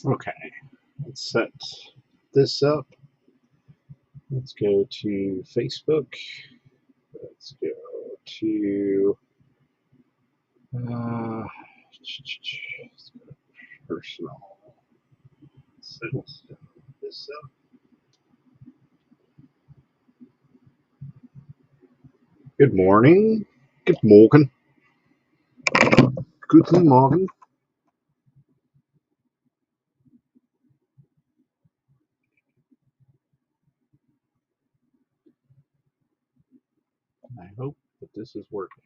Okay, let's set this up. Let's go to Facebook. Let's go to personal. Set this up. Good morning. Good morning. Guten Morgen. I hope that this is working.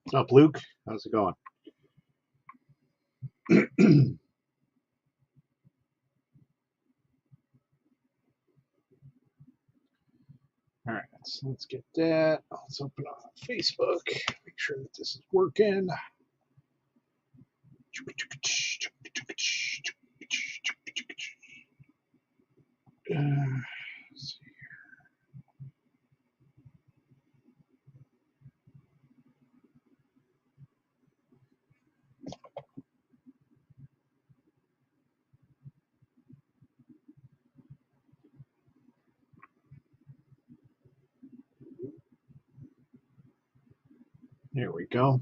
What's up, Luke? How's it going? All right, so let's get that. Let's open up Facebook. Make sure that this is working. There we go.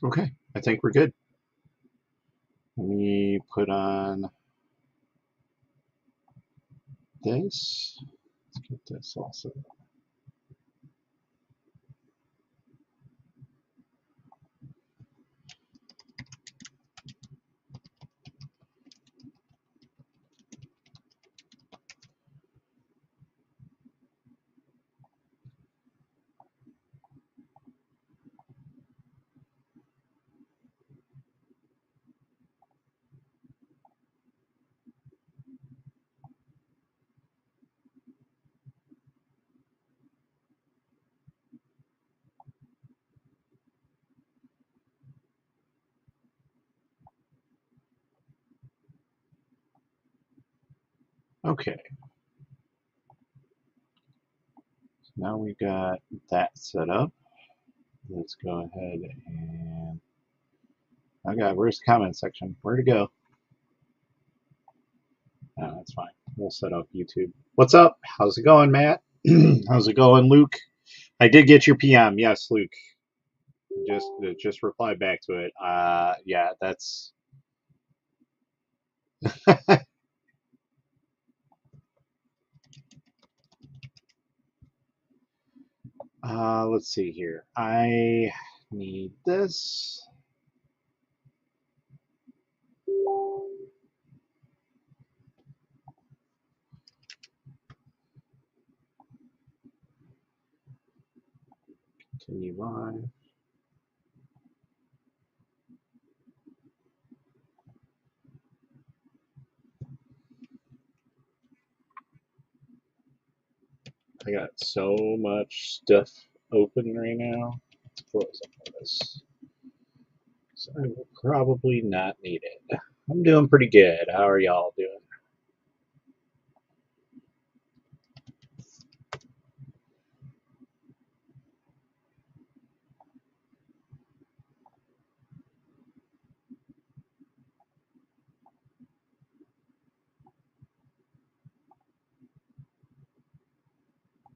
Okay, I think we're good. Let me put on this. Let's get this also. Okay, so now we got that set up. Let's go ahead and where's the comment section? Where to go? Oh, that's fine. We'll set up YouTube. What's up? How's it going, Matt? How's it going, Luke? I did get your PM. Yes, Luke. Just reply back to it. Yeah, that's. Let's see here. I need this. Continue live. I got so much stuff open right now. Let's close up this. So I will probably not need it. I'm doing pretty good. How are y'all doing?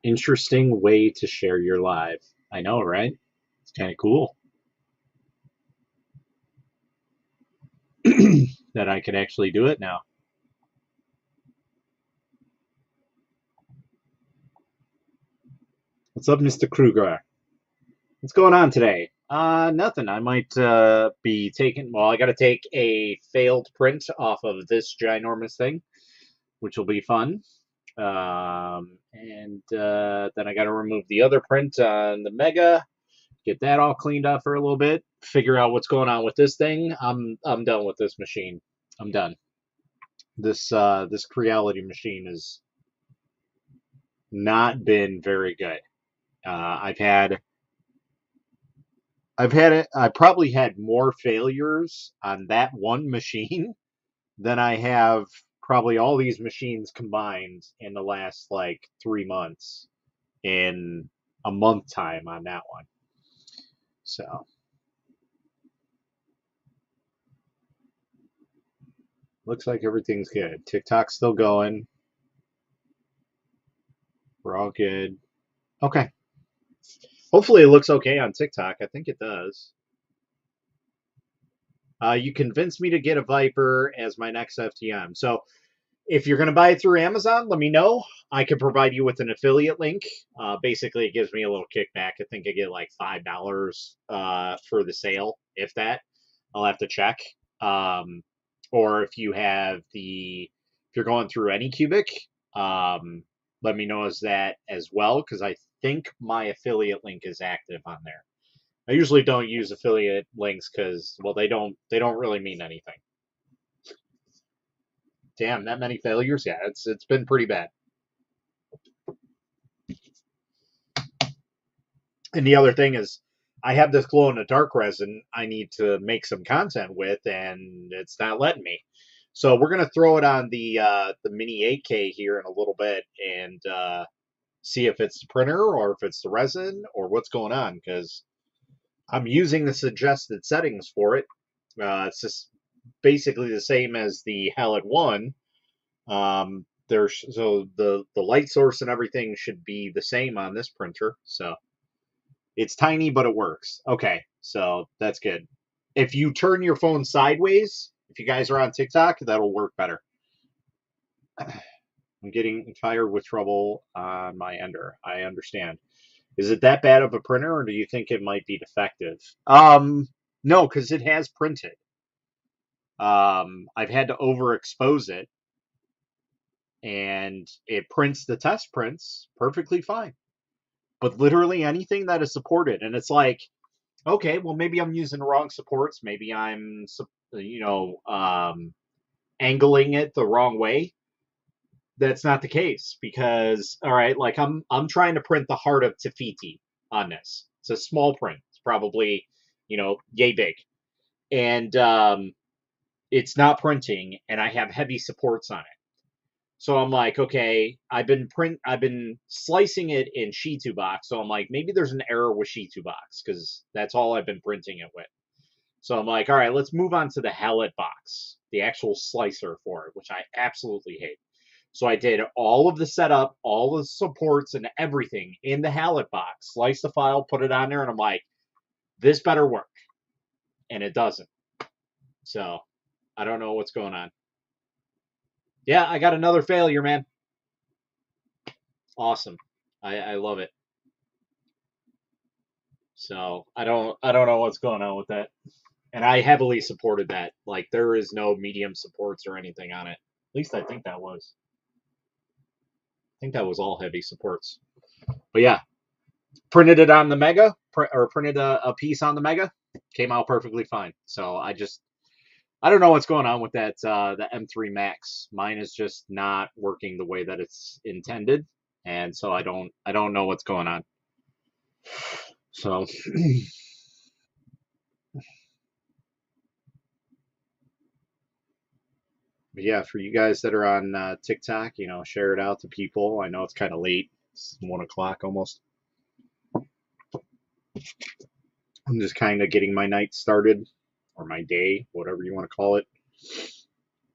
Interesting way to share your live. I know, right? It's kind of cool that I can actually do it now. What's up, Mr. Kruger? What's going on today? Nothing. I might be taking. Well, I got to take a failed print off of this ginormous thing, which will be fun. And then I got to remove the other print on the Mega, get that all cleaned up for a little bit, figure out what's going on with this thing. I'm done with this machine. I'm done. This Creality machine has not been very good. I've had it. I probably had more failures on that one machine than I have probably all these machines combined in the last like 3 months in a month time on that one. So looks like everything's good. TikTok's still going. We're all good. Okay. Hopefully it looks okay on TikTok. I think it does. You convinced me to get a Viper as my next FTM. So if you're going to buy it through Amazon, let me know. I can provide you with an affiliate link. Basically, it gives me a little kickback. I think I get like $5 for the sale, if that. I'll have to check. Or if you're going through AnyCubic, let me know as that as well, because I think my affiliate link is active on there. I usually don't use affiliate links because, well, they don't really mean anything. Damn, that many failures? Yeah, it's been pretty bad. And the other thing is, I have this glow in the dark resin I need to make some content with, and it's not letting me. So we're gonna throw it on the Mini 8K here in a little bit and see if it's the printer or if it's the resin or what's going on, because I'm using the suggested settings for it. It's just basically the same as the Halid One. So the light source and everything should be the same on this printer. So it's tiny, but it works. Okay, so that's good. If you turn your phone sideways, if you guys are on TikTok, that'll work better. I'm getting tired with trouble on my Ender. I understand. Is it that bad of a printer, or do you think it might be defective? No, because it has printed. I've had to overexpose it, and it prints the test prints perfectly fine. But literally anything that is supported, and it's like, okay, well, maybe I'm using the wrong supports. Maybe I'm, you know, angling it the wrong way. That's not the case because, all right, like I'm trying to print the heart of Tafiti on this. It's a small print. It's probably, yay big, and it's not printing, and I have heavy supports on it. So I'm like, okay, I've been slicing it in Shitu box. So I'm like, maybe there's an error with Shitu box because that's all I've been printing it with. So I'm like, all right, let's move on to the Hallet box, the actual slicer for it, which I absolutely hate. So I did all of the setup, all the supports and everything in the Hallet box, sliced the file, put it on there, and I'm like, this better work. And it doesn't. So I don't know what's going on. Yeah, I got another failure, man. Awesome. I love it. So I don't know what's going on with that. And I heavily supported that. Like there is no medium supports or anything on it. At least I think that was. I think that was all heavy supports. But yeah, printed it on the Mega, or printed a piece on the Mega, came out perfectly fine. So I don't know what's going on with that the M3 Max. Mine is just not working the way that it's intended, and so I don't know what's going on. So yeah, for you guys that are on TikTok, share it out to people. I know it's kind of late. It's 1 o'clock almost. I'm just kind of getting my night started, or my day, whatever you want to call it.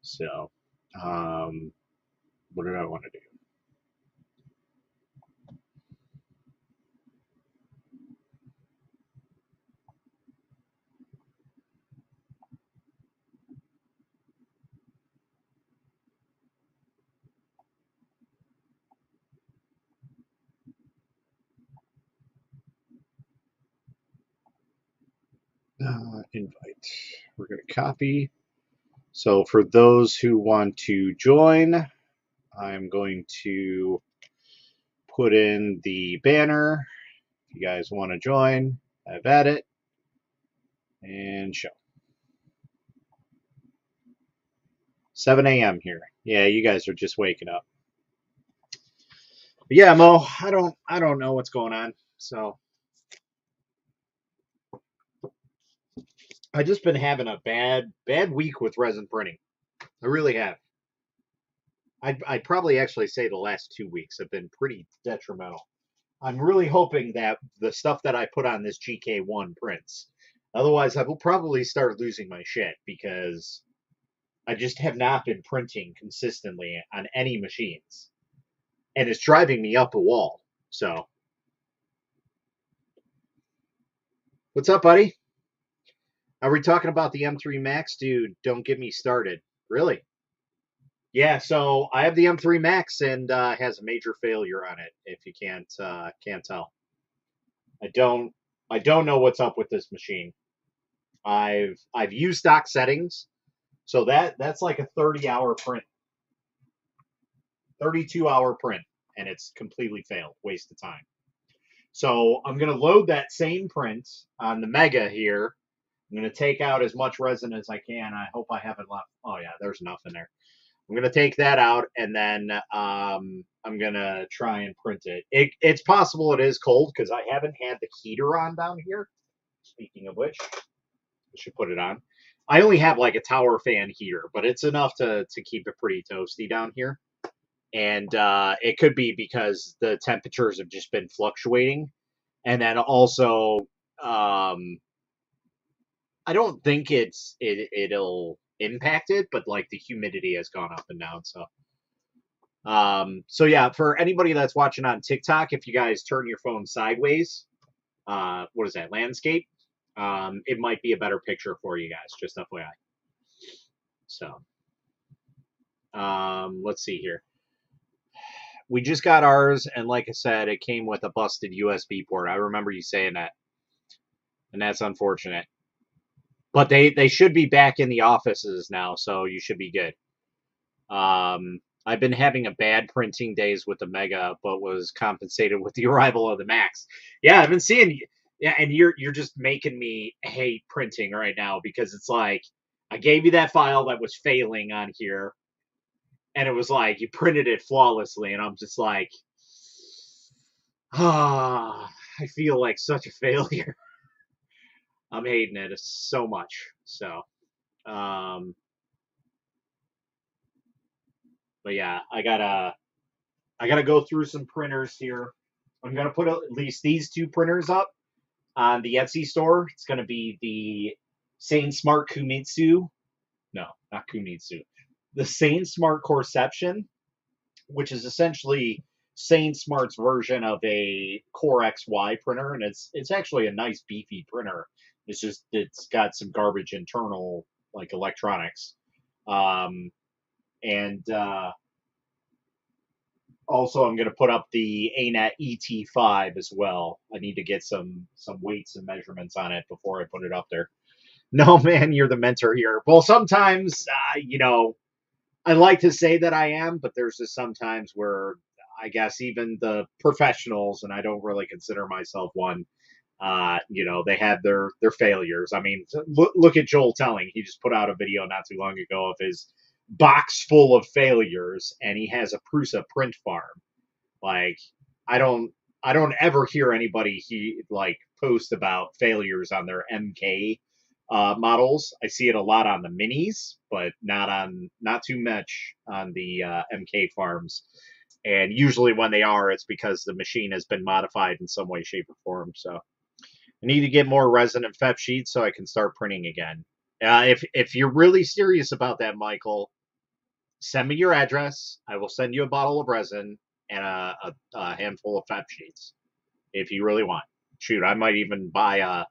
So, what did I want to do? invite. We're going to copy. So for those who want to join, I'm going to put in the banner. If you guys want to join, I've at it. And show. 7 a.m. here. Yeah, you guys are just waking up. But yeah, Mo, I don't know what's going on. So I just been having a bad week with resin printing. I really have. I'd probably actually say the last 2 weeks have been pretty detrimental. I'm really hoping that the stuff that I put on this GK1 prints. Otherwise, I will probably start losing my shit because I just have not been printing consistently on any machines. And it's driving me up a wall. So, what's up, buddy? Are we talking about the M3 Max? Dude, don't get me started. Really? Yeah, so I have the M3 Max and has a major failure on it. If you can't tell, I don't know what's up with this machine. I've used stock settings, so that's like a 30-hour print, 32-hour print, and it's completely failed. Waste of time. So I'm gonna load that same print on the Mega here. I'm gonna take out as much resin as I can. I hope I haven't left. Oh yeah, there's enough in there. I'm going to take that out, and then I'm going to try and print it. It's possible it is cold because I haven't had the heater on down here. Speaking of which, I should put it on. I only have like a tower fan heater, but it's enough to keep it pretty toasty down here. And it could be because the temperatures have just been fluctuating. And then also, I don't think it'll impact it, but like the humidity has gone up and down. So yeah, for anybody that's watching on TikTok, if you guys turn your phone sideways, what is that, landscape? It might be a better picture for you guys, just FYI. So, let's see here. We just got ours, and like I said, it came with a busted USB port. I remember you saying that, and that's unfortunate. But they should be back in the offices now, so you should be good. I've been having a bad printing days with the Mega, but was compensated with the arrival of the Max. Yeah, I've been seeing. Yeah, and you're just making me hate printing right now because it's like I gave you that file that was failing on here, and it was like you printed it flawlessly, and I'm just like, I feel like such a failure. I'm hating it so much. So, but yeah, I gotta go through some printers here. I'm gonna put at least these two printers up on the Etsy store. It's gonna be the SainSmart Kumitsu. No, not Kunitsu. The SainSmart Coreception, which is essentially SainSmart's version of a Core XY printer, and it's actually a nice beefy printer. It's got some garbage internal like electronics, and also I'm going to put up the ANET ET5 as well. I need to get some weights and measurements on it before I put it up there. No, man, you're the mentor here. Well, sometimes, I like to say that I am, but there's just sometimes where I guess even the professionals, and I don't really consider myself one, they have their failures. I mean, look at Joel Telling. He just put out a video not too long ago of his box full of failures, and he has a Prusa print farm. Like, I don't ever hear anybody post about failures on their MK models. I see it a lot on the minis, but not too much on the MK farms. And usually when they are, it's because the machine has been modified in some way, shape, or form. So I need to get more resin and FEP sheets so I can start printing again. If you're really serious about that, Michael, send me your address. I will send you a bottle of resin and a handful of FEP sheets if you really want. Shoot, I might even buy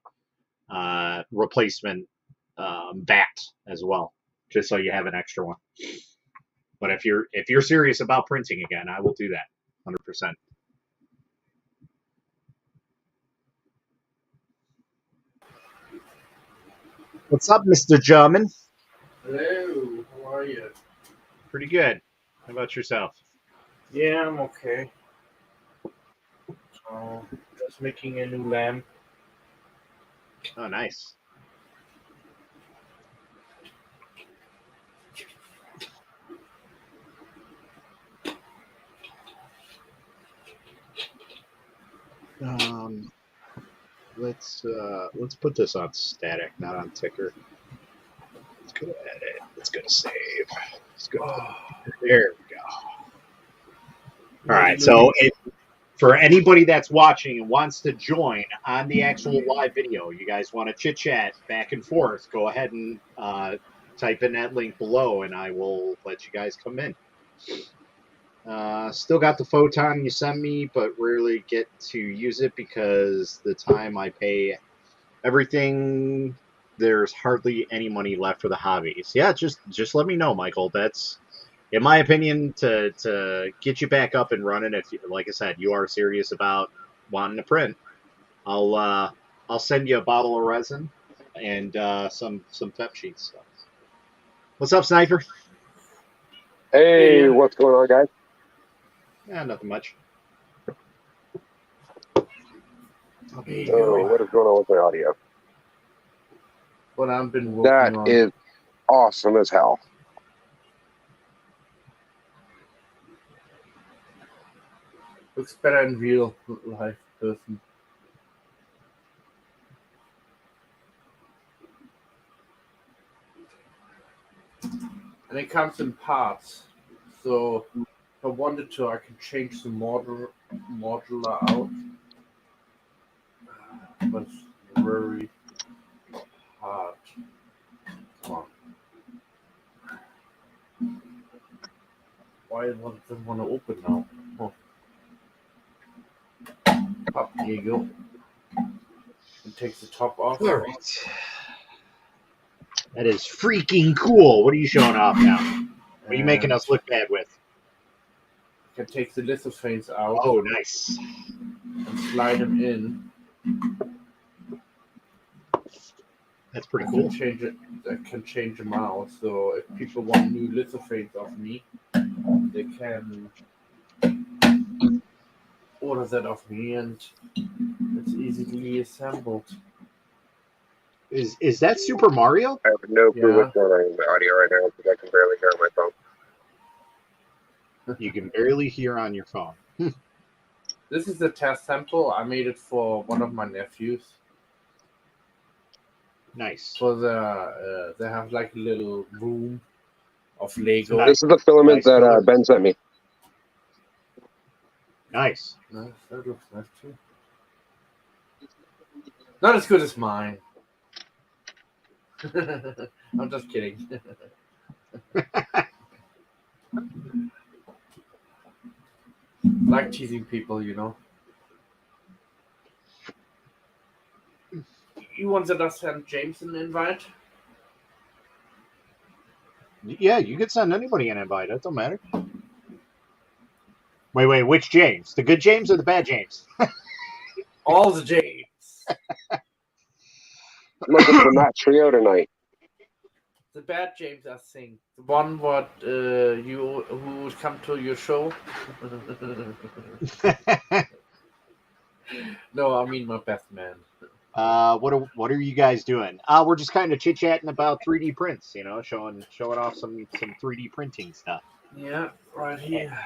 a replacement bat as well, just so you have an extra one. But if you're serious about printing again, I will do that 100%. What's up, Mr. German? Hello, how are you? Pretty good. How about yourself? Yeah, I'm okay. So, just making a new lamp. Oh, nice. Um, let's put this on static, not on ticker. Let's go to edit. Let's go to save. Let's go. Oh, There we go. All hey, right. Luke. So, for anybody that's watching and wants to join on the actual live video, you guys want to chit chat back and forth, go ahead and type in that link below, and I will let you guys come in. Still got the photon you sent me, but rarely get to use it because the time I pay everything, there's hardly any money left for the hobbies. Yeah, just let me know, Michael. That's, in my opinion, to get you back up and running. If, like I said, you are serious about wanting to print, I'll send you a bottle of resin and some fep sheets. So. What's up, Sniper? Hey, Hey, what's going on, guys? Nothing much. there you Oh, go. what is going on with my audio? What I've been working That on. is awesome as hell. Looks better in real life person. And it comes in parts. So, if I wanted to, I can change the modular out. But it's very hard. Come on. Why does it want to open now? Oh. Up, there you go. It takes the top off. All right. That is freaking cool. What are you showing off now? What are you making And us look bad with? can take the lithophanes out Oh, nice. and slide them in. That's pretty I cool. can change it. I can change them out. So if people want new lithophanes off me, they can order that off me, and it's easily assembled. Is that Super Mario? I have no clue Yeah, what's going on with my audio right now because I can barely hear on my phone. You can barely hear on your phone. this is a test sample. I made it for one of my nephews. Nice. For they have like a little room of Lego. Nice. This is the filament Nice that color. Ben sent me. Nice. Nice, that looks nice too. Not as good as mine. I'm just kidding. Like teasing people, you know. You wanted to send James an invite? Yeah, you could send anybody an invite. That don't matter. Wait. Which James? The good James or the bad James? All the James. I'm looking for Matt Trio tonight. The bad James, I think. The one what you who would come to your show. No, I mean my best man. What are you guys doing? We're just kind of chit chatting about 3D prints. You know, showing off some 3D printing stuff. Yeah, right here.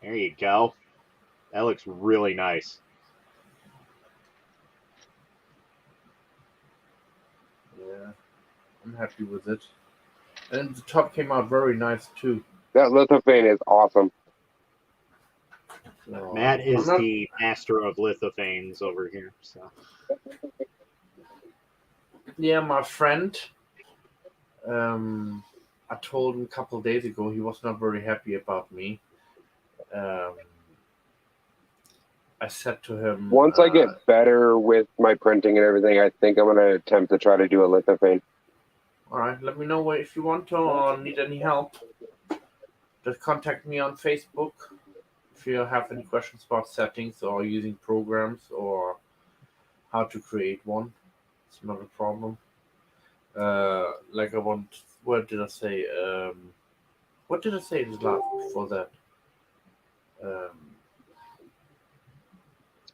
There you go. That looks really nice. Yeah, I'm happy with it. And the top came out very nice too. That lithophane is awesome. So, Matt I'm is not- the master of lithophanes over here. So Yeah, my friend. I told him a couple of days ago he was not very happy about me. I said to him, Once I get better with my printing and everything, I think I'm going to attempt to try to do a lithophane. all right, let me know if you want to or need any help. Just contact me on Facebook if you have any questions about settings or using programs or how to create one. It's not a problem. Like I want. What did I say? What did I say last before that? Um,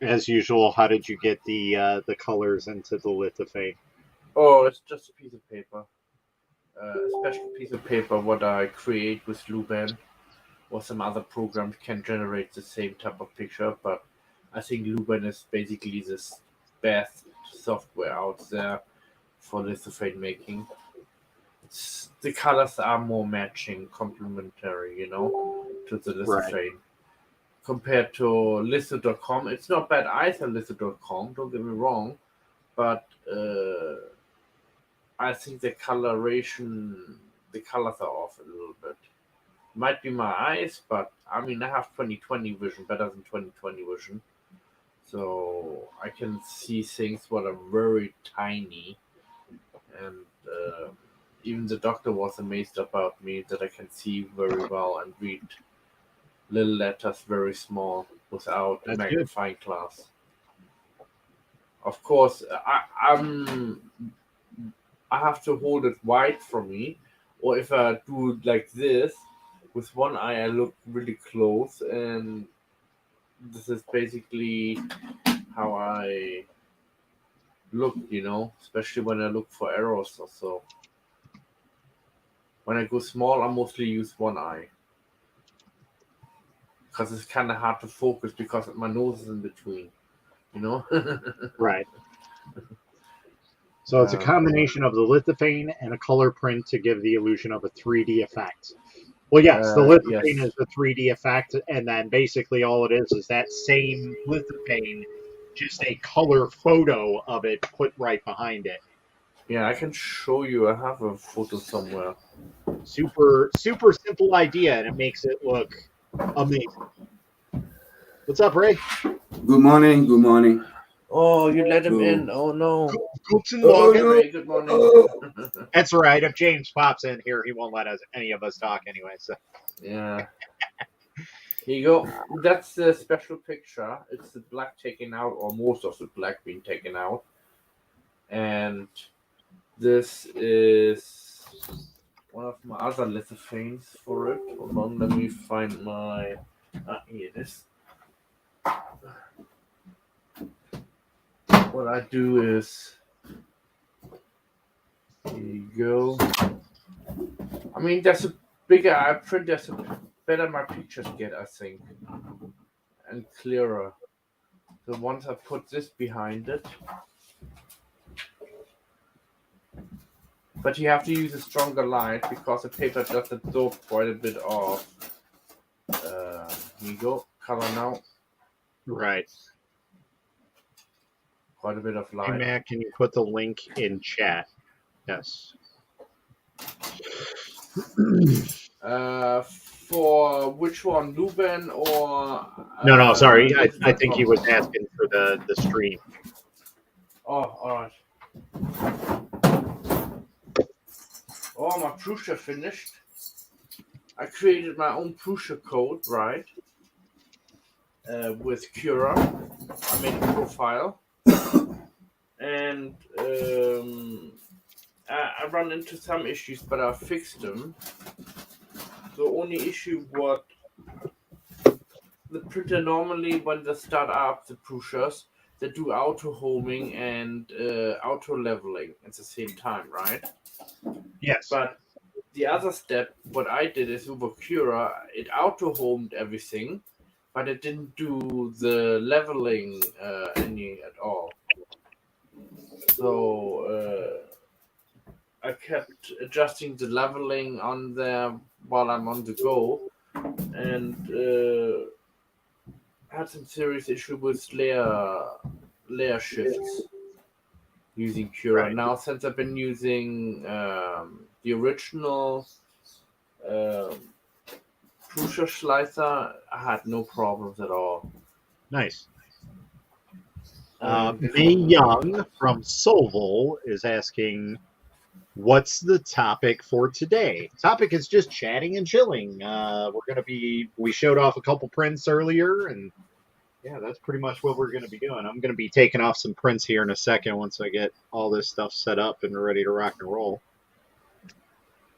As usual, how did you get the colors into the lithophane? oh, it's just a piece of paper. A special piece of paper what I create with Luban or some other programs can generate the same type of picture, but I think Luban is basically the best software out there for lithophane making. The colors are more matching, complementary, to the Right. lithophane. Compared to litho.com, it's not bad either, litho.com, don't get me wrong, but I think the coloration, the colors are off a little bit. Might be my eyes, but I mean, I have 2020 vision, better than 2020 vision. So I can see things what are very tiny. And even the doctor was amazed about me that I can see very well and read little letters very small without a That's good. magnifying glass. Of course, I have to hold it wide from me, or if I do it like this, with one eye I look really close, and this is basically how I look, especially when I look for errors or so. When I go small, I mostly use one eye because it's kind of hard to focus because my nose is in between, you know. Right. So it's a Um, combination of the lithophane and a color print to give the illusion of a 3D effect. Well, yes, the lithophane is yes. the 3D effect, and then basically all it is that same lithophane, just a color photo of it put right behind it. Yeah, I can show you. I have a photo somewhere. Super, super simple idea, and it makes it look amazing. What's up, Ray? Good morning. Good morning. Oh, you let him So, in. Oh no. Guten oh Morgen. no! Ray, good morning. Oh, That's all right. If James pops in here, he won't let any of us talk anyway. So Yeah. Here you go. That's the special picture. It's the black taken out, or most of the black being taken out. And this is one of my other lithophanes for it. Hold on, let me find my. Here it is. What I do is. Here you go. I mean, there's a bigger I print, there's a better my pictures get, I think. And clearer. So once I put this behind it. But you have to use a stronger light because the paper does absorb quite a bit of. Here you go, color now. right. Quite a bit of Hey, light. Matt, can you put the link in chat? Yes. For which one, Luban or? No, sorry. I Litho.com? think he was asking for the stream. Oh, all right. Oh, my Prusa finished. I created my own Prusa code, right? With Cura. I made a profile. And I run into some issues, but I fixed them. The only issue was the printer normally, when they start up the Prusas, they do auto homing and auto leveling at the same time, right? Yes. But the other step, what I did is over Cura, it auto homed everything, but it didn't do the leveling any at all. So I kept adjusting the leveling on there while I'm on the go, and had some serious issue with layer shifts using Cura. Right. Now, since I've been using the original Prusa Slicer, I had no problems at all. Nice. May Young from Solvol is asking, what's the topic for today? Topic is just chatting and chilling. We showed off a couple prints earlier, and yeah, that's pretty much what we're going to be doing. I'm going to be taking off some prints here in a second once I get all this stuff set up and ready to rock and roll.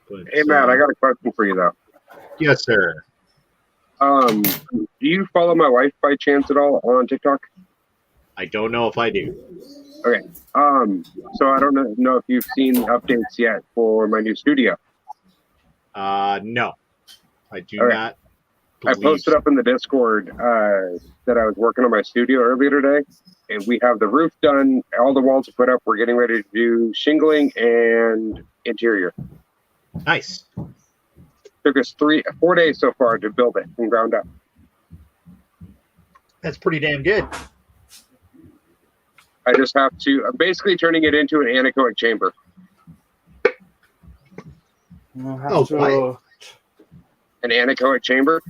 But, Hey, Matt, I got a question for you, though. yes, sir. Do you follow my wife by chance at all on TikTok? I don't know if I do. Okay. So I don't know if you've seen updates yet for my new studio. No, I do Okay. not. I posted up in the Discord that I was working on my studio earlier today, and we have the roof done. All the walls are put up. We're getting ready to do shingling and interior. Nice. Took us 4 days so far to build it from ground up. That's pretty damn good. I just have to. I'm basically turning it into an anechoic chamber. What? An anechoic chamber?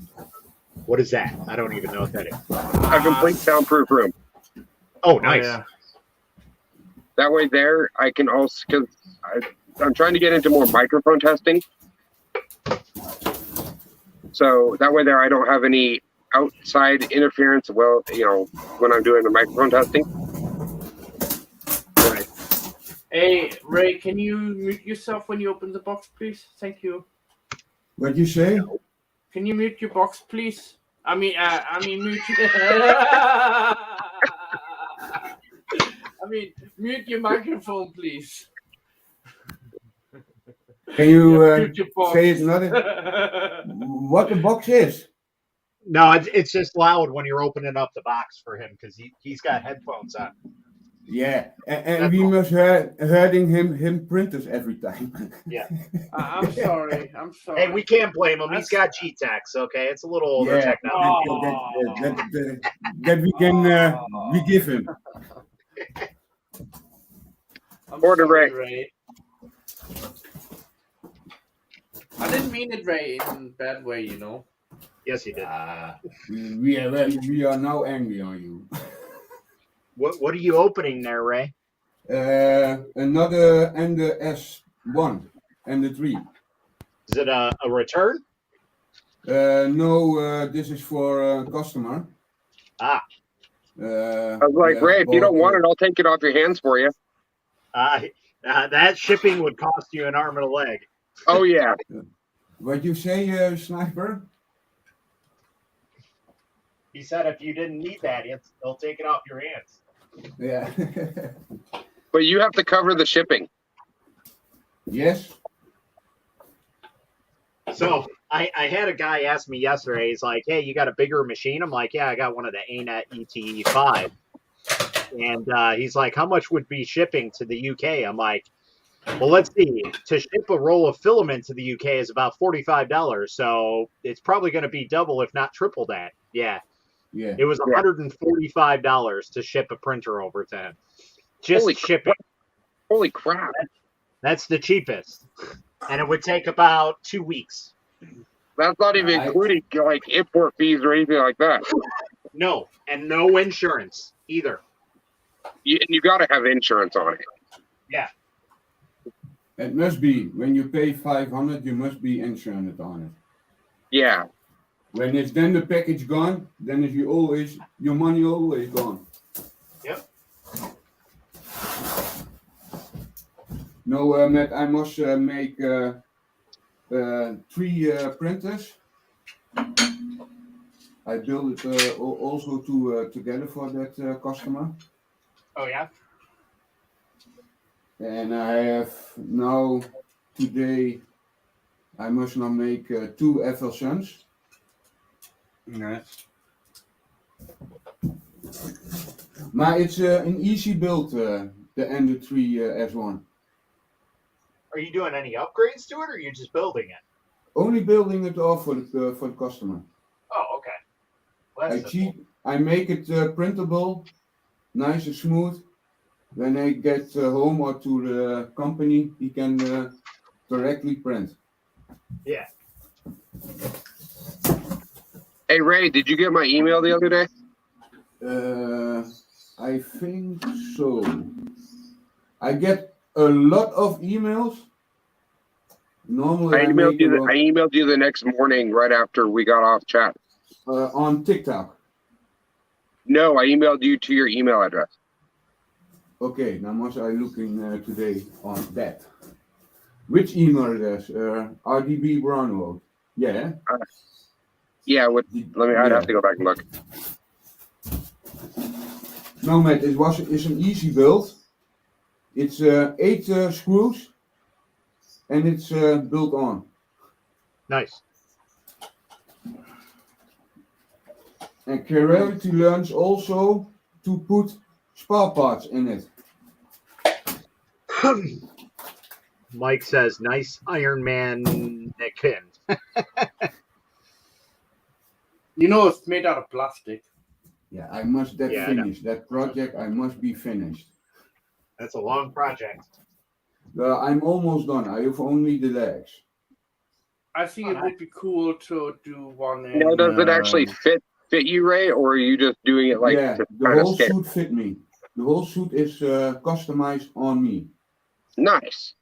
What is that? I don't even know what that is. A complete soundproof room. Oh, nice. Yeah. That way there, I can also, because I'm trying to get into more microphone testing. So that way there, I don't have any outside interference, well, when I'm doing the microphone testing. Right. Hey, Ray, can you mute yourself when you open the box, please? Thank you. What you say? Can you mute your box, please? I mean, mute. Mute your microphone, please. Can you Mute your box. say it another? What the box is? No, it's just loud when you're opening up the box for him because he's got headphones on. Yeah, and That's we all. must hurting him printers every time. Yeah. I'm sorry. Hey, we can't blame him. He's got G-Tex, okay? It's a little older Yeah. technology. that we can we give him. I'm Order, sorry, Ray. Ray. I didn't mean it, Ray, in a bad way, Yes, he did. We are now angry on you. What are you opening there, Ray? Another Ender S1 and the 3. Is it a return? No, this is for customer. Ah. I was like, Ray, if you don't want it, I'll take it off your hands for you. That shipping would cost you an arm and a leg. Oh, yeah. What you say, Sniper? He said if you didn't need that, he'll take it off your hands. Yeah. But you have to cover the shipping. Yes. So I had a guy ask me yesterday, he's like, hey, you got a bigger machine? I'm like, yeah, I got one of the ANET ETE5. And he's like, how much would be shipping to the UK? I'm like, well, let's see. To ship a roll of filament to the UK is about $45. So it's probably going to be double, if not triple that. Yeah. Yeah. It was $145 to ship a printer over to him. Just Holy shipping. Holy crap. That's the cheapest. And it would take about 2 weeks. That's not even including like import fees or anything like that. No. And no insurance either. You got to have insurance on it. Yeah. It must be. When you pay 500, you must be insurance on it. Yeah. When it's then the package gone, then is your money always gone. Yep. No, Matt, I must make 3 printers. I built it also together for that customer. Oh, yeah? And I have now, today, I must now make 2 FLSUNs. Nice. Maar it's an easy build, the Ender 3 S1. Are you doing any upgrades to it, or are you just building it? Only building it off for the customer. Oh, okay. Well, that's simple. I make it printable, nice and smooth. When I get home or to the company, he can directly print. Yeah. Hey, Ray, did you get my email the other day? I think so. I get a lot of emails. Normally, I emailed you the next morning right after we got off chat. On TikTok. No, I emailed you to your email address. Okay, now must I looking today on that. Which email address? RDB Brownwood. Yeah. Yeah, I'd Yeah. have to go back and look. No, Matt, it's an easy build. It's 8 screws, and it's built on. Nice. And Creality learns also to put spare parts in it. Mike says, "Nice Iron Man Nikin." You know, it's made out of plastic. Yeah, I must Yeah, I know. finish that project. I must be finished. That's a long project. I'm almost done. I have only the legs. I think it would be cool to do one in. Now, does it actually fit you, Ray, or are you just doing it like Yeah, to the kind of whole scale? suit fit me. The whole suit is customized on me. Nice.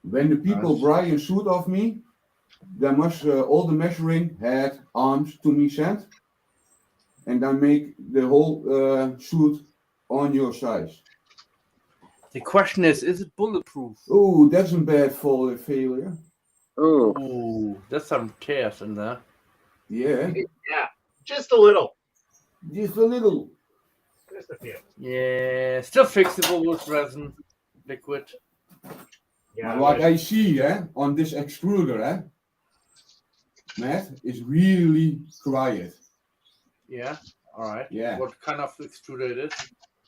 When the people Nice. buy a suit of me, they must all the measuring, head, arms to me sent, and I make the whole suit on your size. The question is it bulletproof? Oh, that's a bad failure. Ooh. Ooh, there's some tears in there. Yeah, Yeah, just a little. just a little. Just a few. Yeah, still fixable with resin, liquid. Yeah. What I see on this extruder, Matt, is really quiet. Yeah, all right. Yeah. What kind of extruder it is?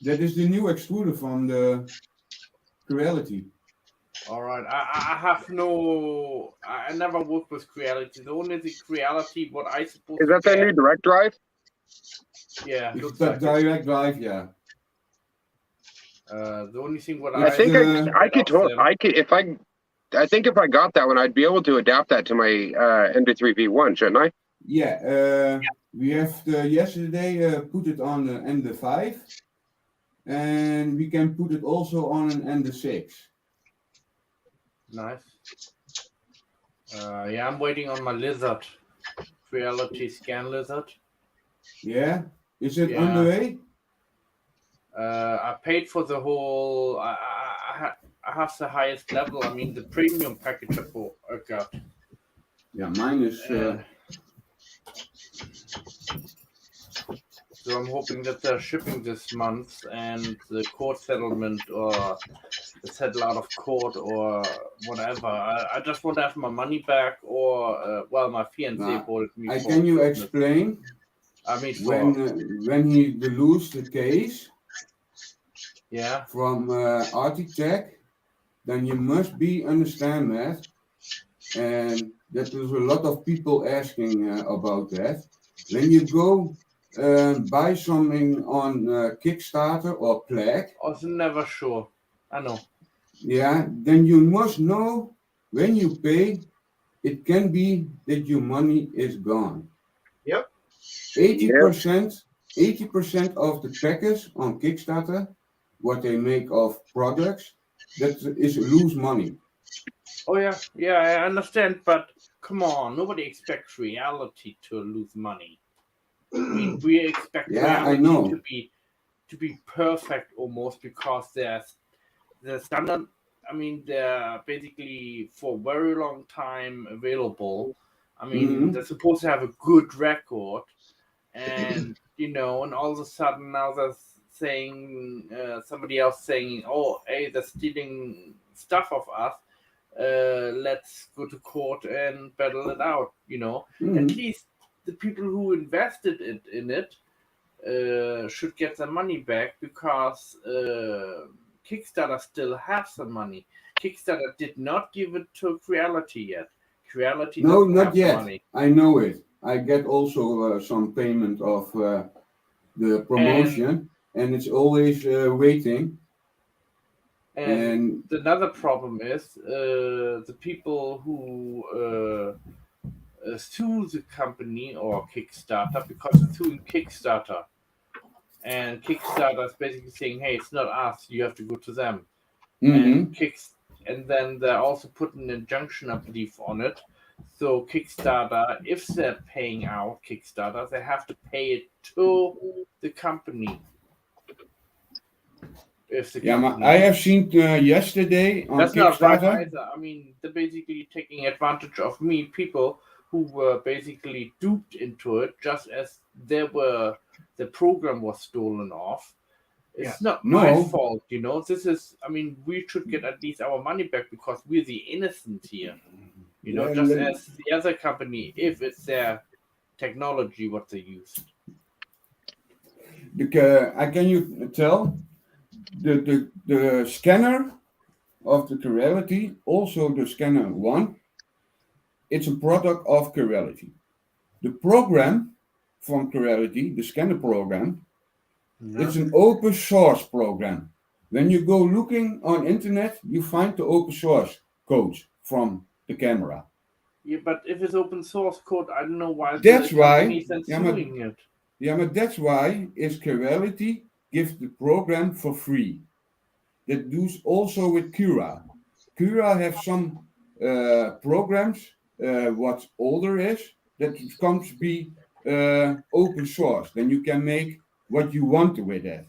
That is the new extruder from the Creality. All right. I have no. I never worked with Creality. The only thing Creality, what I suppose. Is that new direct drive? Yeah, It's looks the like it. direct drive, yeah. The only thing what I I think the- I could I think if I got that one, I'd be able to adapt that to my ND3V1, shouldn't I? Yeah, we have yesterday put it on the ND5, and we can put it also on an ND6. Nice. Yeah, I'm waiting on my lizard. Creality scan lizard. Yeah, is it Yeah. on the way? I paid for the whole. I have the highest level. I mean, the premium package I got. Yeah, mine is. So I'm hoping that they're shipping this month, and the court settlement or the settle out of court or whatever. I just want to have my money back, or my fiance Nah, bought it me. I for can you Christmas. explain I mean, for when he lose the case yeah. from Architect, then you must be understand that, and that there's a lot of people asking about that. When you go buy something on Kickstarter or Plague, I was never sure. I know. yeah, then you must know when you pay, it can be that your money is gone. Yep. 80% of the packers on Kickstarter, what they make of products, that is lose money. Oh yeah, I understand, but come on, nobody expects reality to lose money. I mean, we expect Yeah, I reality know. to be perfect almost, because there's the standard. I mean, they're basically for a very long time available. I mean, Mhm. they're supposed to have a good record, and and all of a sudden now they're saying somebody else saying, "Oh, hey, they're stealing stuff of us. Let's go to court and battle it out." At Mhm. least the people who invested in it should get their money back, because Kickstarter still has some money. Kickstarter did not give it to Creality yet. Creality No, doesn't not have the yet. money. I know it. I get also some payment of the promotion, and it's always waiting. And another problem is the people who sue the company or Kickstarter, because it's suing Kickstarter. And Kickstarter is basically saying, "Hey, it's not us. You have to go to them." Mhm. And then they're also putting an injunction, I believe, on it. So Kickstarter, if they're paying out Kickstarter, they have to pay it to the company. If the Yeah, company, I have seen yesterday on that's not right Kickstarter. either. I mean, they're basically taking advantage of me, people who were basically duped into it, just as the program was stolen off. It's not my No. fault, you know. This is, I mean, we should get at least our money back because we're the innocent here, you know, Yeah, just as the other company, if it's their technology what they use. Can you tell the scanner of the Creality, also the scanner 1, it's a product of Creality. The program from Creality, the scanner program, it's an open source program. When you go looking on internet, you find the open source codes from the camera. Yeah, but if it's open source code, I don't know why That's the why. company is censoring it. Yeah, but that's why is Creality gives the program for free. That does also with Cura. Cura have some programs what older is that comes be open source. Then you can make what you want with it.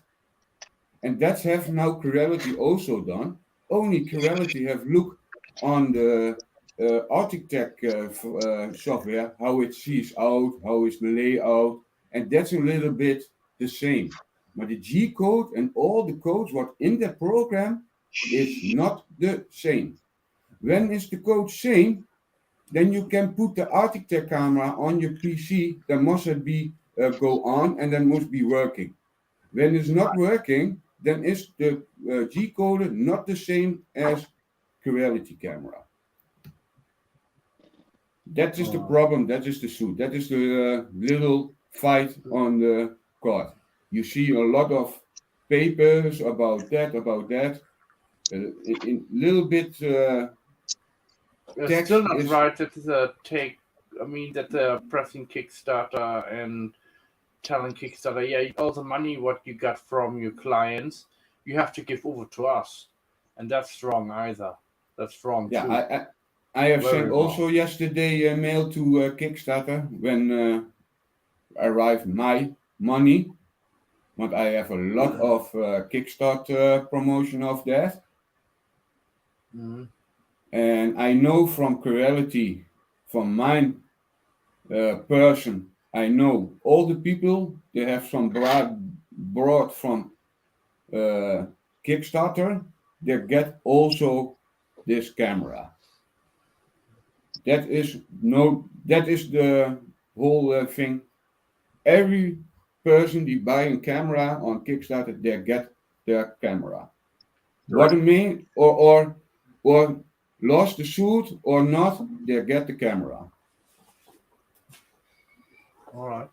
And that's have now Creality also done. Only Creality have look on the architect software, how it sees out, how is the layout, and that's a little bit the same. But the G code and all the codes what in the program is not the same. When is the code same, then you can put the architect camera on your PC, then must it be go on and then must be working. When it's not working, then is the G code not the same as Creality camera. That is the problem. That is the suit. That is the little fight on the court. You see a lot of papers about that. In little bit. It's still not right that is a take. I mean that they're pressing Kickstarter and telling Kickstarter, yeah, all the money what you got from your clients, you have to give over to us, and that's wrong either. That's wrong too. Yeah, I have Very sent wrong. also yesterday a mail to Kickstarter when arrived my money, but I have a lot of Kickstarter promotion of that. Mhm. And I know from Creality, from my person, I know all the people, they have some brought from Kickstarter, they get also this camera. That is the whole thing. Every person die buy a camera on Kickstarter, they get their camera. What I mean, or lost the suit or not, they get the camera. All right.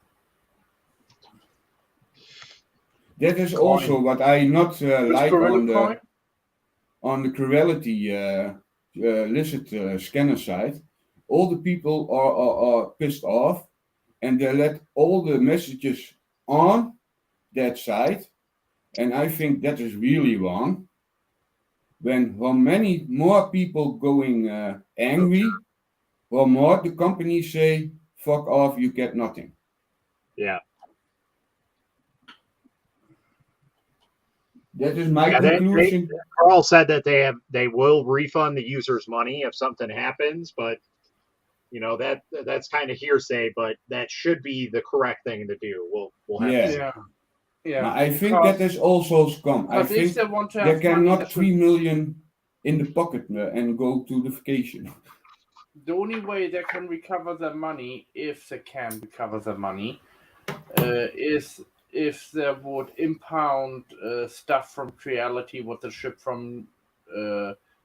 That is also what I not like on Coin? the Creality illicit scanner site. All the people are pissed off, and they let all the messages on that site, and I think that is really wrong. When many more people going angry, more the companies say, "Fuck off, you get nothing." Yeah. That is my Yeah, conclusion. Carl said that they will refund the user's money if something happens, but you know that's kind of hearsay. But that should be the correct thing to do. We'll have to see. Yeah. I think that is also scum. I Because if think they want to they have cannot money, 3 million in the pocket and go to the vacation. the only way they can recover their money, if they can recover their money, is if they would impound stuff from Creality, what they ship from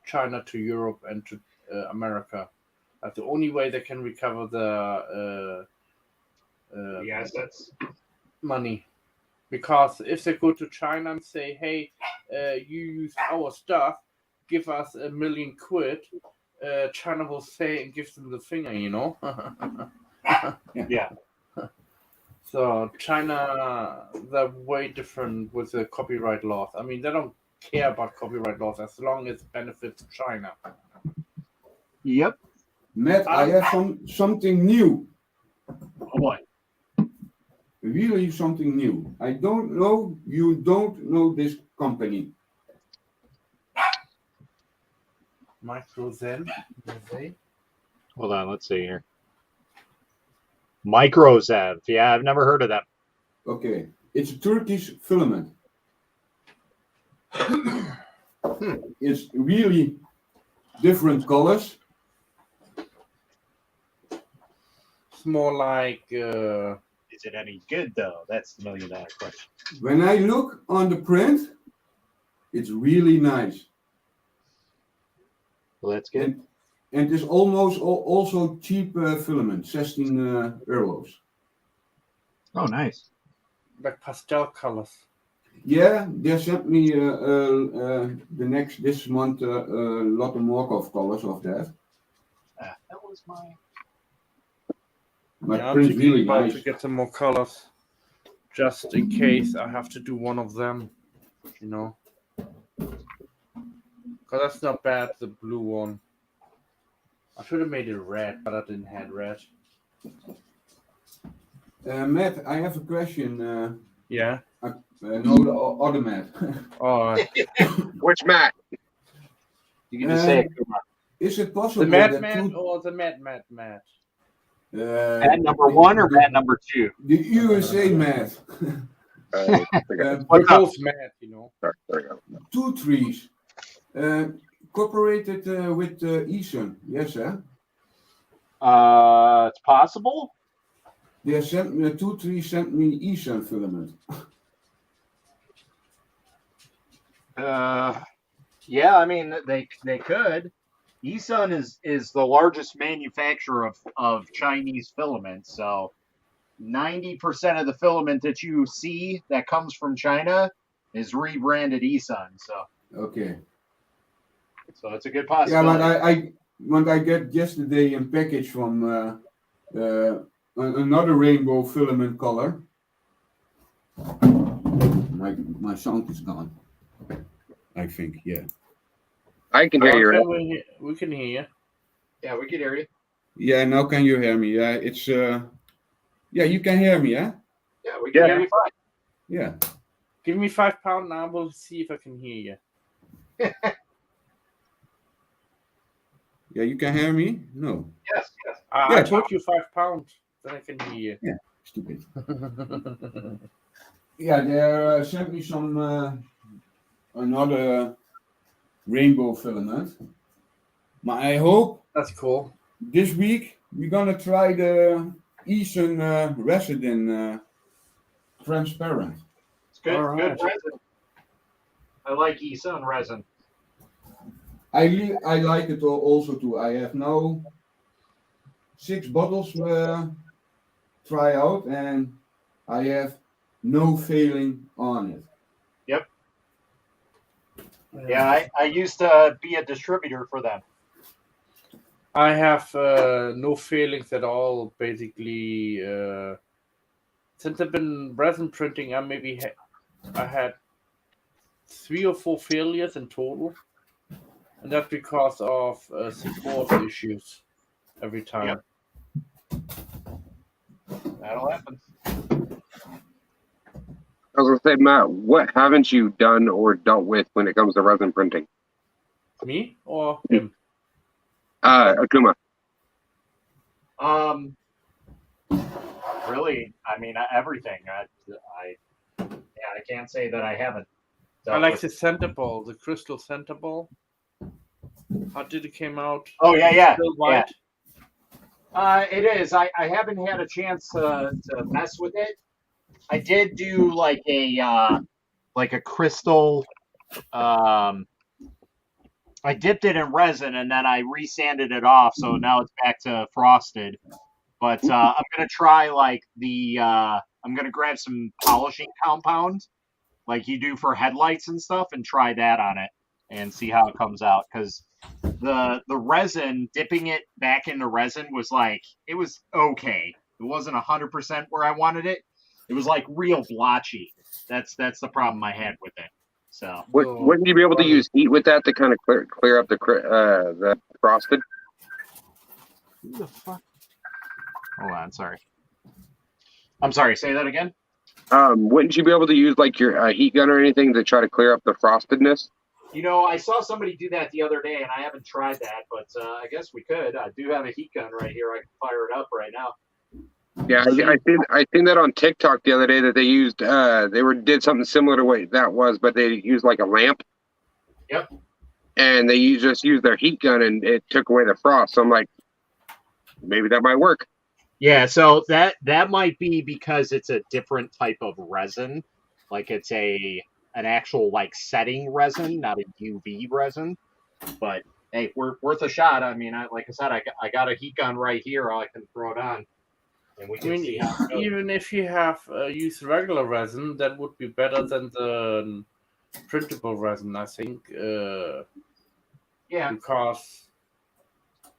China to Europe and to America. That's the only way they can recover the assets. money. Because if they go to China and say, "Hey, you use our stuff, give us $1 million," China will say and give them the finger, you know. Yeah. So China, they're way different with the copyright laws. I mean, they don't care about copyright laws as long as it benefits China. Yep. Matt, I have something new. Oh boy. Really something new. I don't know. You don't know this company. Micro Zen. Zen? Hold on, let's see here. Microzev. Yeah, I've never heard of them. Okay, it's a Turkish filament. It's really different colors. It's more like Is it any good though? That's the $1 million question. When I look on the print, it's really nice. Well, that's good. And it's almost also cheap filament, 16 euros. Oh, nice. like pastel colors. Yeah, they sent me this month a lot more of colors of that. That was my. My Yeah, I'm print's thinking really about nice. to get some more colors, just in case I have to do one of them. You know, because that's not bad. The blue one. I should have made it red, but I didn't have red. Matt, I have a question. Yeah. No, the other Matt. Oh, Which Matt? You can just say it. Is it possible the Mad that Man or the Mad? Matt number 1 or Matt number 2? The USA Matt. We're What's up? both mad, you know. There we go. 2 trees. Cooperated with Eason. Yes, huh? It's possible. They sent me 2 trees. Sent me Eason filament. Yeah, I mean they could. Esun is the largest manufacturer of Chinese filament, so 90% of the filament that you see that comes from China is rebranded Esun. Okay. So it's a good Yeah, possibility. but I get yesterday a package from another rainbow filament color. My sound is gone. I think, yeah. I can hear you. Okay, Right? we can hear you. Yeah, we can hear you. Yeah, now can you hear me? Yeah, it's yeah, you can hear me, huh? Yeah, we can Yeah. hear you fine. Yeah. Give me £5 and I will see if I can hear you. Yeah, you can hear me? No. Yes. I Yeah. told you £5, then I can hear you. Stupid. Yeah, they sent me some another rainbow filament. But I hope That's cool. this week we're gonna try the Eason Resident transparent. It's good. All right. Good resin. I like Esun resin. I like it also too. I have now 6 bottles try out and I have no failing on it. Yeah, I used to be a distributor for them. I have no feelings at all. Basically, since I've been resin printing, I had 3 or 4 failures in total, and that's because of support issues every time. That'll happen. I was gonna say, Matt, what haven't you done or dealt with when it comes to resin printing? Me or him? Akuma. Really, I mean everything. I can't say that I haven't. I like the center ball, the crystal center ball. How did it came out? Oh yeah. Still white. It is. I haven't had a chance to mess with it. I did do like a crystal. I dipped it in resin and then I resanded it off, so now it's back to frosted. But I'm gonna try I'm gonna grab some polishing compound, like you do for headlights and stuff, and try that on it and see how it comes out. Because the resin, dipping it back into resin was it was okay. It wasn't 100% where I wanted it. It was like real blotchy. That's the problem I had with it. So Wouldn't you be able to use heat with that to kind of clear up the frosted? Who the fuck? Hold on, sorry. I'm sorry, say that again? Wouldn't you be able to use like your heat gun or anything to try to clear up the frostedness? You know, I saw somebody do that the other day, and I haven't tried that, but I guess we could. I do have a heat gun right here. I can fire it up right now. Yeah, I seen that on TikTok the other day that they used did something similar to what that was, but they used like a lamp. Yep. And they just used their heat gun and it took away the frost. So I'm like, maybe that might work. Yeah, so that might be because it's a different type of resin. Like it's an actual like setting resin, not a UV resin. But hey, we're worth a shot. I mean, like I said, I got a heat gun right here. I can throw it on, and we I can mean, see how it goes. even if you have used regular resin, that would be better than the printable resin, I think. Yeah. Because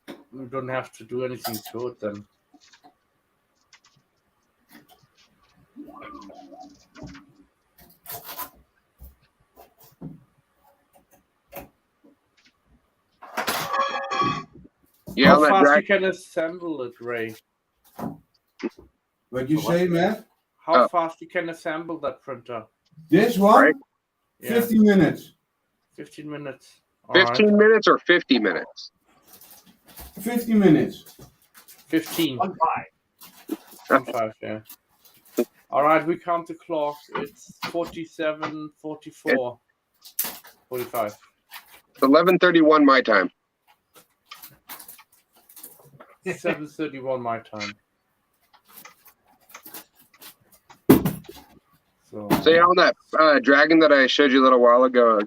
you don't have to do anything to it then. Yeah, How that fast drag- you can assemble it, Ray? What you say, Matt? How fast you can assemble that printer? This one? Right. Yeah, 50 minutes. 15 minutes. All 15 minutes or 50 minutes? 50 minutes. 15. 1-5. 1-5, yeah. All right, we count the clock. It's 47, 44, 45. It's 11:31 my time. 7:31 my time. So On that dragon that I showed you a little while ago,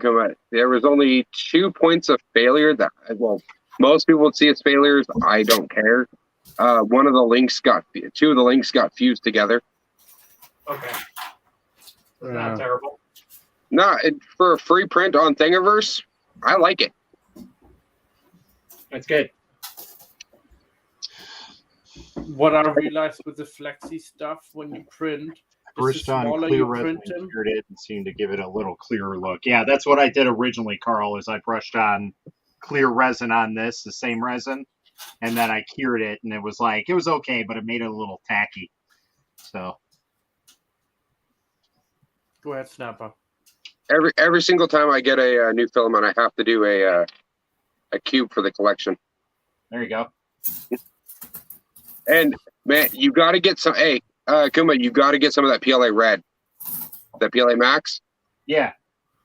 there was only 2 points of failure that, well, most people would see as failures. I don't care. Two of the links got fused together. Okay. Yeah. Not terrible. For a free print on Thingiverse, I like it. That's good. what I realized with the Flexi stuff, when you print, Brushed on smaller clear you resin, print them. cured it, and seemed to give it a little clearer look. Yeah, that's what I did originally, Carl, is I brushed on clear resin on this, the same resin, and then I cured it, and it was okay, but it made it a little tacky. So Go ahead, Snapper. Every single time I get a new filament, I have to do a cube for the collection. there you go. And man, you got to get some. Hey, Kuma, you got to get some of that PLA red, that PLA Max. Yeah.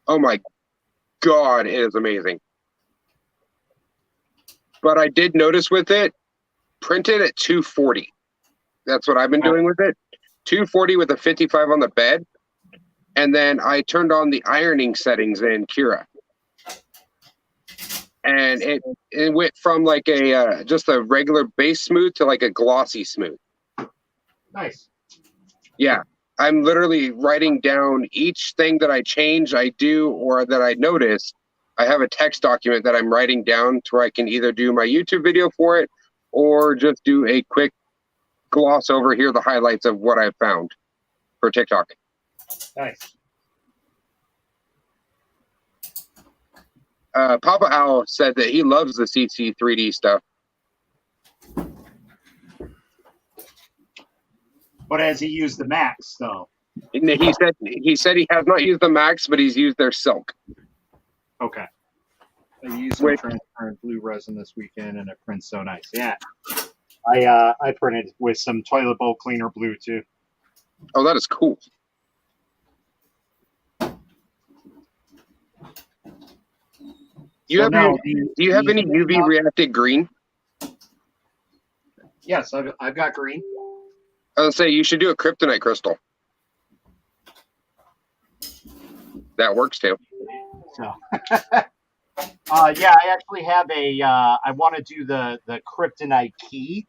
Oh my God, it is amazing. But I did notice with it, printed at 240. That's what I've been doing with it. 240 with a 55 on the bed. And then I turned on the ironing settings in Cura. And it went from like a just a regular base smooth to like a glossy smooth. Nice. Yeah. I'm literally writing down each thing that I change, I do, or that I notice. I have a text document that I'm writing down to where I can either do my YouTube video for it or just do a quick gloss over here, the highlights of what I've found for TikTok. Nice. Papa Owl said that he loves the CC 3D stuff. But has he used the Max though? And he said he has not used the Max, but he's used their Silk. Okay. I used some transparent blue resin this weekend, and it prints so nice. Yeah. I printed with some toilet bowl cleaner blue too. Oh, that is cool. Do you have any UV reacted green? Yes, I've got green. I would say you should do a kryptonite crystal. That works too. So, yeah, I actually have I want to do the kryptonite key.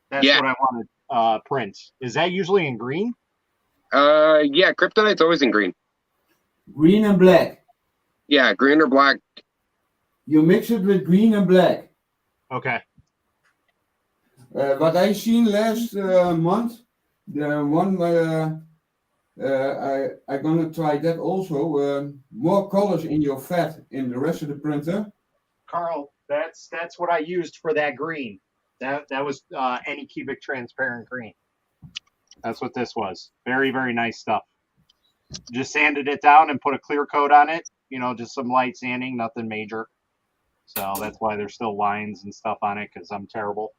That's what I want to print. Is that usually in green? Yeah, kryptonite's always in green. Green and black. Yeah, green or black. You mix it with green and black. Okay. What I seen last month, the one I gonna try that also. More colors in your fat in the rest of the printer. Carl, that's what I used for that green. That was Anycubic transparent green. That's what this was. Very, very nice stuff. Just sanded it down and put a clear coat on it. Just some light sanding, nothing major. So that's why there's still lines and stuff on it, because I'm terrible.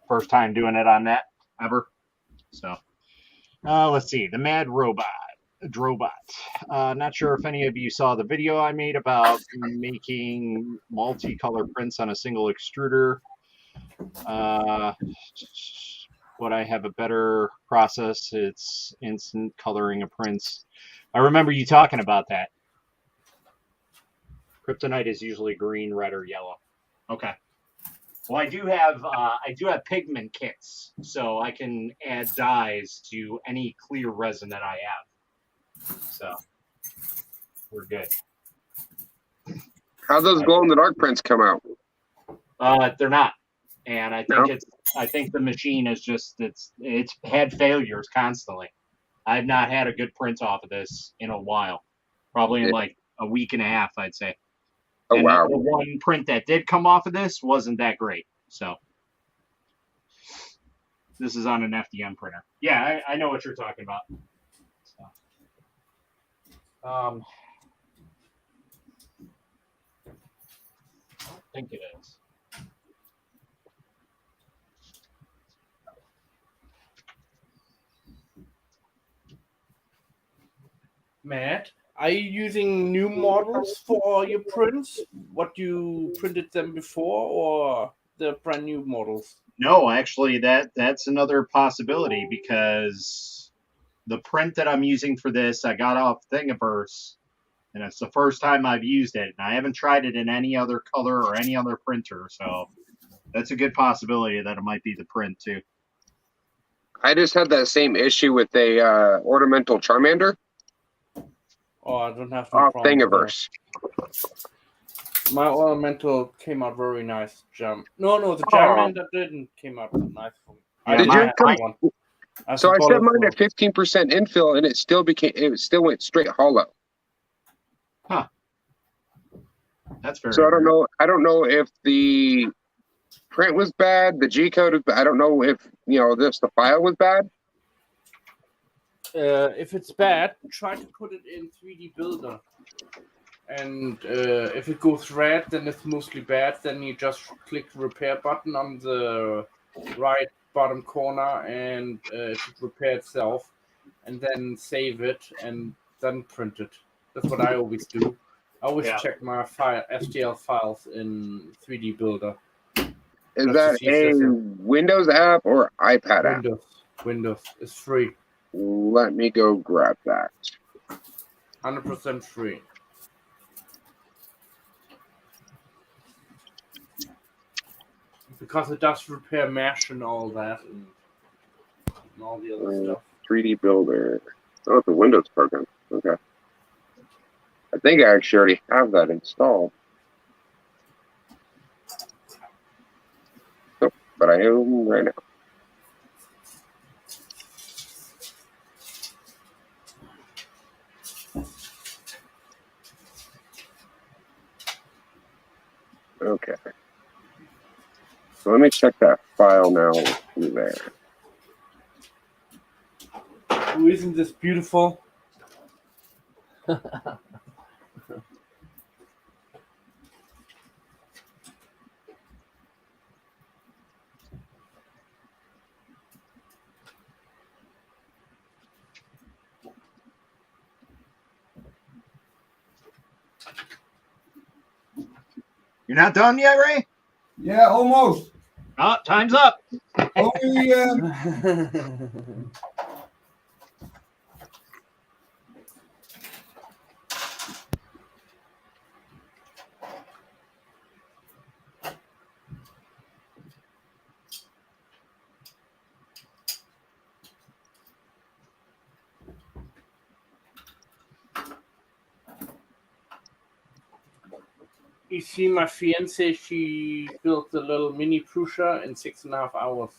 First time doing it on that ever. So let's see. The Mad Robot. Drobot. Not sure if any of you saw the video I made about making multicolor prints on a single extruder. But I have a better process. It's instant coloring of prints. I remember you talking about that. Kryptonite is usually green, red, or yellow. Okay. Well, I do have pigment kits, so I can add dyes to any clear resin that I have. So we're good. How those glow in the dark prints come out? They're not, and I think the machine is just it's had failures constantly. I've not had a good print off of this in a while, probably in like a week and a half, I'd say. Oh, And wow. the one print that did come off of this wasn't that great. So this is on an FDM printer. Yeah, I know what you're talking about. So, I think it is. Matt, are you using new models for your prints? What you printed them before, or the brand new models? No, actually, that's another possibility, because the print that I'm using for this, I got off Thingiverse, and it's the first time I've used it, and I haven't tried it in any other color or any other printer, so that's a good possibility that it might be the print too. I just had that same issue with a ornamental Charmander Oh, I don't have off problem with that. Thingiverse. My ornamental came out very nice. No, the Oh. Charmander didn't came out nice for me. Yeah, Did might yours have come- one. So I set mine at at 15% infill, and it still went straight hollow. That's very So I don't weird. know. I don't know if the print was bad, the G code. I don't know if the file was bad. If it's bad, try to put it in 3D Builder. And if it goes red, then it's mostly bad. Then you just click the repair button on the right bottom corner, and it should repair itself. And then save it, and then print it. That's what I always do. I always check my STL files in 3D Builder. Is That's that the easiest a Windows app or iPad app? Windows. It's free. Let me go grab that. 100% free. Because it does repair mesh and all that, and all the other stuff. 3D Builder. Oh, it's a Windows program. Okay. I think I actually already have that installed. Nope, but I am right now. Okay. So let me check that file now through there. Oh, isn't this beautiful? You're not done yet, Ray? Yeah, almost. Oh, time's up. Only You see, my fiance, she built a little mini Prusa in 6.5 hours.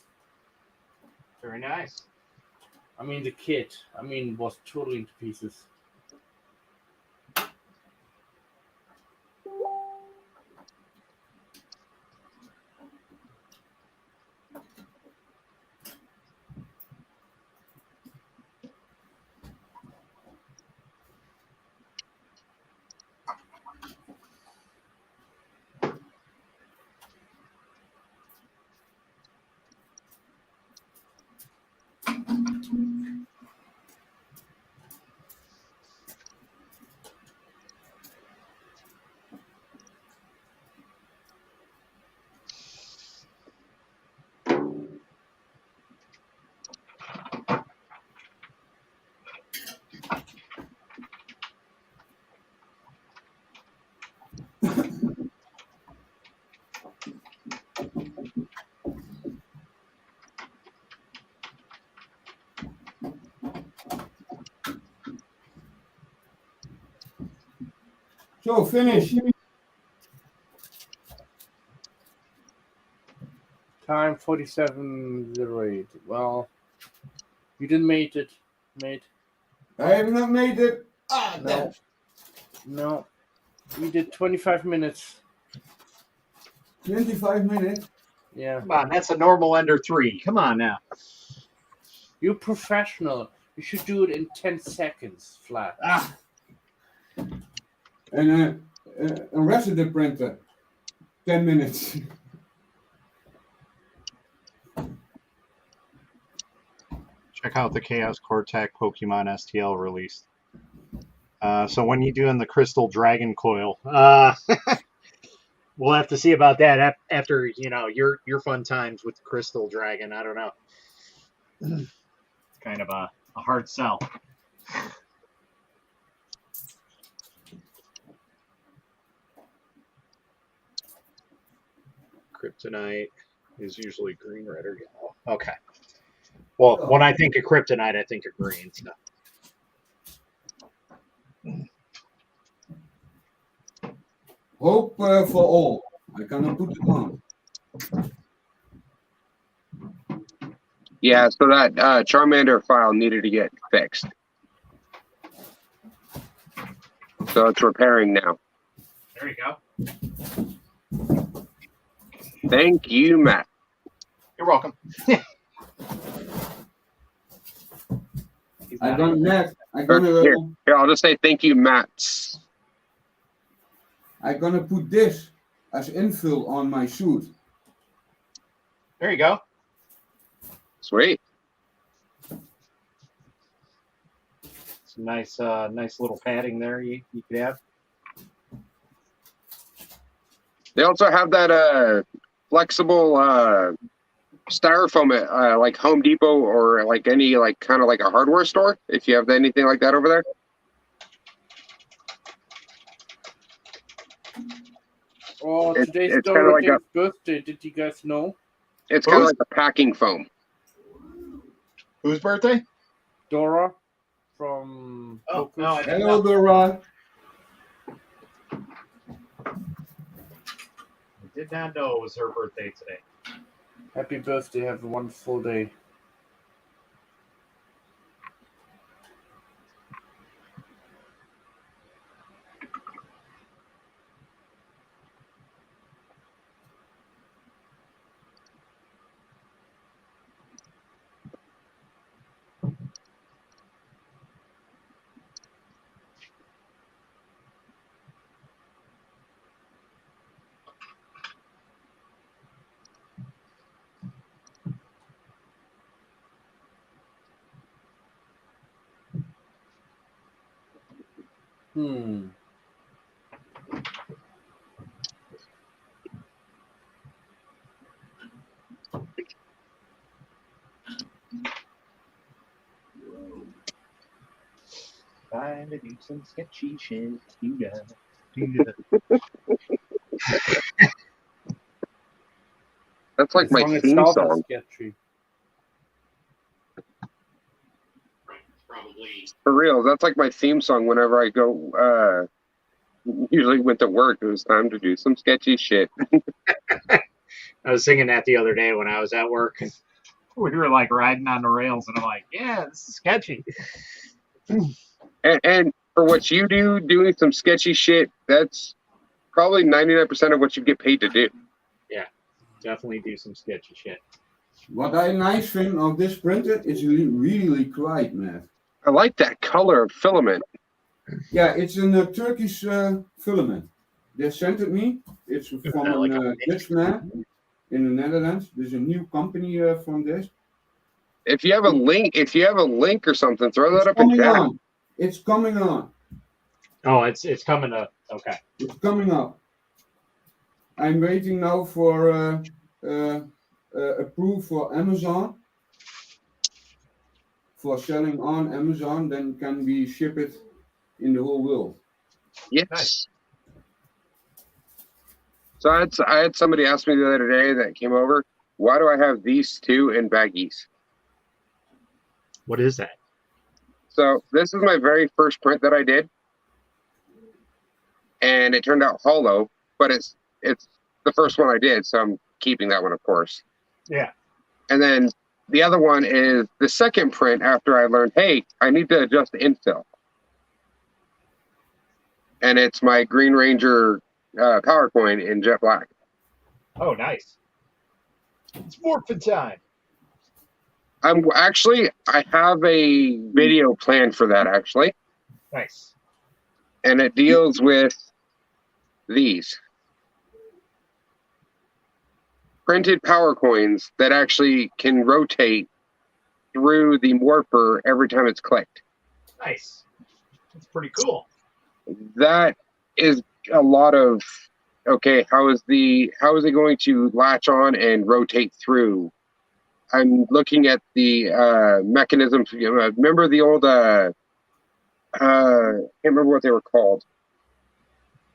Very nice. I mean, the kit, was totally into pieces. So finish. Time 47:08. Well, you didn't make it, mate. I have not made it. Ah, No. No. We did 25 minutes. 25 minutes. Yeah. Come on, that's a normal Ender 3. Come on now. You're professional. You should do it in 10 seconds flat. Ah. And a resident printer. 10 minutes. Check out the Chaos Cortec Pokemon STL release. So when you doing the Crystal Dragon Coil? We'll have to see about that after your fun times with the Crystal Dragon. I don't know. It's kind of a hard sell. Kryptonite is usually green, red, or yellow. Okay. Well, when I think of Kryptonite, I think of green. So. Hope for all. I cannot put it on. Yeah, so that Charmander file needed to get fixed. So it's repairing now. There you go. Thank you, Matt. You're welcome. I don't next. Here, I'll just say thank you, Matt. I'm gonna put this as infill on my suit. There you go. Sweet. Some nice little padding there you could have. They also have that flexible styrofoam at like Home Depot or like any like kind of like a hardware store. If you have anything like that over there. Oh, today's it's Dora kinda like Day's birthday. Did you guys know? It's kind of like a packing foam. Whose birthday? Dora from Oh, Focus. no, I didn't Hello, know. Dora. I did not know it was her birthday today. Happy birthday. Have a wonderful day. Hmm. Trying to do some sketchy shit. You got it. That's like The my song theme itself is song. sketchy. Probably. For real, that's like my theme song whenever I go. Usually went to work. It was time to do some sketchy shit. I was singing that the other day when I was at work. We were like riding on the rails, and I'm like, "Yeah, this is sketchy." And for what you do, doing some sketchy shit, that's probably 99% of what you get paid to do. Definitely do some sketchy shit. What I nice thing of this printer is really quiet, man. I like that color of filament. Yeah, it's a Turkish filament. They sent it me. It's from Like a a- Dutch man in the Netherlands. There's a new company from this. If you have a link, or something, throw that It's up in coming chat. on. It's coming on. Oh, it's coming up. Okay. It's coming up. I'm waiting now for approve for Amazon. For selling on Amazon, then can we ship it in the whole world? Yes. Nice. So I had somebody ask me the other day that came over, why do I have these two in baggies? What is that? So this is my very first print that I did. and it turned out hollow, but it's the first one I did, so I'm keeping that one, of course. Yeah. And then the other one is the second print after I learned, hey, I need to adjust the infill. And it's my Green Ranger power coin in jet black. Oh, nice. It's morphin' time. I have a video planned for that, actually. Nice. And it deals with these printed power coins that actually can rotate through the morpher every time it's clicked. Nice. That's pretty cool. That is a lot of, okay, how is it going to latch on and rotate through? I'm looking at the mechanism. Remember the old I can't remember what they were called.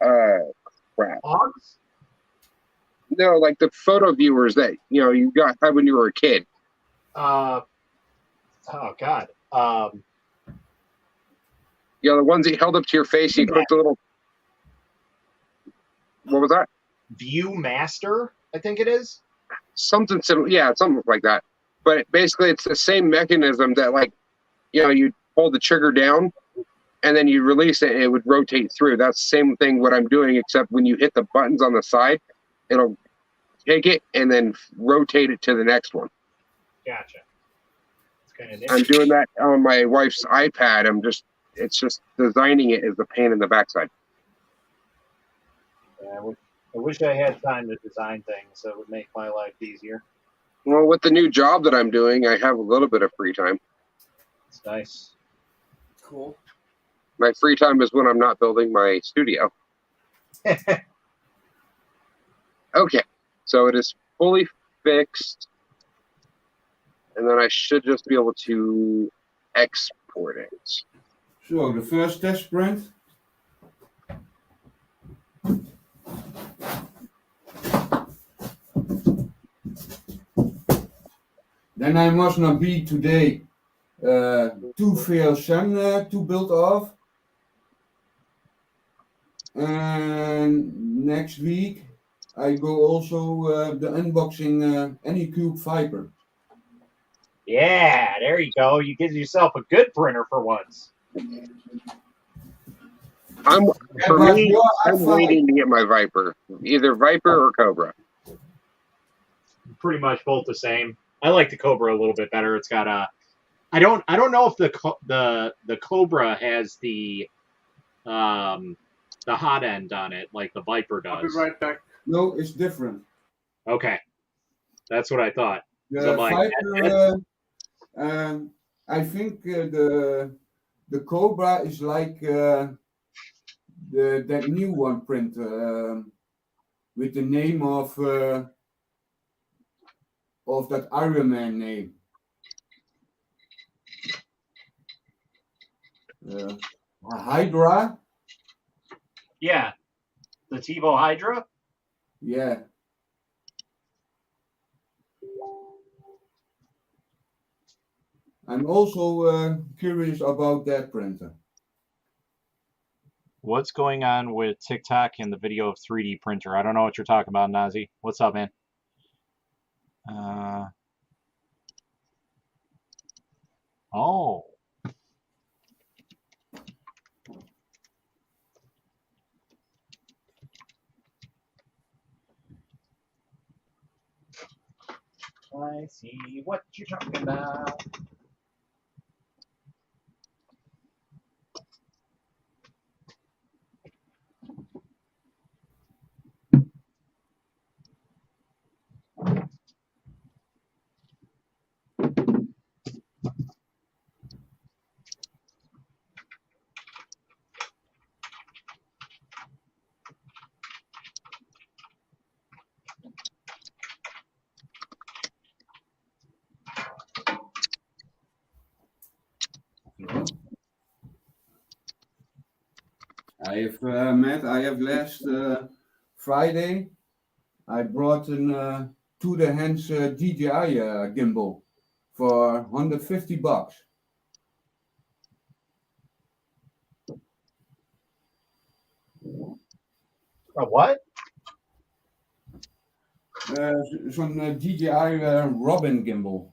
Crap. Hogs? No, like the photo viewers that you had when you were a kid. Oh God. The ones that you held up to your face, you clicked a little. What was that? Viewmaster, I think it is. Something similar, yeah, something like that. But basically, it's the same mechanism that, like, you hold the trigger down, and then you release it, and it would rotate through. That's the same thing what I'm doing, except when you hit the buttons on the side, it'll take it and then rotate it to the next one. Gotcha. It's kind of I'm doing that on my wife's iPad. It's just designing it is a pain in the backside. Yeah, I wish I had time to design things that would make my life easier. Well, with the new job that I'm doing, I have a little bit of free time. It's nice. Cool. My free time is when I'm not building my studio. Okay, so it is fully fixed, and then I should just be able to export it. So the first test print. Then I must not be today two VLSN to build off. And next week I go also the unboxing Anycube Viper. Yeah, there you go. You get yourself a good printer for once. I'm waiting to get my Viper, either Viper or Cobra. Pretty much both the same. I like the Cobra a little bit better. It's got a. I don't know if the Cobra has the hot end on it like the Viper does. I'll be right back. No, it's different. Okay, that's what I thought. The So like, Viper, I think the Cobra is like that new one print with the name of that Iron Man name. Hydra. Yeah, the TiVo Hydra. Yeah. I'm also curious about that printer. What's going on with TikTok and the video of 3D printer? I don't know what you're talking about, Nazi. What's up, man? Oh. I see what you're talking about. I have Matt. I have last Friday. I brought an to the hands DJI gimbal for $150. A what? Zo'n DJI Robin gimbal.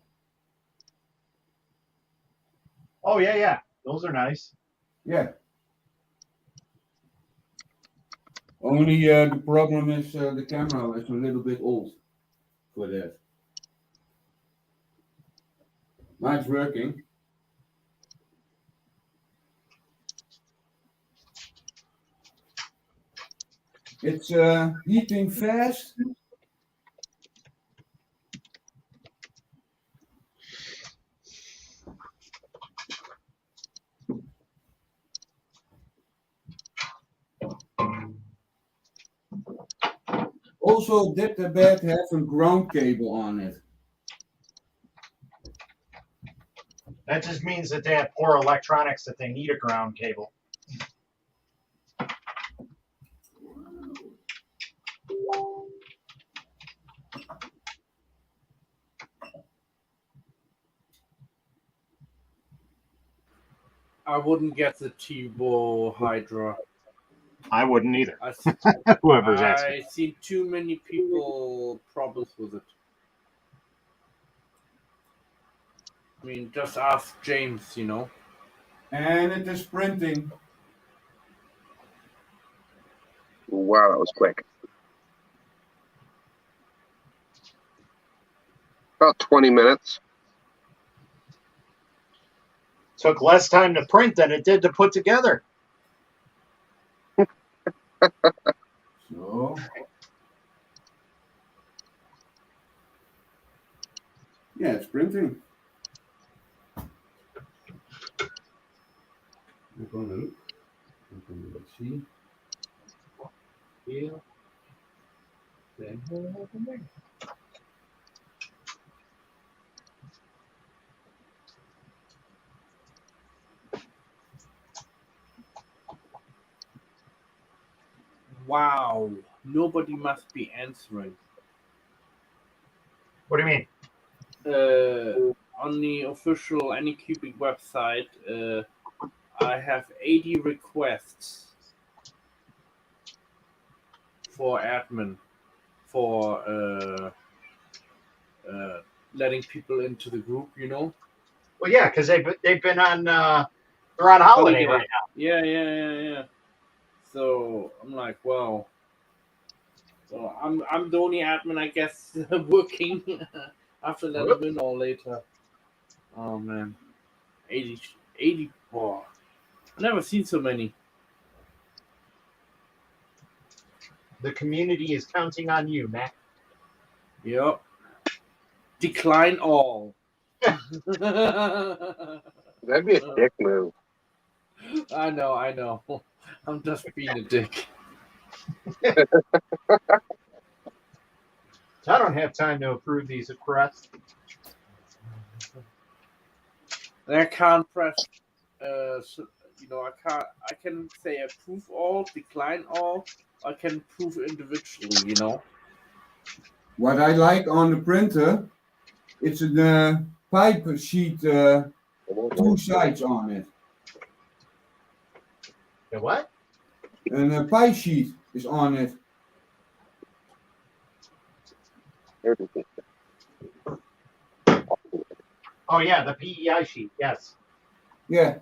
Oh yeah. Those are nice. Yeah. Only the problem is the camera is a little bit old for that. But it's working. It's heating fast. Also, did the bed have a ground cable on it? That just means that they have poor electronics that they need a ground cable. I wouldn't get the T-Bo Hydra. I wouldn't either. I Whoever's asking. seen too many people problems with it. I mean, just ask James, you know. And it is printing. Wow, that was quick. About 20 minutes. Took less time to print than it did to put together. So. Yeah, it's printing. I'm gonna look. Let's see. Yeah. Wow, nobody must be answering. What do you mean? On the official Anycubic website, I have 80 requests for admin for letting people into the group, you know. Well, yeah, because they've been on they're on holiday right now. Yeah. So I'm like, well, so I'm the only admin, I guess, working after letting them in or later. Oh man, 80. Oh, I've never seen so many. The community is counting on you, Matt. Yep. Decline all. That'd be a dick move. I know. I'm just being a dick. I don't have time to approve these requests. And I can't press. I can say approve all, decline all. I can approve individually. You know. What I like on the printer, it's a pipe sheet, 2 sides on it. The what? And a pie sheet is on it. Oh yeah, the PEI sheet. Yes. Yeah,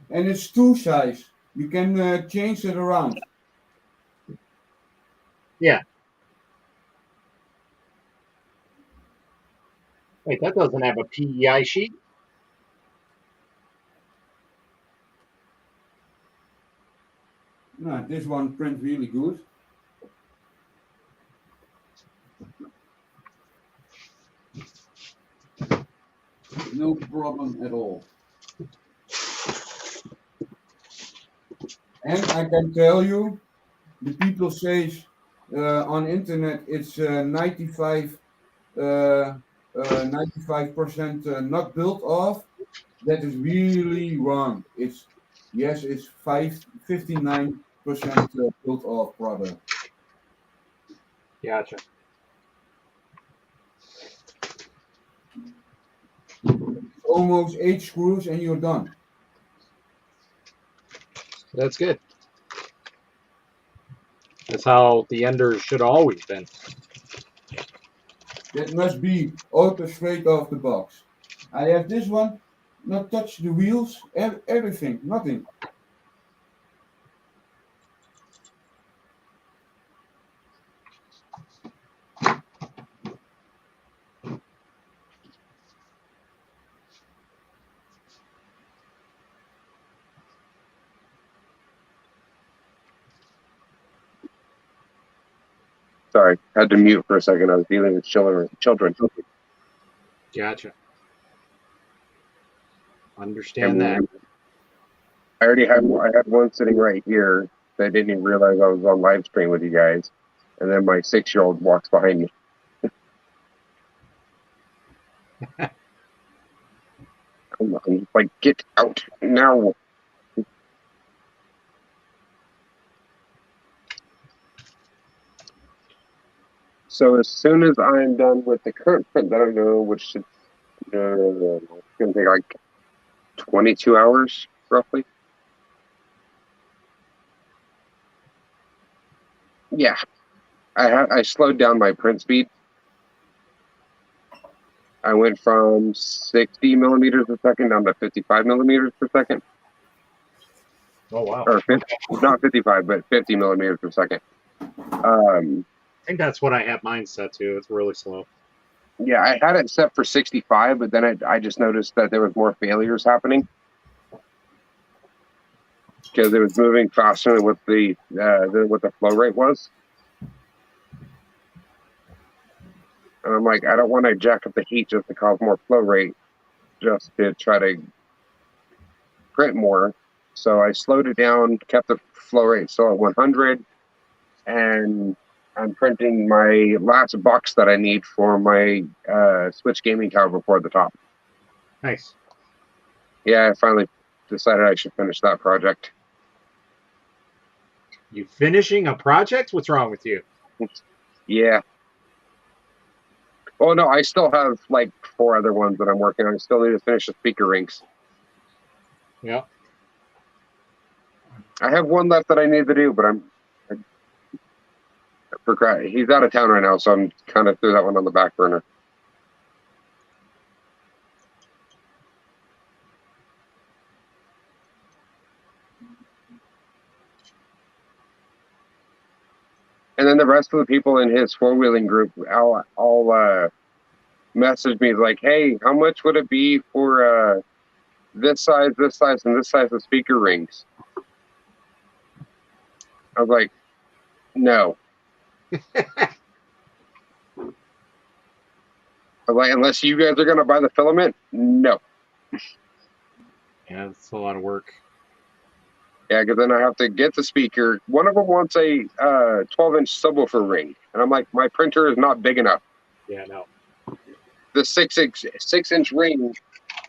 and it's 2 sides. You can change it around. Yeah. Wait, that doesn't have a PEI sheet. No, this one prints really good. No problem at all. And I can tell you, the people say on internet it's 95% not built off. That is really wrong. It's 59% built off product. Gotcha. Almost 8 screws and you're done. That's good. That's how the Enders should have always been. That must be auto straight off the box. I have this one, not touch the wheels, everything, nothing. Sorry, had to mute for a second. I was dealing with children. Gotcha. Understand that. And I had one sitting right here that I didn't even realize I was on live stream with you guys. And then my 6-year-old walks behind me. I'm just like, get out now. So as soon as I'm done with the current print that I know, which should it's going to take like 22 hours roughly. Yeah, I slowed down my print speed. I went from 60 millimeters per second down to 55 millimeters per second. Oh, wow. Or 50, not 55, but 50 millimeters per second. I think that's what I have mine set to. It's really slow. Yeah, I had it set for 65, but then I just noticed that there was more failures happening because it was moving faster than what the flow rate was. And I'm like, I don't want to jack up the heat just to cause more flow rate, just to try to print more. So I slowed it down, kept the flow rate still at 100, and I'm printing my last box that I need for my Switch gaming tower before the top. Nice. Yeah, I finally decided I should finish that project. You finishing a project? What's wrong with you? Yeah. Oh no, I still have like 4 other ones that I'm working on. I still need to finish the speaker rings. Yeah. I have one left that I need to do, but I forgot. He's out of town right now, so I'm kind of threw that one on the back burner. And then the rest of the people in his 4-wheeling group all message me like, hey, how much would it be for this size, and this size of speaker rings? I was like, no. I was like, unless you guys are going to buy the filament, no. Yeah, it's a lot of work. Yeah, because then I have to get the speaker. One of them wants a 12-inch subwoofer ring. And I'm like, my printer is not big enough. Yeah, no. The 6-inch ring,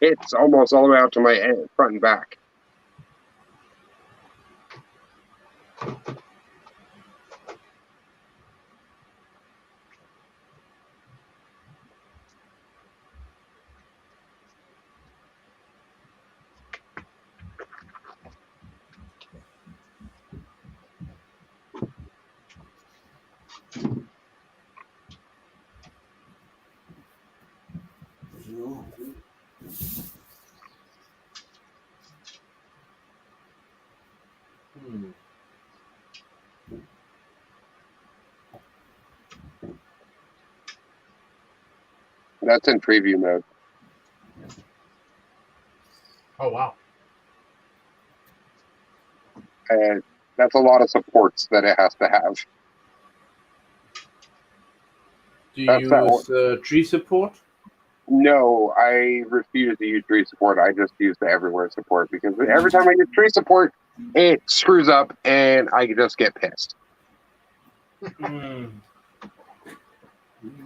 it's almost all the way out to my front and back. That's in preview mode. Oh, wow. That's a lot of supports that it has to have. Do you use tree support? No, I refuse to use tree support. I just use the everywhere support because every time I use tree support, it screws up and I just get pissed.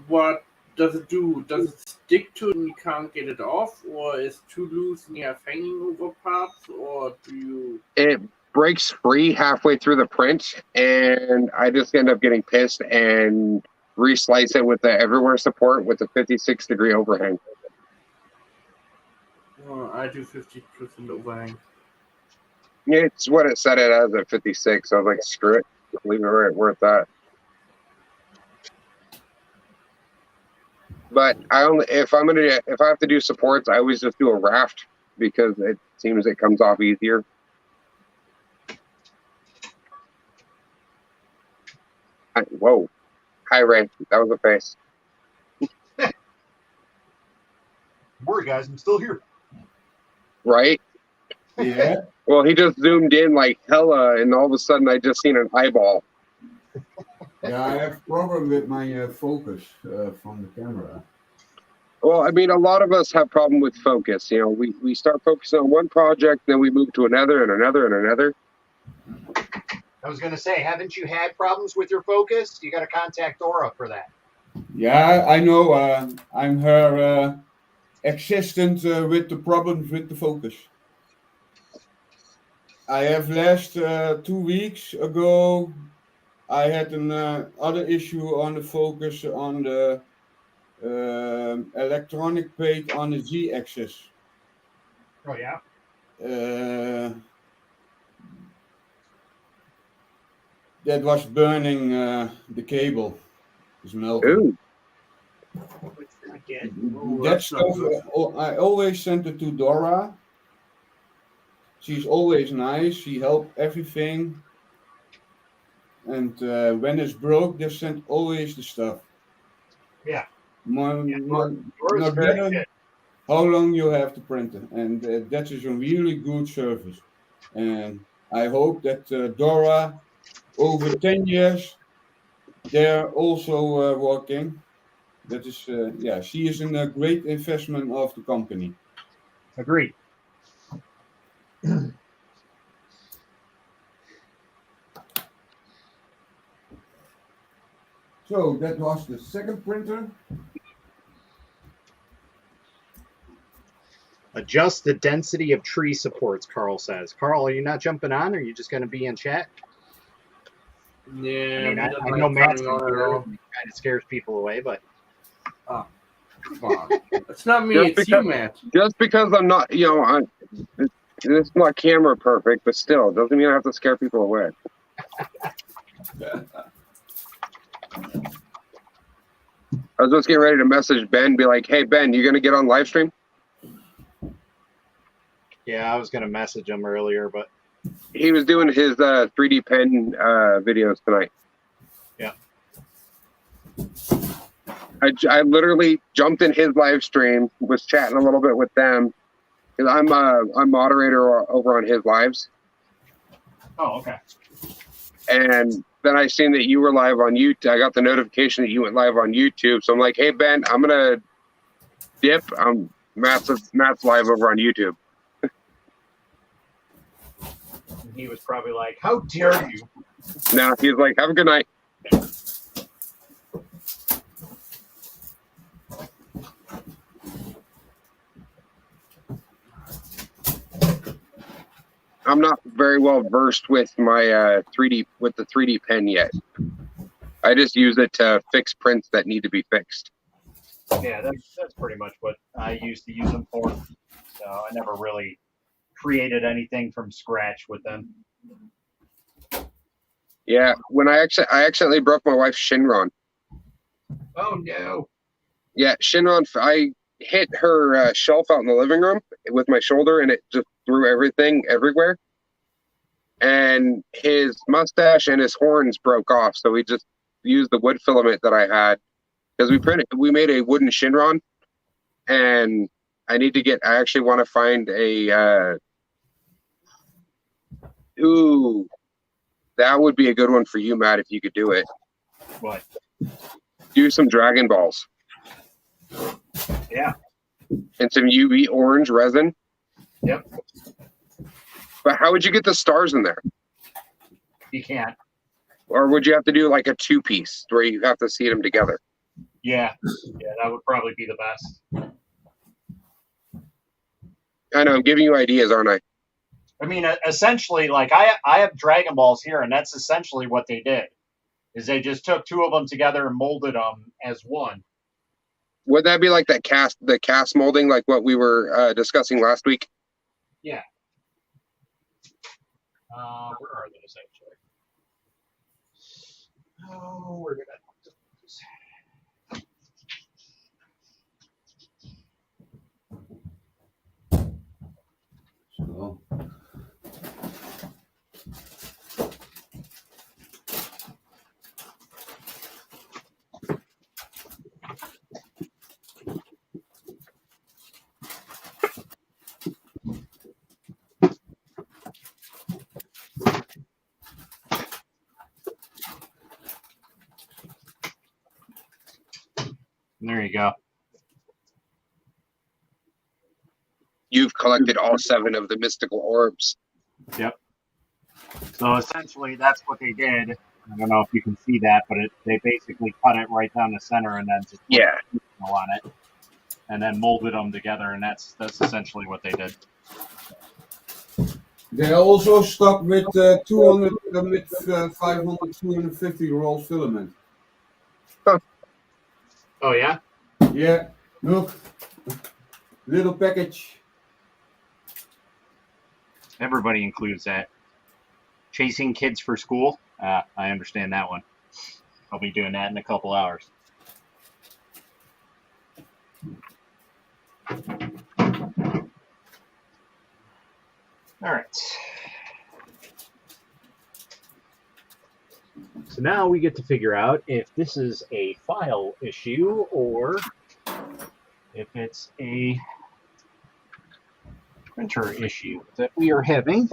What does it do? Does it stick to it and you can't get it off, or is it too loose and you have hanging over parts, or do you? It breaks free halfway through the print, and I just end up getting pissed and reslice it with the everywhere support with a 56-degree overhang. I do 50% overhang. It's what it said it as at 56. So I was like, screw it. Leave it right where it's at. But if I have to do supports, I always just do a raft because it seems it comes off easier. Whoa. Hi, Ray. That was a face. Worry, guys, I'm still here. Right? Yeah. Well, he just zoomed in like hella, and all of a sudden I just seen an eyeball. Yeah, I have problem with my focus from the camera. Well, I mean, a lot of us have problem with focus. You know, we start focusing on one project, then we move to another and another and another. I was going to say, haven't you had problems with your focus? You got to contact Dora for that. Yeah, I know. I'm her assistant with the problems with the focus. I have last 2 weeks ago, I had an other issue on the focus on the electronic plate on the Z-axis. Oh, yeah? That was burning the cable. It's melting. Ooh. That stuff, I always sent it to Dora. She's always nice. She helped everything. And when it's broke, they send always the stuff. Yeah. Not Dora's very better good. how long you have to print it. And that is a really good service. And I hope that Dora, over 10 years, they're also working. That is, yeah, she is in a great investment of the company. Agreed. So that was the second printer. Adjust the density of tree supports, Carl says. Carl, are you not jumping on, or are you just going to be in chat? Yeah, I mean, I'm I know Matt's coming on and off. kind of scares people away, but Come on. It's not me, it's you, Matt. Just because I'm not, you know, it's not camera perfect, but still, doesn't mean I have to scare people away. I was just getting ready to message Ben, be like, "Hey Ben, you gonna get on live stream?" yeah, I was going to message him earlier, but He was doing his 3D pen videos tonight. Yeah. I literally jumped in his live stream, was chatting a little bit with them, because I'm moderator over on his lives. oh, okay. And then I seen that you were live on YouTube. I got the notification that you went live on YouTube. So I'm like, hey Ben, I'm gonna dip. Matt's live over on YouTube. He was probably like, "How dare you?" Now he's like, have a good night. I'm not very well versed with my 3D pen yet. I just use it to fix prints that need to be fixed. Yeah, that's pretty much what I used to use them for. So I never really created anything from scratch with them. Yeah, when I accidentally broke my wife's Shinron. Oh no! Yeah, Shinron. I hit her shelf out in the living room with my shoulder, and it just threw everything everywhere. And his mustache and his horns broke off, so we just used the wood filament that I had because we made a wooden Shinron, and I actually want to find a. Ooh, that would be a good one for you, Matt, if you could do it. What? Do some Dragon Balls. Yeah. And some UV orange resin. Yep. But how would you get the stars in there? You can't. Or would you have to do like a 2-piece where you have to see them together? Yeah, that would probably be the best. I know, I'm giving you ideas, aren't I? I mean, essentially, like I have Dragon Balls here, and that's essentially what they did. Is they just took two of them together and molded them as one. Would that be like the cast molding, like what we were discussing last week? Yeah. Where are those actually? Oh, we're gonna. So, There you go. You've collected all 7 of the mystical orbs. Yep. So essentially, that's what they did. I don't know if you can see that, but they basically cut it right down the center and then just put Yeah. on it, and then molded them together, and that's essentially what they did. they also stopped with 200, with 500, 250 rolls filament. Oh yeah. Yeah, look, little package. Everybody includes that. Chasing kids for school. I understand that one. I'll be doing that in a couple hours. All right. So now we get to figure out if this is a file issue or if it's a printer issue that we are having.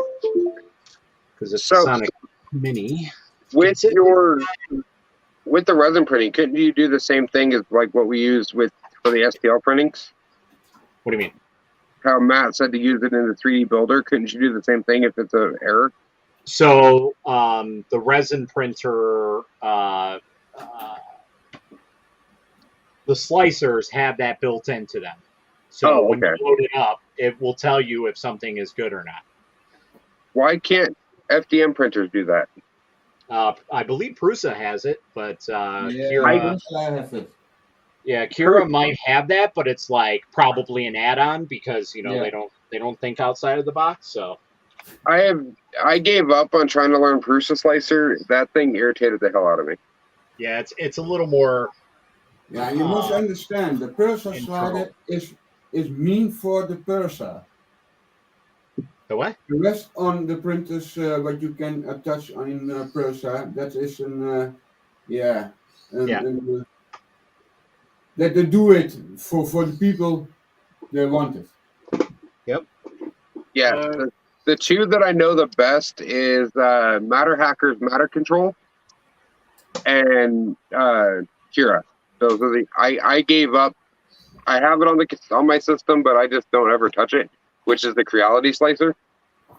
Because it's So- a Sonic Mini. With the resin printing, couldn't you do the same thing as like what we used for the STL printings? What do you mean? How Matt said to use it in the 3D builder. Couldn't you do the same thing if it's an error? So the resin printer, the slicers have that built into them. So when you load it up, it will tell you if something is good or not. Why can't FDM printers do that? I believe Prusa has it, but Yeah, Kira, I have it. yeah, Kira might have that, but it's like probably an add-on because Yeah. they don't think outside of the box. So I gave up on trying to learn Prusa Slicer. That thing irritated the hell out of me. yeah, it's a little more. Yeah, you must understand, the Pursa in slider is mean for the Pursa. The what? The rest on the printers, what you can attach on Pursa, that is that they do it for the people they want it. Yeah, the 2 that I know the best is Matter Hackers Matter Control and Kira. Those are I gave up. I have it on my system, but I just don't ever touch it, which is the Creality Slicer.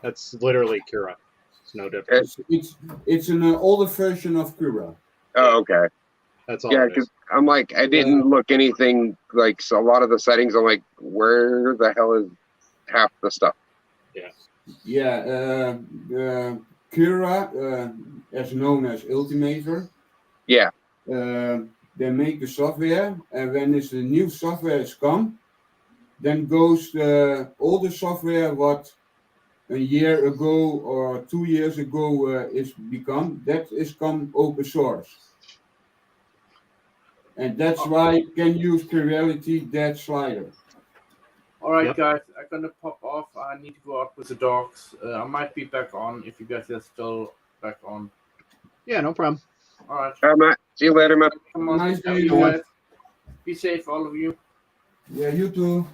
That's literally Kira. It's no different. It's an older version of Kura. Oh, okay. That's all Yeah, it because is. I'm like, I didn't look anything like a lot of the settings. I'm like, where the hell is half the stuff? Yeah, Kura, as known as Ultimator. Yeah. They make the software, and when the new software is come, then goes the older software what a year ago or 2 years ago is become, that is come open source. And that's why you can use Creality that slider. All right, Yep. guys, I'm gonna pop off. I need to go out with the dogs. I might be back on if you guys are still back on. Yeah, no problem. All right. All right, Matt. See you later, Matt. Come on. Nice Have day, you man. guys. Be safe, all of you. Yeah, you too.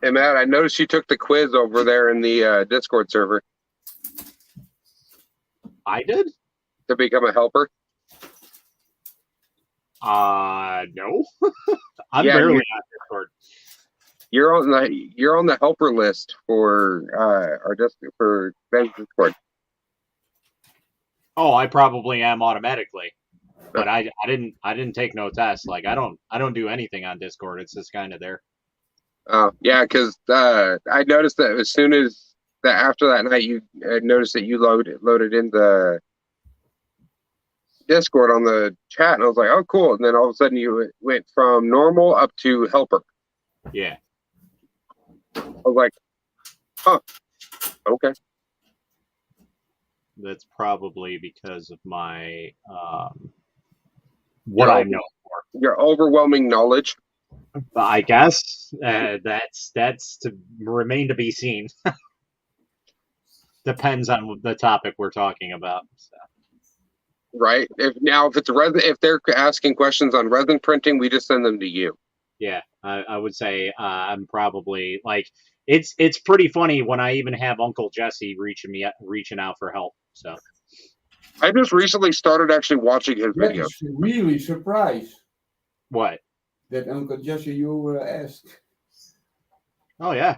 Hey, Matt, I noticed you took the quiz over there in the Discord server I did? to become a helper. No. I'm Yeah, barely on Discord. You're on the helper list for for Ben's Discord. Oh, I probably am automatically. But I didn't take no test. Like I don't do anything on Discord. It's just kind of there. Oh, yeah, because I noticed that as soon as that after that night, you noticed that you loaded in the Discord on the chat, and I was like, oh, cool. And then all of a sudden, you went from normal up to helper. Yeah. I was like, huh, okay. That's probably because of my what I'm known for. Your overwhelming knowledge. But I guess that's to remain to be seen. Depends on the topic we're talking about. So. Right. If it's if they're asking questions on resin printing, we just send them to you. Yeah, I would say I'm probably like it's pretty funny when I even have Uncle Jesse reaching out for help. So I just recently started actually watching his That videos. is really surprised what? that Uncle Jesse you asked. Oh yeah,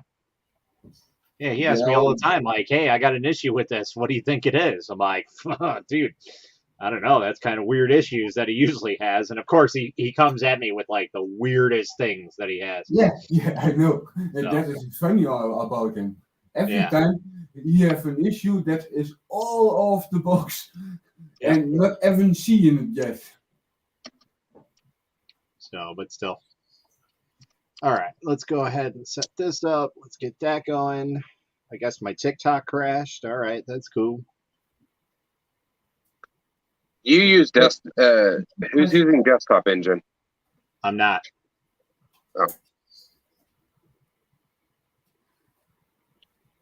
yeah. He asks me all the time, like, "Hey, I got an issue with this. What do you think it is?" I'm like, "Dude, I don't know. That's kind of weird issues that he usually has." And of course, he comes at me with like the weirdest things that he has. Yeah, I know. No. That is funny about him. Every Yeah. time he have an issue that is all off the box Yeah. and not even seeing it yet. So, but still. All right, let's go ahead and set this up. Let's get that going. I guess my TikTok crashed. All right, that's cool. You use who's using Desktop Engine? I'm not. Oh.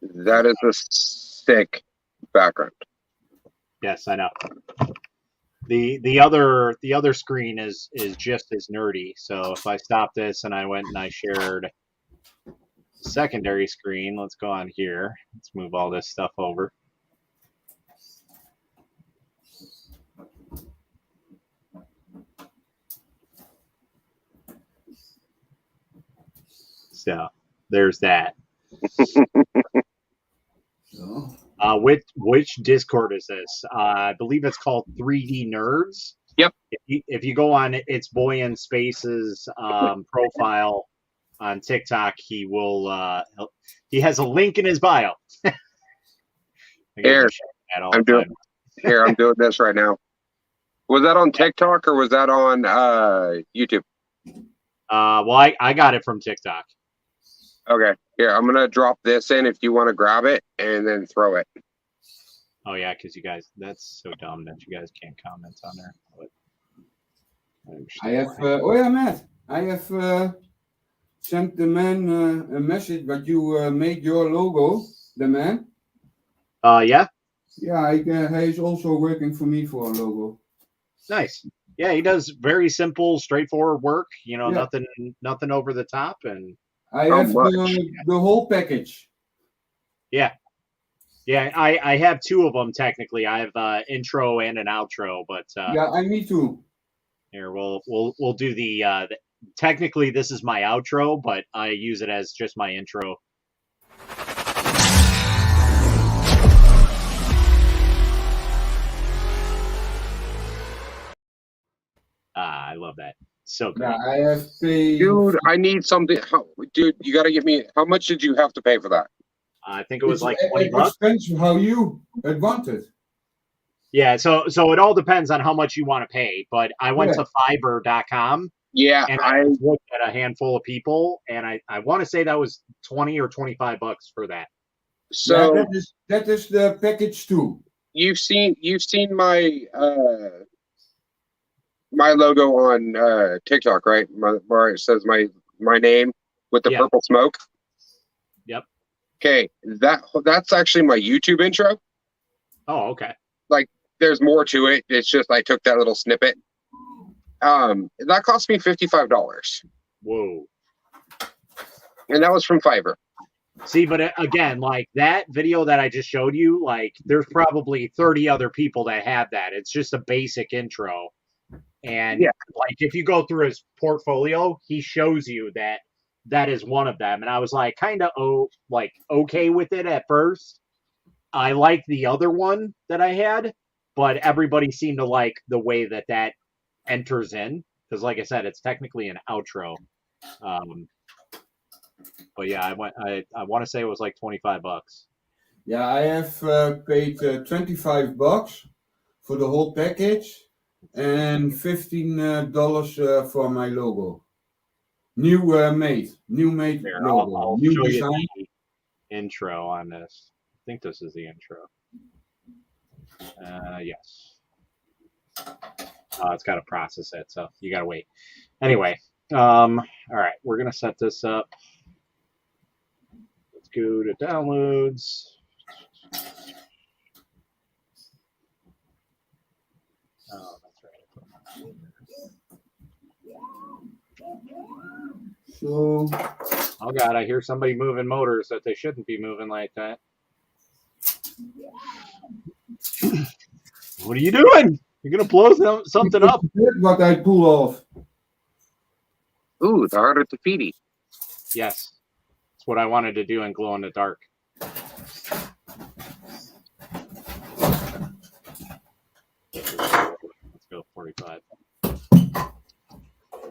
That is a sick background. Yes, I know. The other screen is just as nerdy. So if I stop this and I went and I shared the secondary screen, let's go on here. Let's move all this stuff over. So there's that. Which Discord is this? I believe it's called 3D Nerds. Yep. If you go on It's Boyan Space's profile on TikTok, he will. He has a link in his bio. Here, I'm doing this right now. Was that on TikTok or was that on YouTube? Well, I got it from TikTok. Okay. Here, I'm gonna drop this in if you want to grab it and then throw it. Oh yeah, because you guys, that's so dumb that you guys can't comment on there. But I have. Oh yeah, Matt. I have sent the man a message that you made your logo. The man. Yeah. Yeah, he's also working for me for a logo. Nice. Yeah, he does very simple, straightforward work. You know, Yeah. nothing over the top, and I have the whole package. yeah. Yeah, I have two of them technically. I have intro and an outro, but yeah, me too. Here we'll do the technically this is my outro, but I use it as just my intro. I love that. So great. Yeah, I have paid. Dude, I need something. Dude, you got to give me. How much did you have to pay for that? I think it was like It's $20. expensive how you want it. Yeah, so it all depends on how much you want to pay. But I went to Fiverr.com. Yeah, and I looked at a handful of people, and I want to say that was $20 or $25 for that. So yeah, that is the package too. You've seen my my logo on TikTok, right? Where it says my name with the purple smoke. Yep. Okay, that's actually my YouTube intro. Oh, okay. Like, there's more to it. It's just I took that little snippet. That cost me $55. Whoa. And that was from Fiverr. See, but again, like that video that I just showed you, like there's probably 30 other people that have that. It's just a basic intro. And like if you go through his portfolio, he shows you that is one of them. And I was like kind of okay with it at first. I like the other one that I had, but everybody seemed to like the way that enters in, because like I said, it's technically an outro. But yeah, I want to say it was like $25. Yeah, I have paid $25 for the whole package and $15 for my logo. New mate Here, logo, I'll new show design. you the intro on this. I think this is the intro. Yes. It's got to process it, so you got to wait. Anyway, all right, we're going to set this up. Let's go to downloads. Oh, that's right. So, Oh, God, I hear somebody moving motors that they shouldn't be moving like that. What are you doing? You're going to blow something up. that's what I pull off. Ooh, the heart of Tafiti. Yes. That's what I wanted to do in glow in the dark. Let's go 45. All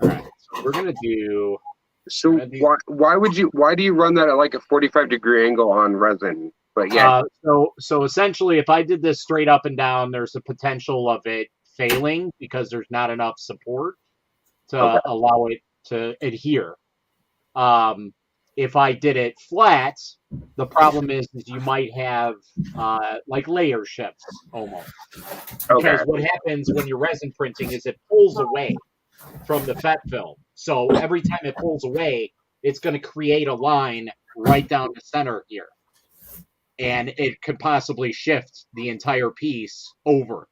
right. So we're going to do... So why do you run that at like a 45-degree angle on resin? But yeah, so essentially, if I did this straight up and down, there's a potential of it failing because there's not enough support to allow it to adhere. If I did it flat, the problem is you might have like layer shifts almost. Because what happens when you're resin printing is it pulls away from the FET film. So every time it pulls away, it's going to create a line right down the center here. And it could possibly shift the entire piece over.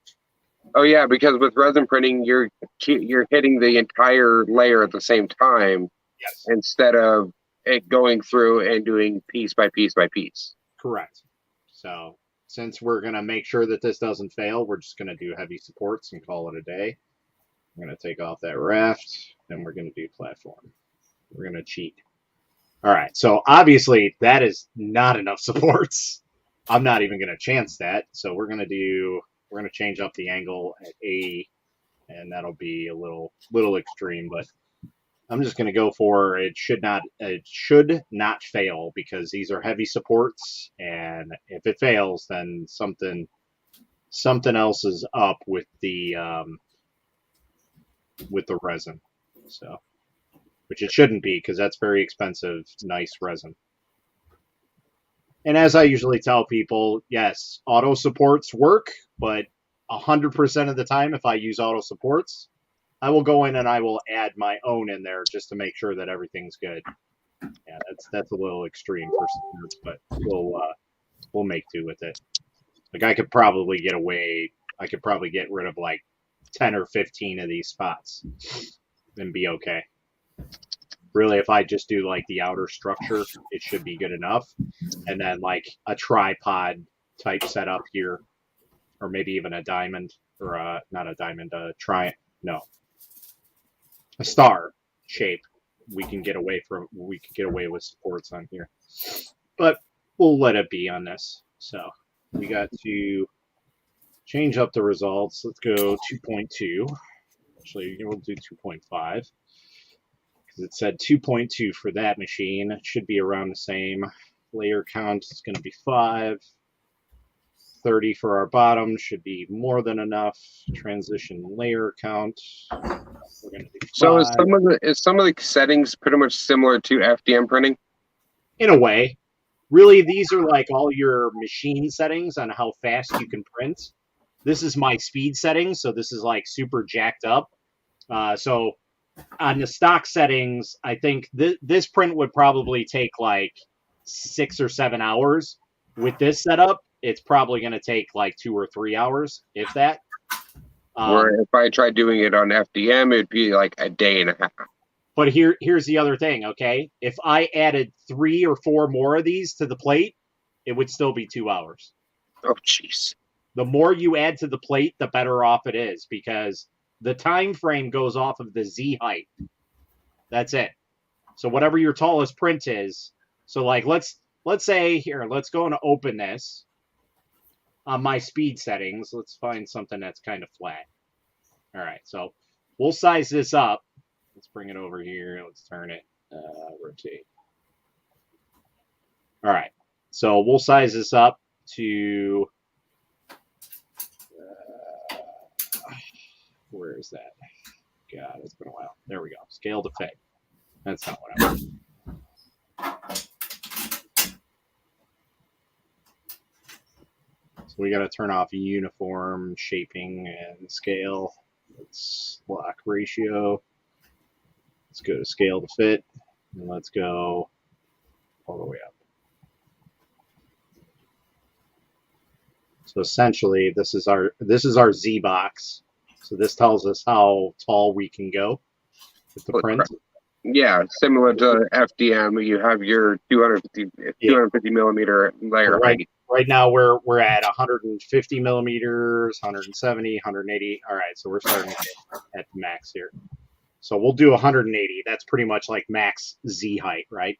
Oh yeah, because with resin printing, you're hitting the entire layer at the same time. Yes. Instead of it going through and doing piece by piece by piece. Correct. So since we're going to make sure that this doesn't fail, we're just going to do heavy supports and call it a day. I'm going to take off that raft, and we're going to do platform. We're going to cheat. All right, so obviously that is not enough supports. I'm not even going to chance that. So we're going to change up the angle at A, and that'll be a little extreme, but I'm just going to go for it should not fail because these are heavy supports, and if it fails, then something else is up with the resin. So, which it shouldn't be because that's very expensive, nice resin. And as I usually tell people, yes, auto supports work, but 100% of the time, if I use auto supports, I will go in and I will add my own in there just to make sure that everything's good. Yeah, that's a little extreme for supports, but we'll make do with it. Like I could probably get rid of like 10 or 15 of these spots and be okay. Really, if I just do like the outer structure, it should be good enough. And then like a tripod type setup here, or maybe even a diamond, or not a diamond, a star shape. We can get away with supports on here, but we'll let it be on this. So we got to change up the results. Let's go 2.2. Actually, we'll do 2.5. Because it said 2.2 for that machine. It should be around the same. Layer count is going to be 5. 30 for our bottom should be more than enough. Transition layer count. We're going to do 5. So is some of the settings pretty much similar to FDM printing? In a way. Really, these are like all your machine settings on how fast you can print. This is my speed settings, so this is like super jacked up. So on the stock settings, I think this print would probably take like 6 or 7 hours. With this setup, it's probably going to take like 2 or 3 hours, if that. Or if I tried doing it on FDM, it'd be like a day and a half. But here's the other thing, okay? If I added 3 or 4 more of these to the plate, it would still be 2 hours. Oh, jeez. The more you add to the plate, the better off it is because the time frame goes off of the Z height. That's it. So whatever your tallest print is. So like let's say here, let's go and open this on my speed settings. Let's find something that's kind of flat. All right, so we'll size this up. Let's bring it over here. Let's turn it, rotate. All right, so we'll size this up to, where is that? God, it's been a while. There we go. Scale to fit. That's not what I want. So we got to turn off uniform, shaping, and scale. Let's lock ratio. Let's go to scale to fit, and let's go all the way up. So essentially, this is our Z box. So this tells us how tall we can go with the print. Yeah, similar to FDM, you have your 250 millimeter layer height. Right now we're at 150 millimeters, 170, 180. All right, so we're starting at the max here. So we'll do 180. That's pretty much like max Z height, right?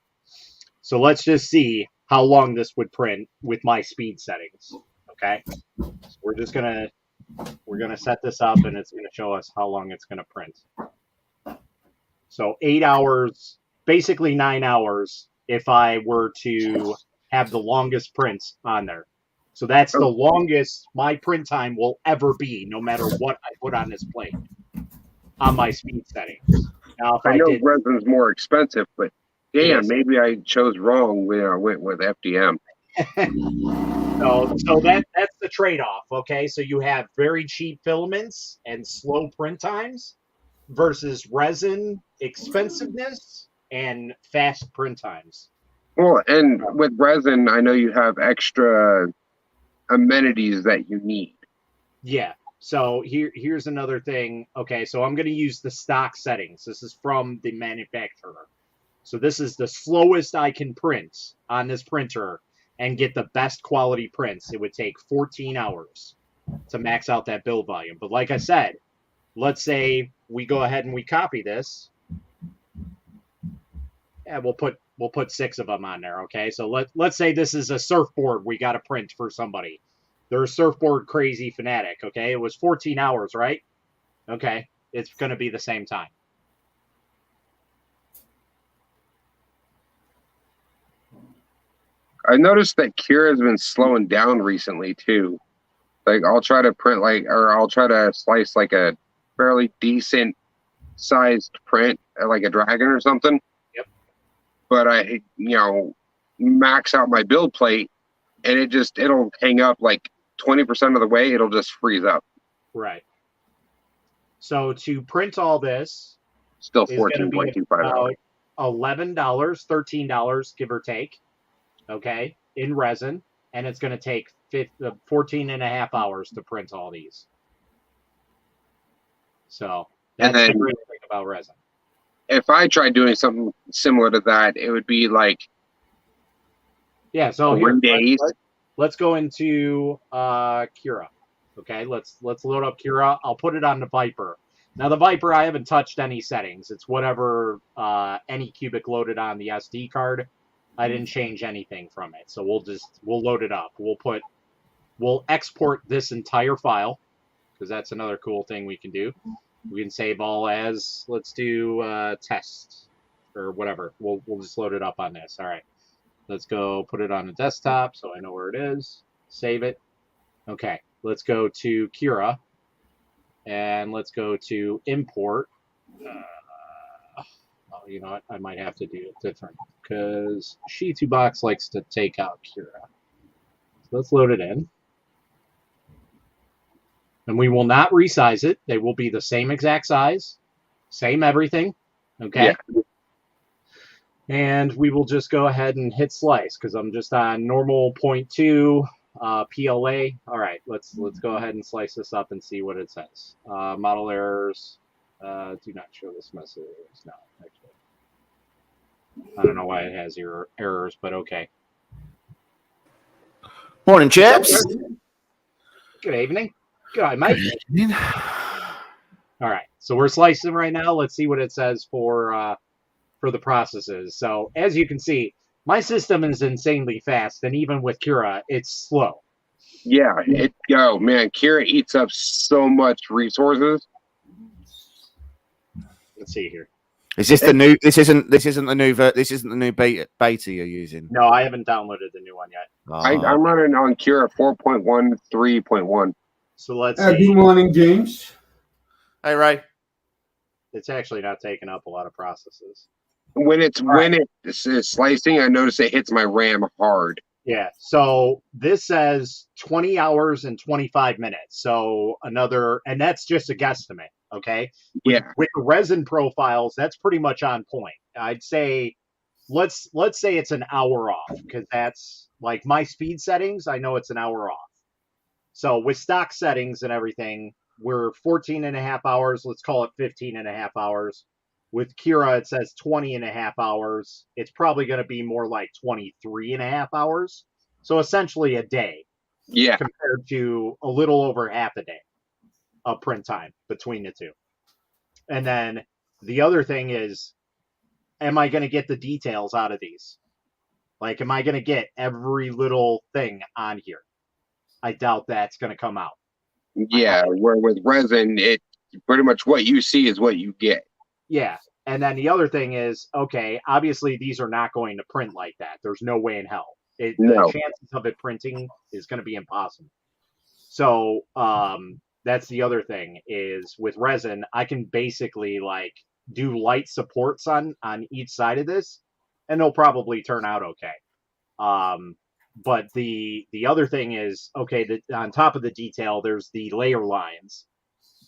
So let's just see how long this would print with my speed settings. Okay, so we're gonna set this up, and it's gonna show us how long it's gonna print. So 8 hours, basically 9 hours, if I were to have the longest prints on there. So that's the longest my print time will ever be, no matter what I put on this plate on my speed settings. Now, if I know resin's more expensive, but damn, maybe I chose wrong when I went with FDM. So that's the trade-off, okay? So you have very cheap filaments and slow print times versus resin expensiveness and fast print times. Well, and with resin, I know you have extra amenities that you need. Yeah. So here's another thing. Okay, so I'm going to use the stock settings. This is from the manufacturer. So this is the slowest I can print on this printer and get the best quality prints. It would take 14 hours to max out that build volume. But like I said, let's say we go ahead and we copy this. Yeah, we'll put 6 of them on there, okay? So let's say this is a surfboard we got to print for somebody. They're a surfboard crazy fanatic, okay? It was 14 hours, right? Okay, it's going to be the same time. I noticed that Cura has been slowing down recently too. Like I'll try to print I'll try to slice like a fairly decent sized print, like a dragon or something. Yep. But I, max out my build plate, and it'll hang up like 20% of the way. It'll just freeze up. Right. So to print all this, still $14.25. $11, $13, give or take. Okay, in resin, and it's going to take 14 and a half hours to print all these. So that's the great thing about resin. If I tried doing something similar to that, it would be like 3 days. Let's go into Cura. Okay, let's load up Cura. I'll put it on the Viper. Now the Viper, I haven't touched any settings. It's whatever Anycubic loaded on the SD card. I didn't change anything from it. So we'll load it up. We'll export this entire file, because that's another cool thing we can do. We can save all as, let's do test or whatever. We'll just load it up on this. All right. Let's go put it on the desktop so I know where it is. Save it. Okay. Let's go to Cura and let's go to import. You know what? I might have to do it different because Shi2Box likes to take out Cura. So let's load it in. And we will not resize it. They will be the same exact size, same everything. Okay. Yeah. And we will just go ahead and hit slice because I'm just on normal 0.2 PLA. All right, let's go ahead and slice this up and see what it says. Model errors. Do not show this message. No, actually. I don't know why it has your errors, but okay. Morning, chaps. Good evening. Good night, mate. All right, so we're slicing right now. Let's see what it says for the processes. So as you can see, my system is insanely fast, and even with Cura, it's slow. Yeah, man, Cura eats up so much resources. Let's see here. Is this the new? This isn't the new beta you're using. No, I haven't downloaded the new one yet. I'm running on Cura 4.13.1. So let's see. Good morning, James. Hey, Ray. It's actually not taking up a lot of processes. when it's slicing, I notice it hits my RAM hard. Yeah. So this says 20 hours and 25 minutes. So another, and that's just a guesstimate. Okay. Yeah. With the resin profiles, that's pretty much on point. I'd say, let's say it's an hour off, because that's like my speed settings. I know it's an hour off. So with stock settings and everything, we're 14 and a half hours. Let's call it 15 and a half hours. With Kira, it says 20 and a half hours. It's probably going to be more like 23 and a half hours. So essentially a day Yeah. compared to a little over half a day of print time between the two. And then the other thing is, am I going to get the details out of these? Like, am I going to get every little thing on here? I doubt that's going to come out. Yeah. Where with resin, it pretty much what you see is what you get. Yeah. And then the other thing is, okay, obviously these are not going to print like that. There's no way in hell. The No. chances of it printing is going to be impossible. So that's the other thing is with resin, I can basically like do light supports on each side of this, and they'll probably turn out okay. But the other thing is, okay, on top of the detail, there's the layer lines.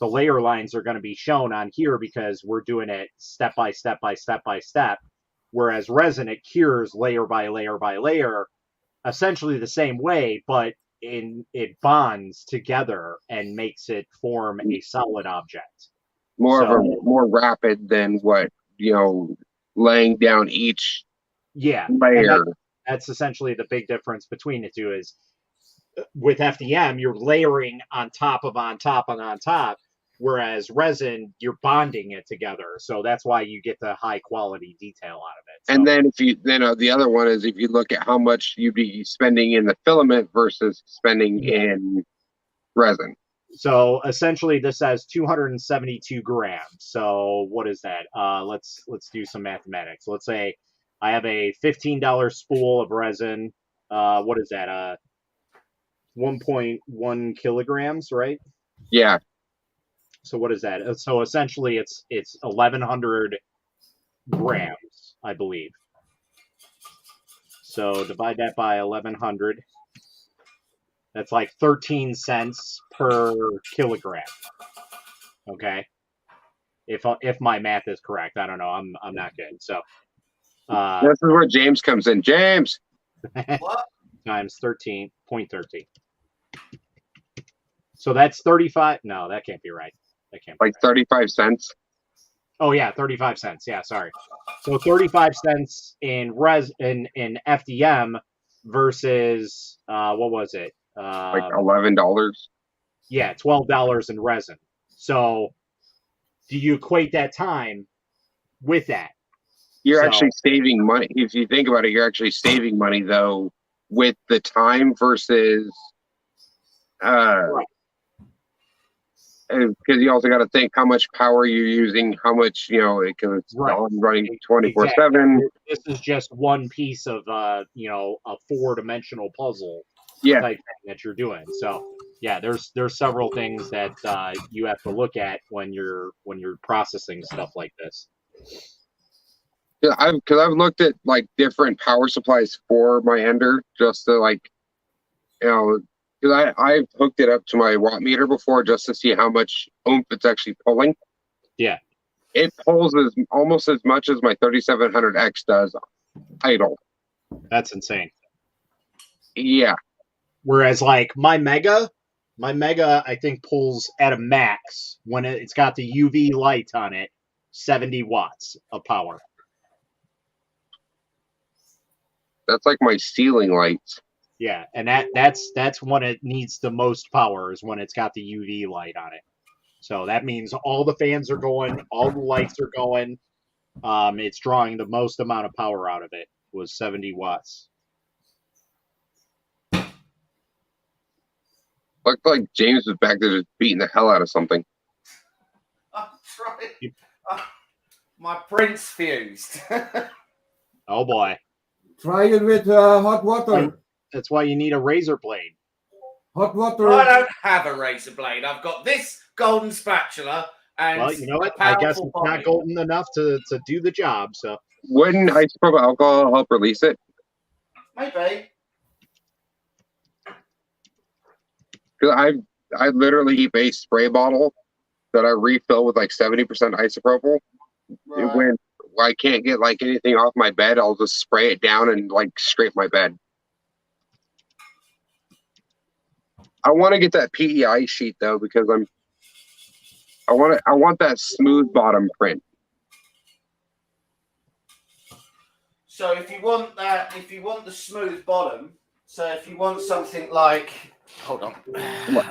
The layer lines are going to be shown on here because we're doing it step by step by step by step. Whereas resin, it cures layer by layer by layer, essentially the same way, but it bonds together and makes it form a solid object. More rapid than what, laying down each layer. That's essentially the big difference between the two is with FDM, you're layering on top of on top and on top, whereas resin, you're bonding it together. So that's why you get the high quality detail out of it. So, and then the other one is if you look at how much you'd be spending in the filament versus spending in resin. So essentially this has 272 grams. So what is that? Let's do some mathematics. Let's say I have a $15 spool of resin. What is that? 1.1 kilograms, right? Yeah. So what is that? So essentially it's 1,100 grams, I believe. So divide that by 1,100. That's like 13 cents per kilogram. Okay. If my math is correct, I don't know. I'm not good. So this is where James comes in. James. What? Times 13.13. So that's 35. No, that can't be right. That can't be like right. 35 cents. Oh yeah, 35 cents. Yeah, sorry. So 35 cents in FDM versus what was it? Like $11. Yeah, $12 in resin. So do you equate that time with that? You're actually saving money. If you think about it, you're actually saving money though with the time versus Right. because you also got to think how much power you're using, how much because it's running 24/7. This is just one piece of a 4-dimensional puzzle Yeah. type thing that you're doing. So yeah, there's several things that you have to look at when you're processing stuff like this. Because I've looked at like different power supplies for my Ender just to because I've hooked it up to my watt meter before just to see how much oomph it's actually pulling. Yeah. It pulls almost as much as my 3700X does idle. That's insane. Yeah. Whereas like my Mega, I think pulls at a max when it's got the UV light on it, 70 watts of power. That's like my ceiling lights. Yeah, and that's when it needs the most power is when it's got the UV light on it. So that means all the fans are going, all the lights are going. It's drawing the most amount of power out of it was 70 watts. Looked like James was back there just beating the hell out of something. I'm trying. My print's fused. Oh boy. Try it with hot water. That's why you need a razor blade. Hot water. I don't have a razor blade. I've got this golden spatula and Well, you know what? I guess it's not golden enough to do the job. So Wouldn't isopropyl alcohol help release it? Maybe. Because I literally keep a spray bottle that I refill with like 70% isopropyl. When I can't get like anything off my bed, I'll just spray it down and like scrape my bed. I want to get that PEI sheet though because I want that smooth bottom print. So if you want the smooth bottom, so if you want something like, hold on,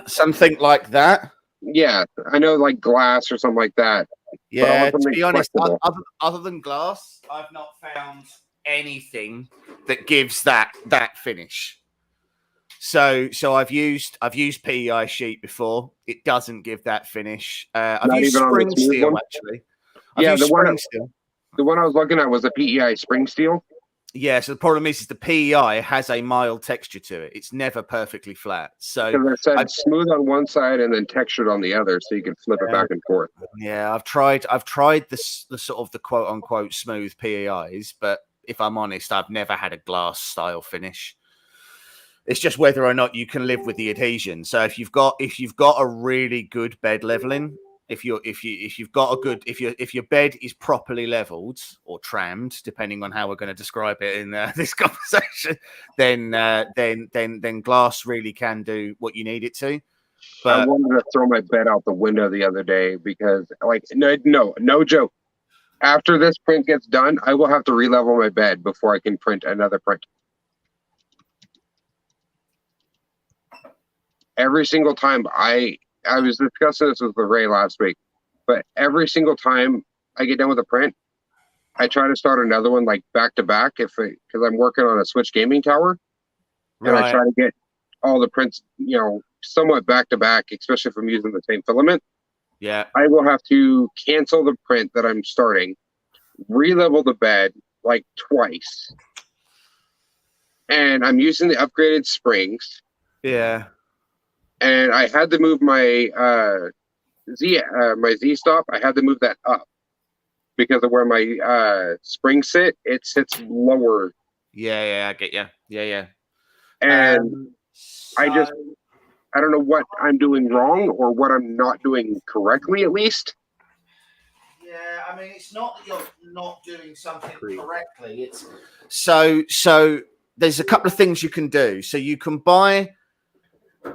something like that. Yeah, I know, like glass or something like that. Yeah, to something be honest, flexible. other than glass, I've not found anything that gives that finish. So I've used PEI sheet before. It doesn't give that finish. I've Not used even on the spring smooth steel one? actually. Yeah, I've used the one- spring steel. The one I was looking at was a PEI spring steel. Yeah, so the problem is the PEI has a mild texture to it. It's never perfectly flat. So Because it said I've- smooth on one side and then textured on the other, so you can flip it back and forth. yeah, I've tried the sort of the quote unquote smooth PEIs, but if I'm honest, I've never had a glass style finish. It's just whether or not you can live with the adhesion. So if you've got a really good bed leveling, if your bed is properly leveled or trammed, depending on how we're going to describe it in this conversation, then glass really can do what you need it to. I But wanted to throw my bed out the window the other day because, like, no joke. After this print gets done, I will have to re-level my bed before I can print another print. Every single time I was discussing this with Ray last week, but every single time I get done with a print, I try to start another one like back to back because I'm working on a Switch gaming tower, and I try to get all the prints, somewhat back to back, especially if I'm using the same filament. yeah, I will have to cancel the print that I'm starting, re-level the bed like twice, and I'm using the upgraded springs. yeah. And I had to move my Z stop. I had to move that up because of where my springs sit. It sits lower, Yeah, I get you. Yeah. and I don't know what I'm doing wrong or what I'm not doing correctly. At least, yeah. I mean, it's not that you're not doing something correctly. It's so. There's a couple of things you can do. So you can buy.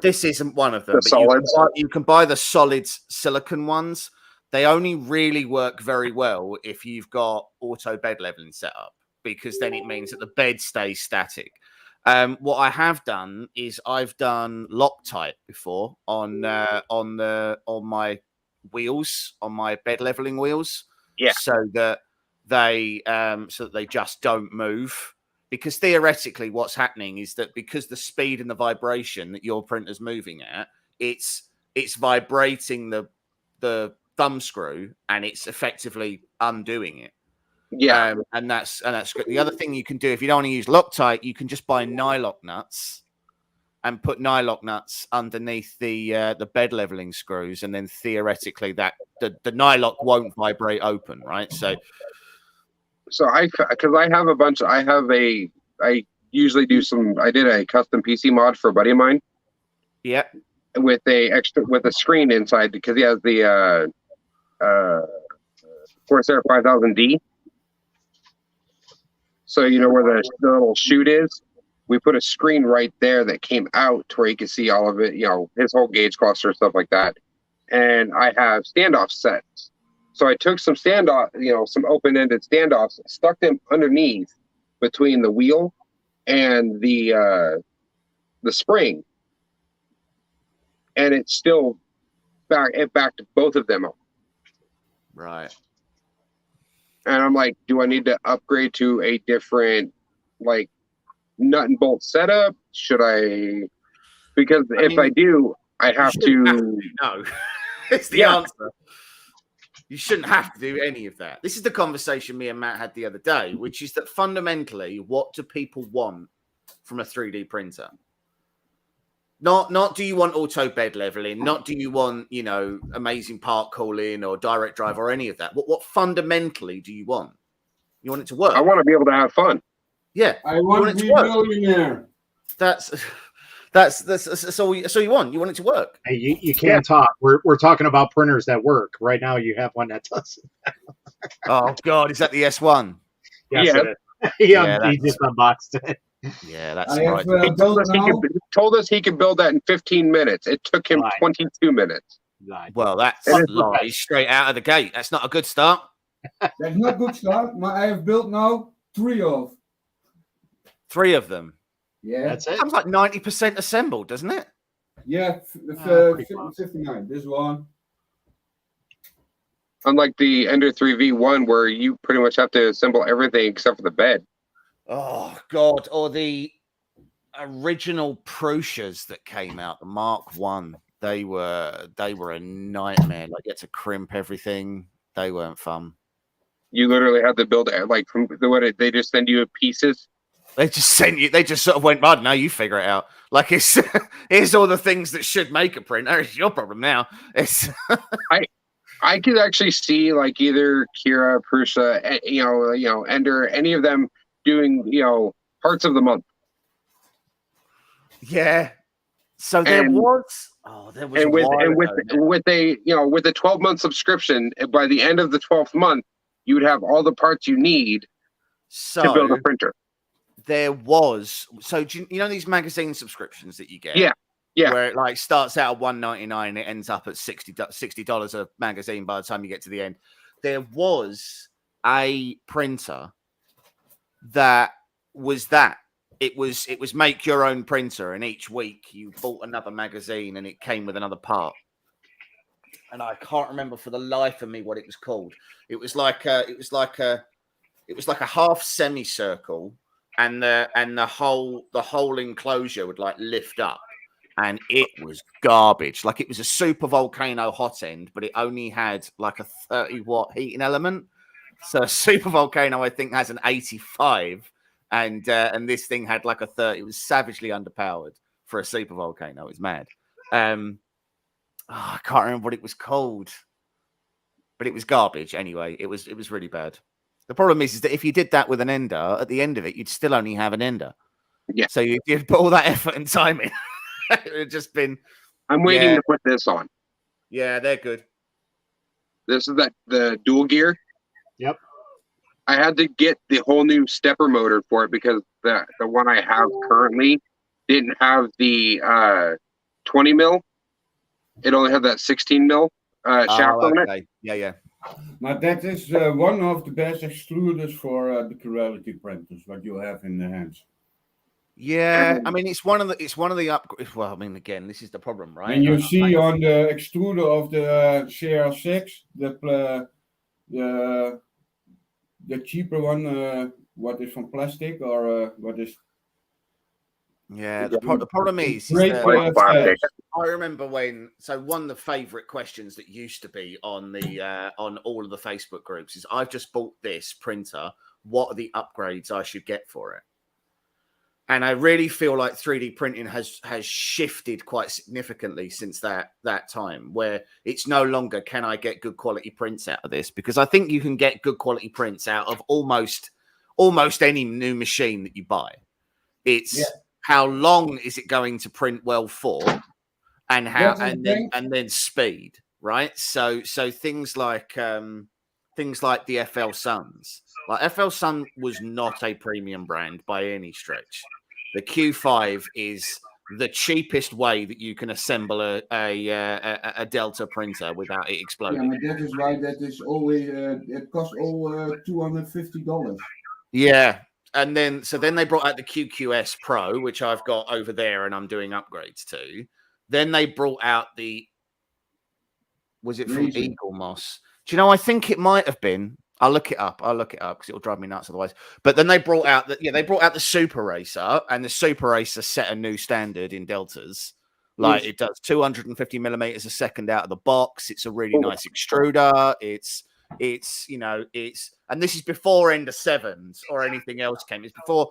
This isn't one of them. The solids. You can buy the solid silicon ones. They only really work very well if you've got auto bed leveling set up, because then it means that the bed stays static. What I have done is I've done Loctite before on my wheels, on my bed leveling wheels. Yeah. So that they just don't move. Because theoretically, what's happening is that because the speed and the vibration that your printer's moving at, it's vibrating the thumb screw and it's effectively undoing it. Yeah. And that's good. The other thing you can do if you don't want to use Loctite, you can just buy nylock nuts and put nylock nuts underneath the bed leveling screws, and then theoretically that the nylock won't vibrate open, right? So I usually do I did a custom PC mod for a buddy of mine. Yeah. With a screen inside because he has the Corsair 5000D. So where the little chute is, we put a screen right there that came out to where you can see all of it, his whole gauge cluster, stuff like that. And I have standoff sets. So I took some some open-ended standoffs, stuck them underneath between the wheel and the spring, and it still backed both of them up. Right. And I'm like, do I need to upgrade to a different like nut and bolt setup? Should I? Because if I do, I have to. No, it's the answer. You shouldn't have to do any of that. This is the conversation me and Matt had the other day, which is that fundamentally, what do people want from a 3D printer? Not do you want auto bed leveling? Not do you want, amazing part calling or direct drive or any of that? What fundamentally do you want? You want it to work. I want to be able to have fun. Yeah. I want to be a millionaire. That's all you want. You want it to work. Hey, you can't talk. We're talking about printers that work. Right now, you have one that doesn't. Oh God, is that the S1? Yes, Yeah. it is. Yeah, He just unboxed it. Yeah, that's I right. have built now. He told us he could build that in 15 minutes. It took him Right. 22 minutes. Well, that's It is lies straight out of the gate. That's not a good start. That's not good start. But I have built now 3 of. 3 of them. Yeah. That's it. Sounds like 90% assembled, doesn't it? Yeah. pretty close. 59. This one. Unlike the Ender 3V1, where you pretty much have to assemble everything except for the bed. Oh God! Or the original Prusias that came out, the Mark One. They were a nightmare. Like, you had to crimp everything. They weren't fun. You literally have to build it like from they just send you pieces. They just sent you. They just sort of went, "Bud, now you figure it out." Like, here's all the things that should make a printer. It's your problem now. It's I could actually see like either Kira, Prusa, Ender, any of them doing parts of the month. yeah. So there And- was And with a while and with ago now. with a with a 12-month subscription, by the end of the 12th month, you would have all the parts you need to build So a printer. there was. So do you know these magazine subscriptions that you get? Yeah. Yeah. Where it like starts out at $1.99 and it ends up at $60 a magazine by the time you get to the end. There was a printer that was that. It was make your own printer, and each week you bought another magazine and it came with another part. And I can't remember for the life of me what it was called. It was like a half semicircle, and the whole enclosure would like lift up. And it was garbage. Like, it was a super volcano hot end, but it only had like a 30-watt heating element. So a super volcano, I think, has an 85, and this thing had like a 30. It was savagely underpowered for a super volcano. It was mad. I can't remember what it was called, but it was garbage anyway. It was really bad. The problem is that if you did that with an Ender, at the end of it, you'd still only have an Ender. Yeah. So you'd put all that effort and time in. It would just been. I'm waiting Yeah. to put this on. Yeah, they're good. This is the dual gear. Yep. I had to get the whole new stepper motor for it because the one I have currently didn't have the 20 mil. It only had that 16 mil shaft on it. Okay. Yeah. But that is one of the best extruders for the Corelity printers, what you have in the hands. Yeah, I mean, it's one of the upgrades. Well, I mean, again, this is the problem, right? And you see on the extruder of the CR6, the cheaper one, what is from plastic or what is? Yeah, the problem is Great that Like plastic. I remember one of the favorite questions that used to be on the on all of the Facebook groups is, I've just bought this printer. What are the upgrades I should get for it? And I really feel like 3D printing has shifted quite significantly since that time, where it's no longer, can I get good quality prints out of this? Because I think you can get good quality prints out of almost any new machine that you buy. It's how long is it going to print well for, and how and then speed, right? So things like the FL Suns. Like, FL Sun was not a premium brand by any stretch. The Q5 is the cheapest way that you can assemble a Delta printer without it Yeah, exploding. but that is why that is always it costs all $250. Yeah. And then they brought out the QQS Pro, which I've got over there and I'm doing upgrades to. Then they brought out was it from Laser. Eagle Moss? Do you know, I think it might have been. I'll look it up because it'll drive me nuts otherwise. But then they brought out the Super Racer, and the Super Racer set a new standard in Deltas. Like, it does 250 millimeters a second out of the box. It's a really nice extruder. And this is before Ender 7s or anything else came. It's before,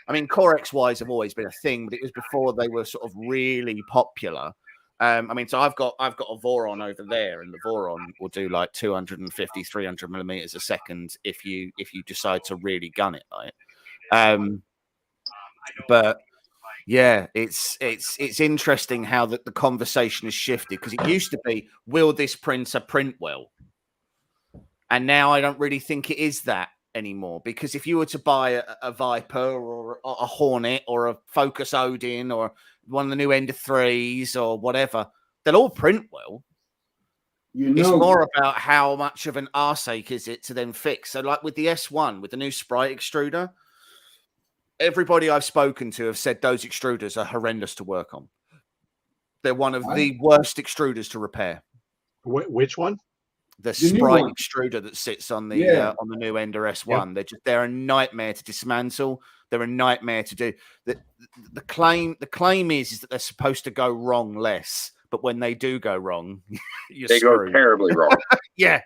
I mean, Core XYs have always been a thing, but it was before they were sort of really popular. I mean, so I've got a Voron over there, and the Voron will do like 250, 300 millimeters a second if you decide to really gun it, right? But yeah, it's interesting how the conversation has shifted, because it used to be, will this printer print well? And now I don't really think it is that anymore, because if you were to buy a Viper or a Hornet or a Focus Odin or one of the new Ender 3s or whatever, they'll all print well. You It's know, more about how much of an arseache is it to then fix. So like with the S1, with the new Sprite extruder, everybody I've spoken to have said those extruders are horrendous to work on. They're one of the worst extruders to repair. Which one? The new Sprite one. extruder that sits on the new Ender S1. They're a nightmare to dismantle. They're a nightmare to do. The claim is that they're supposed to go wrong less, but when they do go wrong, They go terribly wrong. Yeah.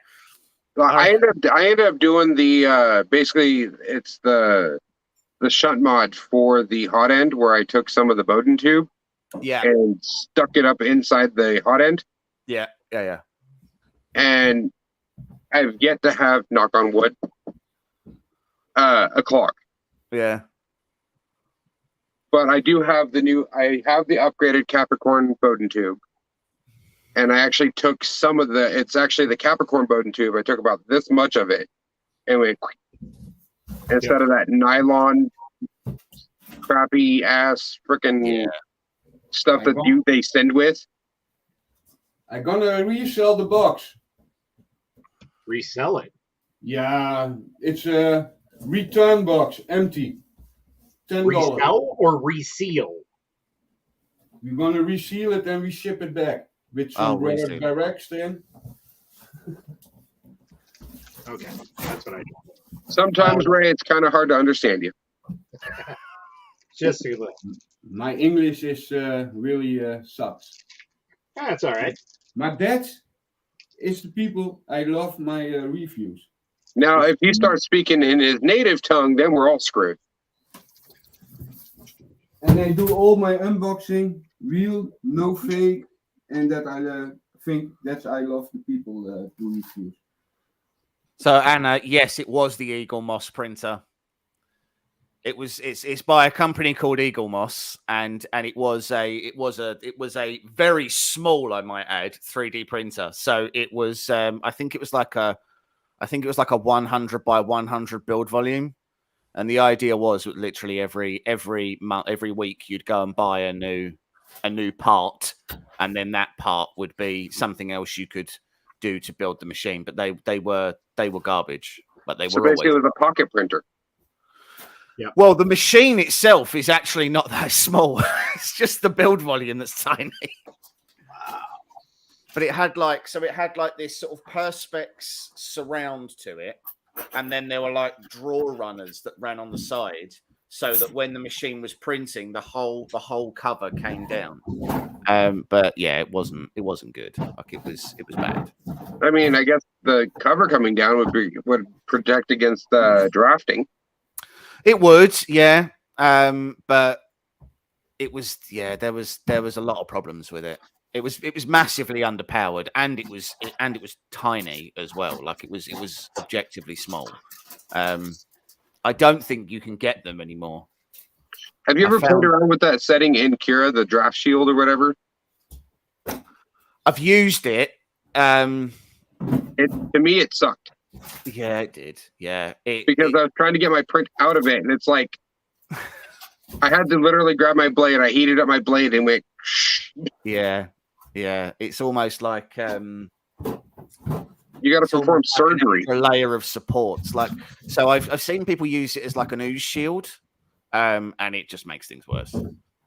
Well, I ended up doing the basically it's the shunt mod for the hot end, where I took some of the Bowden tube and stuck it up inside the hot end. Yeah. And I've yet to have, knock on wood, a clock. Yeah. But I do have I have the upgraded Capricorn Bowden tube. And I actually took some of it's actually the Capricorn Bowden tube. I took about this much of it and went, instead of that nylon crappy ass freaking stuff that they send with. I'm gonna resell the box. Resell it. Yeah, it's a return box, empty. $10. Resell or reseal? We're gonna reseal it and we ship it back with some rare directs in. Okay, that's what I do. Sometimes, Ray, it's kind of hard to understand you. Just a little. My English is really sucks. That's all right. My dad is the people I love my reviews. Now, if he starts speaking in his native tongue, then we're all screwed. And I do all my unboxing real, no fake, and that I think that I love the people do reviews. So Anna, yes, it was the Eagle Moss printer. It's by a company called Eagle Moss, and it was a very small, I might add, 3D printer. So it was I think it was like a 100 by 100 build volume, and the idea was literally every month, every week you'd go and buy a new part, and then that part would be something else you could do to build the machine. But they were garbage. But they were basically it was a pocket printer. Yeah. Well, the machine itself is actually not that small. It's just the build volume that's tiny. Wow. But it had like this sort of Perspex surround to it, and then there were like draw runners that ran on the side, so that when the machine was printing, the whole cover came down. But yeah, it wasn't good. Like it was bad. I mean, I guess the cover coming down would protect against drafting. It would, yeah. But it was, there was a lot of problems with it. It was massively underpowered, and it was tiny as well. Like it was objectively small. I don't think you can get them anymore. Have you ever played around with that setting in Kira, the draft shield or whatever? I've used it. To me, it sucked. Yeah, it did. Yeah, because I was trying to get my print out of it, and it's like I had to literally grab my blade. I heated up my blade and went. Yeah. It's almost like you got to perform surgery. A layer of supports, like so. I've seen people use it as like an ooze shield, and it just makes things worse.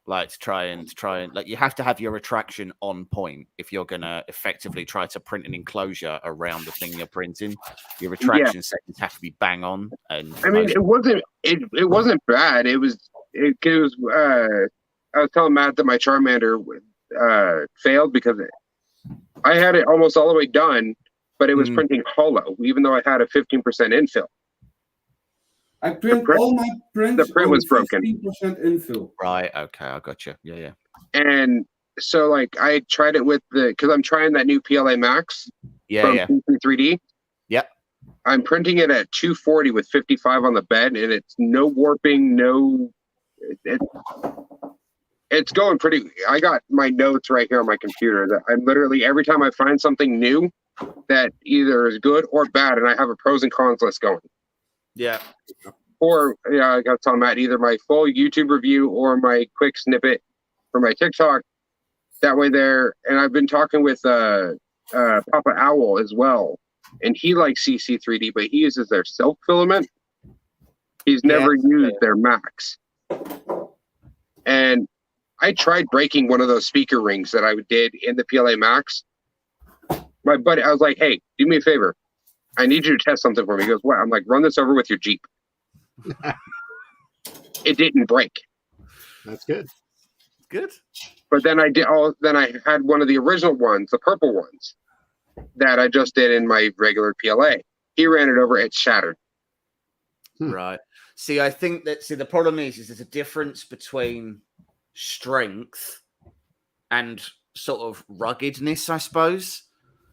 Like to try and like you have to have your retraction on point if you're gonna effectively try to print an enclosure around the thing you're printing. Your retraction settings have to be bang on. And I mean, it wasn't bad. I was telling Matt that my Charmander failed because I had it almost all the way done, but it was printing hollow, even though I had a 15% infill. I print all my prints. The print was broken. 15% infill. Right. Okay. I got you. Yeah. And so like I tried it with because I'm trying that new PLA Max from Yeah. PC3D. Yep. I'm printing it at 240 with 55 on the bed, and it's no warping, no. It's going pretty. I got my notes right here on my computer. That I'm literally every time I find something new that either is good or bad, and I have a pros and cons list going. Yeah. Or I got to tell Matt either my full YouTube review or my quick snippet for my TikTok. That way there, and I've been talking with Papa Owl as well, and he likes CC3D, but he uses their silk filament. He's never used their Max. And I tried breaking one of those speaker rings that I did in the PLA Max. My buddy, I was like, hey, do me a favor. I need you to test something for me. He goes, what? I'm like, run this over with your Jeep. It didn't break. That's good. Good. But then then I had one of the original ones, the purple ones, that I just did in my regular PLA. He ran it over, it shattered. Right. See, I think that the problem is there's a difference between strength and sort of ruggedness, I suppose.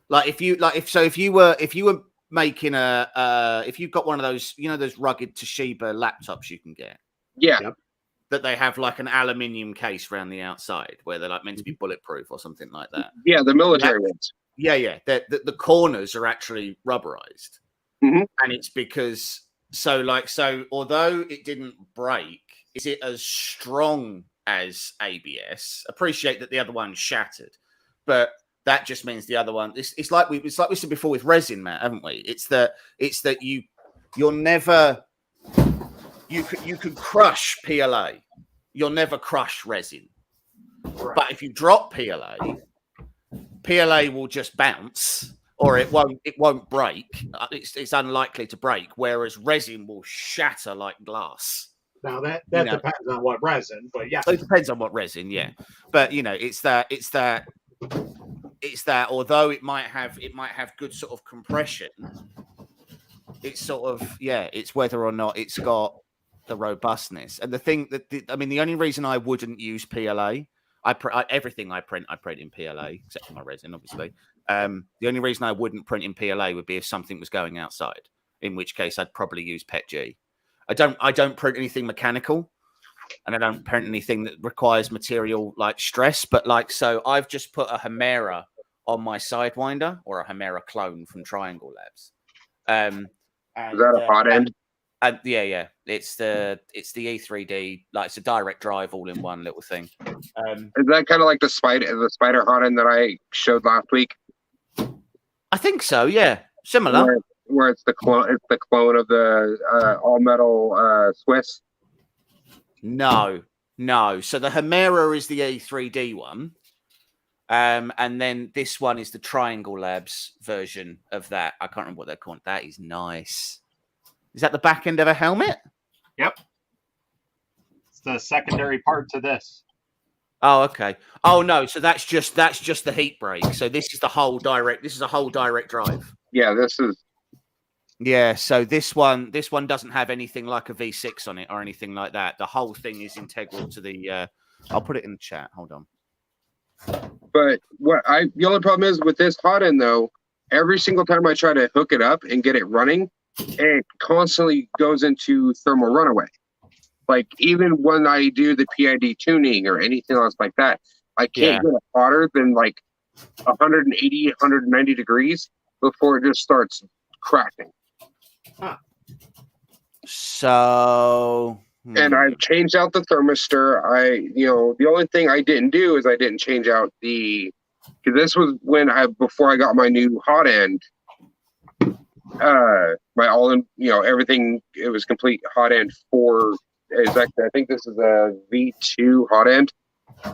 Like if you were making if you've got one of those, those rugged Toshiba laptops you can get. Yeah. Yep. That they have like an aluminium case around the outside where they're like meant to be bulletproof or something like that. Yeah, the military ones. Yeah. The corners are actually rubberized. Mm-hmm. And it's because although it didn't break, is it as strong as ABS? Appreciate that the other one shattered, but that just means the other one. It's like we said before with resin, Matt, haven't we? It's that you're never. You could crush PLA. You'll never crush resin. Right. But if you drop PLA will just bounce, or it won't break. It's unlikely to break. Whereas resin will shatter like glass. Now that depends on what resin, but yeah, it depends on what resin. Yeah, but it's that. Although it might have good sort of compression, it's sort of it's whether or not it's got the robustness. And the thing the only reason I wouldn't use PLA, everything I print in PLA except for my resin, obviously. The only reason I wouldn't print in PLA would be if something was going outside, in which case I'd probably use PETG. I don't print anything mechanical, and I don't print anything that requires material like stress. But so I've just put a Hemera on my Sidewinder, or a Hemera clone from Triangle Labs. Is that a hot end? Yeah. It's the E3D, like it's a direct drive all in one little thing. Is that kind of like the spider hot end that I showed last week? I think so. Yeah, similar. Where it's the clone. It's the clone of the all metal Swiss. No. So the Hemera is the E3D one, and then this one is the Triangle Labs version of that. I can't remember what they're called. That is nice. Is that the back end of a helmet? Yep. It's the secondary part to this. Oh, okay. Oh no, so that's just the heat break. So this is a whole direct drive. Yeah, this is. Yeah, so this one doesn't have anything like a V6 on it or anything like that. The whole thing is integral to the. I'll put it in the chat. Hold on. But the only problem is with this hot end though, every single time I try to hook it up and get it running, it constantly goes into thermal runaway. Like even when I do the PID tuning or anything else like that, I can't get it hotter than like 180, 190 degrees before it just starts cracking. Huh. So, and I've changed out the thermistor. The only thing I didn't do is I didn't change out because this was before I got my new hot end. My all in, everything. It was complete hot end for. Exactly, I think this is a V2 hot end.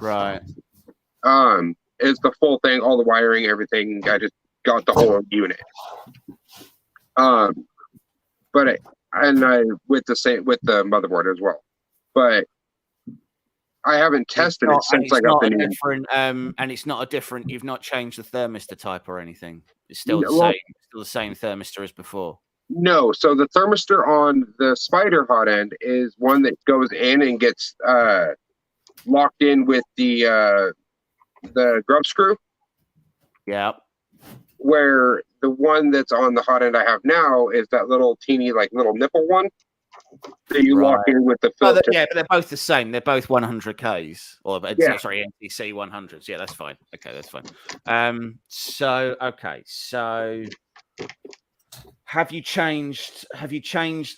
Right. It's the full thing, all the wiring, everything. I just got the whole unit. But with the motherboard as well. But I haven't tested it since I got the new. And it's not a different. You've not changed the thermistor type or anything. It's still the same. Still the same thermistor as before. No, so the thermistor on the Spider hot end is one that goes in and gets locked in with the the grub screw, Yeah. where the one that's on the hot end I have now is that little teeny, like little nipple one that you lock in with the Oh, filter. yeah, but they're both the same. They're both 100Ks or sorry, NTC 100s. Yeah, that's fine. Okay, that's fine. So have you changed?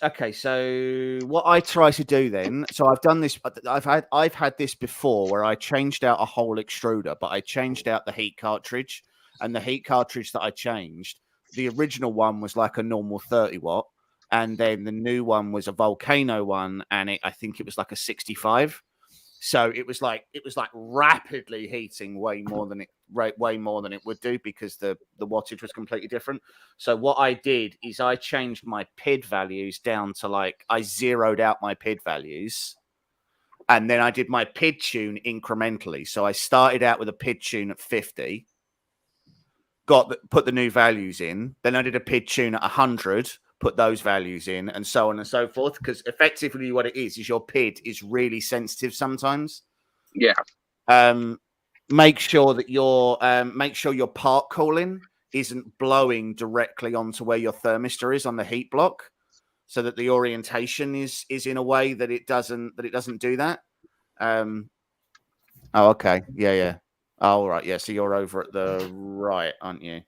Okay, so what I try to do then, so I've done this. I've had this before where I changed out a whole extruder, but I changed out the heat cartridge, and the heat cartridge that I changed, the original one was like a normal 30 watt, and then the new one was a Volcano one, and I think it was like a 65. So it was like rapidly heating way more than it would do because the wattage was completely different. So what I did is I changed my PID values down to I zeroed out my PID values, and then I did my PID tune incrementally. So I started out with a PID tune at 50, put the new values in, then I did a PID tune at 100. Put those values in, and so on and so forth. Because effectively, what it is your PID is really sensitive sometimes. Yeah. Make sure that your part cooling isn't blowing directly onto where your thermistor is on the heat block, so that the orientation is in a way that it doesn't do that. Oh, okay, yeah. Oh, right, yeah. So you're over at the right, aren't you?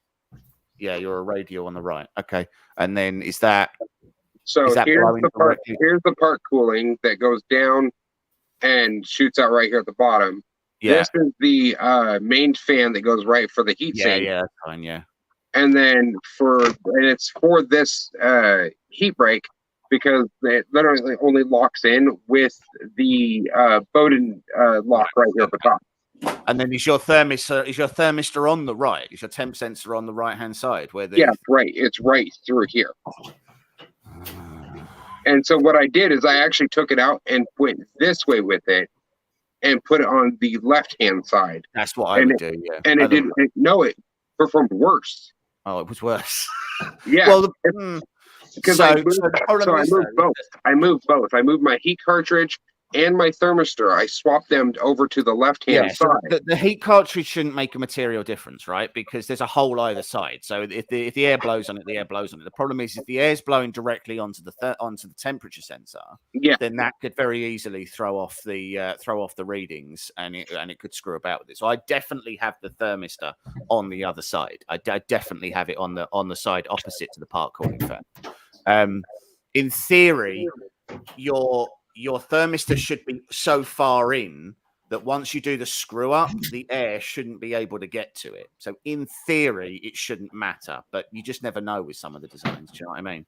Yeah, you're a radial on the right. Okay. And then is that here's the part cooling that goes down and shoots out right here at the bottom. Yeah. This is the main fan that goes right for the heat sink. Yeah, that's fine, yeah. And then it's for this heat break because it literally only locks in with the Bowden lock right here at the top. And then is your thermistor on the right? Is your temp sensor on the right hand side? Right. It's right through here. And so what I did is I actually took it out and went this way with it and put it on the left hand side. That's what I would do. Yeah. And it performed worse. Oh, it was worse. Yeah. Well, because I moved both. I moved my heat cartridge and my thermistor. I swapped them over to the left-hand side. So the heat cartridge shouldn't make a material difference, right? Because there's a hole either side. So if the air blows on it, the air blows on it. The problem is if the air's blowing directly onto the temperature sensor, then that could very easily throw off the readings, and it could screw about with it. So I definitely have the thermistor on the other side. I definitely have it on the side opposite to the part cooling fan. In theory, your thermistor should be so far in that once you do the screw up, the air shouldn't be able to get to it. So in theory, it shouldn't matter, but you just never know with some of the designs. Do you know what I mean?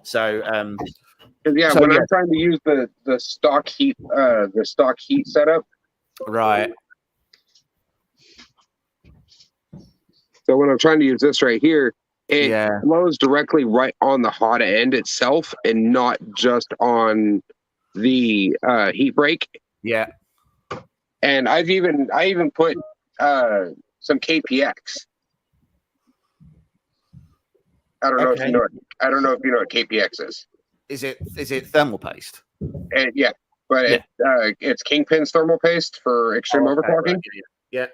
So, I'm trying to use the stock heat setup. Right. So when I'm trying to use this right here, it blows directly right on the hot end itself and not just on the heat break. Yeah. And I even put some KPX. I don't know if you know what KPX is. Is it thermal paste? And it's Kingpin's thermal paste for extreme overclocking. Right. Yeah.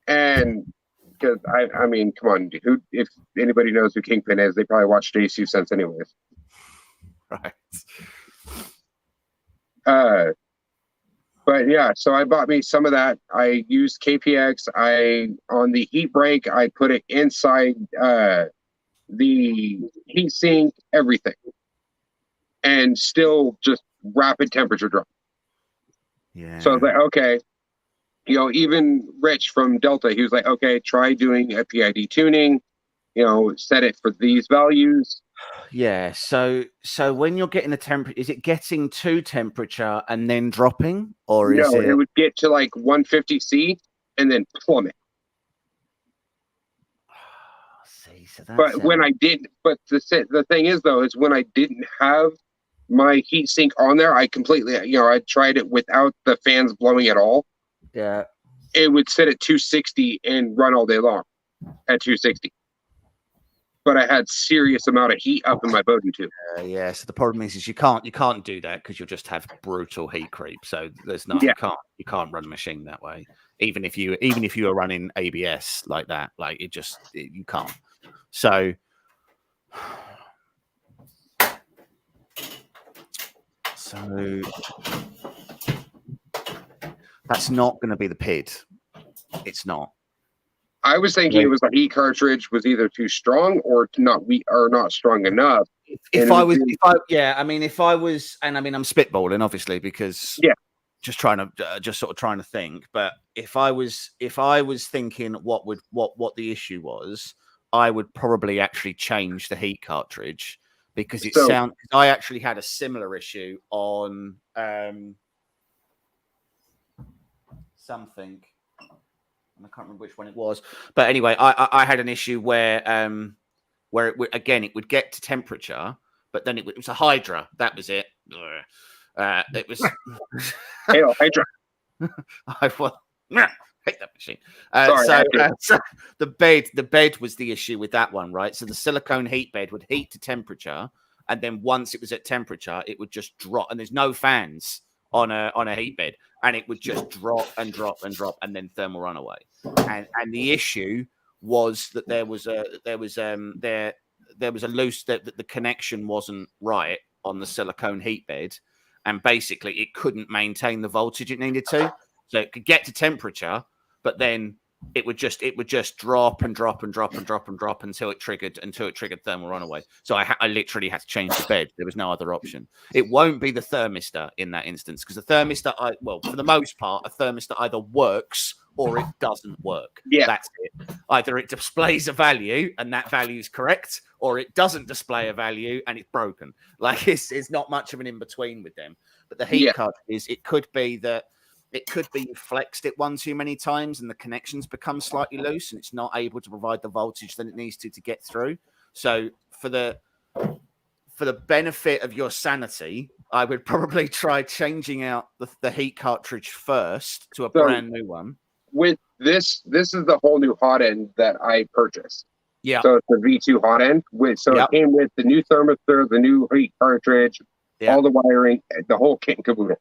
And because I mean, come on, if anybody knows who Kingpin is, they probably watch JSU Sense anyways. Right. But yeah, so I bought me some of that. I used KPX. On the heat break, I put it inside the heat sink, everything, and still just rapid temperature drop. Yeah. So I was like, okay, even Rich from Delta, he was like, okay, try doing a PID tuning. Set it for these values. Yeah. So when you're getting the temperature, is it getting to temperature and then dropping, or is it? No, it would get to like 150 C and then plummet. See, so but when I did, but the thing is though, is when I didn't have my heat sink on there, I completely, I tried it without the fans blowing at all. Yeah. It would sit at 260 and run all day long at 260. But I had serious amount of heat up in my Bowden tube. Yeah. So the problem is you can't do that because you'll just have brutal heat creep. So there's not you can't run a machine that way. even if you are running ABS like that, like you can't. So that's not going to be the PID. It's not. I was thinking it was the heat cartridge was either too strong or not weak or not strong enough. If I was, I'm spitballing obviously because just sort of trying to think. But if I was thinking what the issue was, I would probably actually change the heat cartridge because I actually had a similar issue on something. I can't remember which one it was, but anyway, I had an issue where it would get to temperature, but then it was a Hydra. That was it. It was Hydra. I hate that machine. Sorry, the bed was the issue with that one, right? So the silicone heat bed would heat to temperature, and then once it was at temperature, it would just drop. And there's no fans on a heat bed, and it would just drop and drop and drop, and then thermal runaway. And the issue was that there was a loose that the connection wasn't right on the silicone heat bed, and basically it couldn't maintain the voltage it needed to. So it could get to temperature, but then it would just drop and drop and drop and drop and drop until it triggered thermal runaway. So I literally had to change the bed. There was no other option. It won't be the thermistor in that instance because the thermistor, for the most part, a thermistor either works or it doesn't work. Yeah, that's it. Either it displays a value and that value is correct, or it doesn't display a value and it's broken. Like it's not much of an in between with them. But the heat card it could be that. It could be you flexed it one too many times and the connections become slightly loose and it's not able to provide the voltage that it needs to get through. So for the benefit of your sanity, I would probably try changing out the heat cartridge first to a brand new one. With this is the whole new hot end that I purchased. Yeah. So it's the V2 hot end. It came with the new thermistor, the new heat cartridge, all the wiring, the whole kit and caboodle.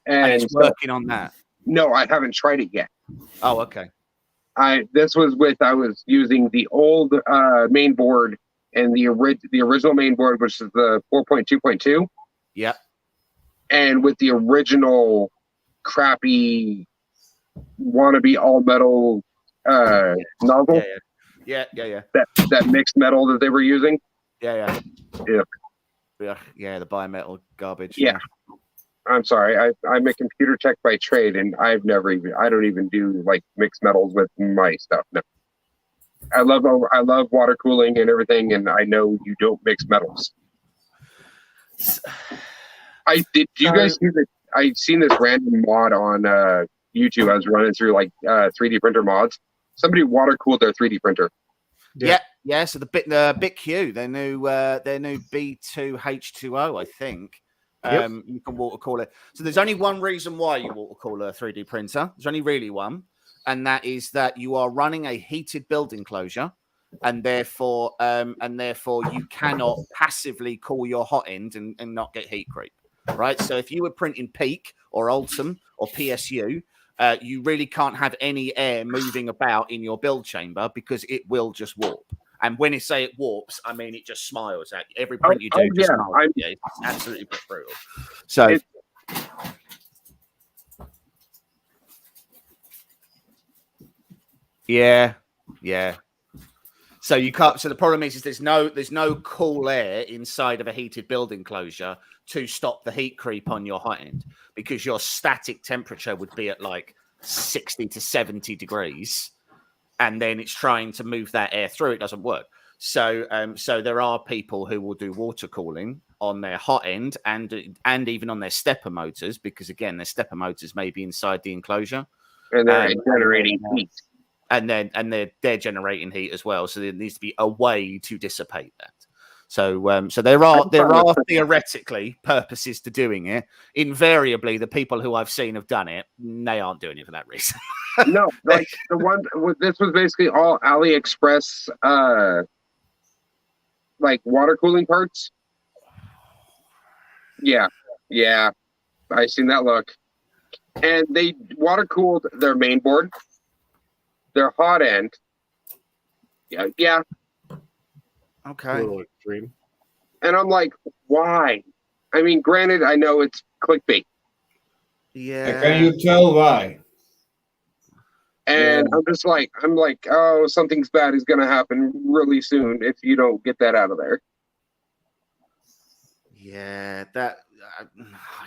And it's working on that. No, I haven't tried it yet. Oh, okay. I was using the old main board and the original main board, which is the 4.2.2. Yeah. And with the original crappy wannabe all metal nozzle. Yeah. That mixed metal that they were using. Yeah. The bimetal garbage. Yeah. I'm sorry. I'm a computer tech by trade, and I don't even do like mixed metals with my stuff. No. I love water cooling and everything, and I know you don't mix metals. Did you guys see that? I seen this random mod on YouTube. I was running through like 3D printer mods. Somebody water cooled their 3D printer. Yeah. So the BitQ, their new B2 H2O, I think. You can water cool it. So there's only one reason why you water cool a 3D printer. There's only really one, and that is that you are running a heated build enclosure, and therefore you cannot passively cool your hot end and not get heat creep. Right. So if you were printing Peak or Ultem or PSU, you really can't have any air moving about in your build chamber because it will just warp. And when I say it warps, I mean it just smiles at you. Every print you do just smiles at you. It's absolutely brutal. So yeah. So you can't. So the problem is there's no cool air inside of a heated build enclosure to stop the heat creep on your hot end because your static temperature would be at like 60 to 70 degrees. And then it's trying to move that air through. It doesn't work. So there are people who will do water cooling on their hot end and even on their stepper motors because again, their stepper motors may be inside the enclosure and they're generating heat. And they're generating heat as well. So there needs to be a way to dissipate that. So there are theoretically purposes to doing it. Invariably, the people who I've seen have done it, they aren't doing it for that reason. No, like the one. This was basically all AliExpress, like water cooling parts. Yeah, I seen that look. and they water cooled their main board, their hot end. Yeah. A Okay. little extreme. And I'm like, why? I mean, granted, I know it's clickbait, Yeah. Can you tell why? and Yeah. I'm like, oh, something's bad is gonna happen really soon if you don't get that out of there. Yeah, that I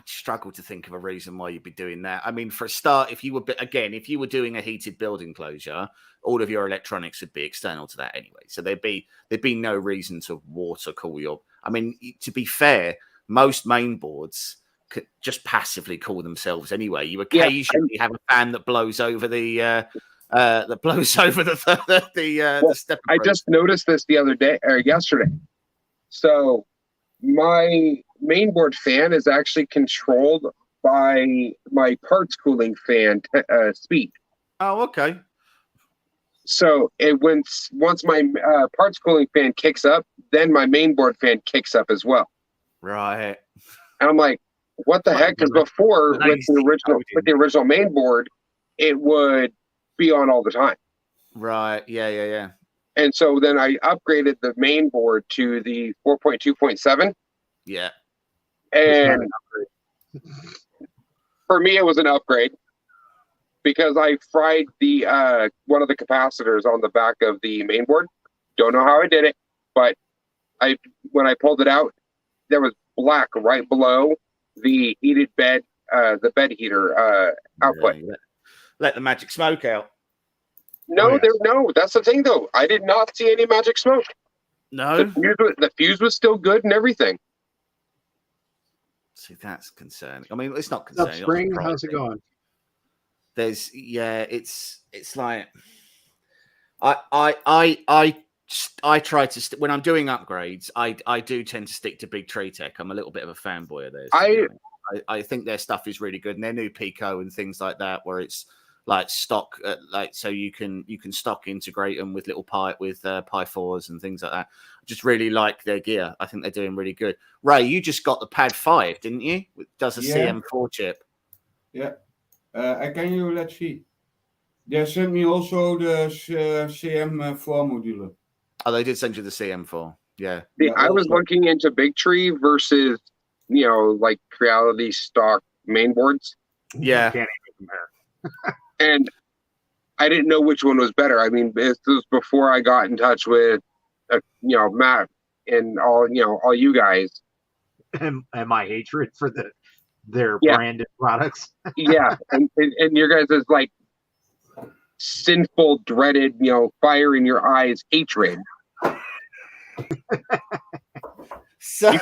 struggle to think of a reason why you'd be doing that. I mean, for a start, if you were doing a heated building closure, all of your electronics would be external to that anyway. So there'd be no reason to water cool your. I mean, to be fair, most main boards could just passively cool themselves anyway. You occasionally have a fan that blows over the the step. I just noticed this the other day or yesterday. So my mainboard fan is actually controlled by my parts cooling fan speed. Oh, okay. So once my parts cooling fan kicks up, then my mainboard fan kicks up as well. Right. And I'm like, what the heck? Because before with the original mainboard, it would be on all the time. Right. Yeah. And so then I upgraded the main board to the 4.2.7. Yeah. And for me, it was an upgrade because I fried the one of the capacitors on the back of the main board. Don't know how I did it, but when I pulled it out, there was black right below the heated bed, the bed heater output. Yeah, let the magic smoke out. No, that's the thing though. I did not see any magic smoke. No. The fuse was still good and everything. See, that's concerning. I mean, it's not What's up, concerning. Spring? How's it going? It's like I try to when I'm doing upgrades, I do tend to stick to Big Tree Tech. I'm a little bit of a fanboy of theirs. I think their stuff is really good, and their new Pico and things like that, where it's like stock, like so you can stock integrate them with little Pi 4s and things like that. I just really like their gear. I think they're doing really good. Ray, you just got the Pad 5, didn't you? It does a CM4 chip. Yeah. Can you let's see. They sent me also the CM4 module. Oh, they did send you the CM4. Yeah. I was looking into Big Tree versus, like Creality stock main boards. Yeah. Can't even compare. And I didn't know which one was better. I mean, this was before I got in touch with, Matt and all you guys. And my hatred for their branded products. Yeah, and your guys is like sinful, dreaded, fire in your eyes hatred. So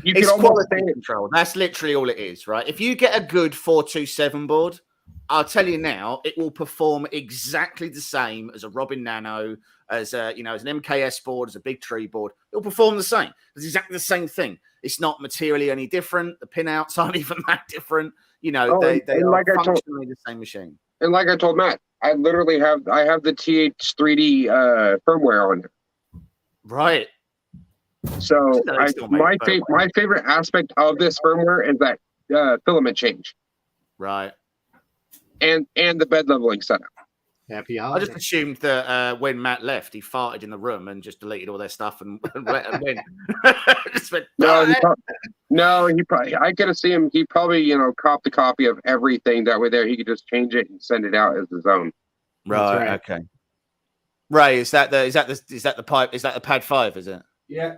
You it's can almost quality control. That's literally all it is, right? If you get a good 427 board, I'll tell you now, it will perform exactly the same as a Robin Nano, as as an MKS board, as a Big Tree board. It'll perform the same. It's exactly the same thing. It's not materially any different. The pinouts aren't even that different. They are functionally the same machine. And like I told Matt, I literally have the TH3D firmware on it. Right. So my favorite aspect of this firmware is that filament change. Right. And the bed leveling setup. Happy I holidays. just assumed that when Matt left, he farted in the room and just deleted all their stuff and went. Just went, He probably. I could have seen him. He probably copped a copy of everything that way there. He could just change it and send it out as his own. Right. Okay. Ray, is that the Pad 5? Is it? Yeah.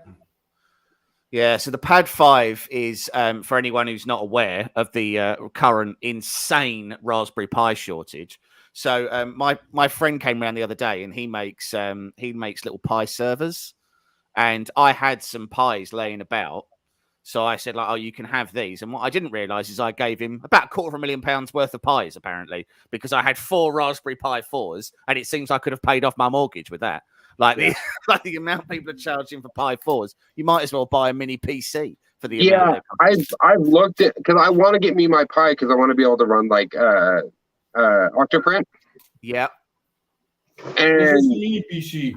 Yeah, so the Pad 5 is, for anyone who's not aware of the current insane Raspberry Pi shortage. So my friend came around the other day and he makes little Pi servers, and I had some Pis laying about. So I said, you can have these. And what I didn't realize is I gave him about £250,000 worth of Pis, apparently, because I had 4 Raspberry Pi 4s, and it seems I could have paid off my mortgage with that. The amount people are charging for Pi 4s, you might as well buy a mini PC for the amount. I've looked at, because I want to get me my Pi because I want to be able to run Octoprint. Yeah. And This is mini PC.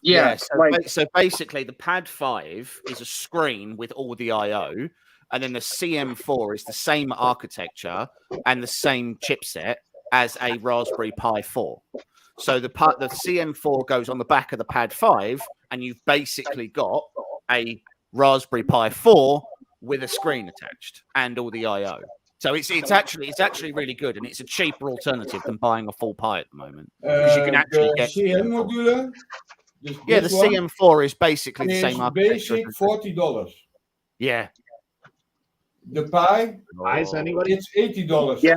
Yeah, So, like so basically, the Pad 5 is a screen with all the I/O, and then the CM4 is the same architecture and the same chipset as a Raspberry Pi 4. So the CM4 goes on the back of the Pad 5, and you've basically got a Raspberry Pi 4 with a screen attached and all the I/O. So it's actually really good, and it's a cheaper alternative than buying a full Pi at the moment, because you can actually The get CM module. yeah, the this one CM4 is basically the is same architecture. basic $40. Yeah. The Pi, Eyes, anybody? it's $80. yes,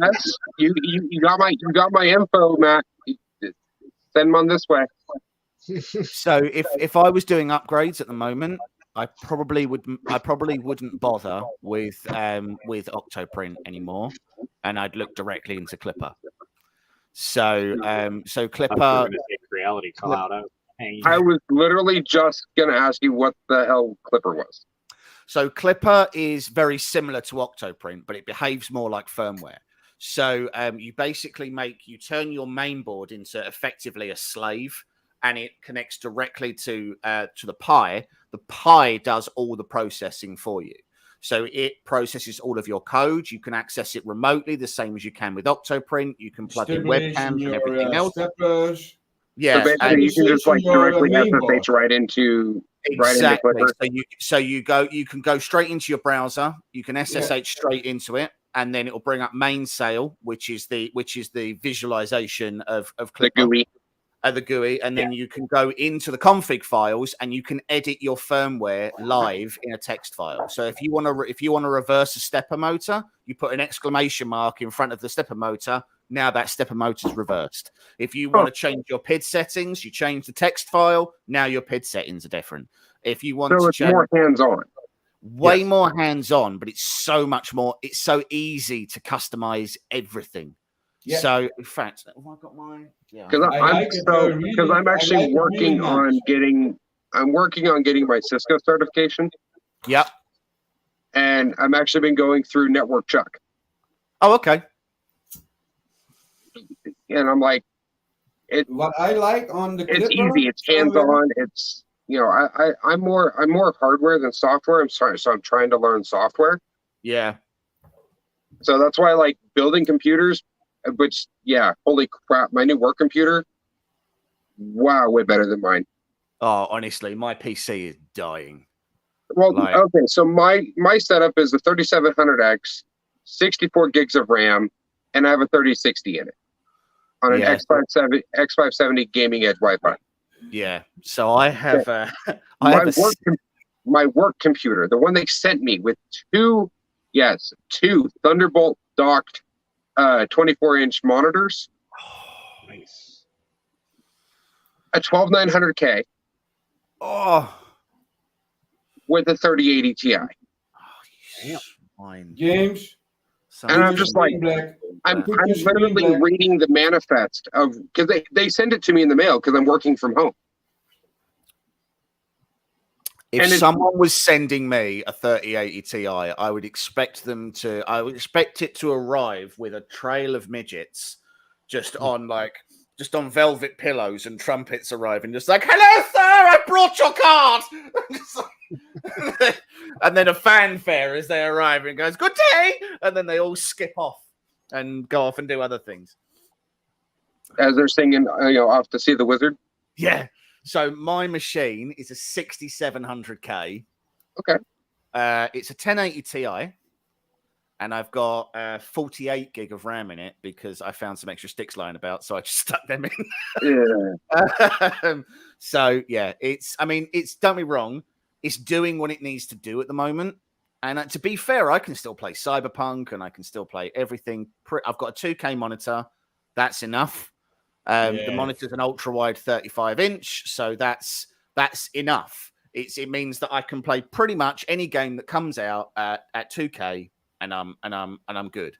you got my info, Matt. Send them on this way. So if I was doing upgrades at the moment, I probably wouldn't bother with Octoprint anymore, and I'd look directly into Clipper. So I'm Clipper. going to take Reality Cloud out. I was literally just gonna ask you what the hell Clipper was. So Clipper is very similar to Octoprint, but it behaves more like firmware. So you basically turn your main board into effectively a slave, and it connects directly to the Pi. The Pi does all the processing for you. So it processes all of your code. You can access it remotely, the same as you can with Octoprint. You can plug in webcams and everything else. Steppers. Yeah, So basically, you can just like directly SSH right into exactly. Clipper. So you can go straight into your browser. You can SSH straight into it, and then it will bring up Mainsail, which is the visualization of Clipper. The GUI. The GUI, and then you can go into the config files and you can edit your firmware live in a text file. So if you want to reverse a stepper motor, you put an exclamation mark in front of the stepper motor. Now that stepper motor is reversed. If you want to change your PID settings, you change the text file. Now your PID settings are different. If you want to change, more hands-on. Way more hands-on, but it's so much more. It's so easy to customize everything. Yeah. So, in fact, have I got my? Yeah. Because I'm actually working on getting my Cisco certification. Yep. And I'm actually been going through Network Chuck. Oh, okay. And I'm like, what I like on the Clipper, it's easy. It's hands-on. It's I'm more hardware than software. I'm sorry, so I'm trying to learn software. Yeah. So that's why I like building computers. Which, yeah, holy crap, my new work computer, wow, way better than mine. Oh, honestly, my PC is dying. Well, okay, so my setup is the 3700X, 64 gigs of RAM, and I have a 3060 in it on an X570 Gaming Edge Wi-Fi. Yeah, so I have my work computer, the one they sent me with two Thunderbolt docked 24-inch monitors. Oh, nice. A 12900K. Oh. With a 3080 Ti. James. And I'm just like, I'm literally reading the manifest of, because they send it to me in the mail because I'm working from home. If someone was sending me a 3080 Ti, I would expect it to arrive with a trail of midgets just on velvet pillows and trumpets arriving, just like, hello, sir, I brought your card. And then a fanfare as they arrive and goes, good day. And then they all skip off and go off and do other things. As they're singing, off to see the wizard. Yeah. So my machine is a 6700K. Okay. It's a 1080 Ti, and I've got 48 gig of RAM in it because I found some extra sticks lying about, so I just stuck them in. Yeah. So yeah, it's don't be wrong, it's doing what it needs to do at the moment. And to be fair, I can still play Cyberpunk and I can still play everything. I've got a 2K monitor. That's enough. The monitor's an ultra-wide 35-inch, so that's enough. It means that I can play pretty much any game that comes out at 2K, and I'm good.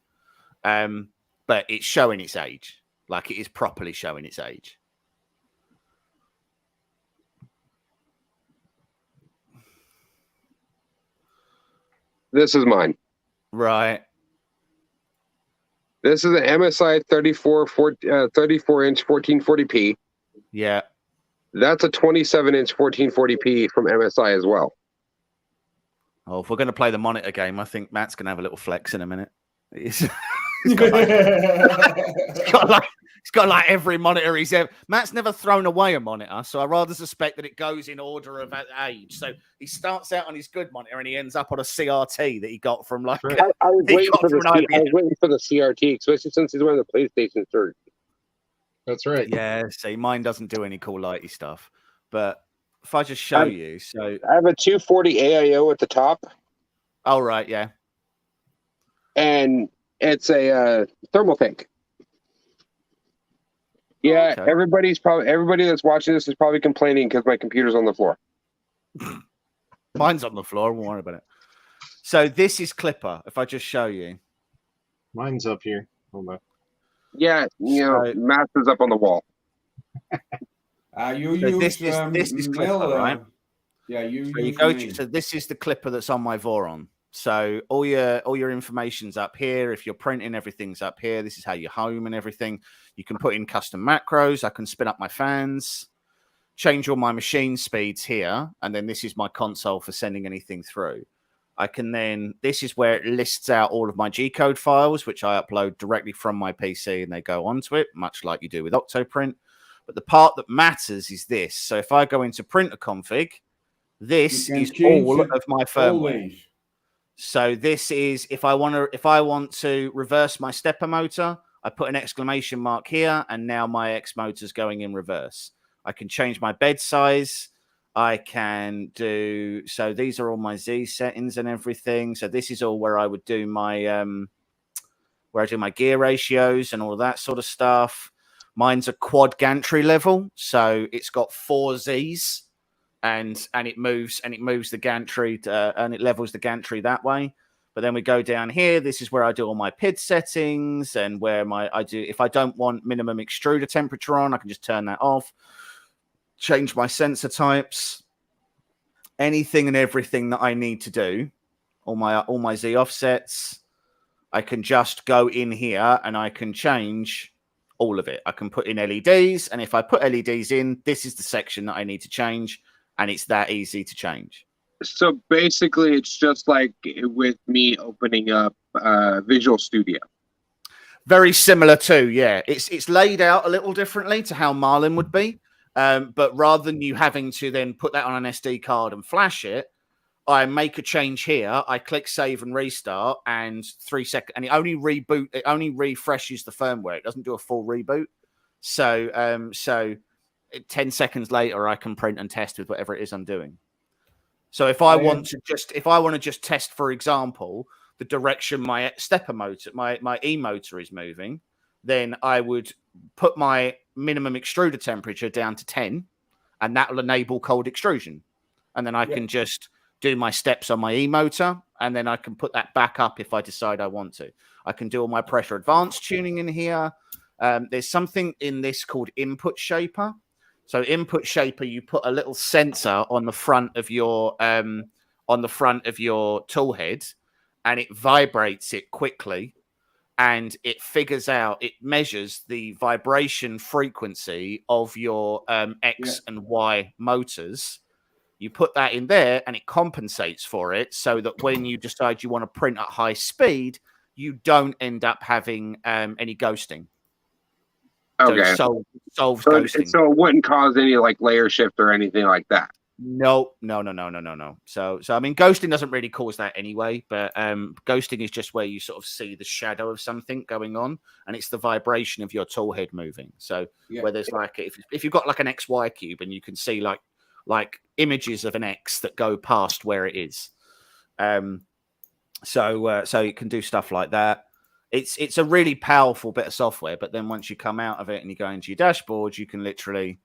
But it's showing its age, like it is properly showing its age. This is mine. Right. This is an MSI 34-inch 1440p. Yeah. That's a 27-inch 1440p from MSI as well. Oh, if we're going to play the monitor game, I think Matt's going to have a little flex in a minute. He's got like every monitor he's ever. Matt's never thrown away a monitor, so I rather suspect that it goes in order of age. So he starts out on his good monitor and he ends up on a CRT that he got from like. Right. I was He waiting got for the from an I was IBM. waiting for the CRT, especially since he's wearing the PlayStation shirt. That's right. Yeah, see, mine doesn't do any cool lighty stuff. But if I just show you, so I have a 240 AIO at the top, oh right, yeah. and it's a thermal tank. Yeah, Okay. everybody that's watching this is probably complaining because my computer's on the floor. Mine's on the floor, I won't worry about it. So this is Clipper, if I just show you. Mine's up here. Hold on. Yeah, So- Matt's is up on the wall. You So use this is mail, Clipper, right? Yeah, you So you use go mail. to, so this is the Clipper that's on my Voron. So all your information's up here. If you're printing, everything's up here. This is how you home and everything. You can put in custom macros. I can spin up my fans, change all my machine speeds here, and then this is my console for sending anything through. I can then, this is where it lists out all of my G-code files, which I upload directly from my PC and they go onto it, much like you do with Octoprint. But the part that matters is this. So if I go into printer config, this You can is change all it of my firmware. Always. So this is if I want to reverse my stepper motor, I put an exclamation mark here, and now my X motor's going in reverse. I can change my bed size. I can do so. These are all my Z settings and everything. So this is all where I would do my where I do my gear ratios and all of that sort of stuff. Mine's a quad gantry level, so it's got 4 Z's. And it moves the gantry and it levels the gantry that way. But then we go down here. This is where I do all my PID settings and where if I don't want minimum extruder temperature on, I can just turn that off. Change my sensor types, anything and everything that I need to do. All my Z offsets. I can just go in here and I can change all of it. I can put in LEDs, and if I put LEDs in, this is the section that I need to change. And it's that easy to change. So basically, it's just like with me opening up Visual Studio. Very similar too, yeah. It's laid out a little differently to how Marlin would be. But rather than you having to then put that on an SD card and flash it, I make a change here. I click save and restart, and 3 seconds, and it only refreshes the firmware. It doesn't do a full reboot. So 10 seconds later, I can print and test with whatever it is I'm doing. So if I want to just test, for example, the direction my stepper motor, my E motor is moving, then I would put my minimum extruder temperature down to 10, and that will enable cold extrusion. And then I can just do my steps on my E motor, and then I can put that back up if I decide I want to. I can do all my pressure advanced tuning in here. There's something in this called Input Shaper. So Input Shaper, you put a little sensor on the front of your tool head, and it vibrates it quickly, and it measures the vibration frequency of your X and Y motors. You put that in there, and it compensates for it, so that when you decide you want to print at high speed, you don't end up having any ghosting. Okay. So solves So ghosting. it wouldn't cause any like layer shift or anything like that. No. So I mean, ghosting doesn't really cause that anyway, but ghosting is just where you sort of see the shadow of something going on, and it's the vibration of your tool head moving. So where there's like if you've got like an XY cube and you can see like images of an X that go past where it is, so you can do stuff like that. It's a really powerful bit of software, but then once you come out of it and you go into your dashboard, you can literally.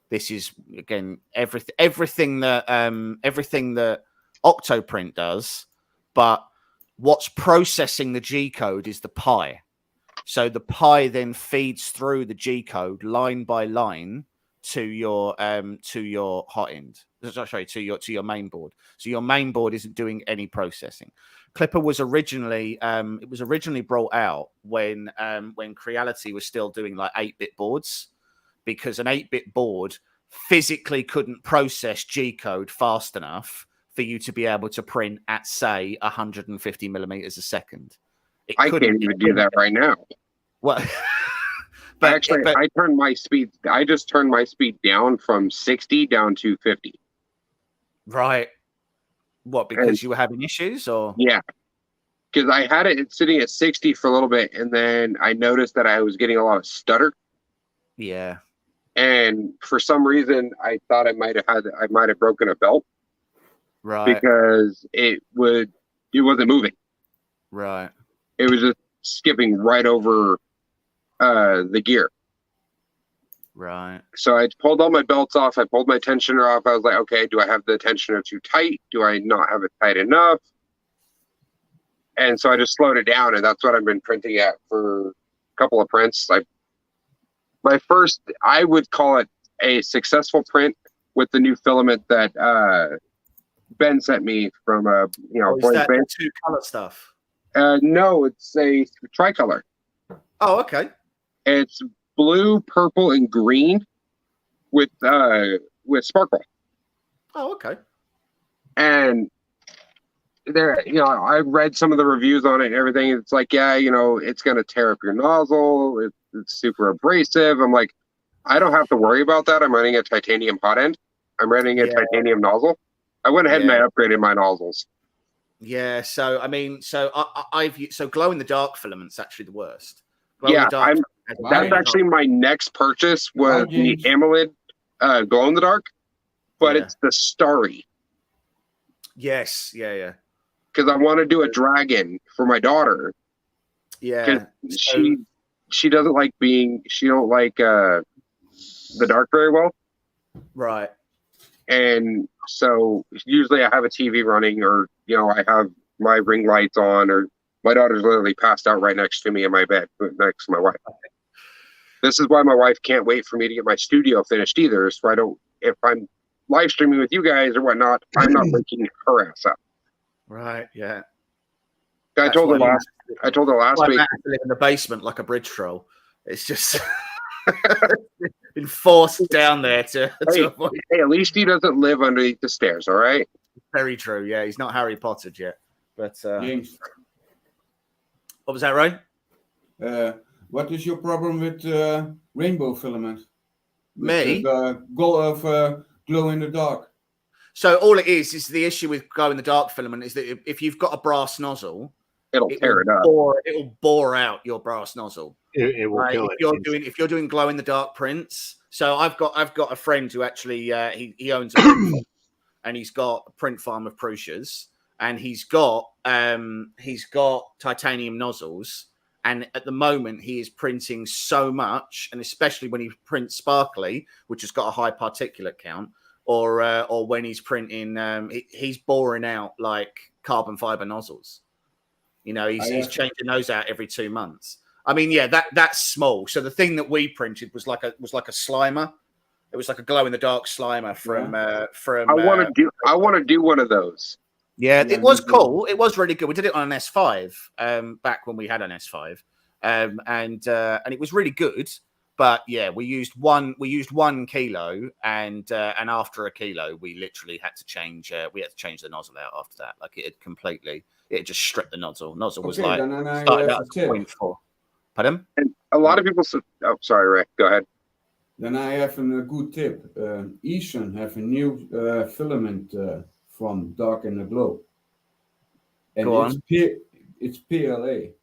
This is again everything that Octoprint does, but what's processing the G code is the Pi. So the Pi then feeds through the G code line by line to your hot end. Sorry, to your main board. So your main board isn't doing any processing. Clipper was originally brought out when Creality was still doing like 8-bit boards, because an 8-bit board physically couldn't process G code fast enough for you to be able to print at, say, 150 millimeters a second. I can't even do that right now. Well, I turned my speed. I just turned my speed down from 60 down to 50. Right. What? Because you were having issues, or yeah, because I had it sitting at 60 for a little bit, and then I noticed that I was getting a lot of stutter. Yeah. And for some reason, I thought I might have broken a belt. Right. Because it wasn't moving. Right. It was just skipping right over the gear. Right. So I pulled all my belts off. I pulled my tensioner off. I was like, okay, do I have the tensioner too tight? Do I not have it tight enough? And so I just slowed it down, and that's what I've been printing at for a couple of prints. My first, I would call it a successful print with the new filament that Ben sent me from is that the 2 color stuff? No, it's a tricolor. Oh, okay. It's blue, purple, and green with sparkle. Oh, okay. And there, I read some of the reviews on it and everything. It's like, yeah, it's gonna tear up your nozzle. It's super abrasive. I'm like, I don't have to worry about that. I'm running a titanium hot end. I'm running a titanium nozzle. I went ahead and I upgraded my nozzles. Yeah, so I mean, so I've glow in the dark filament's actually the worst. That's actually my next purchase was the AMOLED glow in the dark, but it's the starry. Yes, yeah. Because I want to do a dragon for my daughter. Yeah, she doesn't like she don't like the dark very well. Right. And so usually I have a TV running, or I have my ring lights on, or my daughter's literally passed out right next to me in my bed, next to my wife. This is why my wife can't wait for me to get my studio finished either. So if I'm live streaming with you guys or whatnot, I'm not waking her ass up. Right. Yeah. I told her last week. I live in the basement like a bridge troll. It's just been forced down there to avoid. Hey, at least he doesn't live underneath the stairs. All right. Very true. Yeah, he's not Harry Pottered yet. But James, what was that, Ray? what is your problem with rainbow filament? Me? The goal of glow in the dark. So all it is the issue with glow in the dark filament is that if you've got a brass nozzle, it'll tear it up. It'll bore out your brass nozzle. It will kill it. If you're doing glow in the dark prints, so I've got a friend who actually he owns a print farm, and he's got a print farm of Prussias, and he's got titanium nozzles, and at the moment he is printing so much, and especially when he prints sparkly, which has got a high particulate count, or when he's printing, he's boring out like carbon fiber nozzles. He's changing those out every 2 months. I mean, yeah, that's small. So the thing that we printed was like a Slimer. It was like a glow in the dark Slimer from. I want to do one of those. Yeah, it was cool. It was really good. We did it on an S5 back when we had an S5, and it was really good. But yeah, we used 1 kilo, and after a kilo, we literally had to change. We had to change the nozzle out after that. Like it had just stripped the nozzle. Nozzle was like started out at 0.4. Pardon? And a lot of people said, "Oh, sorry, Rick. Go ahead." Then I have a good tip. Eason have a new filament from Dark in the Glow, and it's PLA.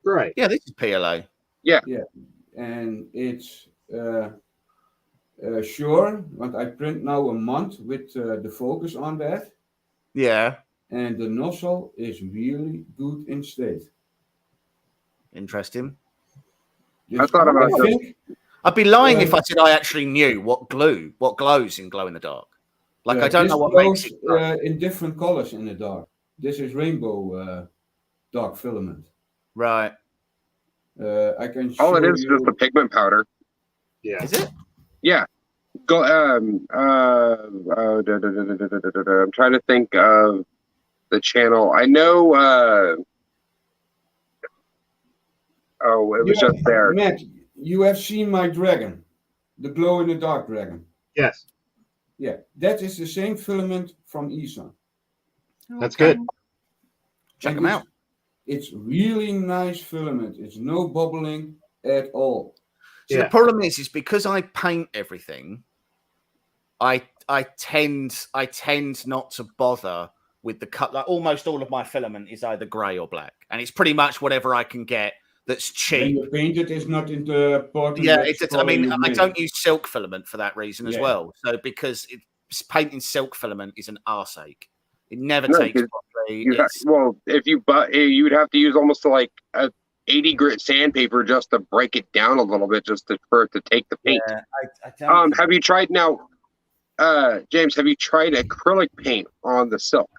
Right. Yeah, this is PLA. Yeah. And it's sure, but I print now a month with the focus on that. Yeah. And the nozzle is really good in state. Interesting. I thought about it. I'd be lying if I said I actually knew what glows in glow in the dark. Like I don't know what makes it in different colors in the dark. This is rainbow dark filament. Right. I can show all it is you... just a pigment powder. Yeah. Is it? Yeah. I'm trying to think of the channel. I know. It was just there. Matt, you have seen my dragon, the glow in the dark dragon. Yes, Yeah, that is the same filament from Eson. that's good. Check And them out. It's really nice filament. It's no bubbling at all. So Yeah. the problem is because I paint everything, I tend not to bother with the cut. Like almost all of my filament is either grey or black, and it's pretty much whatever I can get that's When cheap. you paint it, it's not in the Portland. Yeah, wax I color mean, you I make. don't use silk filament for that reason as Yeah. well. So because painting silk filament is an arseache. It never No, takes 'cause properly. well, if you you would have to use almost like a 80 grit sandpaper just to break it down a little bit, for it to take the paint. Yeah, I don't. Have you tried now, James? Have you tried acrylic paint on the silk?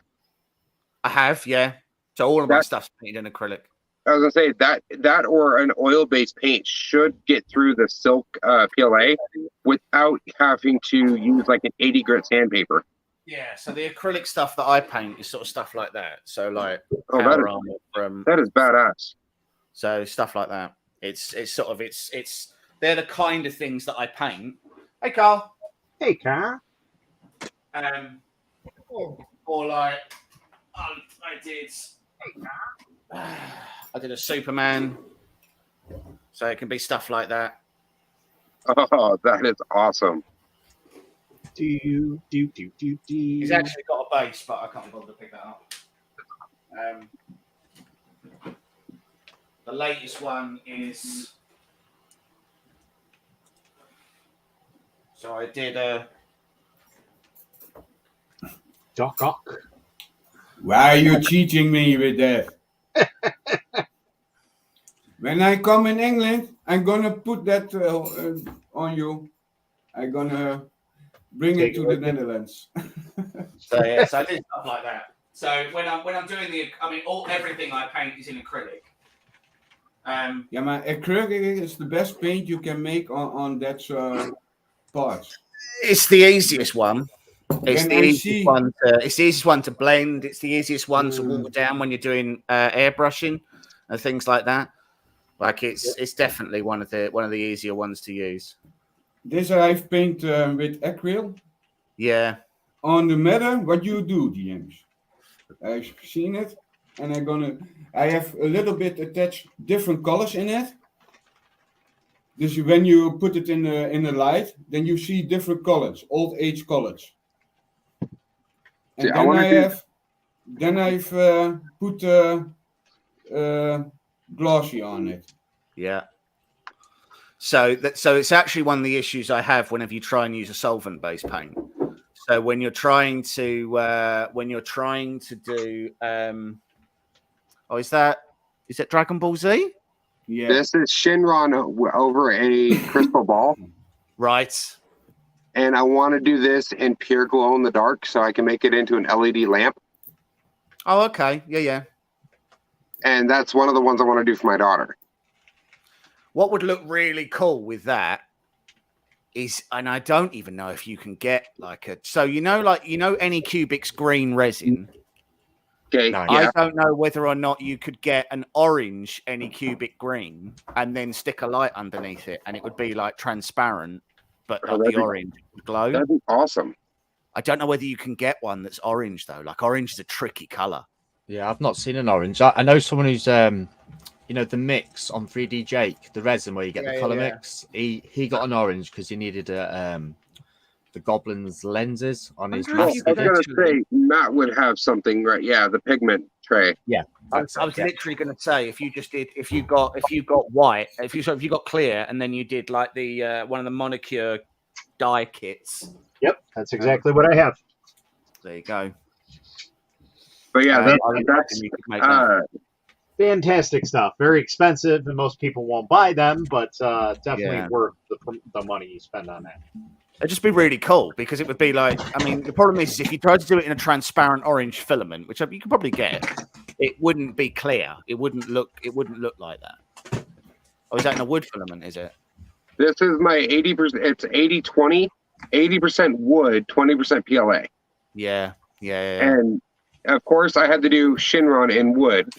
I have, yeah. So all of my That- stuff's painted in acrylic. I was gonna say that or an oil-based paint should get through the silk PLA without having to use like an 80 grit sandpaper. Yeah, so the acrylic stuff that I paint is sort of stuff like that. So like Oh, Power Armor from that is badass. so stuff like that. It's they're the kind of things that I paint. Hey Carl. Hey, Car. Or like I did a Superman. So it can be stuff like that. Oh, that is awesome. He's actually got a base, but I can't bother to pick that up. The latest one is. So I did a. Doc Ock. Why are you cheating me with that? When I come in England, I'm gonna put that on you. I'm gonna bring Take it to it the with you. Netherlands. So yeah, so I did stuff like that. So when I'm doing everything I paint is in acrylic. Yeah, my acrylic is the best paint you can make on that part. It's the easiest one. It's When the I easiest see- one to. It's the easiest one to blend. It's the easiest one to water down when you're doing airbrushing and things like that. Like it's definitely one of the easier ones to use. This I've painted with acrylic. Yeah. On the matter, what you do, James? I've seen it, and I have a little bit attached different colors in it. This when you put it in the light, then you see different colors, old age colors. And See, I then I've put glossy on it. Yeah. So it's actually one of the issues I have whenever you try and use a solvent-based paint. So when you're trying to do is that Dragon Ball Z? Yeah. This is Shinron over a crystal ball, Right. and I want to do this in pure glow in the dark so I can make it into an LED lamp. Oh, okay. Yeah. And that's one of the ones I want to do for my daughter. What would look really cool with that is, and I don't even know if you can get any Cubics green resin. Okay, No. yeah. I don't know whether or not you could get an orange Anycubic green and then stick a light underneath it, and it would be like transparent, but Oh, like that'd the be- orange would glow. That'd be awesome. I don't know whether you can get one that's orange though. Like orange is a tricky color. Yeah, I've not seen an orange. I know someone who's the mix on 3D Jake, the resin where you get the color mix. He got an orange because he needed the Goblin's lenses on his wonder if Well, you I massive. was could gonna actually- say Matt would have something, right? Yeah, the pigment tray. I was literally going to say if you got white, if you got clear, and then you did like the one of the Monicure dye kits. Yep, that's exactly what I have. There you go. But yeah, I would that's imagine you could make that. Fantastic stuff. Very expensive, and most people won't buy them, but definitely Yeah. worth the money you spend on that. It'd just be really cool because it would be like, I mean, the problem is if you tried to do it in a transparent orange filament, which you could probably get, it wouldn't be clear. It wouldn't look like that. Oh, is that in a wood filament? Is it? This is my 80%. It's 80-20, 80% wood, 20% PLA. Yeah. And of course, I had to do Shinron in wood.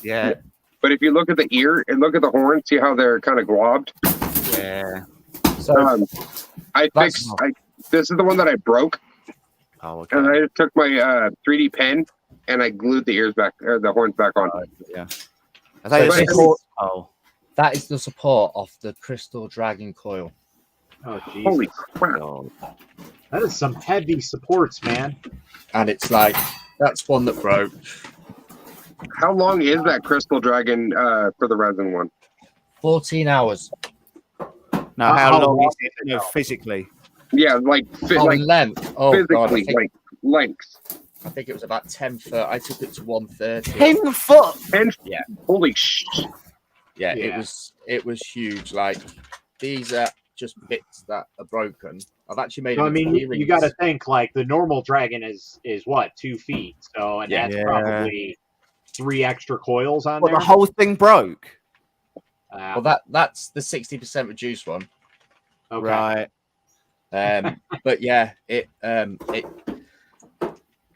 Yeah. But if you look at the ear and look at the horn, see how they're kind of globbed. Yeah. So I That's fixed. not- This is the one that I broke, Oh, okay. and I just took my 3D pen and I glued the ears back, or the horns back on. Yeah. Are they So the this- support? Oh, That is the support of the Crystal Dragon coil. Oh, Holy Jesus. crap! God. That is some heavy supports, man. And it's like, that's one that broke. How long is that Crystal Dragon for the resin one? 14 hours. No, How how long long is it? No, physically. Yeah, like Oh, like in length. Oh, God. physically, like length. I think it was about 10 foot. I took it to 130. 10 foot. And Yeah. holy sh! Yeah, Yeah. it was huge. Like, these are just bits that are broken. I've actually made So, I them into mean, you earrings. got to think like the normal dragon is what, 2 feet. So, and Yeah. that's Yeah. probably 3 extra coils on Well, there. the whole thing broke. Well, that's the 60% reduced one. Okay. Right. But yeah, it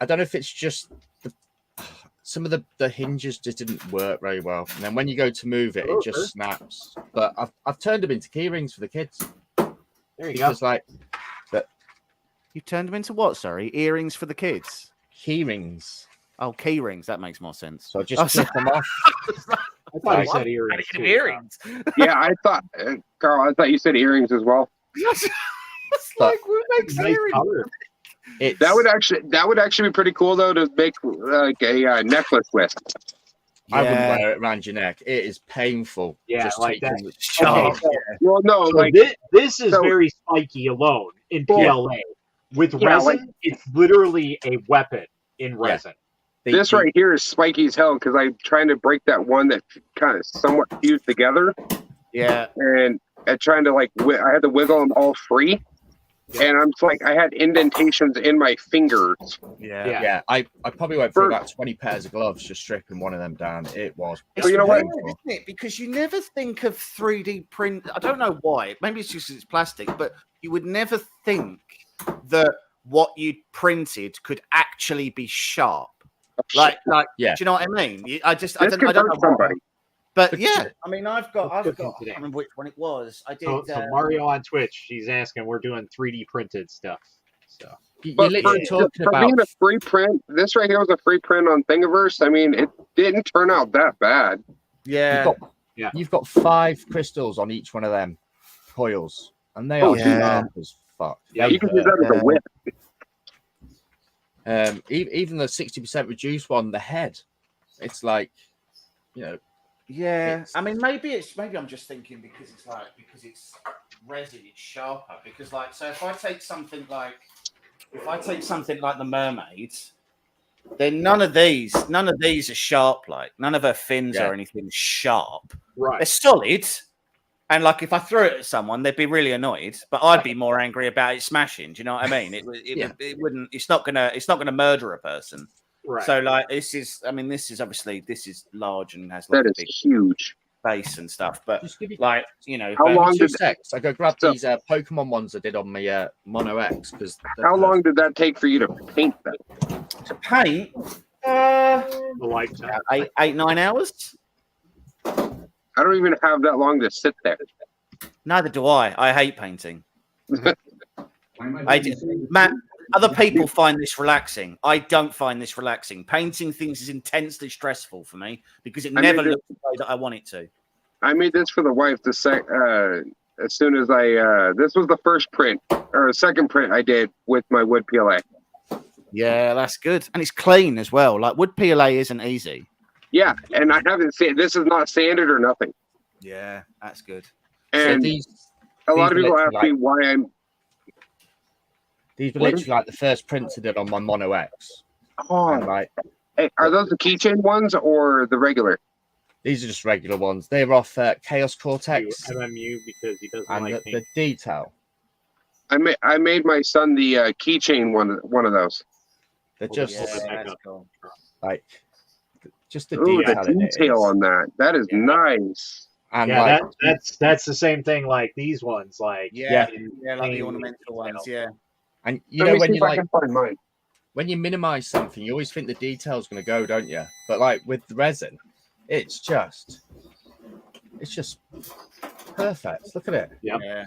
I don't know if it's just some of the hinges just didn't work very well, and then when you go to move it, it just snaps. But I've turned them into key rings for the kids There you go. because like You turned them into what? Sorry, earrings for the kids. key rings. Oh, key rings. That makes more sense. So I just clip them off. I thought you Like, said earrings. too. earrings. Yeah, I thought, Carl, I thought you said earrings as well. It's But- like what makes Nice earrings? color. It's, That would actually be pretty cool though to make like a necklace with. I wouldn't Yeah. wear it around your neck. It is painful. Yeah, just like taking that. the Sharp. Okay, so, Well, no, so like this is so- very spiky alone in Well, PLA. With yeah, resin, like- it's literally a weapon in resin. this right here is spiky as hell because I'm trying to break that one that kind of somewhat fused together, Yeah. and trying to like I had to wiggle them all free, and I'm just like I had indentations in my fingers. Yeah. Yeah. Yeah, I probably went through For- about 20 pairs of gloves just stripping one of them down. It was. It's you know what? weird, isn't it? Because you never think of 3D print. I don't know why. Maybe it's just 'cause it's plastic, but you would never think that what you printed could actually be sharp. Like, Yeah. Do you know what I mean? I This don't could know. hurt somebody. But But- yeah, I mean, I've got. I today. can't remember which one it was. I did. So Mario on Twitch, she's asking, we're doing 3D printed stuff. So You're But literally for talking about. being a free print, this right here was a free print on Thingiverse. I mean, it didn't turn out that bad. Yeah. You've got 5 crystals on each one of them coils, and they Oh, are yeah. sharp as fuck. Yeah, You can use that as a whip. Even the 60% reduced one, the head, it's like, you know, Yeah, It's- I mean, maybe I'm just thinking because it's resin, it's sharper. Because like, so if I take something like the mermaids, then none of these are sharp. Like none of her fins Yeah. or anything sharp. They're right. solid, and like if I threw it at someone, they'd be really annoyed. But I'd be more angry about it smashing. Do you know what I mean? It wouldn't. It's not gonna murder a person. Right. So like this is obviously large and has That like a is big huge. base and stuff, but just give you like you know, How but- long 2 did secs. I go grab So- these Pokemon ones I did on my Mono X because How long did that take for you to paint that? to paint? The lifetime. 8-9 hours. I don't even have that long to sit there. Neither do I. I hate painting. Matt, other people find this relaxing. I don't find this relaxing. Painting things is intensely stressful for me because it I never mean, looks the way that I want it to. I made this for the wife as soon as this was the first print or second print I did with my wood PLA. Yeah, that's good, and it's clean as well. Like wood PLA isn't easy. Yeah, and I haven't seen this is not sanded or nothing. Yeah, that's good. And these a lot of these people are ask me why I'm. were What? literally like the first prints I did on my Mono X. Oh, And like hey, are those the keychain ones or the regular? these are just regular ones. They're off Chaos Cortex, MMU because he doesn't and like the paint. detail. I made my son the keychain one of those. They're Oh, just yeah. that's cool. like just the Ooh, detail. the in it detail is. on that. That is nice. And Yeah, like that's the same thing like these ones. Like Yeah, in yeah, like the paint ornamental ones. detail. Yeah. and you Let know me when see you if I like can find mine. when you minimize something, you always think the detail's going to go, don't you? But like with the resin, it's just perfect. Look at it. Yep. Yeah.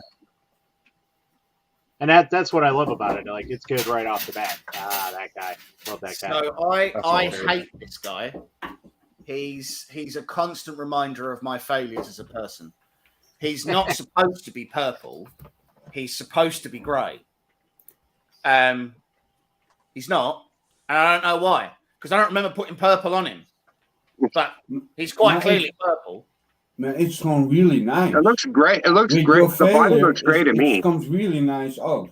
And that's what I love about it. Like, it's good right off the bat. Ah, that guy. Love that guy. So I awesome. hate this guy. He's a constant reminder of my failures as a person. He's not supposed to be purple. He's supposed to be grey. He's not, and I don't know why. Because I don't remember putting purple on him. But he's quite clearly purple. Man, it's going really nice. It looks great. It looks With great. your The body failure, looks great to me. It comes really nice out.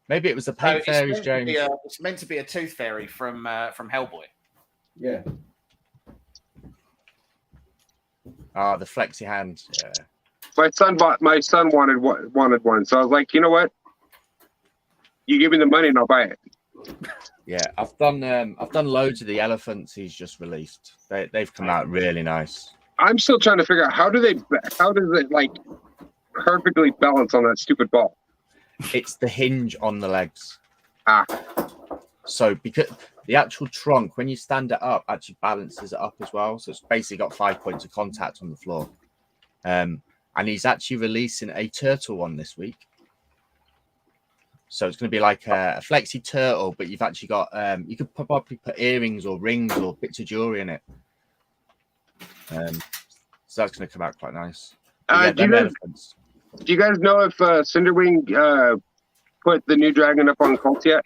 Maybe it was the So paint fairies, James. it's meant to be a tooth fairy from Hellboy. Yeah. Ah, the flexi hand. Yeah. My son wanted one, so I was like, you know what? You give me the money and I'll buy it. Yeah, I've done loads of the elephants he's just released. They've come out really nice. I'm still trying to figure out how does it like perfectly balance on that stupid ball? It's the hinge on the legs. Ah. So because the actual trunk, when you stand it up, actually balances it up as well. So it's basically got 5 points of contact on the floor. And he's actually releasing a turtle one this week. So it's going to be like a flexi turtle, but you've actually got you could probably put earrings or rings or bits of jewelry in it. So that's going to come out quite nice. Yeah, Do you guys know if Cinderwing put the new dragon up on Cult yet?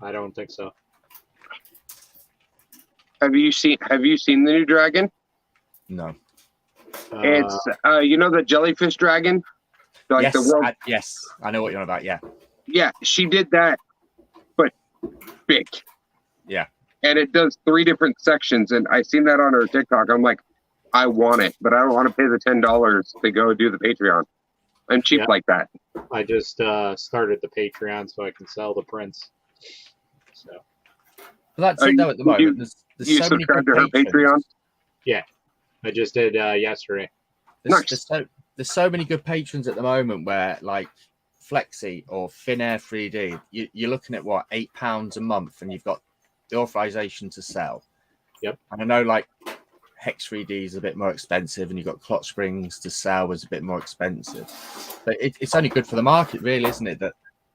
I don't think so. Have you seen the new dragon? No. It's you know the jellyfish dragon? Like yes, the world. yes, I know what you're on about. Yeah. Yeah, she did that, but big. Yeah. And it does 3 different sections, and I seen that on her TikTok. I'm like, I want it, but I don't want to pay the $10 to go do the Patreon. I'm cheap like that. I just started the Patreon so I can sell the prints. So. But that's it though at the moment. There's You so many subscribe good to her patrons. Patreon? Yeah, I just did yesterday. There's so many good patrons at the moment where like Flexi or Finair 3D, you're looking at what, £8 a month, and you've got the authorization to sell. Yep. And I know like Hex 3D is a bit more expensive, and you've got Clock Springs to sell is a bit more expensive. But it's only good for the market, really, isn't it?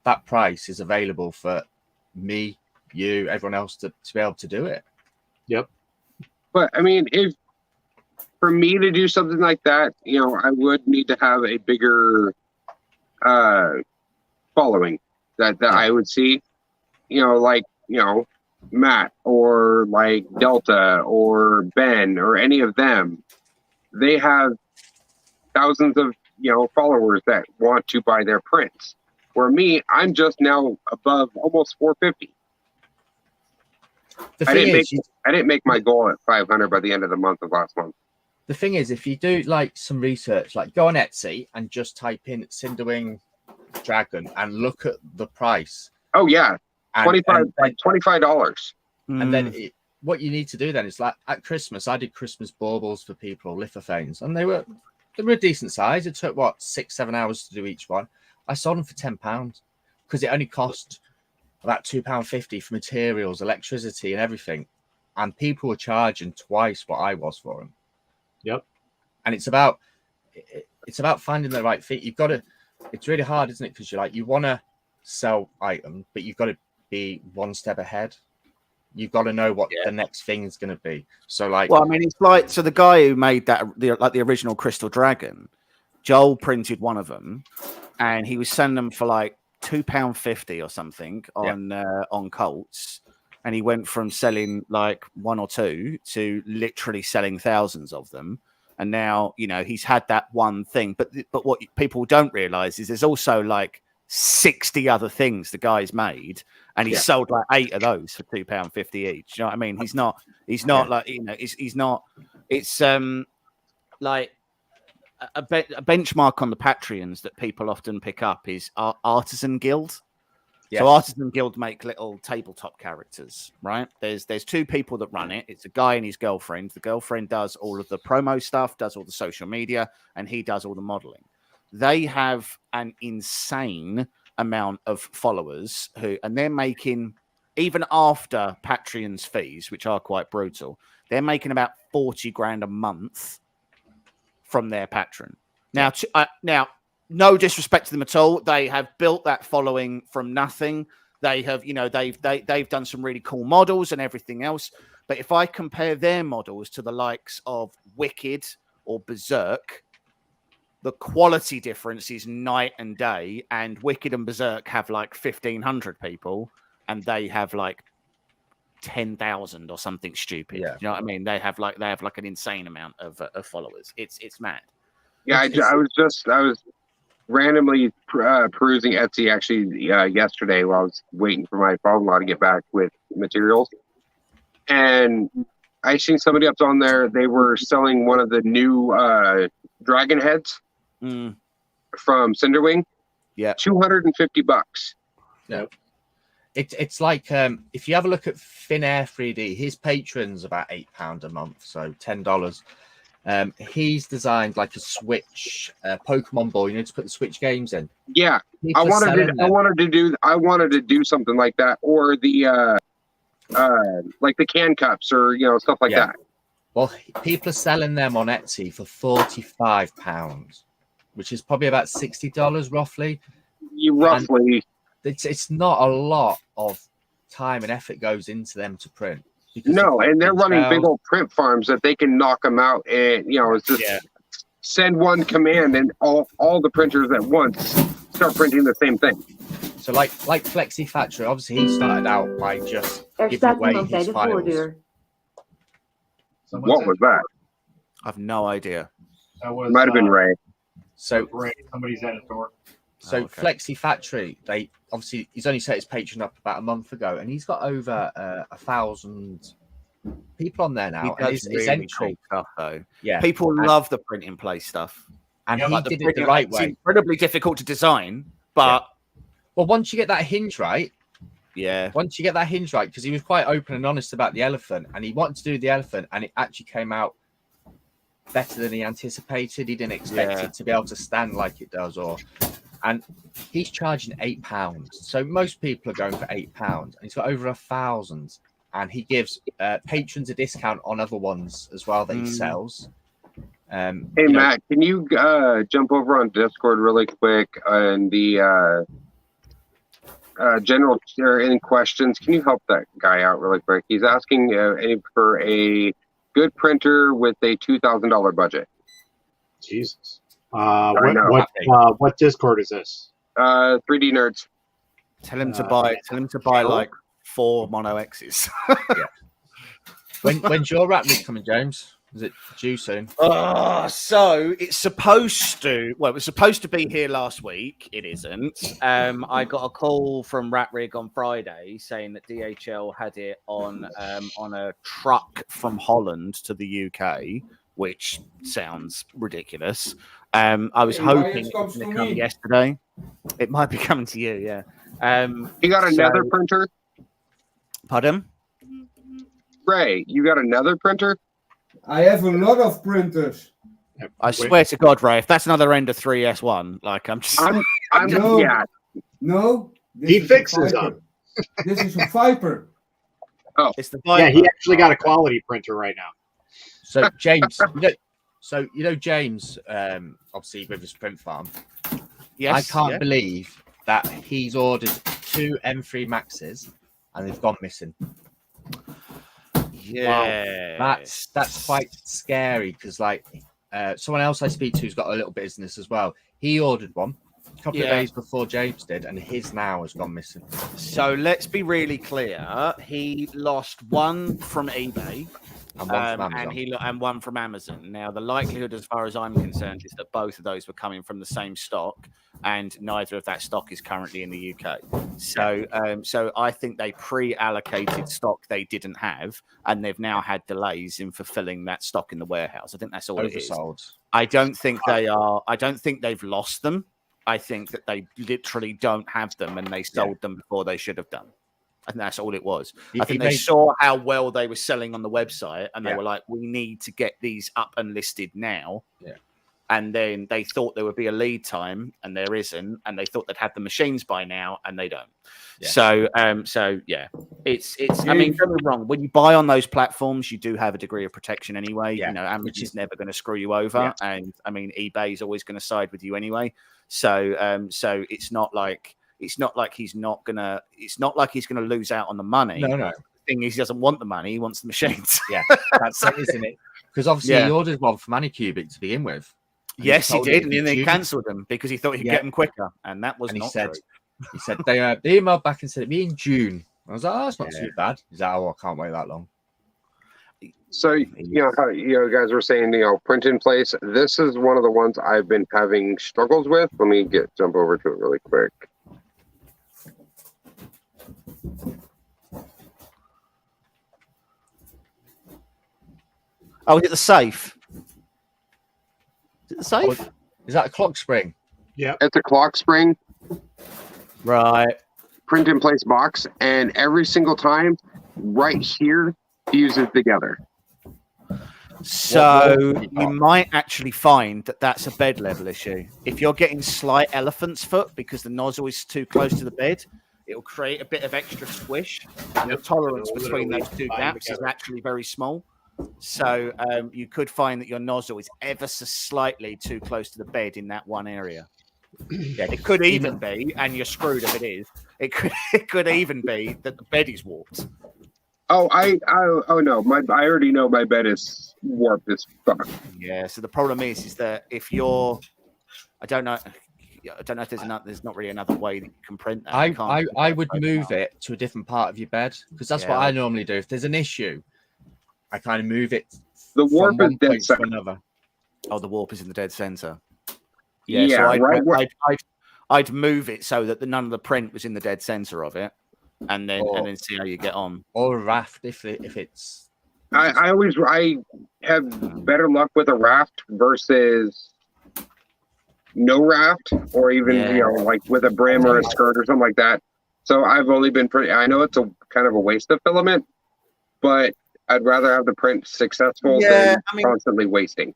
That price is available for me, you, everyone else to be able to do it. Yep. But I mean, if for me to do something like that, you know, I would need to have a bigger following that I would see, you know, like, you know, Matt or like Delta or Ben or any of them. They have thousands of, you know, followers that want to buy their prints. Where me, I'm just now above almost 450. The thing is, I didn't make my goal at 500 by the end of the month of last month. The thing is, if you do like some research, like go on Etsy and just type in Cinderwing Dragon and look at the price. Oh yeah, $25. And then what you need to do then is like at Christmas, I did Christmas baubles for people, lithophanes, and they were a decent size. It took 6-7 hours to do each one. I sold them for £10 because it only cost about £2.50 for materials, electricity, and everything. And people were charging twice what I was for them. Yep. And it's about finding the right fit. You've got to. It's really hard, isn't it? Because you want to sell items, but you've got to be one step ahead. You've got to know what the next thing is going to be. So, like, well, I mean, it's like the guy who made that, the original Crystal Dragon, Joel printed one of them, and he was selling them for like £2.50 or something on Colts. And he went from selling like 1 or 2 to literally selling thousands of them. And now, you know, he's had that one thing. But what people don't realize is there's also like 60 other things the guy's made, and he sold like 8 of those for £2.50 each. You know what I mean? He's not like, you know, he's not. It's like a benchmark on the Patreons that people often pick up is Artisan Guild. Yes. So Artisan Guild make little tabletop characters, right? There's 2 people that run it. It's a guy and his girlfriend. The girlfriend does all of the promo stuff, does all the social media, and he does all the modeling. They have an insane amount of followers and they're making, even after Patreon's fees, which are quite brutal, they're making about 40 grand a month from their patron. Now, no disrespect to them at all. They have built that following from nothing. They have, they've done some really cool models and everything else. But if I compare their models to the likes of Wicked or Berserk, the quality difference is night and day. And Wicked and Berserk have like 1,500 people, and they have like 10,000 or something stupid. Yeah. You know what I mean? They have like an insane amount of followers. It's mad. Yeah, I was randomly perusing Etsy actually yesterday while I was waiting for my father-in-law to get back with materials, and I seen somebody up on there. They were selling one of the new dragon heads from Cinderwing. Yeah, $250. No. It's like if you have a look at Finnair 3D, his patron's about £8 a month, so $10. He's designed like a Switch Pokemon ball. You need to put the Switch games in. Yeah, I wanted to do something like that, or the like the can cups, or stuff like that. Well, people are selling them on Etsy for £45, which is probably about $60 roughly. Roughly. It's not a lot of time and effort goes into them to print. No, and they're running big old print farms that they can knock them out, and it's just send one command, and all the printers at once start printing the same thing. So like Flexi Factory, obviously he started out by just giving away his files. What was that? I have no idea. That was, might have been Ray. So Ray, somebody's at a door. So Flexi Factory, they obviously he's only set his Patreon up about a month ago, and he's got over 1,000 people on there now. He does really cool stuff, though. Yeah, people love the print in place stuff, and he did it the right way. It's incredibly difficult to design, but well, once you get that hinge right, because he was quite open and honest about the elephant, and he wanted to do the elephant, and it actually came out better than he anticipated. He didn't expect it to be able to stand like it does, and he's charging £8. So most people are going for £8, and he's got over 1,000. And he gives patrons a discount on other ones as well that he sells. Hey, Matt, can you jump over on Discord really quick and the general any questions? Can you help that guy out really quick? He's asking for a good printer with a $2,000 budget. Jesus. What Discord is this? 3D Nerds. Tell him to buy like 4 Mono X's. When's your rat meet coming, James? Is it due soon? So it's supposed to. Well, it was supposed to be here last week. It isn't. I got a call from Rat Rig on Friday saying that DHL had it on a truck from Holland to the UK, which sounds ridiculous. I was hoping it was going to come yesterday. It might be coming to you, yeah. You got another printer? Pardon? Ray, you got another printer? I have a lot of printers. I swear to God, Ray, if that's another Ender 3S1, like I'm just... No. He fixes them. This is a Viper. Oh, it's the Viper. Yeah, he actually got a quality printer right now. So James, James, obviously with his print farm. Yes, I can't believe that he's ordered 2 M3 Maxes and they've gone missing. Yeah, wow. That's quite scary because someone else I speak to who's got a little business as well. He ordered one a couple of days before James did, and his now has gone missing. So let's be really clear. He lost one from eBay. And one from Amazon. And one from Amazon. Now, the likelihood, as far as I'm concerned, is that both of those were coming from the same stock, and neither of that stock is currently in the UK. So, so I think they pre-allocated stock they didn't have, and they've now had delays in fulfilling that stock in the warehouse. I think that's all Oversold. it is. I don't think they are. I don't think they've lost them. I think that they literally don't have them, and they sold them before they should have done. I think that's all it was. I think they saw how well they were selling on the website, and they were like, we need to get these up and listed now. Yeah. And then they thought there would be a lead time, and there isn't. And they thought they'd have the machines by now, and they don't. Yeah. So yeah, it's. I mean, don't be wrong. When you buy on those platforms, you do have a degree of protection anyway. Yeah. You know, Amazon is never going to screw you over, and I mean, eBay is always going to side with you anyway. So it's not like he's not gonna lose out on the money. No. The thing is, he doesn't want the money; he wants the machines. Yeah, that's it, isn't it? Because obviously he ordered one from Anycubic to begin with. Yes, he told did, him and then they June. cancelled them because he thought he'd get them quicker, and that was And he not said, true. he said they emailed back and said it'd be in June. I was like, oh, that's not too bad. He's like, oh, I can't wait that long. So, how you guys were saying, print in place. This is one of the ones I've been having struggles with. Let me jump over to it really quick. Oh, is it the safe? Is it the safe? Is that a clock spring? Yeah. It's a clock spring Right. print in place box, and every single time, right here, fuses together. So What- you might actually find that that's a bed level issue. If you're getting slight elephant's foot because the nozzle is too close to the bed, it'll create a bit of extra squish, and the tolerance between those two gaps is actually very small. So you could find that your nozzle is ever so slightly too close to the bed in that one area. Yeah, it could even be, and you're screwed if it is. It could even be that the bed is warped. Oh, oh no, I already know my bed is warped as fuck. Yeah. So the problem is that if you're, I don't know if there's not really another way that you can print that. You can't I would move it to a different part of your bed because that's what I normally do. If there's an issue, I kind of move it. The warp from is one dead point to center. another. Oh, the warp is in the dead center. Yeah, so right. I'd move it so that none of the print was in the dead center of it, and then see how you get on. Or a raft if it's. I have better luck with a raft versus no raft, or even like with a brim or a skirt or something like that. So I've only been I know it's a kind of a waste of filament, but I'd rather have the print successful than constantly wasting.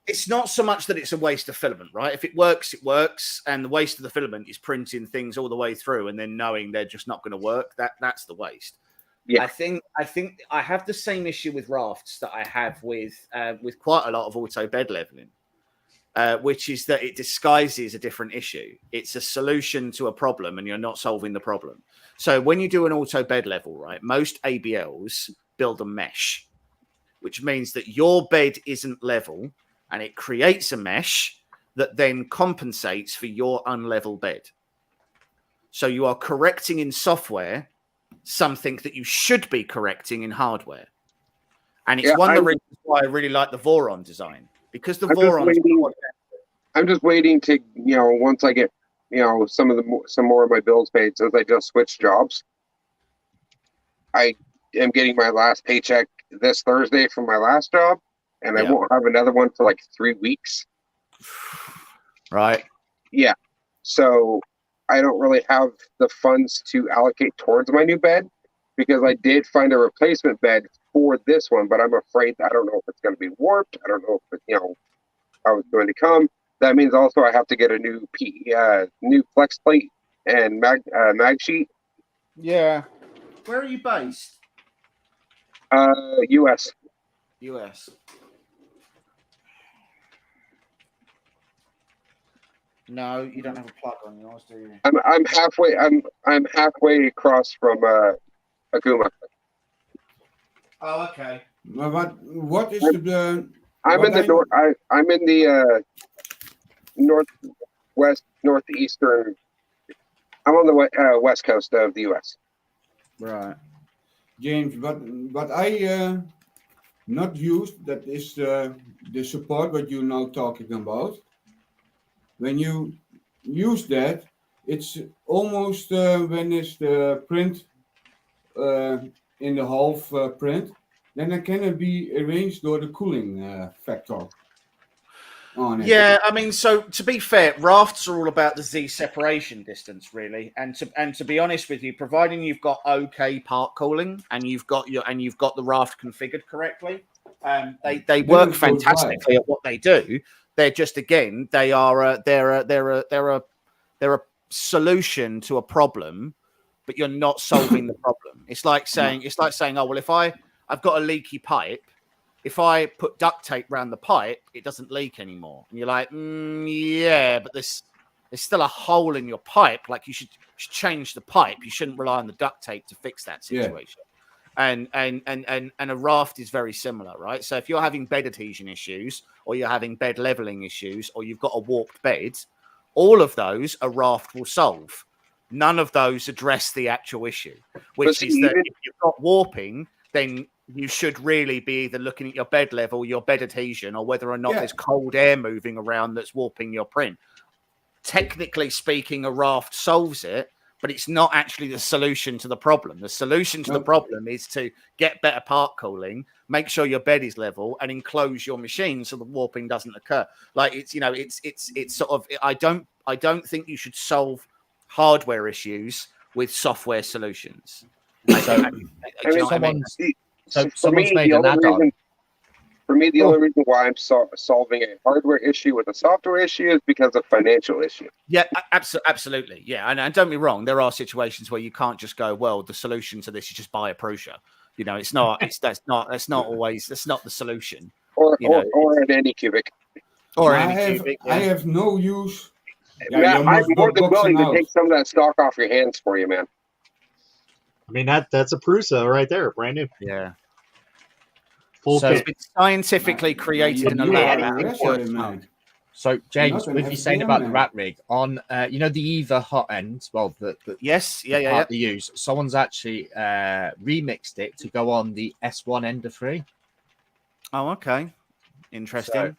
It's not so much that it's a waste of filament, right? If it works, it works, and the waste of the filament is printing things all the way through, and then knowing they're just not going to work. That's the waste. Yeah, I think I have the same issue with rafts that I have with quite a lot of auto bed leveling, which is that it disguises a different issue. It's a solution to a problem, and you're not solving the problem. So when you do an auto bed level, right, most ABLs build a mesh, which means that your bed isn't level, and it creates a mesh that then compensates for your unlevel bed. So you are correcting in software something that you should be correcting in hardware. And it's one of the reasons why I really like the Voron design, because the Voron. I'm just waiting to, once I get, some more of my bills paid, since I just switched jobs. I am getting my last paycheck this Thursday from my last job, and I won't have another one for like 3 weeks. Right. Yeah. So I don't really have the funds to allocate towards my new bed, because I did find a replacement bed for this one, but I'm afraid I don't know if it's going to be warped. I don't know if how it's going to come. That means also I have to get a new new flex plate and mag sheet. Yeah. Where are you based? US. US. No, you don't have a plug on yours, do you? I'm halfway. I'm halfway across from Akuma. Oh, okay. What is the? I'm in the north. I'm in the northeastern. I'm on the west coast of the U.S. Right. James, but I not used. That is the support what you're now talking about. When you use that, it's almost when it's the print in the half print, then it cannot be arranged door the cooling factor on it. Yeah, I mean, so to be fair, rafts are all about the Z separation distance, really. And to be honest with you, providing you've got okay part cooling and you've got the raft configured correctly, they work fantastically at what they do. They're just, again, they're a solution to a problem, but you're not solving the problem. It's like saying, oh well, if I've got a leaky pipe, if I put duct tape around the pipe, it doesn't leak anymore. And you're like, yeah, but There's still a hole in your pipe. Like you should change the pipe. You shouldn't rely on the duct tape to fix that situation. And a raft is very similar, right? So if you're having bed adhesion issues, or you're having bed leveling issues, or you've got a warped bed, all of those a raft will solve. None of those address the actual issue, which is that if you've got warping, then you should really be either looking at your bed level, your bed adhesion, or whether or not there's cold air moving around that's warping your print. Technically speaking, a raft solves it, but it's not actually the solution to the problem. The solution to the problem is to get better part cooling, make sure your bed is level, and enclose your machine so the warping doesn't occur. Like it's sort of, I don't think you should solve hardware issues with software solutions. Someone's made an add-on. For me, the only reason why I'm solving a hardware issue with a software issue is because of financial issue. Yeah, absolutely. Yeah, and don't get me wrong, there are situations where you can't just go, well, the solution to this is just buy a Prusa. You know, it's not. That's not the solution. Or an Anycubic. Or I an have, Anycubic. I have no use. I'm more than willing to take some of that stock off your hands for you, man. I mean, that's a Prusa right there, brand new. Yeah. Full So it's kit. been scientifically created in a lab. So, James, with you saying about the rat rig on, the Eva hot end, well, the Yes, part they use, someone's actually remixed it to go on the S1 Ender 3. Oh, okay. Interesting.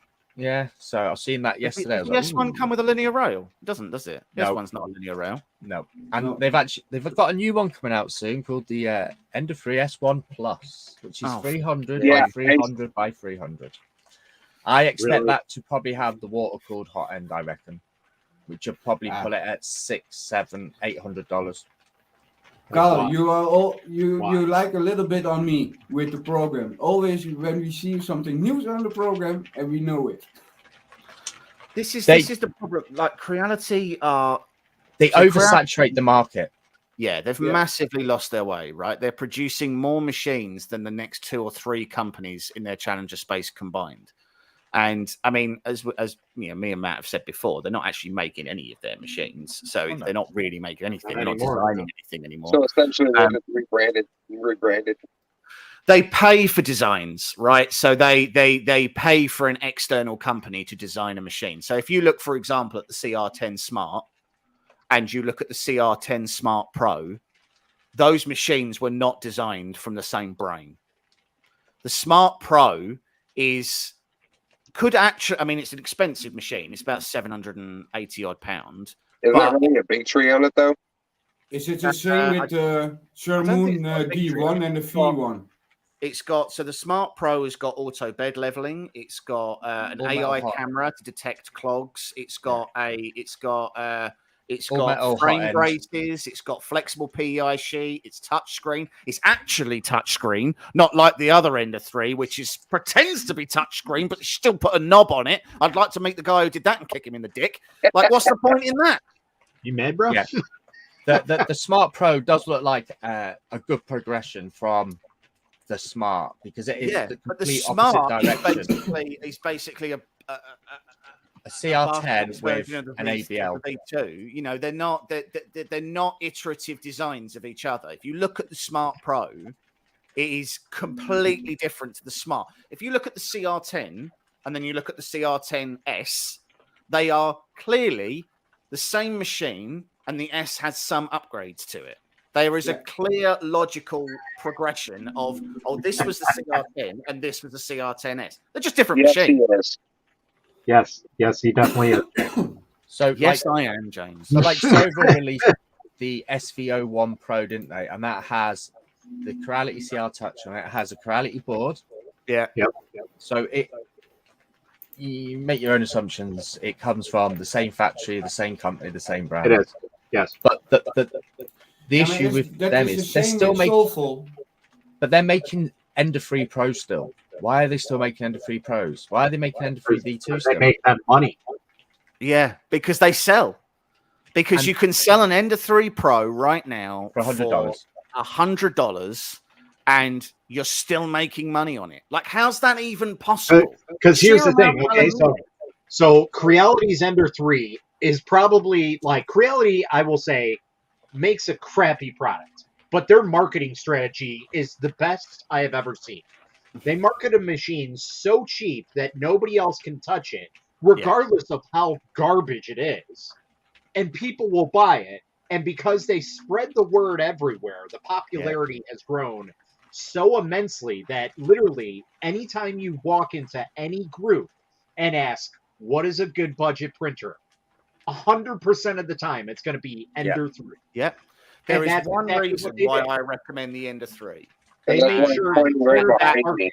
So I've seen that yesterday. Does the S1 come with a linear rail? It doesn't, does it? The No. S1's not a linear rail. No, and they've got a new one coming out soon called the Ender 3 S1 Plus, which is 300 by 300 by 300. I expect that to probably have the water-cooled hot end, I reckon, which will probably put it at $600, $700, $800. Carl, you like a little bit on me with the program. Always when we see something new on the program and we know it. This is the problem. Like Creality are they oversaturate the market. Yeah, they've massively lost their way, right? They're producing more machines than the next 2 or 3 companies in their challenger space combined. And I mean, as me and Matt have said before, they're not actually making any of their machines, so they're not really making anything. They're not designing anything anymore. So essentially, they're just rebranded. They pay for designs, right? So they pay for an external company to design a machine. So if you look, for example, at the CR10 Smart, and you look at the CR10 Smart Pro, those machines were not designed from the same brain. The Smart Pro could actually, I mean, it's an expensive machine. It's about 780 odd pounds. Is that running a big tree on it though? Is it the same with the Shermoon D1 and the V1? It's got, so the Smart Pro has got auto bed leveling. It's got an AI camera to detect clogs. It's got frame braces. It's got flexible PEI sheet. It's touchscreen. It's actually touchscreen, not like the other Ender 3, which pretends to be touchscreen, but still put a knob on it. I'd like to meet the guy who did that and kick him in the dick. Like, what's the point in that? You mad, bro? Yeah. The Smart Pro does look like a good progression from the Smart because it is the complete opposite direction. It's basically a CR10 with an ABL. V2, you know, they're not iterative designs of each other. If you look at the Smart Pro, it is completely different to the Smart. If you look at the CR10 and then you look at the CR10S, they are clearly the same machine, and the S has some upgrades to it. There is a clear logical progression of, this was the CR10 and this was the CR10S. They're just different machines. Yes, he definitely is. So yes, I am, James. So like Sova released the SV01 Pro, didn't they? And that has the Creality CR Touch on it. It has a Creality board. Yeah. Yep. So you make your own assumptions. It comes from the same factory, the same company, the same brand. It is. Yes. But the issue with them is they're still making, but they're making Ender 3 Pro still. Why are they still making Ender 3 Pros? Why are they making Ender 3 V2 still? They make that money. Yeah, because they sell. Because you can sell an Ender 3 Pro right now for $100. $100, and you're still making money on it. Like, how's that even possible? Because here's the thing. Okay, so Creality's Ender 3 is probably like Creality, I will say, makes a crappy product, but their marketing strategy is the best I have ever seen. They market a machine so cheap that nobody else can touch it, regardless of how garbage it is. And people will buy it. And because they spread the word everywhere, the popularity has grown so immensely that literally anytime you walk into any group and ask, what is a good budget printer? 100% of the time, it's going to be Ender 3. Yep. There And is that's one exactly reason what they why did. I recommend the Ender 3. They That's made why sure I'm pointing right to that behind market. me.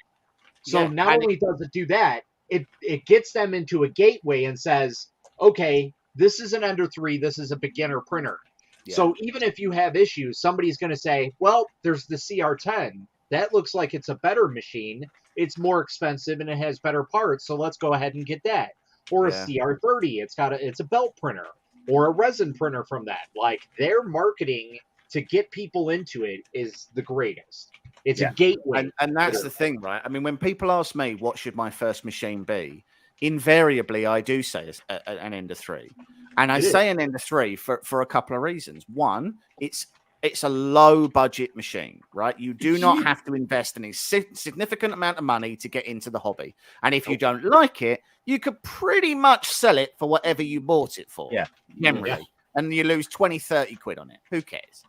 So Yeah, not and only does it do that, it gets them into a gateway and says, okay, this is an Ender 3, this is a beginner printer. Yeah. So even if you have issues, somebody's going to say, well, there's the CR10. That looks like it's a better machine. It's more expensive and it has better parts, so let's go ahead and get that. Or Yeah. a CR30, it's a belt printer, or a resin printer from that. Like, their marketing to get people into it is the greatest. It's a gateway. And that's the thing, right? I mean, when people ask me what should my first machine be, invariably I do say an Ender 3. And I say an Ender 3 for a couple of reasons. One, it's a low budget machine, right? You do not have to invest in a significant amount of money to get into the hobby. And if you don't like it, you could pretty much sell it for whatever you bought it for. Generally. Yeah. And you lose 20, 30 quid on it. Who cares?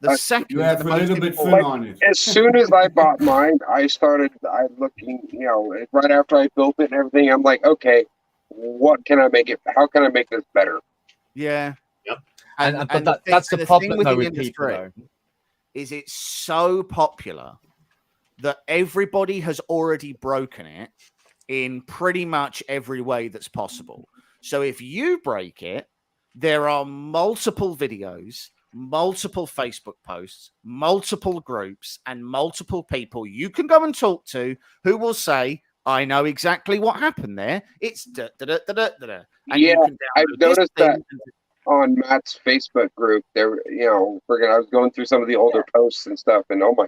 The second, You have the a most little bit important- fun on it. As soon as I bought mine, I looking, right after I built it and everything, I'm like, okay, what can I make it? How can I make this better? Yeah. Yep. But that's the problem though with people though. Is it's so popular that everybody has already broken it in pretty much every way that's possible. So if you break it, there are multiple videos, multiple Facebook posts, multiple groups, and multiple people you can go and talk to who will say, I know exactly what happened there. It's da da da da da da. And Yeah, you can I've download this noticed thing that. and- On Matt's Facebook group, there, I was going through some of the older posts and stuff, and oh my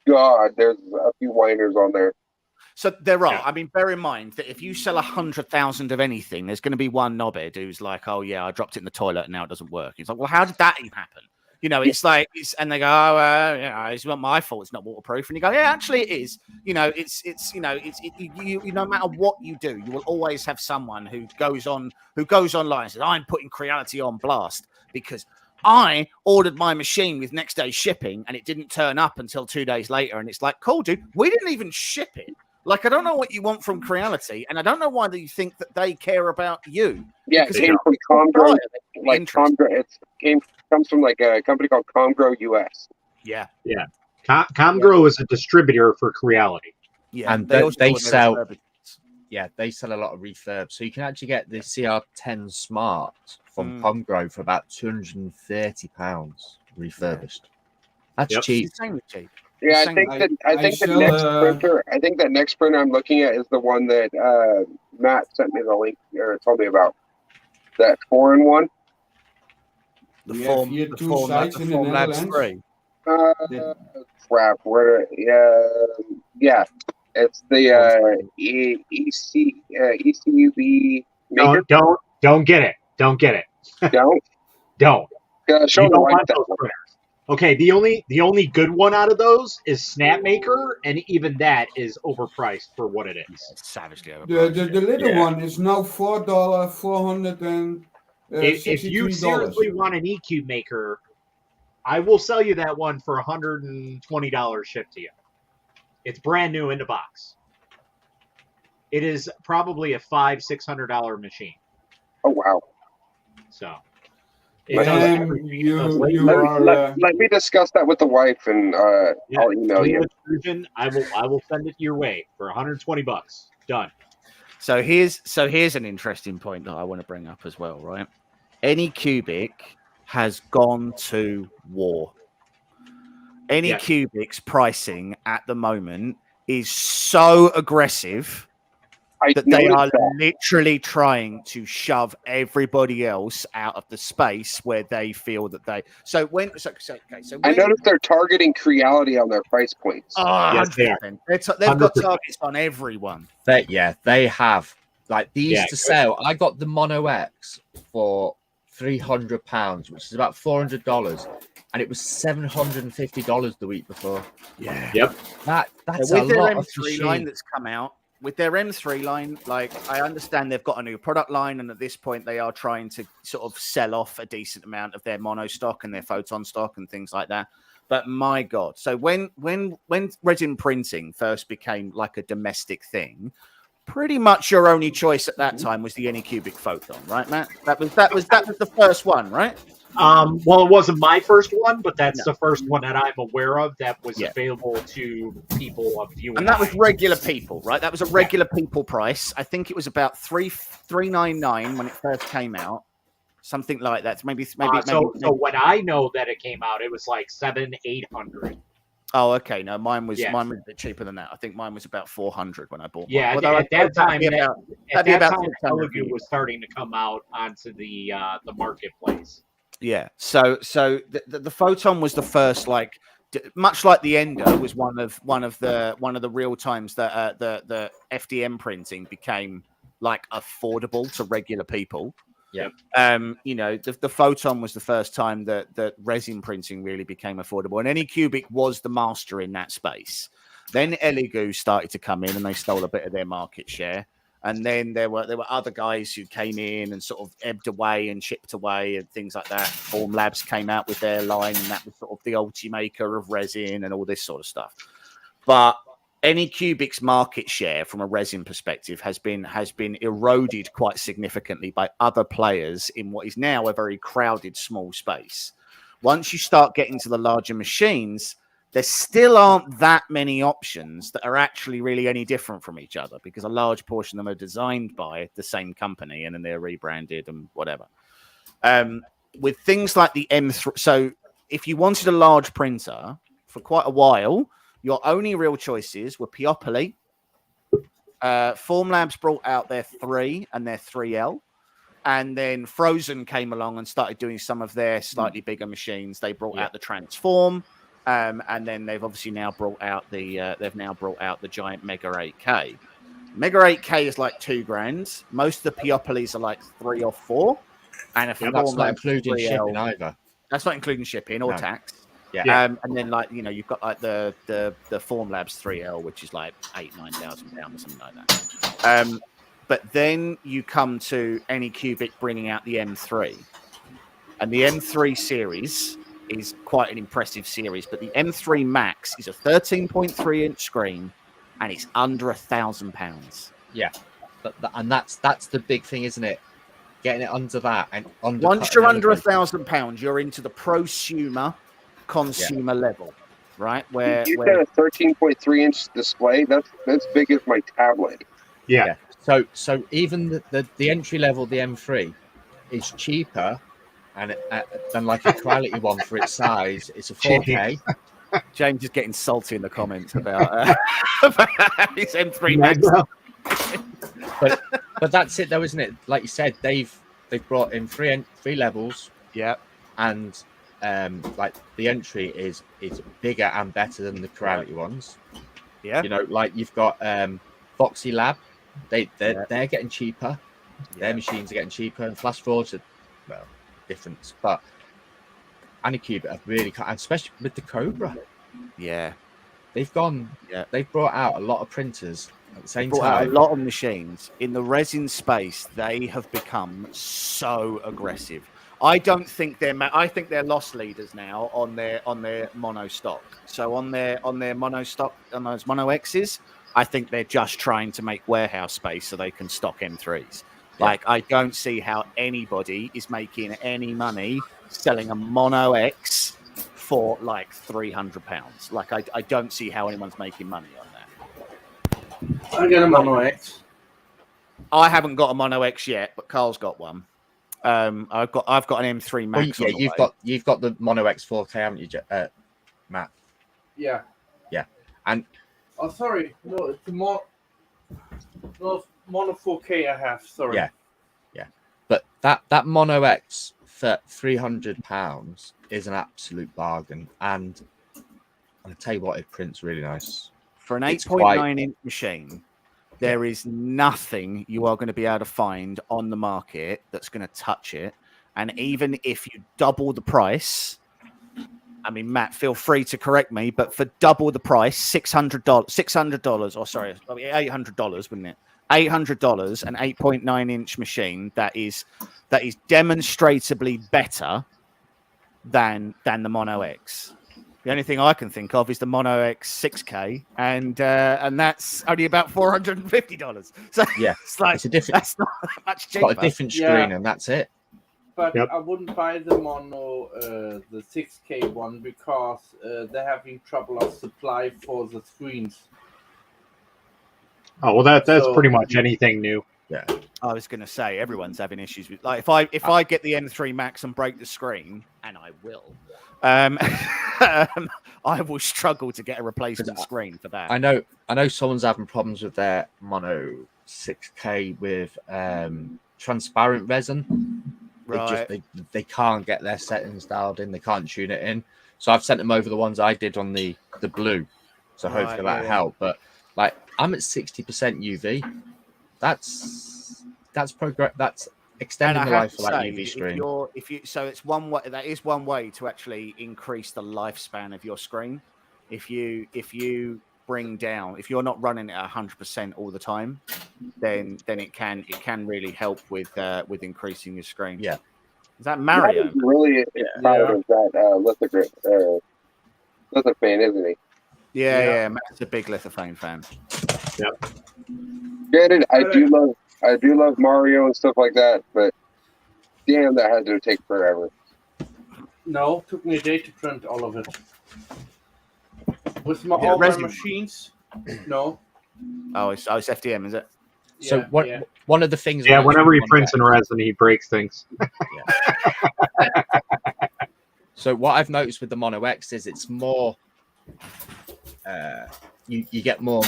god, there's a few whiners on there. So there are. Yeah. I mean, bear in mind that if you sell 100,000 of anything, there's going to be one knobhead who's like, "Oh yeah, I dropped it in the toilet and now it doesn't work." It's like, "Well, how did that even happen?" It's like, and they go, "Oh, it's not my fault. It's not waterproof." And you go, "Yeah, actually, it is." No matter what you do, you will always have someone who goes online and says, "I'm putting Creality on blast because I ordered my machine with next day shipping and it didn't turn up until 2 days later." And it's like, cool, dude, we didn't even ship it. Like, I don't know what you want from Creality, and I don't know why you think that they care about you. Yeah, it Because came from Comgrow. Like Comgrow, comes from like a company called Comgrow US. Yeah. Comgrow is a distributor for Creality. Yeah, And also they order sell- refurbishments. Yeah, they sell a lot of refurbs. So you can actually get the CR10 Smart from Mm. Comgrow for about £230 refurbished. That's Yep. cheap. It's insanely cheap. Yeah, Same. I think the sell, next printer. I think that next printer I'm looking at is the one that Matt sent me the link or told me about. That 4-in-1. The We have Form, here the two Form, sites the in the Form Labs Netherlands. 3. Crap. Where? Yeah. It's the ECUB maker. Don't get it. Don't get it. Don't. Don't. Show You the don't wife want that those one. printers. Okay, the only good one out of those is Snapmaker, and even that is overpriced for what it is. It's savagely The overpriced. little Yeah. one is now $4, If you seriously want an EQ maker, I will sell you that one for $120 shipped to you. It's brand new in the box. It is probably a $500-600 machine. Oh wow. So Let me discuss that with the wife, and I'll email you. I will send it your way for $120. Done. So here's an interesting point that I want to bring up as well, right? Anycubic has gone to war. Anycubic's pricing at the moment is so aggressive that they are literally trying to shove everybody else out of the space where they feel that they. I noticed they're targeting Creality on their price points. Oh, Yes, they are. 100%. They've got 100%. targets on everyone. They have. Like these Yeah, to sell. I got the Mono X for £300, which is about $400, and it was $750 the week before. Yeah. Yep. That's with a their lot of M3 line machine. that's come out, with their M3 line, like I understand they've got a new product line, and at this point they are trying to sort of sell off a decent amount of their mono stock and their photon stock and things like that. But my God, so when resin printing first became like a domestic thing, pretty much your only choice at that time was the Anycubic Photon, right, Matt? That was the first one, right? Well, it wasn't my first one, but that's No. the first one that I'm aware of that was Yeah. available to people of you And that was regular people, right? That was a regular people price. I think it was about $399 when it first came out, something like that. Maybe. So when I know that it came out, it was like $700-800. Oh, okay. No, mine was Yeah. a bit cheaper than that. I think mine was about $400 when I bought. Yeah, mine. at that time, that'd be about $600 Elegoo was starting to come out onto the marketplace. Yeah. So the Photon was the first, like, much like the Ender was one of the real times that the FDM printing became like affordable to regular people. Yep. You know, the Photon was the first time that resin printing really became affordable, and Anycubic was the master in that space. Then Elegoo started to come in, and they stole a bit of their market share. And then there were other guys who came in and sort of ebbed away and chipped away and things like that. Formlabs came out with their line, and that was sort of the Ultimaker of resin and all this sort of stuff. But Anycubic's market share from a resin perspective has been eroded quite significantly by other players in what is now a very crowded small space. Once you start getting to the larger machines, there still aren't that many options that are actually really any different from each other, because a large portion of them are designed by the same company and then they're rebranded and whatever. With things like the M3, so if you wanted a large printer for quite a while, your only real choices were Peopoly. Formlabs brought out their 3 and their 3L. And then Frozen came along and started doing some of their slightly bigger machines. They brought out the Transform. And then they've obviously now brought out the giant Mega 8K. Mega 8K is like $2,000. Most of the Peopolys are like 3 or 4. And if That's not including shipping either. That's not including shipping or tax. Yeah. And then, like, you know, you've got like the Formlabs 3L, which is like £8,000-9,000 or something like that. But then you come to Anycubic bringing out the M3, and the M3 series is quite an impressive series. But the M3 Max is a 13.3-inch screen, and it's under £1,000. Yeah, and that's the big thing, isn't it? Getting it under that, and once you're under £1,000, you're into the prosumer consumer level, right? Where you got a 13.3-inch display. That's big as my tablet. Yeah. So even the entry level, the M3, is cheaper and than like a quality one for its size. It's a 4K. James is getting salty in the comments about his M3 Max. But that's it, though, isn't it? Like you said, they've brought in three levels. Yeah, and like the entry is bigger and better than the quality ones. Yeah, you know, like you've got Foxy Lab. They're getting cheaper. Their machines are getting cheaper, and Flash Forge are different. But Anycubic have really, and especially with the Cobra. Yeah, they've gone. Yeah, they've brought out a lot of printers at the same time. A lot of machines in the resin space. They have become so aggressive. I think they're loss leaders now on their mono stock. So on their mono stock, on those mono X's, I think they're just trying to make warehouse space so they can stock M3s. Like, I don't see how anybody is making any money selling a mono X for like £300. Like, I don't see how anyone's making money on that. I get a mono X. I haven't got a mono X yet, but Carl's got one. I've got an M3 Max. Well, you've got the mono X 4K, haven't you, Matt? Yeah. Yeah, and sorry, no, it's mono 4K I have. Sorry. Yeah, but that mono X for £300 is an absolute bargain, and I'll tell you what, it prints really nice for an 8.9-inch machine. There is nothing you are going to be able to find on the market that's going to touch it. And even if you double the price, I mean, Matt, feel free to correct me, but for double the price, $600, or sorry, $800, wouldn't it? $800, an 8.9-inch machine that is demonstrably better than the Mono X. The only thing I can think of is the Mono X 6K, and that's only about $450. So Yeah, it's like it's a different. that's not that much It's cheaper. got a different screen, Yeah. and that's it. But Yep. I wouldn't buy the mono, the 6K one, because they're having trouble of supply for the screens. Oh well, that's So- pretty much anything new. I was going to say everyone's having issues with, like, if I get the M3 Max and break the screen, and I will, I will struggle to get a replacement screen for that. I know someone's having problems with their Mono 6K with transparent resin. Right. They can't get their settings dialed in. They can't tune it in. So I've sent them over the ones I did on the blue. So Right, hopefully that yeah. helped. But like I'm at 60% UV. That's progress. That's extending the life of that UV screen. So it's one way. That is one way to actually increase the lifespan of your screen. If you bring down, if you're not running it at 100% all the time, then it can really help with increasing your screen. Yeah. Is that Mario? He's really proud of that lithophane, isn't he? Yeah. Matt's a big Lithophane fan. Granted, I do love Mario and stuff like that, but damn, that had to take forever. No, took me a day to print all of it. With all my Resident- machines, no. Oh, it's FDM, is it? So Yeah. one of the things. Yeah, about whenever he Mono prints X- in resin, he breaks things. So what I've noticed with the Mono X is it's more. You get more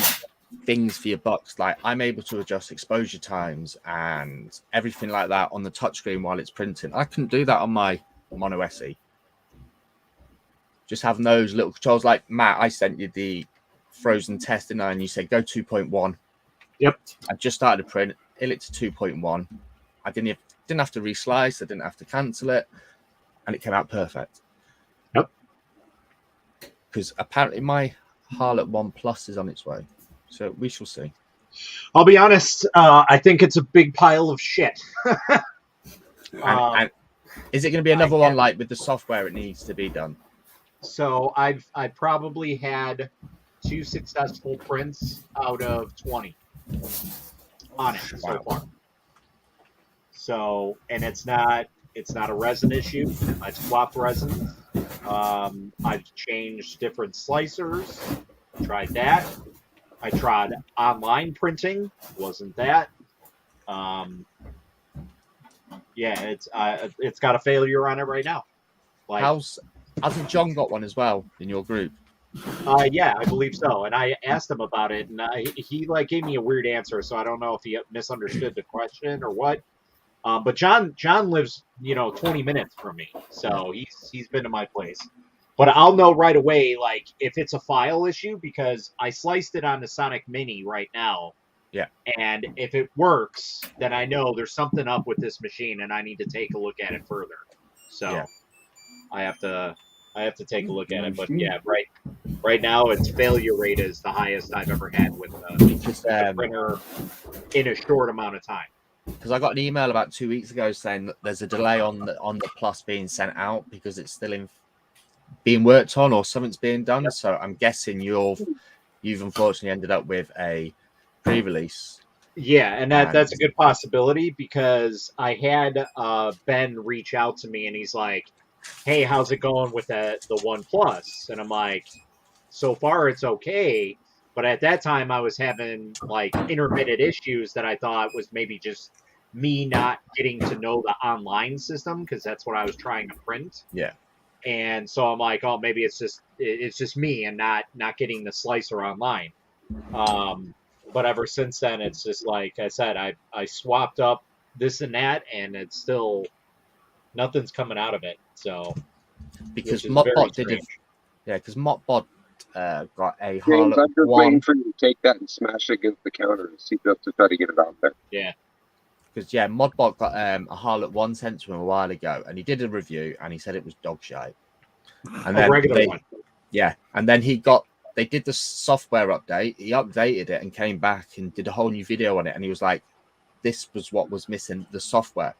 things for your bucks. Like I'm able to adjust exposure times and everything like that on the touchscreen while it's printing. I couldn't do that on my Mono SE. Just having those little controls. Like Matt, I sent you the frozen test and you said go 2.1. Yep. I just started to print. It lit to 2.1. I didn't have to reslice. I didn't have to cancel it, and it came out perfect. Yep. Because apparently my Harlot 1 Plus is on its way, so we shall see. I'll be honest. I think it's a big pile of shit. And is it going to be another one like with the software? It needs to be done. So I probably had 2 successful prints out of 20 on it so far. So, and it's not a resin issue. I swapped resins. I've changed different slicers. Tried that. I tried online printing. Wasn't that? Yeah, it's got a failure on it right now. Like, Hasn't John got one as well in your group? yeah, I believe so. And I asked him about it, and he like gave me a weird answer, so I don't know if he misunderstood the question or what. But John lives, 20 minutes from me, so he's been to my place. But I'll know right away, like if it's a file issue, because I sliced it on the Sonic Mini right now. Yeah. And if it works, then I know there's something up with this machine, and I need to take a look at it further. So Yeah. I have to take a look at it. But yeah, right now its failure rate is the highest I've ever had with a printer in a short amount of time. Because I got an email about 2 weeks ago saying that there's a delay on the Plus being sent out because it's still being worked on or something's being done. Yep. So I'm guessing you've unfortunately ended up with a pre-release. Yeah, and that's a good possibility because I had Ben reach out to me and he's like, "Hey, how's it going with the One Plus?" And I'm like, "So far it's okay." But at that time, I was having like intermittent issues that I thought was maybe just me not getting to know the online system because that's what I was trying to print. Yeah. And so I'm like, oh, maybe it's just me and not getting the slicer online. But ever since then, it's just like I said, I swapped up this and that, and it's still nothing's coming out of it. So because Mopbot got a James, Harlot I'm just 1. waiting for you to take that and smash it against the counter and see just to try to get it out there. Because Modbot got a Harlot 1 sent to him a while ago, and he did a review, and he said it was dog shite. And A regular one. Yeah, and then they did the software update. He updated it and came back and did a whole new video on it, and he was like, "This was what was missing, the software."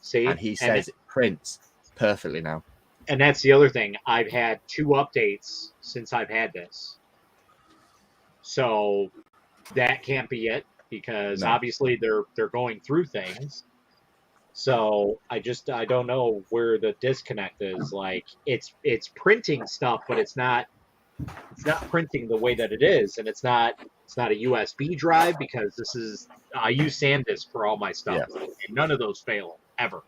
See, And he says it prints perfectly now. And that's the other thing. I've had 2 updates since I've had this, so that can't be it because No. obviously they're going through things. So I don't know where the disconnect is. Like it's printing stuff, but it's not printing the way that it is, and it's not a USB drive because I use SanDisk for all my stuff, and none of those fail ever.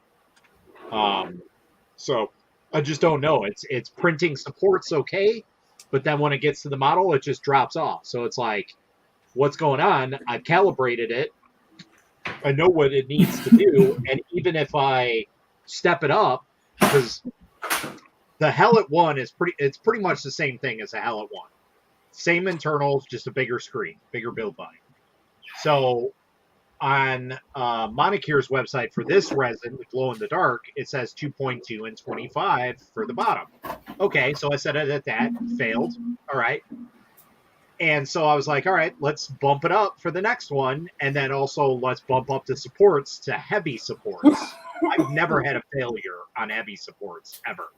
So I just don't know. It's printing support's okay, but then when it gets to the model, it just drops off. So it's like, what's going on? I've calibrated it. I know what it needs to do, and even if I step it up, because the Hellet 1 it's pretty much the same thing as a Hellet 1. Same internals, just a bigger screen, bigger build volume. So on Monocure's website for this resin, the glow in the dark, it says 2.2 and 25 for the bottom. Okay, so I set it at that, failed. All right. And so I was like, all right, let's bump it up for the next one. And then also let's bump up the supports to heavy supports. I've never had a failure on heavy supports ever.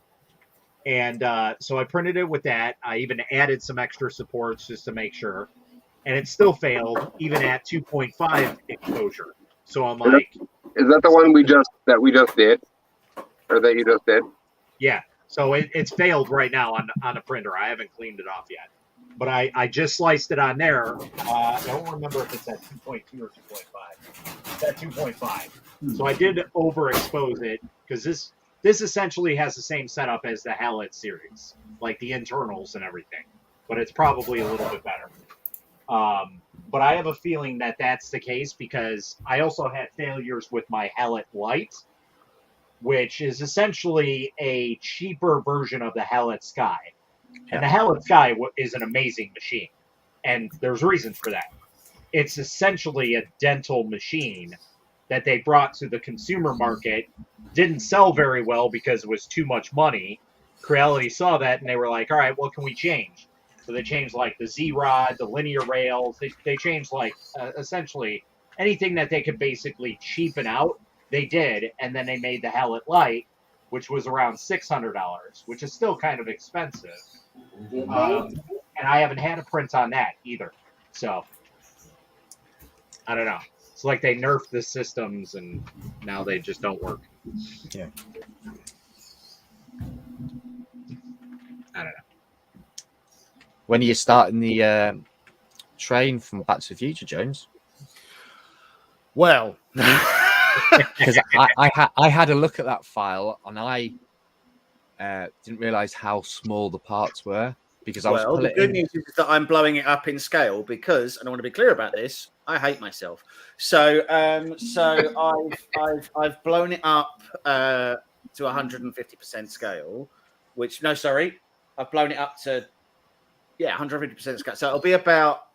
And so I printed it with that. I even added some extra supports just to make sure. And it still failed even at 2.5 exposure. So I'm like, is that the one we just did? Or that you just did? yeah. So it's failed right now on a printer. I haven't cleaned it off yet. But I just sliced it on there. I don't remember if it's at 2.2 or 2.5. It's at 2.5. So I did overexpose it because this essentially has the same setup as the Hellet series, like the internals and everything. But it's probably a little bit better. But I have a feeling that that's the case because I also had failures with my Hellet Light, which is essentially a cheaper version of the Hellet Sky. And the Hellet Sky is an amazing machine, and there's reasons for that. It's essentially a dental machine that they brought to the consumer market, didn't sell very well because it was too much money. Creality saw that, and they were like, all right, what can we change? So they changed like the Z-Rod, the linear rails. They changed like essentially anything that they could basically cheapen out, they did, and then they made the Hellet Light, which was around $600, which is still kind of expensive. And I haven't had a print on that either. So, I don't know. It's like they nerfed the systems and now they just don't work. Yeah. I don't know. When are you starting the train from Back to the Future, Jones? Well, Because I had a look at that file and I didn't realize how small the parts were because I was the good news is that I'm blowing it up in scale because, and I want to be clear about this, I hate myself. So I've blown it up to 150% scale, which I've blown it up to 150% scale. So it'll be about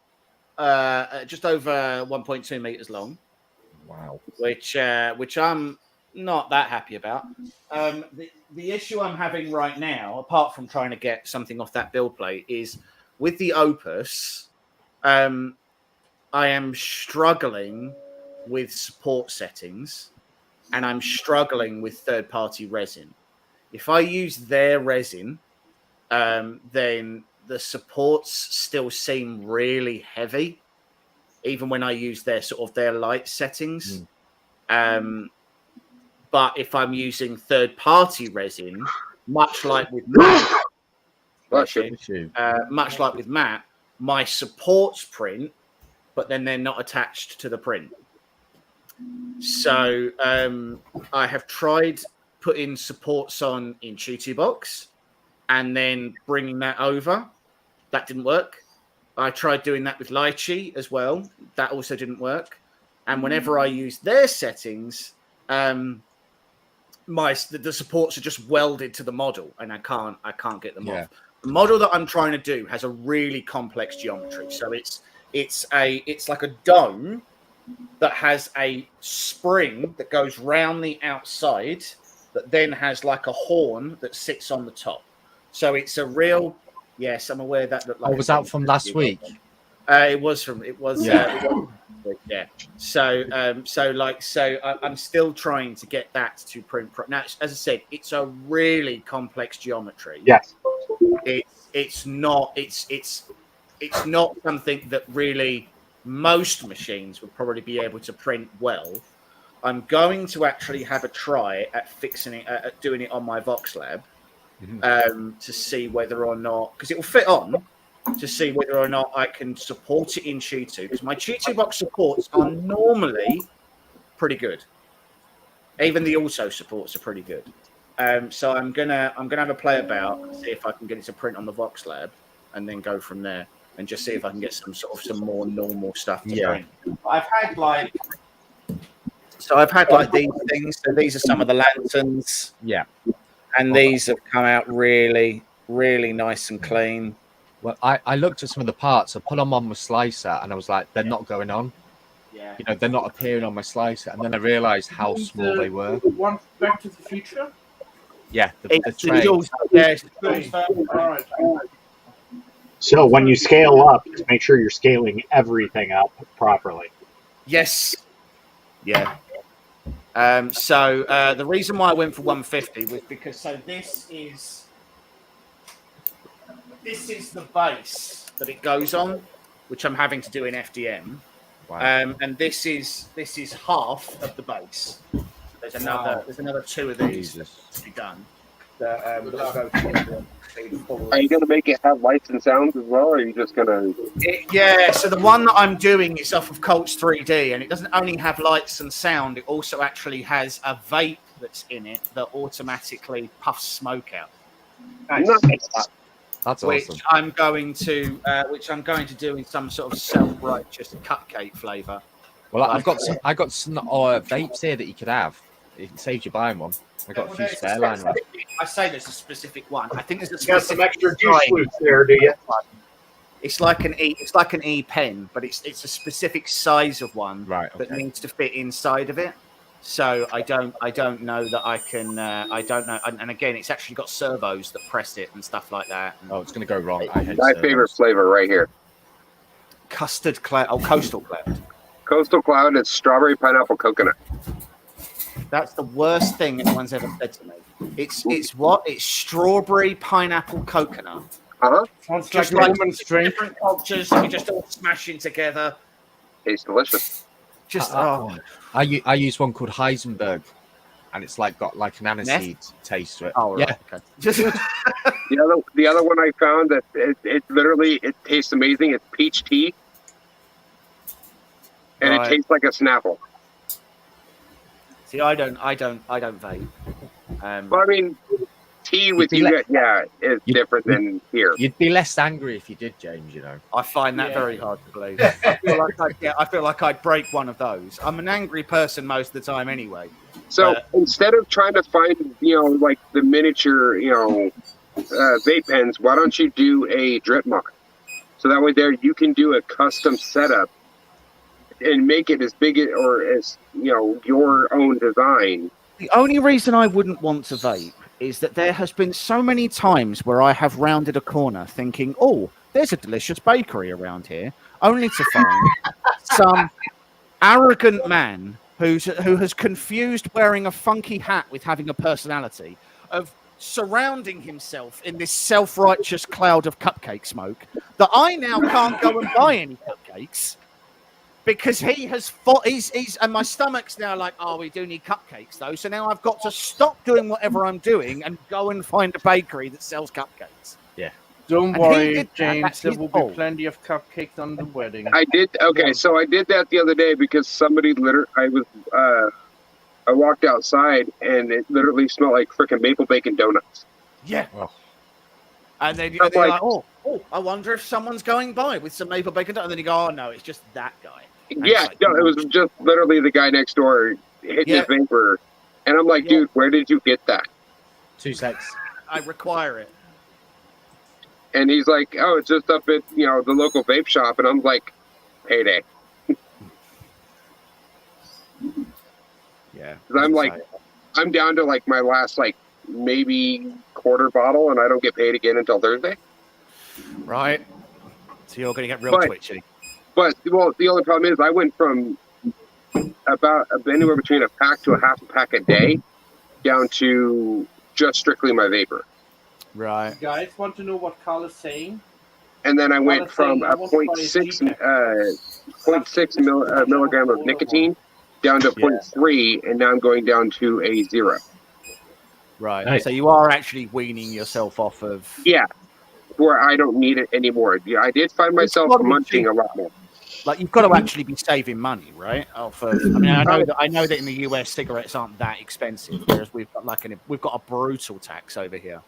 just over 1.2 meters long. Wow. Which I'm not that happy about. The issue I'm having right now, apart from trying to get something off that build plate, is with the Opus, I am struggling with support settings and I'm struggling with third-party resin. If I use their resin, then the supports still seem really heavy, even when I use their light settings. But if I'm using third-party resin, much like with Matt, my supports print, but then they're not attached to the print. So I have tried putting supports on in Tutubox and then bringing that over. That didn't work. I tried doing that with Lychee as well. That also didn't work. And whenever I use their settings, the supports are just welded to the model, and I can't get them off. The model that I'm trying to do has a really complex geometry. So it's like a dome that has a spring that goes round the outside that then has like a horn that sits on the top. So it's a real, yes, I'm aware that looked like. Oh, was that from last week? It was. Yeah. So I'm still trying to get that to print. Now, as I said, it's a really complex geometry. Yes. It's not something that really most machines would probably be able to print well. I'm going to actually have a try at fixing it, at doing it on my VoxLab, to see whether or not, because it will fit on, to see whether or not I can support it in Cheetu, because my Cheetu box supports are normally pretty good. Even the auto supports are pretty good. So I'm gonna have a play about, see if I can get it to print on the VoxLab, and then go from there, and just see if I can get some more normal stuff to print. I've had like these things. So these are some of the lanterns. Yeah. And these have come out really, really nice and clean. Well, I looked at some of the parts. I put them on my slicer, and I was like, they're not going on. Yeah. You know, they're not appearing on my slicer. And then I realised how small they were. One Back to the Future? Yeah, the tray. All right. So when you scale up, just make sure you're scaling everything up properly. Yes. Yeah. So the reason why I went for 150 was because this is the base that it goes on, which I'm having to do in FDM. Wow. And this is half of the base. There's another two of these to be done. That will go to Are you going to make it have lights and sounds as well, or are you just going to... Yeah, so the one that I'm doing is off of Colts 3D, and it doesn't only have lights and sound, it also actually has a vape that's in it that automatically puffs smoke out. Nice. That's Which awesome. I'm going to do in some sort of self-righteous cupcake flavour. Well, I got some vapes here that you could have. It saves you buying one. I got a few spare line ones. I say there's a specific one. I think there's a You got some specific extra juice flutes there, do you? It's like an E pen, but it's a specific size of one Right. that Okay. needs to fit inside of it. So I don't know that I can. I don't know. And again, it's actually got servos that press it and stuff like that. And Oh, it's going to go wrong. I hate My servos. favorite flavor right here. custard cloud. Oh, coastal cloud. Coastal Cloud is strawberry pineapple coconut. That's the worst thing anyone's ever said to me. It's what? It's strawberry pineapple coconut. Uh-huh. Sounds Just like a like woman's drink. different cultures, you just all smashing together. Tastes delicious. Just I use one called Heisenberg, and it's like got like an aniseed taste to it. Oh, right. Yeah. Okay. Just The other one I found that it literally tastes amazing. It's peach tea, and Right. it tastes like a Snapple. see, I don't vape. But I mean, tea with be you, like- is different than here. You'd be less angry if you did, James. You know. I find that very hard to believe. I feel like I'd break one of those. I'm an angry person most of the time anyway. So instead of trying to find, like the miniature, vape pens, why don't you do a drip mod? So that way there you can do a custom setup and make it as big or as, your own design. The only reason I wouldn't want to vape is that there has been so many times where I have rounded a corner thinking, oh, there's a delicious bakery around here, only to find some arrogant man who has confused wearing a funky hat with having a personality of surrounding himself in this self-righteous cloud of cupcake smoke that I now can't go and buy any cupcakes because he has fought. He's and my stomach's now like, oh, we do need cupcakes though. So now I've got to stop doing whatever I'm doing and go and find a bakery that sells cupcakes. Don't And he worry, did that. James. That's There his will fault. be plenty of cupcakes on the wedding. I did that the other day because somebody I walked outside and it literally smelled like freaking maple bacon donuts. Yeah. Well. And then I'm they're like- like, oh, I wonder if someone's going by with some maple bacon. And then you go, oh no, it's just that guy. And Yeah, it's like, no, it was just literally the guy next door hitting his vapor. And I'm like, dude, where did you get that? 2 secs. I require it. And he's like, "Oh, it's just up at the local vape shop," and I'm like, "Payday." Yeah. 'Cause I'm like, I'm down to like my last like maybe quarter bottle, and I don't get paid again until Thursday. Right. So you're going to get real But- twitchy. But well, the only problem is I went from about anywhere between a pack to a half a pack a day down to just strictly my vapor. Right. You guys want to know what Carl is saying? And then I went Let's from say a I want to buy a 0.6 milligram of nicotine down to 0.3, and now I'm going down to a 0. Right. Nice. So you are actually weaning yourself off of. Yeah, where I don't need it anymore. Yeah, I did find myself gotta be munching cheap. a lot more. Like you've got to actually be saving money, right? Off of, I mean, I know that in the US cigarettes aren't that expensive, whereas we've got a brutal tax over here.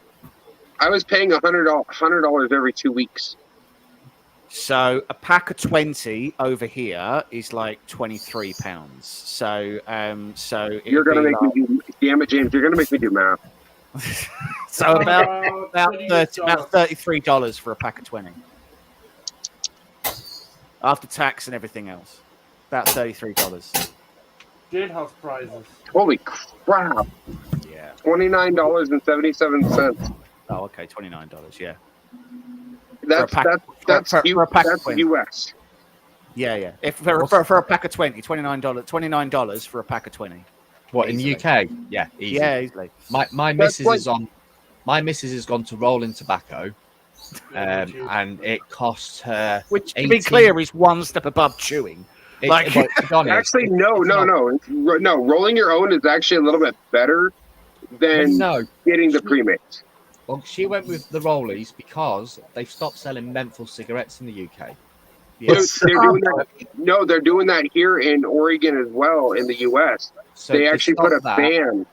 I was paying $100 every 2 weeks. So a pack of 20 over here is like £23. So You're gonna make me do, damn it, James. You're gonna make me do math. so about $33 $33 for a pack of 20 after tax and everything else. About $33. Jailhouse prizes. Holy crap! Yeah. $29.77. Oh, okay, $29. Yeah. That's pack- that's for a pack of that's 20. US. Yeah, yeah. If for a pack of 20, $29 for a pack of 20. What, in the UK? Yeah, easy. Yeah, easily. My That's missus like- is on. My missus has gone to Rolling Tobacco, and it costs her. Which, to 18 be clear, is one step above chewing. Like- well, to be honest, Actually, no. Rolling your own is actually a little bit better than no. getting the pre-mix. Well, she went with the Rollies because they've stopped selling menthol cigarettes in the UK. Dude, they're doing that. No, they're doing that here in Oregon as well in the US. So They actually put a stopped that. ban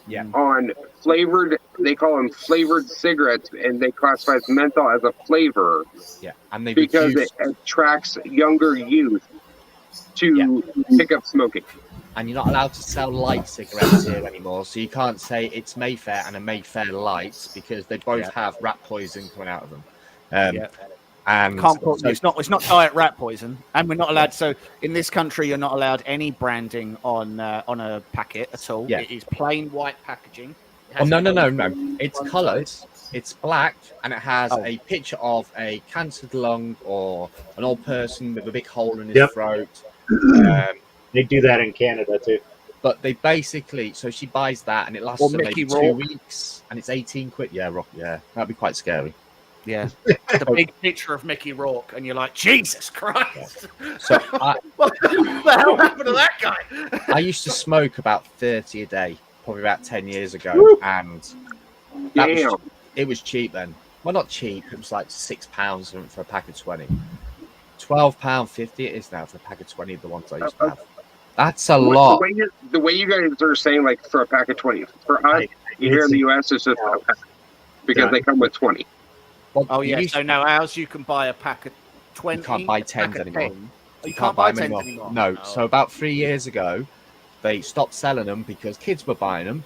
Yeah. on flavored. They call them flavored cigarettes, and they classify menthol as a flavor Yeah, and they because reduced, it attracts younger youth to pick up smoking. and you're not allowed to sell light cigarettes here anymore. So you can't say it's Mayfair and a Mayfair Light because they both have rat poison coming out of them. Yeah. And Can't call, so- it's not diet rat poison, and we're not allowed. So in this country, you're not allowed any branding on a packet at all. Yeah. It is plain white packaging. It Oh has no! no- It's coloured. It's black, and it has Oh. a picture of a cancered lung or an old person with a big hole in his Yep. throat. They do that in Canada too. But they basically, so she buys that, and it lasts Or her maybe Mickey 2 Rourke. weeks, and it's 18 quid. Yeah, yeah, that'd be quite scary. Yeah, the big picture of Mickey Rourke, and you're like, Jesus Christ! So I, What the hell happened to that guy? I used to smoke about 30 a day, probably about 10 years ago, and that was, Damn. it was cheap then. Well, not cheap. It was like £6 for a pack of 20. £12.50 it is now for a pack of 20. The ones I used to have. That's a lot. The way you guys are saying, like for a pack of 20, for us here in the US, it's just a pack because they come with 20. Well, Oh you yeah, used so now ours you can buy a pack of 20. You can't buy a pack 10s of anymore. 10. Oh, you can't buy them 10s anymore. No. Oh. So about 3 years ago, they stopped selling them because kids were buying them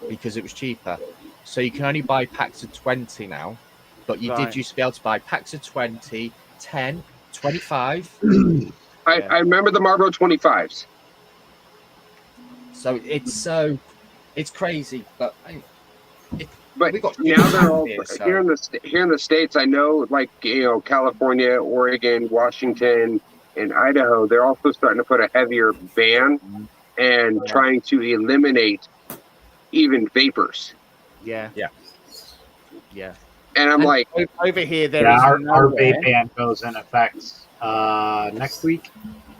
because it was cheaper. So you can only buy packs of 20 now, but you Right. did used to be able to buy packs of 20, 10, 25. I remember the Marlboro 25s. So it's crazy, but But We got now they're all here, so- here in the States. I know, like California, Oregon, Washington, and Idaho. They're also starting to put a heavier ban and trying to eliminate even vapors. Yeah. Yeah. Yeah. And I'm And- like, Over here, there Yeah, is our nowhere- vape ban goes in effect next week.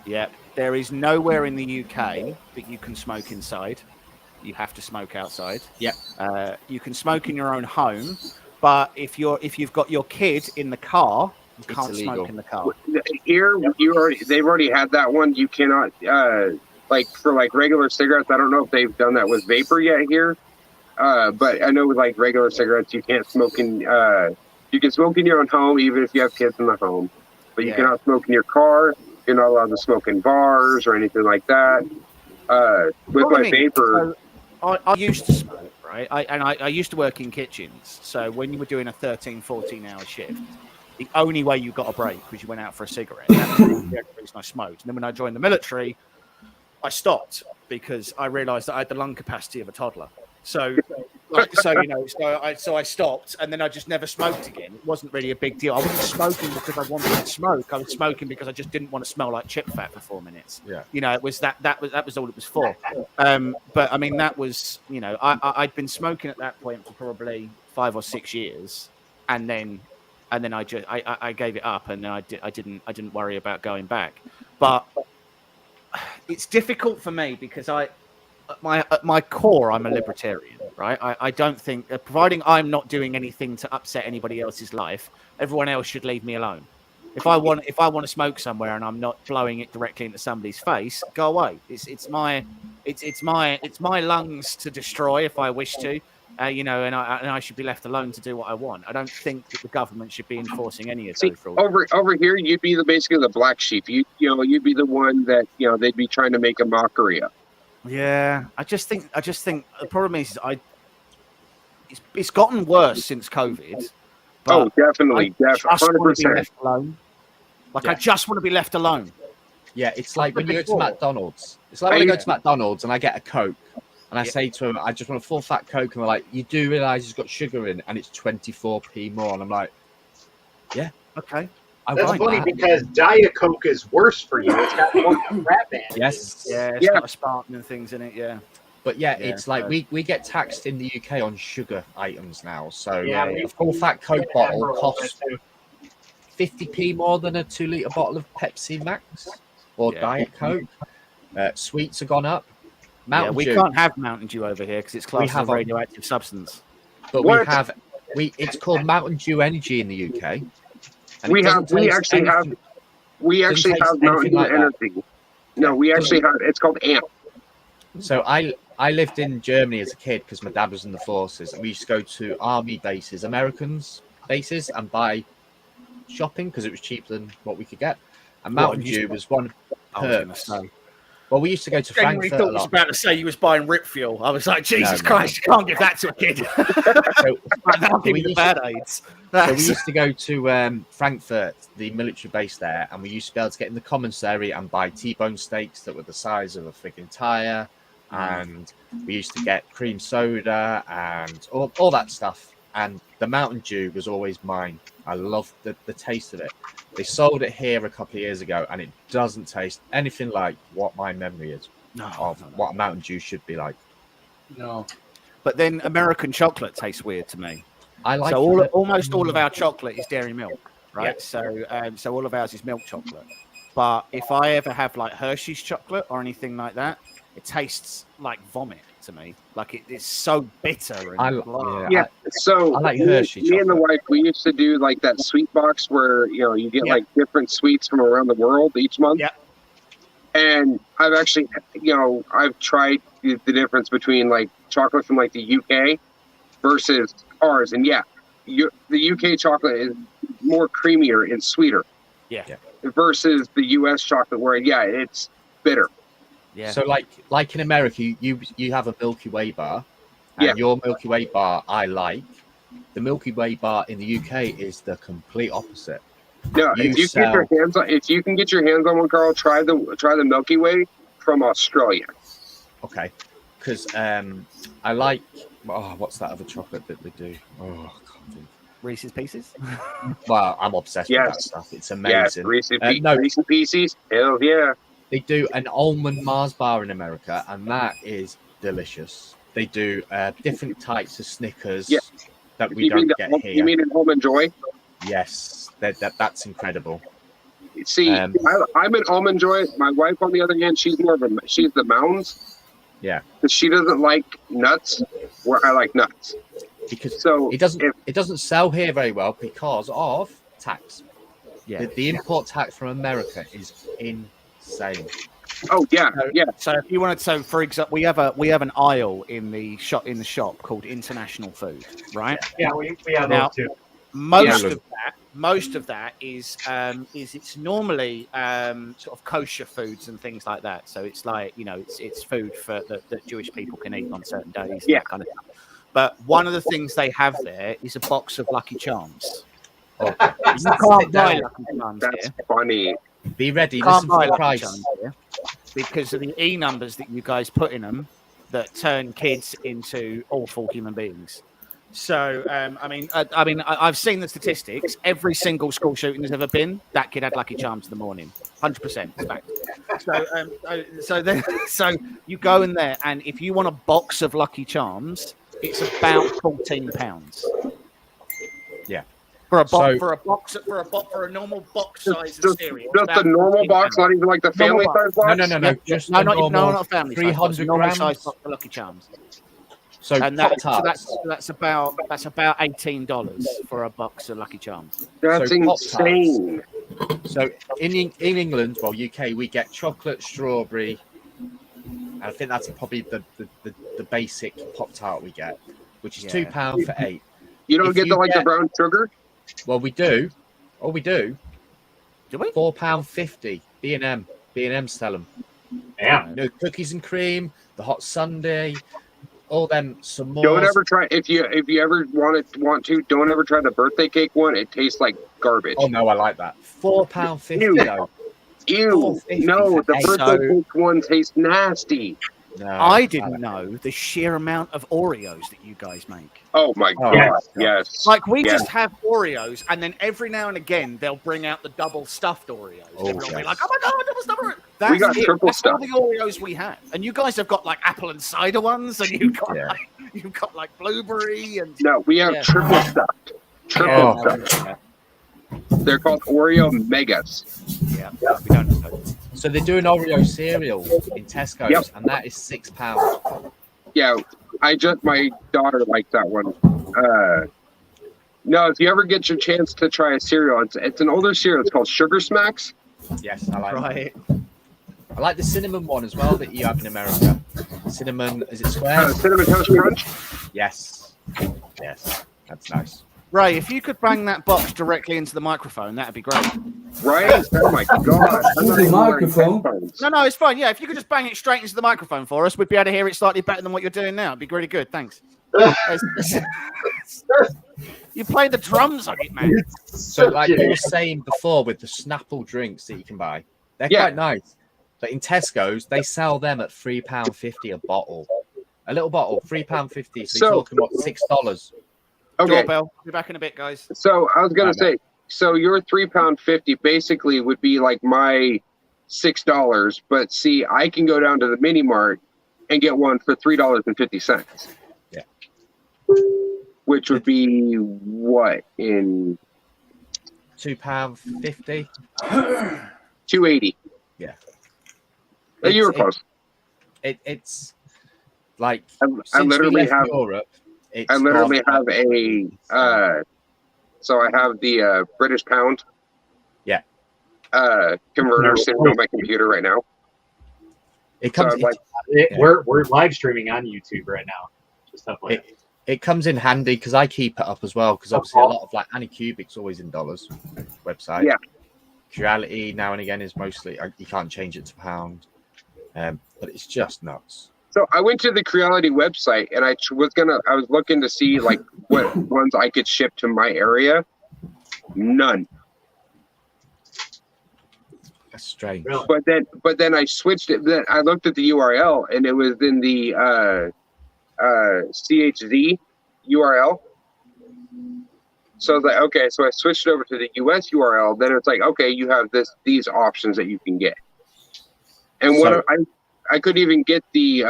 Yeah, there is nowhere in the UK that you can smoke inside. You have to smoke outside. Yep. You can smoke in your own home, but if you've got your kid in the car, you It's can't illegal. smoke in the car. here they've already had that one. You cannot like for like regular cigarettes. I don't know if they've done that with vapor yet here, but I know with like regular cigarettes, you can't smoke in. You can smoke in your own home even if you have kids in the home, but you Yeah. cannot smoke in your car. You're not allowed to smoke in bars or anything like that. With my What do you mean? vapor, So, I used to smoke, right? I used to work in kitchens. So when you were doing a 13, 14-hour shift, the only way you got a break was you went out for a cigarette. That was the only reason I smoked. And then when I joined the military, I stopped because I realised that I had the lung capacity of a toddler. So I stopped, and then I just never smoked again. It wasn't really a big deal. I wasn't smoking because I wanted to smoke. I was smoking because I just didn't want to smell like chip fat for 4 minutes. Yeah. It was that was all it was for. But I mean, that was, I'd been smoking at that point for probably 5 or 6 years, and then I gave it up, and then I didn't worry about going back. But it's difficult for me because at my core, I'm a libertarian, right? I don't think, providing I'm not doing anything to upset anybody else's life, everyone else should leave me alone. If I want to smoke somewhere and I'm not blowing it directly into somebody's face, go away. It's my lungs to destroy if I wish to, and I should be left alone to do what I want. I don't think that the government should be enforcing any of those rules. Over here, you'd be basically the black sheep. You'd be the one that they'd be trying to make a mockery of. Yeah, I just think the problem is it's gotten worse since COVID. Oh, definitely, I just want to be 100%. left alone. I just want to be left alone. Yeah, it's like when you go to McDonald's. It's like when I go to McDonald's and I get a Coke, and I say to him, I just want a full fat Coke, and they're like, you do realise it's got sugar in, and it's 24p more, and I'm like, yeah, okay. That's funny because Diet Coke is worse for you. It's got more crap in it. Yes. Yeah, it's got aspartame and things in it. Yeah. But it's like we get taxed in the UK on sugar items now. So Yeah, a full fat Coke bottle costs 50p more than a 2-litre bottle of Pepsi Max or Diet Coke. Sweets have gone up. Mountain we Dew. can't have Mountain Dew over here because it's classed as a radioactive substance. But it's called Mountain Dew Energy in the UK. And We actually have Mountain Dew Energy. No, we actually have. It's called AMP. So I lived in Germany as a kid because my dad was in the forces, and we used to go to army bases, Americans bases, and buy shopping because it was cheaper than what we could get. And Mountain Dew was one perk. Well, we used to go to Frankfurt. I thought I was about to say you was buying Rip Fuel. I was like, Jesus Christ, you can't give that to a kid. That'll give you the bad aids. So we used to go to Frankfurt, the military base there, and we used to be able to get in the commissary and buy T-bone steaks that were the size of a freaking tire, and we used to get cream soda and all that stuff. And the Mountain Dew was always mine. I loved the taste of it. They sold it here a couple of years ago, and it doesn't taste anything like what my memory is of what a Mountain Dew should be like. No. But then American chocolate tastes weird to me. I like almost all of our chocolate is dairy milk, right? Yeah. So all of ours is milk chocolate. But if I ever have like Hershey's chocolate or anything like that, it tastes like vomit to me. Like it's so bitter. And So I like Hershey me and the wife, we used to do like that sweet box where you get like different sweets from around the world each month. Yeah. And I've actually, I've tried the difference between like chocolate from like the UK versus ours, and the UK chocolate is more creamier and sweeter. Yeah. Versus the US chocolate, where it's bitter. Yeah. So like in America, you have a Milky Way bar, and your Milky Way bar I like. The Milky Way bar in the UK is the complete opposite. Yeah, if you can get your hands on one, Carl, try the Milky Way from Australia. Okay, because I like what's that other chocolate that they do? Oh, I can't think. Reese's Pieces. Well, I'm obsessed with that stuff. It's amazing. Yes, Reese's Pieces. Hell yeah. They do an almond Mars bar in America, and that is delicious. They do different types of Snickers that we don't get here. You mean an Almond Joy? Yes, that's incredible. See, I'm an Almond Joy. My wife, on the other hand, she's the Mounds. Yeah, because she doesn't like nuts, where I like nuts. Because it doesn't sell here very well because of tax. Yeah, the import tax from America is insane. Oh yeah. So if you wanted, for example, we have an aisle in the shop called International Food, right? Yeah, we have those too. Most of that is it's normally sort of kosher foods and things like that. So it's like it's food for that Jewish people can eat on certain days. Yeah. That kind of stuff. but one of the things they have there is a box of Lucky Charms. Oh, You can't buy Lucky Charms That's here. funny. be ready. You can't Listen buy for the Lucky price. Charms here because of the E numbers that you guys put in them that turn kids into awful human beings. So, I've seen the statistics. Every single school shooting there's ever been, that kid had Lucky Charms in the morning, 100%. It's fact. So you go in there, and if you want a box of Lucky Charms, it's about £14. Yeah. For a box, So- for a normal box size of Just cereal. the normal box, not even like the family size box. No. Just No, a not normal a family size box, 300 normal grams. size box for Lucky Charms. So And that's about $18 for a box of Lucky Charms. That's So Pop-Tarts. insane. So in England, well, UK, we get chocolate, strawberry. And I think that's probably the basic Pop-Tart we get, which is Yeah. £2 for 8. You don't If get you the get- brown sugar. Well, we do. Oh, we do. Do we? £4.50. B&M sell them. Damn. You know, cookies and cream, the hot sundae, all them some more. Don't ever try if you ever want to. Don't ever try the birthday cake one. It tastes like garbage. Oh no, I like that. £4.50 Ew. though. Ew! $4.50 No, the for birthday So- cake one tastes nasty. No, I didn't know the sheer amount of Oreos that you guys make. Oh my Oh, god! Yes. Like we Yeah. just have Oreos, and then every now and again they'll bring out the double stuffed Oreos. Oh, Everyone will be yes. like, "Oh my god, double stuffed Oreos!" That's got it. triple That's all stuffed. the Oreos we have, and you guys have got like apple and cider ones, and you've got Yeah. like blueberry and No, we have Yeah. triple stuffed. Triple Oh. stuffed. They're called Oreo Megas. yeah. We don't know. So they're doing Oreo cereal in Tesco's, Yep. and that is £6. Yeah, my daughter likes that one. No, if you ever get your chance to try a cereal, it's an older cereal. It's called Sugar Smacks. Yes, I like Right. that. I like the cinnamon one as well that you have in America. Cinnamon, is it square? Cinnamon Toast Crunch. Yes. Yes. That's nice. Ray, if you could bang that box directly into the microphone, that'd be great. Right? Oh my god! I'm not The even wearing microphone? headphones. No, it's fine. Yeah, if you could just bang it straight into the microphone for us, we'd be able to hear it slightly better than what you're doing now. It'd be really good. Thanks. You play the drums on it, man. So, like you were saying before, with the Snapple drinks that you can buy, they're Yeah. quite nice. But in Tesco's, they sell them at £3.50 a bottle. A little bottle, £3.50. So, So- you're talking about $6. Okay, Doorbell. Be back in a bit, guys. so I was gonna Okay. say, so your £3.50 basically would be like my $6, but see, I can go down to the mini mart and get one for $3.50. Yeah. Which would be what in £2.50. $2.80? Yeah. You were It's- close. It's like I since we literally left have Europe. It's I literally gone have a so I have the British pound Yeah. Converter sitting on my computer right now. It comes. So I'm like, Yeah. We're live streaming on YouTube right now. Just FYI. It comes in handy because I keep it up as well. Because obviously a lot of like Anycubic's always in dollars. Website. Yeah. Reality now and again is mostly you can't change it to pound, but it's just nuts. So I went to the Creality website and I was looking to see like what ones I could ship to my area. None. That's strange. Really? But then I switched it. Then I looked at the URL and it was in the CHZ URL. So I was like, okay, so I switched it over to the US URL. Then it's like, okay, you have these options that you can get. And So- I couldn't even get the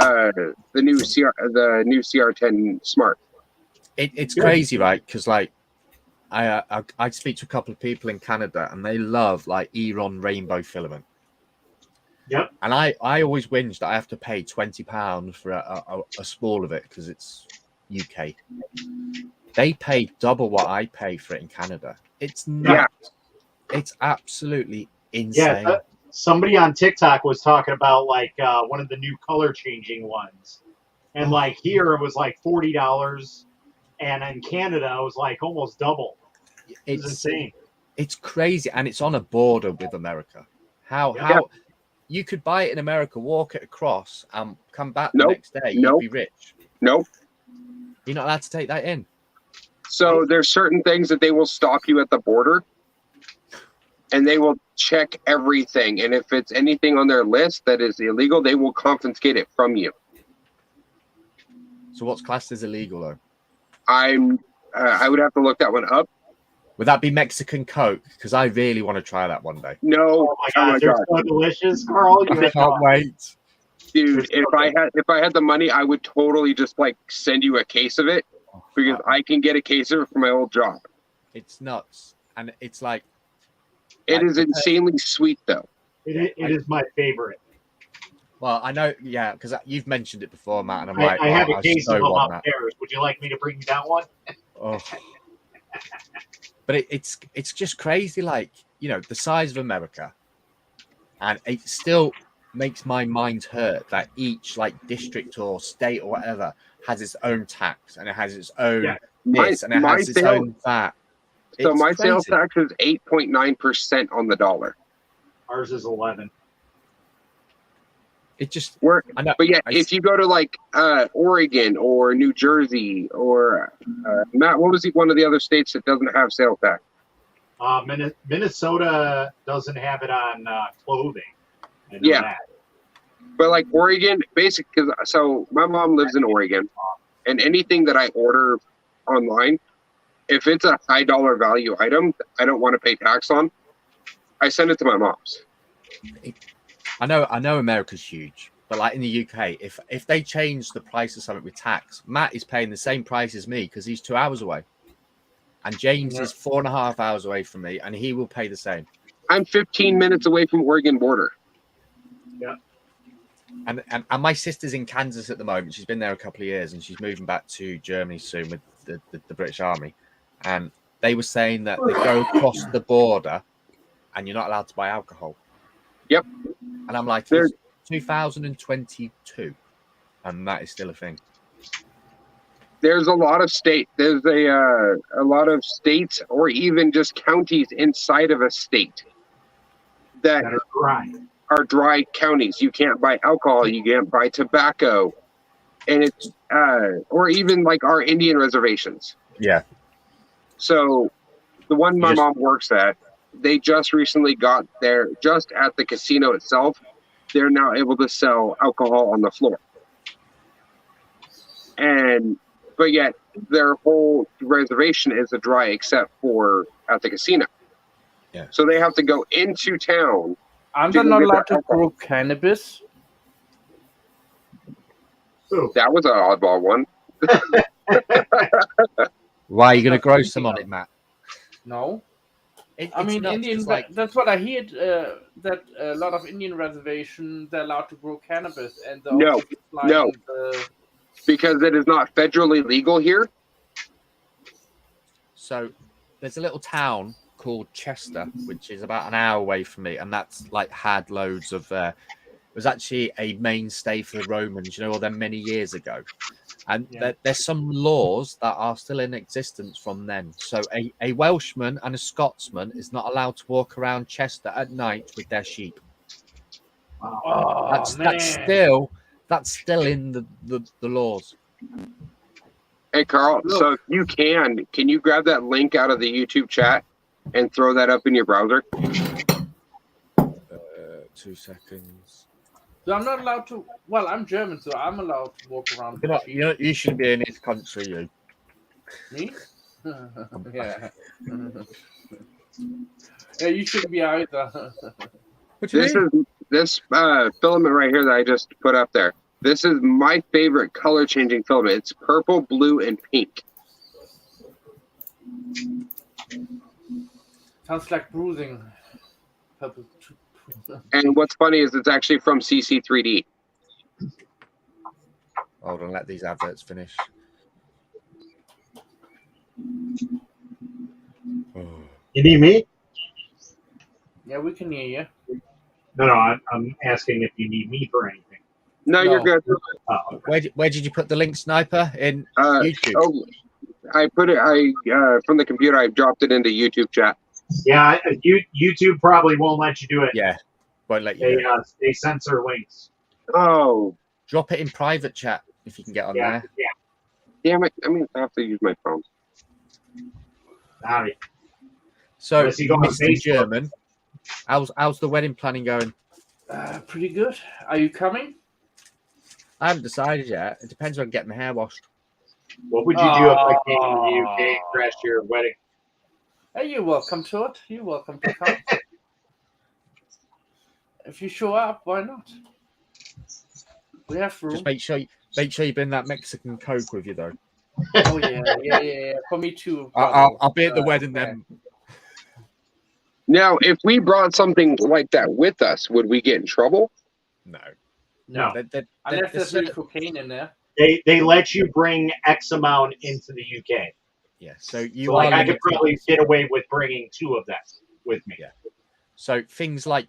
new CR10 Smart. It's crazy, right? Because like I speak to a couple of people in Canada and they love like Eron rainbow filament. Yep. And I always whinge that I have to pay £20 for a small of it because it's UK. They pay double what I pay for it in Canada. It's nuts. It's absolutely insane. Yeah, somebody on TikTok was talking about like one of the new color changing ones, and like here it was like $40, and in Canada it was like almost double. It's insane. It's crazy, and it's on a border with America. How you could buy it in America, walk it across, and come back the Nope. next day, Nope. you'd be rich. Nope. You're not allowed to take that in. So there's certain things that they will stop you at the border, and they will check everything. And if it's anything on their list that is illegal, they will confiscate it from you. So what's classed as illegal though? I would have to look that one up. Would that be Mexican Coke? Because I really want to try that one day. No, Oh my god, they're so delicious, Carl. You I can't wait. dude. If I had the money, I would totally just like send you a case of it, because I can get a case of it for my old job. It's nuts, and it's like It is insanely sweet though. It is my favorite. well, I know, yeah, because you've mentioned it before, Matt, and I'm I, like, I have oh, a case so of them want that. upstairs. Would you like me to bring you that one? Oh. But it's just crazy, like, you know, the size of America, and it still makes my mind hurt that each like district or state or whatever has its own tax, and it has its own this, and it has its own that. So It's my sales crazy. tax is 8.9% on the dollar. Ours is 11. It just I know, but yeah, if you go to like Oregon or New Jersey or Matt, what was one of the other states that doesn't have sales tax? Minnesota doesn't have it on clothing. I know Yeah. that. But like Oregon, basically, so my mom lives in Oregon, and anything that I order online, if it's a high dollar value item, I don't want to pay tax on. I send it to my mom's. I know America's huge, but like in the UK, if they change the price of something with tax, Matt is paying the same price as me because he's 2 hours away, and James is 4.5 hours away from me, and he will pay the same. I'm 15 minutes away from Oregon border. Yeah. And my sister's in Kansas at the moment. She's been there a couple of years, and she's moving back to Germany soon with the British Army. And they were saying that they go across the border, and you're not allowed to buy alcohol. Yep. And I'm like, it's 2022, and that is still a thing. There's a lot of there's a lot of states or even just counties inside of a state that That are dry. are dry counties. You can't buy alcohol, you can't buy tobacco, and it's or even like our Indian reservations. Yeah. So the one my mom works at, they just recently got there, just at the casino itself, they're now able to sell alcohol on the floor. But yet their whole reservation is a dry except for at the casino. Yeah. So they have to go into town. I'm to go not get allowed their to grow cannabis. That was an oddball one. Why are you going to grow some on it, Matt? No. It's I mean, nuts, Indian. 'cause, like, That's what I heard. That a lot of Indian reservations they're allowed to grow cannabis, and they're No, also supplying no. Because it is not federally legal here. so there's a little town called Chester, which is about an hour away from me, and that's like had loads of. It was actually a mainstay for the Romans, you know, all them many years ago. And there's some laws that are still in existence from then. So a Welshman and a Scotsman is not allowed to walk around Chester at night with their sheep. Oh, That's still in the laws. Hey, Carl. So if you can you grab that link out of the YouTube chat and throw that up in your browser? 2 seconds. So I'm not allowed to. Well, I'm German, so I'm allowed to walk around. You shouldn't be in this country, you. Me? Yeah. Yeah, you shouldn't be either. This filament right here that I just put up there. This is my favorite color changing filament. It's purple, blue, and pink. Sounds like bruising. And what's funny is it's actually from CC3D. Hold on, let these adverts finish. You need me? Yeah, we can hear you. No, I'm asking if you need me for anything. No, you're good. Oh, okay. Where did you put the links, Sniper? In YouTube. Oh, I put it. From the computer. I dropped it into YouTube chat. Yeah, YouTube probably won't let you do it. Yeah, won't let you. They censor links. Oh, Drop it in private chat if you can get on there. Yeah. Damn it! I mean, I have to use my phone. Howdy. So, Unless you go on Mr. Facebook. German, how's the wedding planning going? Pretty good. Are you coming? I haven't decided yet. It depends when I get my hair washed. What would you do if I came to the UK and crashed your wedding? Hey, you're welcome to it. You're welcome to come. If you show up, why not? We have room. Just make sure you bring that Mexican Coke with you, though. Oh yeah. For me too. I'll be at the wedding then. Now, if we brought something like that with us, would we get in trouble? No. No. Unless there's no cocaine in there. They let you bring X amount into the UK. Yeah. So you So, like, are I could limited. probably get away with bringing 2 of them with me. Yeah. So things like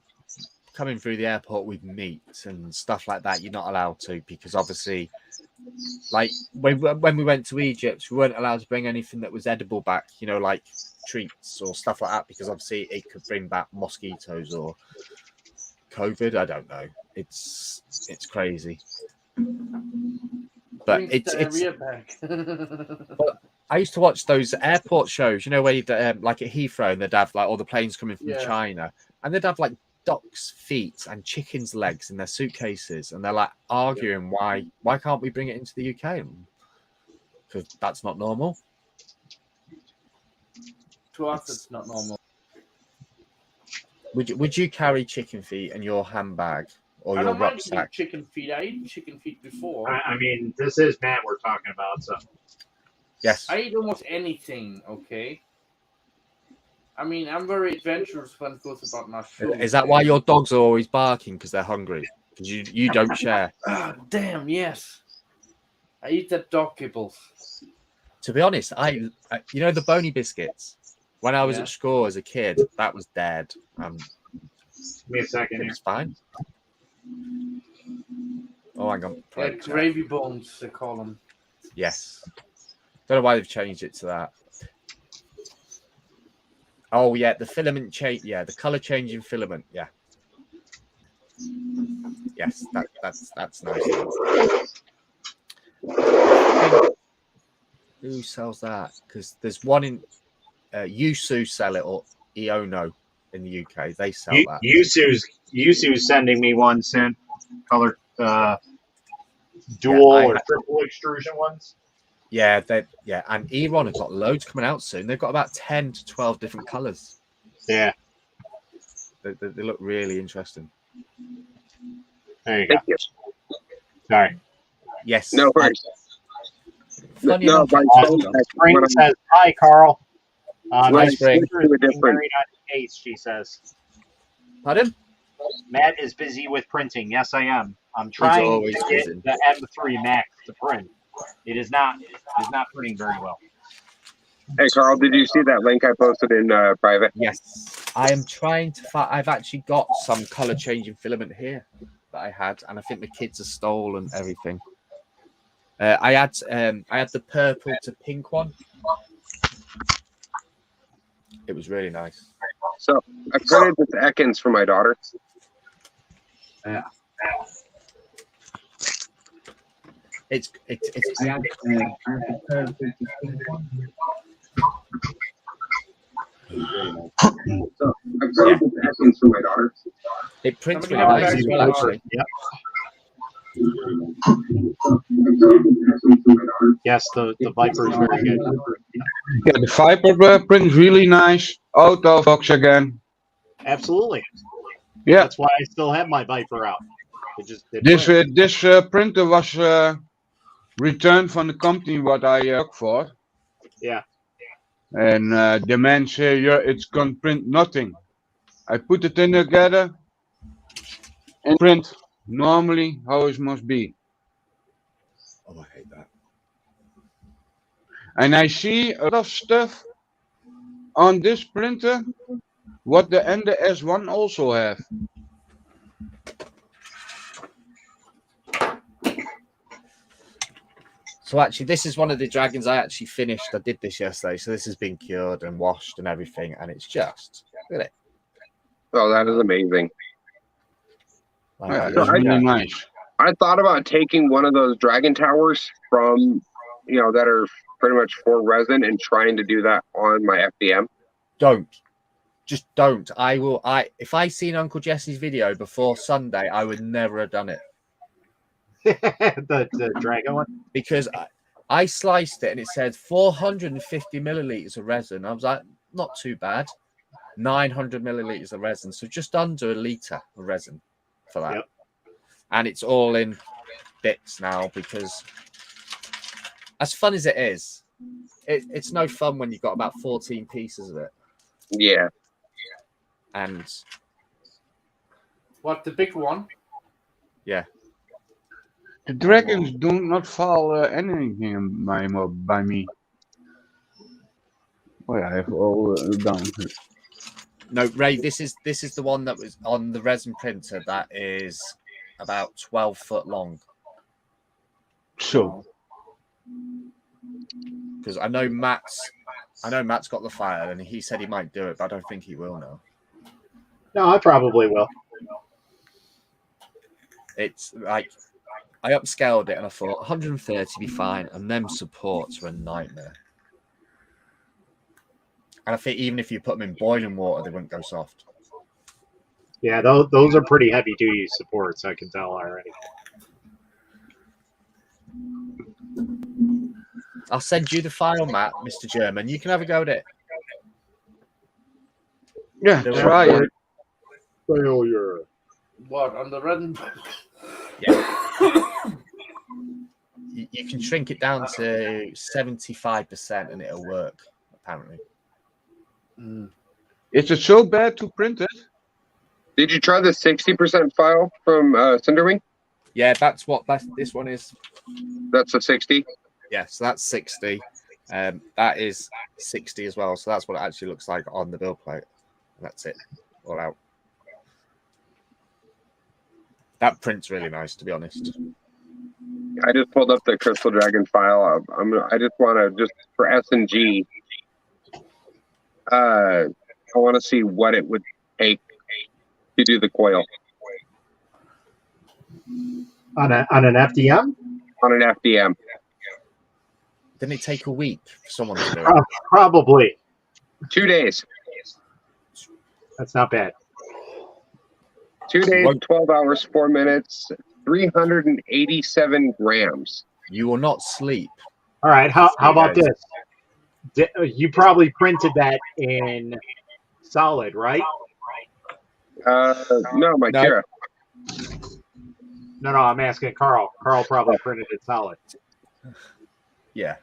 coming through the airport with meat and stuff like that, you're not allowed to, because obviously, like when we went to Egypt, we weren't allowed to bring anything that was edible back, you know, like treats or stuff like that, because obviously it could bring back mosquitoes or COVID. I don't know. It's crazy. But Bring it's diarrhea back. I used to watch those airport shows, you know, where you'd, like at Heathrow, and they'd have like all the planes coming from Yeah. China, and they'd have like ducks' feet and chickens' legs in their suitcases, and they're like arguing why can't we bring it into the UK? Because that's not normal. To us, it's not normal. Would you carry chicken feet in your handbag or I your don't mind eating rucksack? chicken feet. I ate chicken feet before. I mean, this is Matt we're talking about, so. Yes. I eat almost anything, okay? I mean, I'm very adventurous when it goes about my food. Is that why your dogs are always barking? Because they're hungry? Because you don't share. Ah, damn, yes. I eat that dog kibbles. To be honest, you know the Boney biscuits. When I was Yeah. at school as a kid, that was dead. Give me a second It here. was fine. Oh, hang on. Like gravy bones, they call them. Yes. Don't know why they've changed it to that. Oh yeah, the filament change. Yeah, the color changing filament. Yeah. Yes, that's nice. Who sells that? Because there's one in Yusu sell it, or Iono in the UK. They sell that. Yusu's sending me one soon. Color dual Yeah, or triple extrusion ones. Yeah, and Eron have got loads coming out soon. They've got about 10 to 12 different colors. Yeah, They look really interesting. there you go. Thank you. Sorry. Yes. No worries. Funny No, enough, my phone. Spring when I'm- says, "Hi, Carl." when My I sister switch is to a being different- married on the 8th, she says. pardon? Matt is busy with printing. Yes, I am. I'm trying always to get busy. the M3 Max to print. It is not printing very well. Hey, Carl, did you see that link I posted in private? Yes. I am trying to find. I've actually got some color changing filament here that I had, and I think the kids have stolen everything. I had the purple to pink one. It was really nice. So I printed this Ekans for my daughter. It's I had, the purple to pink one. So I printed this Ekans for my daughter. It prints Somebody really have nice a as bag well, of actually. Yep. Yes, the Viper is very good. Yeah, the Viper print really nice. Out of box again. Absolutely. Yeah, That's why I still have my Viper out. It this prints. printer was returned from the company what I work for. Yeah. And the man said, "Yeah, it's gonna print nothing." I put it in together and print normally how it must be. Oh, I hate that. And I see a lot of stuff on this printer what the Ender S1 also have. So actually, this is one of the dragons I actually finished. I did this yesterday, so this has been cured and washed and everything, and it's just look at it. Oh, that is amazing. Like, Yeah, it's it's I- really really- nice. I thought about taking one of those dragon towers from that are pretty much for resin and trying to do that on my FDM. Just don't. If I seen Uncle Jesse's video before Sunday, I would never have done it. the dragon one. Because I sliced it and it said 450 milliliters of resin. I was like, not too bad. 900 milliliters of resin, so just under a liter of resin for that. Yep. And it's all in bits now because, as fun as it is, it's no fun when you've got about 14 pieces of it. Yeah. And What, the big one? yeah, The dragons do not fall anything by me. Oh yeah, I have all down here. no, Ray, this is the one that was on the resin printer that is about 12 foot long. So, Because I know Matt's got the file and he said he might do it, but I don't think he will now. No, I probably will. It's like I upscaled it and I thought 130 be fine, and them supports are a nightmare. And I think even if you put them in boiling water, they wouldn't go soft. Yeah, those are pretty heavy duty supports. I can tell already. I'll send you the file, Matt, Mr. German. You can have a go at it. yeah, They're try all- it. Failure. What, on the resin? You can shrink it down to 75% and it'll work, apparently. Is it so bad to print it? Did you try the 60% file from Cinderwing? Yeah, that's what this one is. That's a 60. Yeah, so that's 60. That is 60 as well. So that's what it actually looks like on the build plate. That's it. All out. That print's really nice, to be honest. I just pulled up the Crystal Dragon file. I just want to, just for S&G, I want to see what it would take to do the coil On an FDM? on an FDM. Didn't it take a week for someone to do it? Probably. 2 days. That's not bad. 2 days, 12 hours, 4 minutes, 387 grams. You will not sleep. All right. How about guys. this? You probably printed that in solid, right? No, my No. Kira. No, I'm asking Carl. Carl probably printed it solid. Yeah.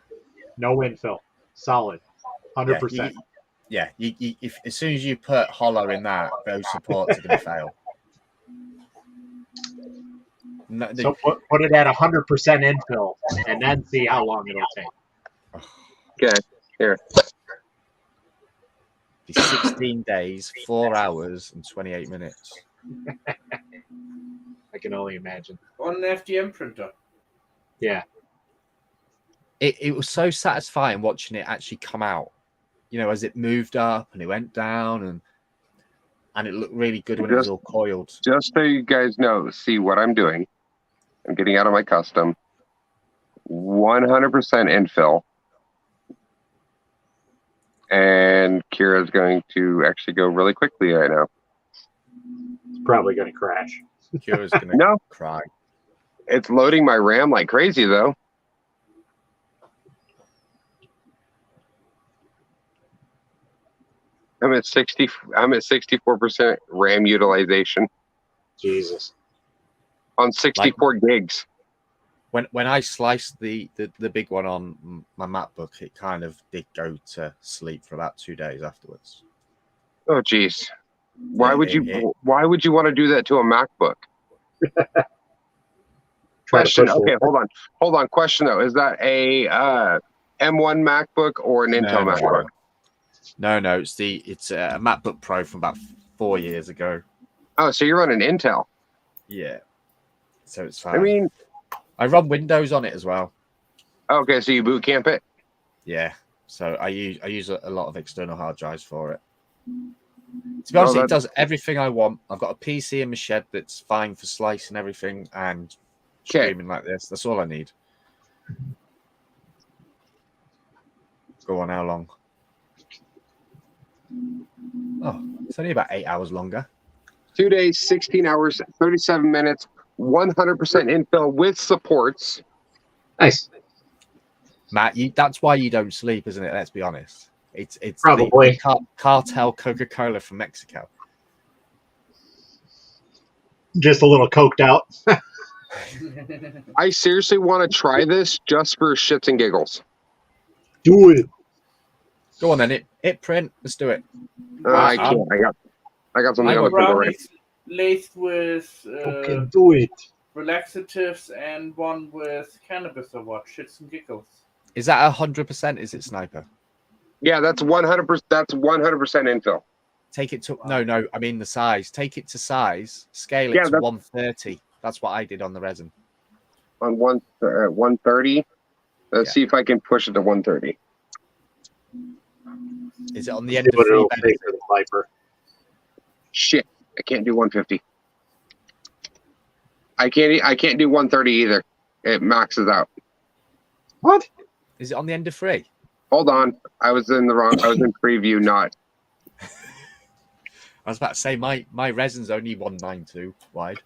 No infill. Solid. 100%. Yeah. If as soon as you put hollow in that, those supports are going to fail. No, So put it at 100% infill and then see how long it'll take. Okay, here. be 16 days, 4 hours, and 28 minutes. I can only imagine. On an FDM printer. Yeah. It was so satisfying watching it actually come out. You know, as it moved up and it went down, and it looked really good when it was all coiled. Just so you guys know, see what I'm doing. I'm getting out of my custom. 100% infill. And Kira's going to actually go really quickly right now. It's probably going to crash. Kira's going to No. cry. It's loading my RAM like crazy, though. I'm at 64% RAM utilization Jesus. on 64 gigs. When I sliced the big one on my MacBook, it kind of did go to sleep for about 2 days afterwards. Oh, geez. Why Yeah, would you want to do that to a MacBook? Try to Question. push Okay, the- hold on. Question though, is that a M1 MacBook or an Intel MacBook? No, it's a MacBook Pro from about 4 years ago. Oh, so you're running Intel. Yeah, so it's fine. I mean, I run Windows on it as well. okay, so you boot camp it. Yeah, so I use a lot of external hard drives for it. To be honest, it does everything I want. I've got a PC in my shed that's fine for slicing everything and streaming like this. That's all I need. Go on, how long? Oh, it's only about 8 hours longer. 2 days, 16 hours, 37 minutes, 100% infill with supports. Nice. Matt, that's why you don't sleep, isn't it? Let's be honest. It's Probably. the cartel Coca-Cola from Mexico. Just a little coked out. I seriously want to try this just for shits and giggles. Do it. Go on then, hit print. Let's do it. I can't. I got something on the print already. Brownies laced with Fucking do it. relaxatives and one with cannabis or what? Shits and giggles. Is that 100%? Is it Sniper? Yeah, that's 100%. That's 100% infill. Take it to no. I mean the size. Take it to size. Scale it Yeah, to that's- 130. That's what I did on the resin. On 130. Let's Yeah. see if I can push it to 130. Is it on the See end of what three it'll beds? take for the Viper. Shit, I can't do 150. I can't do 130 either. It maxes out. What? Is it on the end of three? Hold on, I was in preview, not. I was about to say my resin's only 192 wide.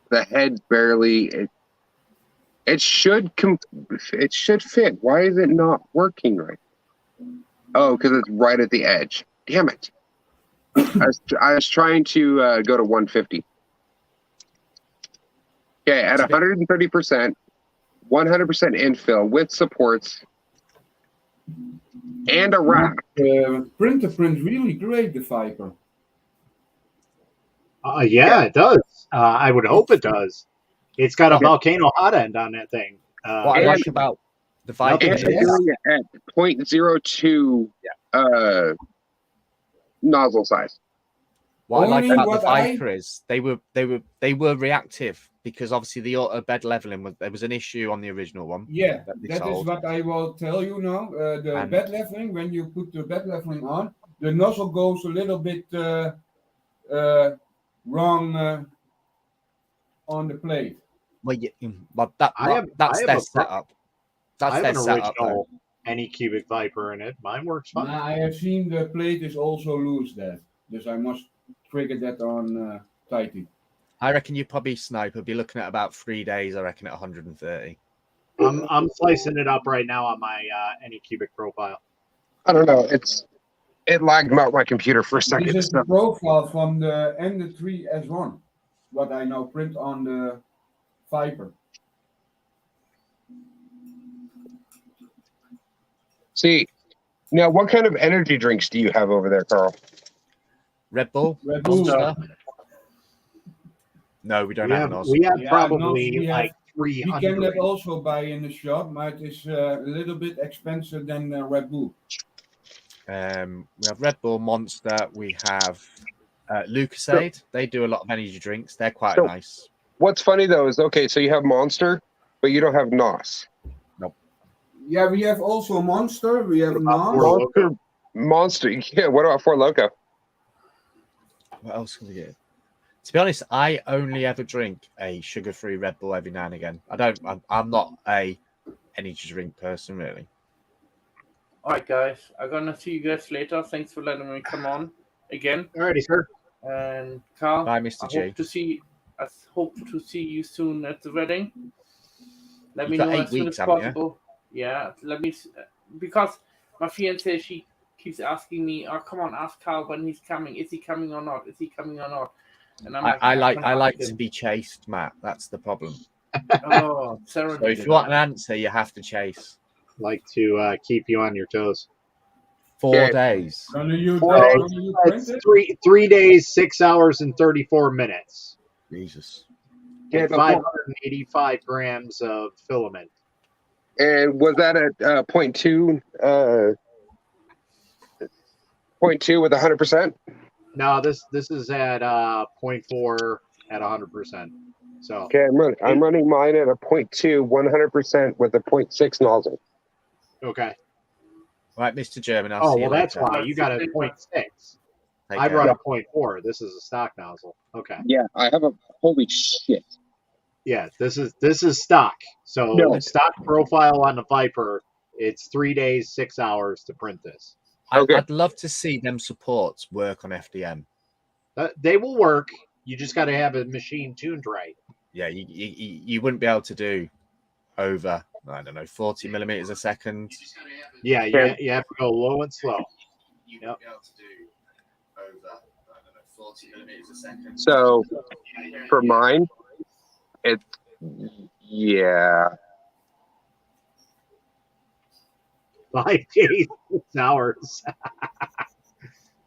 The head barely. It should fit. Why is it not working right? Oh, because it's right at the edge. Damn it! I was trying to go to 150. Okay, at 130%, 100% infill with supports and a rack. Printer prints really great, the Viper. Yeah, it does. I would hope it does. It's got a Okay. volcano hot end on that thing. What I and- like about the Viper And is they're doing it at 0.02 nozzle size. what I like Only about the what I- Viper is they were reactive because obviously the auto bed leveling there was an issue on the original one. Yeah, That they that is sold. what I will tell you now. The And- bed leveling, when you put the bed leveling on, the nozzle goes a little bit wrong on the plate. Well, that's I have their a setup. I That's have their an setup. though. original any cubic Viper in it. Mine works fine. Now, I have seen the plate is also loose there. Thus I must trigger that on tighty. I reckon you probably Sniper be looking at about 3 days. I reckon at 130. I'm slicing it up right now on my any cubic profile. I don't know. It lagged out my computer for a second. This is So. the profile from the N3S1, what I now print on the Viper. See, now what kind of energy drinks do you have over there, Carl? Red Bull, Red Bull. Monster. No, we don't have those. We have Yeah, probably no, we like We can 300. also buy in the shop, but it's a little bit expensive than Red Bull. We have Red Bull, Monster. We have Lucasade. They do a lot of energy drinks. They're quite So- nice. What's funny though is okay, so you have Monster, but you don't have NOS. Yeah, we have also Monster. We have about NOS. Four Loko? Monster. Yeah. What about Four Loco? What else can we get? To be honest, I only ever drink a sugar-free Red Bull every now and again. I'm not a energy drink person, really. All right, guys. I'm gonna see you guys later. Thanks for letting me come on again. Alrighty, sir. And Carl, Bye, Mr. I G. hope to see you soon at the wedding. Let me You've got know 8 as soon weeks, as haven't you? possible. Yeah, let me because my fiance she keeps asking me, "Oh, come on, ask Carl when he's coming. Is he coming or not? Is he coming or not?" And I'm I like "Can't to be chased, Matt. That's the problem. ask him." Oh, Sarah. So if you want an answer, you have to chase. Like to keep you on your toes. 4 Yeah. days. Gonna you, Four gonna days. you print It's it? three days, 6 hours, and 34 minutes. Jesus. Yeah, And but- 585 grams of filament. And was that at 0.2? 0.2 with 100%? No, this is at 0.4 at 100%. So Okay, I'm running mine at a 0.2, 100% with a 0.6 nozzle. okay. Right, Mr. German. I'll Oh, see you well, that's later. why you got a 0.6. Take I care. run a 0.4. This is a stock nozzle. Okay. Yeah, I have a holy shit. Yeah, this is stock. So No. stock profile on the Viper. It's 3 days, 6 hours to print this. Okay. I'd love to see them supports work on FDM. They will work. You just got to have a machine tuned right. Yeah, you wouldn't be able to do over, I don't know, 40 millimeters a second. Yeah, you have to go low and slow. You wouldn't be able to do over, I don't know, 40 millimeters a second. So for mine, it's yeah. 5 days, 6 hours.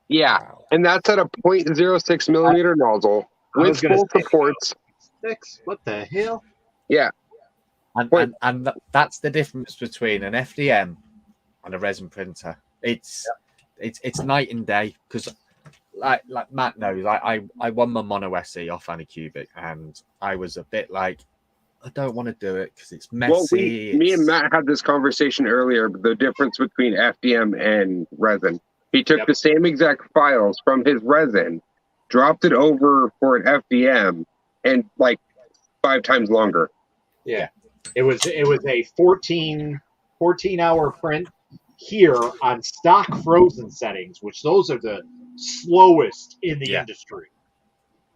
Yeah. Wow. And that's at a 0.06 millimeter nozzle I was with gonna full say, supports. 6? What the hell? Yeah. And that's the difference between an FDM and a resin printer. It's night and day, because like Matt knows, I won my Mono SE off Anycubic, and I was a bit like, I don't want to do it because it's messy. Well, me and Matt had this conversation earlier, the difference between FDM and resin. He took the same exact files from his resin, dropped it over for an FDM, and like 5 times longer. Yeah. It was a 14-hour print here on stock frozen settings, which those are the slowest in the industry.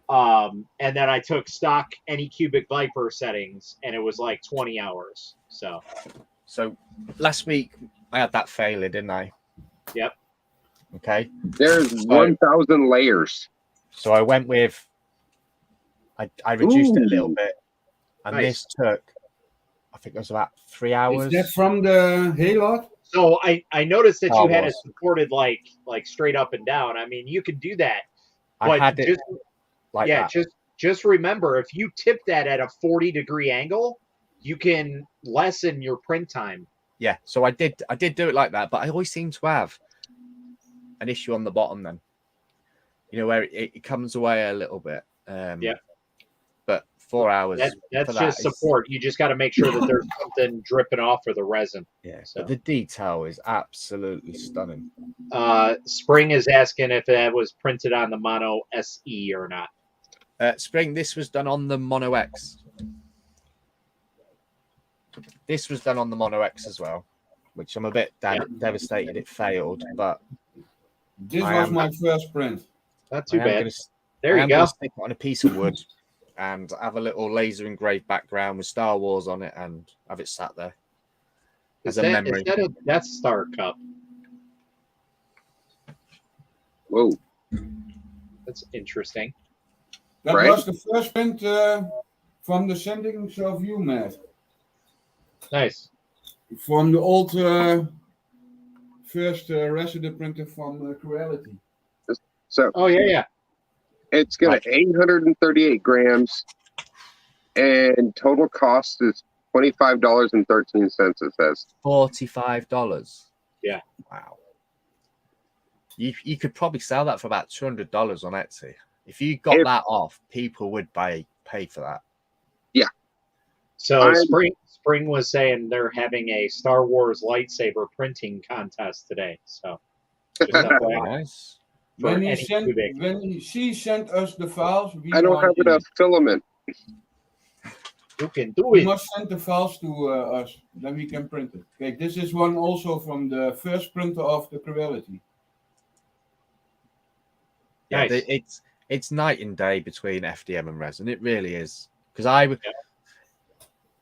And then I took stock Anycubic Viper settings, and it was like 20 hours. So last week I had that failure, didn't I? Yep. Okay. There's 1,000 layers. So I went with, I reduced it a little bit, and Nice. this took, I think it was about 3 hours. Is that from the Halot? So I noticed that you had it was. supported like straight up and down. I mean, you could do that, I but had it just like yeah, that. just remember, if you tip that at a 40-degree angle, you can lessen your print time. Yeah, so I did do it like that, but I always seem to have an issue on the bottom then. You know, where it comes away a little bit. But 4 hours. That's for just that is- support. You just got to make sure that there's something dripping off for the resin. Yeah, So. but the detail is absolutely stunning. Spring is asking if that was printed on the Mono SE or not. Spring, this was done on the Mono X. This was done on the Mono X as well, which I'm a bit devastated it failed, but This I was am- my first print. Not too I am bad. gonna- There I you am go. gonna stick it on a piece of wood and have a little laser engraved background with Star Wars on it and have it sat there as a memory. That's Star Cup. Whoa. That's interesting. That Right. was the first print from the sendings of you, Matt. Nice. From the old first resident printer from Creality. So Oh yeah. it's got 838 grams, and total cost is $25.13. It says. $45. Yeah. Wow. You could probably sell that for about $200 on Etsy. If you got that off, people would pay for that. So Spring was saying they're having a Star Wars lightsaber printing contest today. So just FYI. Nice. For When Anycubic. she sent us the files, we I don't have want enough filament. You can do You it. must send the files to us, then we can print it. Okay, this is one also from the first printer of the Creality. Yeah, Nice. it's night and day between FDM and resin. It really is. Because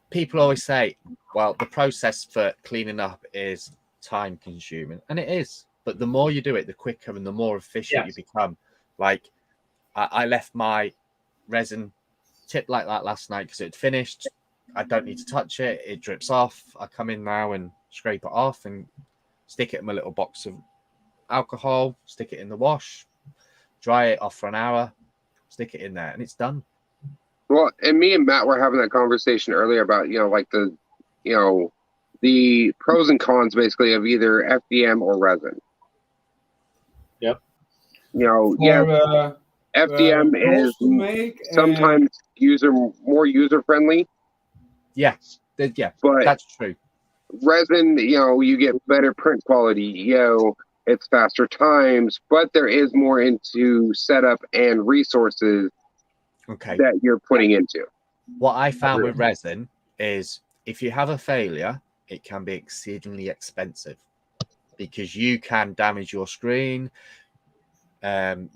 people always say, well, the process for cleaning up is time consuming, and it is. But the more you do it, the quicker and the more efficient you become. Like I left my resin tip like that last night because it finished. I don't need to touch it. It drips off. I come in now and scrape it off and stick it in my little box of alcohol, stick it in the wash, dry it off for an hour, stick it in there, and it's done. Well, and me and Matt were having that conversation earlier about, like the pros and cons basically of either FDM or resin. Yep. FDM is to make sometimes more user friendly. Yeah, but that's true. resin, you get better print quality, it's faster times, but there is more into setup and resources Okay. that you're putting into. What I found with resin is if you have a failure, it can be exceedingly expensive because you can damage your screen. And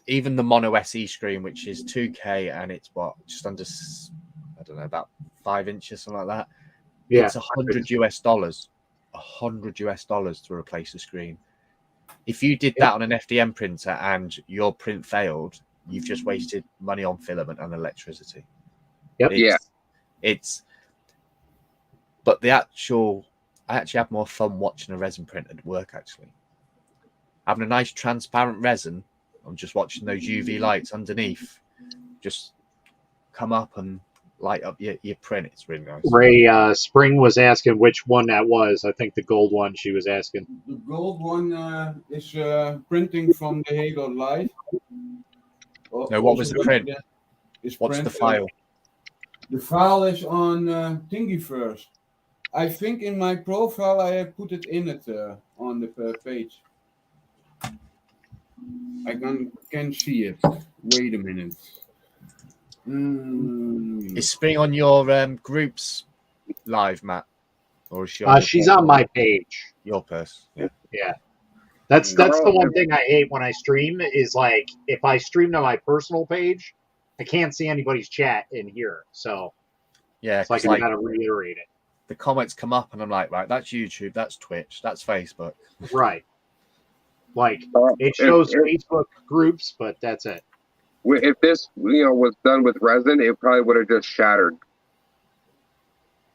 even the Mono SE screen, which is 2K and it's just under, I don't know, about 5 inches, something like that. Yeah. It's $100 US. $100 US to replace the screen. If you did that on an FDM printer and your print failed, you've just wasted money on filament and electricity. Yep. But I actually have more fun watching a resin print at work, actually. Having a nice transparent resin, I'm just watching those UV lights underneath just come up and light up your print. It's really nice. Ray Spring was asking which one that was. I think the gold one she was asking. The gold one is printing from the Halo Live. No, what was the print? What's the file? The file is on Thingiverse. I think in my profile I have put it in it on the page. I can see it. Wait a minute. Is Spring on your groups live, Matt? Or is she She's on my page. Your purse. Yeah. Yeah. That's the one thing I hate when I stream is like if I stream to my personal page, I can't see anybody's chat in here. So yeah, it's like I gotta reiterate it. The comments come up and I'm like, right, that's YouTube, that's Twitch, that's Facebook. Right. Like it shows Facebook groups, but that's it. If this was done with resin, it probably would have just shattered.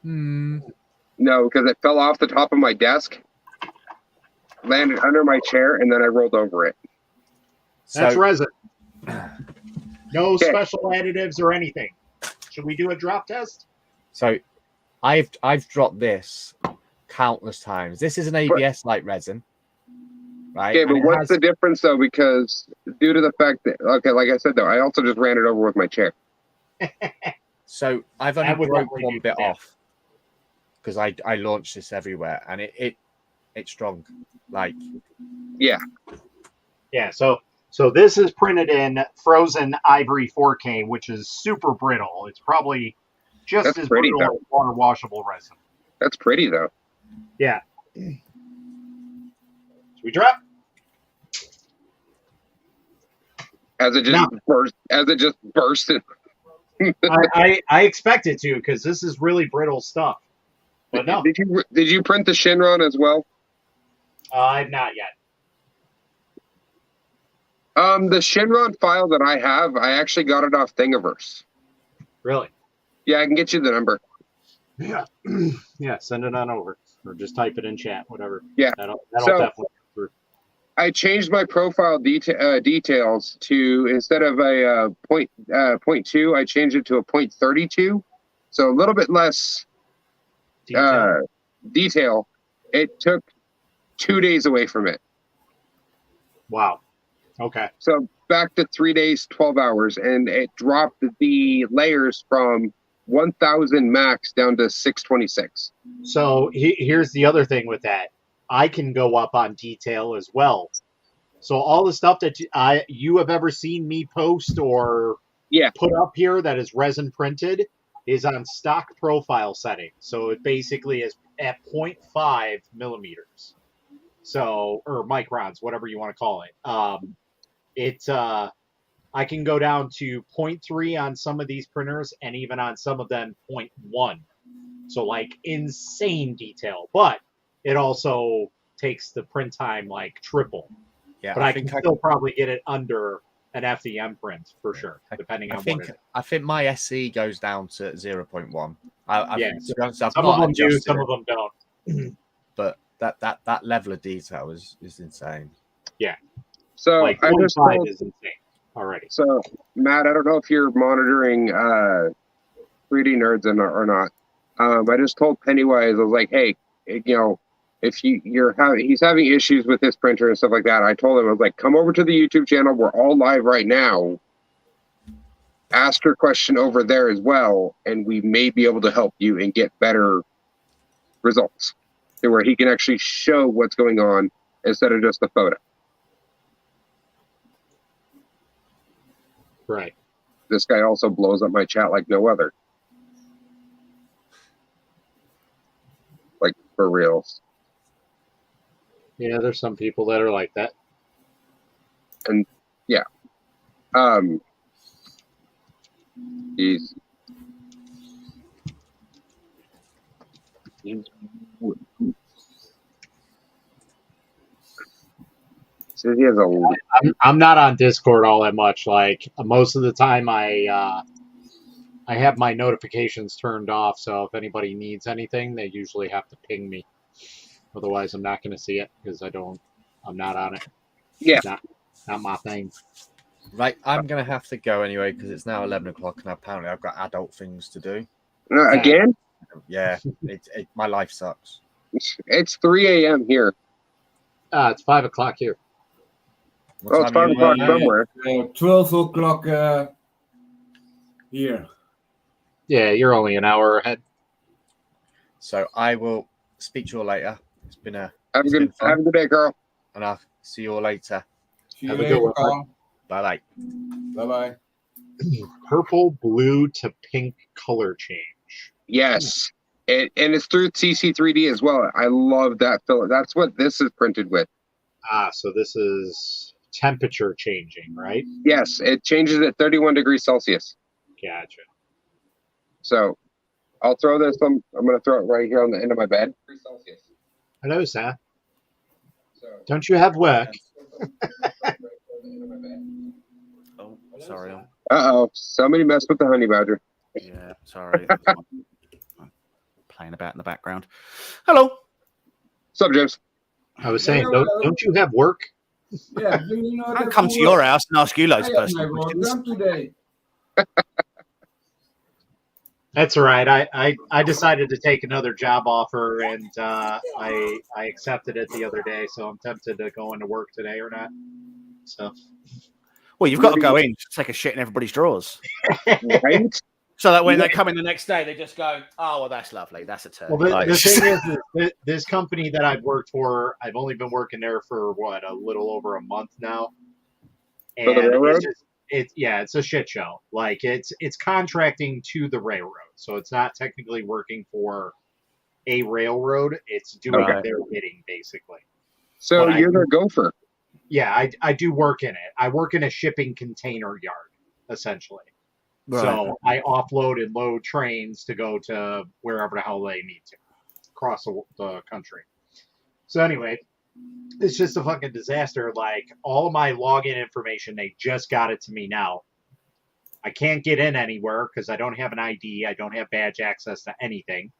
No, because it fell off the top of my desk, landed under my chair, and then I rolled over it. That's resin. No special additives or anything. Should we do a drop test? So I've dropped this countless times. This is an ABS light resin. Right. Okay, but what's the difference though? Because due to the fact that, okay, like I said though, I also just ran it over with my chair. So I've only broke one bit off because I launched this everywhere and it's strong. Like, yeah. So this is printed in frozen ivory 4K, which is super brittle. It's probably just as brittle as water washable resin. That's pretty though. Yeah. Should we drop? As it just burst. I expect it to because this is really brittle stuff. But no. Did you print the Shinron as well? I've not yet. The Shinron file that I have, I actually got it off Thingiverse. Really? Yeah, I can get you the number. Yeah. Yeah, send it on over. Or just type it in chat, whatever. Yeah. That'll definitely come through. I changed my profile details to, instead of a 0.2, I changed it to a 0.32. So a little bit less detail. It took 2 days away from it. Wow. Okay. So back to 3 days, 12 hours, and it dropped the layers from 1000 max down to 626. So here's the other thing with that. I can go up on detail as well. So all the stuff that you have ever seen me post or put up here that is resin printed is on stock profile setting. So it basically is at 0.5 millimeters. So, or microns, whatever you want to call it. I can go down to 0.3 on some of these printers and even on some of them 0.1. So like insane detail, but it also takes the print time like triple. Yeah, but I can still probably get it under an FDM print for sure, depending on what it is. I think my SE goes down to 0.1. Some of them do, some of them don't. But that level of detail is insane. Yeah. So like I just told, is insane already. So Matt, I don't know if you're monitoring 3D Nerds or not. I just told Pennywise, I was like, hey, if he's having issues with his printer and stuff like that. I told him, I was like, come over to the YouTube channel. We're all live right now. ask your question over there as well, and we may be able to help you and get better results to where he can actually show what's going on instead of just the photo. Right. This guy also blows up my chat like no other. Like, for reals. Yeah, there's some people that are like that. And yeah. He's so he has a I'm not on Discord all that much. Like most of the time, I have my notifications turned off. So if anybody needs anything, they usually have to ping me. Otherwise, I'm not going to see it because I'm not on it. Yeah. Not my thing. Right, I'm gonna have to go anyway because it's now 11 o'clock and apparently I've got adult things to do. Again? Yeah, my life sucks. It's 3 a.m. here. It's 5 o'clock here. Well, it's 5 o'clock somewhere. 12 o'clock here. Yeah, you're only an hour ahead. So I will speak to you all later. It's been have a good day, Carl. And I'll see you all later. See you Have a later, good one. Carl. Bye-bye. Bye-bye. Purple, blue to pink color change. Yes. And it's through CC3D as well. I love that filler. That's what this is printed with. So this is temperature changing, right? Yes, it changes at 31 degrees Celsius. Gotcha. So I'll throw this. I'm going to throw it right here on the end of my bed. Hello, sir. Don't you have work? Oh, sorry. Uh-oh. Somebody messed with the honey badger. Yeah, sorry. I'm playing about in the background. Hello. Sup, James? I was saying, don't you have work? Yeah, do you know I'll that come to for your work? house and ask you loads I of have my personal work questions. done today. That's all right. I decided to take another job offer, and I accepted it the other day. So I'm tempted to go into work today or not. So Well, you've got to go in, take a shit in everybody's drawers. Right? So that when they come in the next day, they just go, oh, well, that's lovely. That's a turn. well, the thing is, this company that I've worked for, I've only been working there for a little over a month now. For the railroad? It's a shit show. Like it's contracting to the railroad, so it's not technically working for a railroad. It's doing their bidding, basically. So But you're their gopher. Yeah, I do work in it. I work in a shipping container yard, essentially. Right. So I offload and load trains to go to wherever the hell they need to across the country. So anyway, it's just a fucking disaster. Like all of my login information, they just got it to me now. I can't get in anywhere because I don't have an ID. I don't have badge access to anything.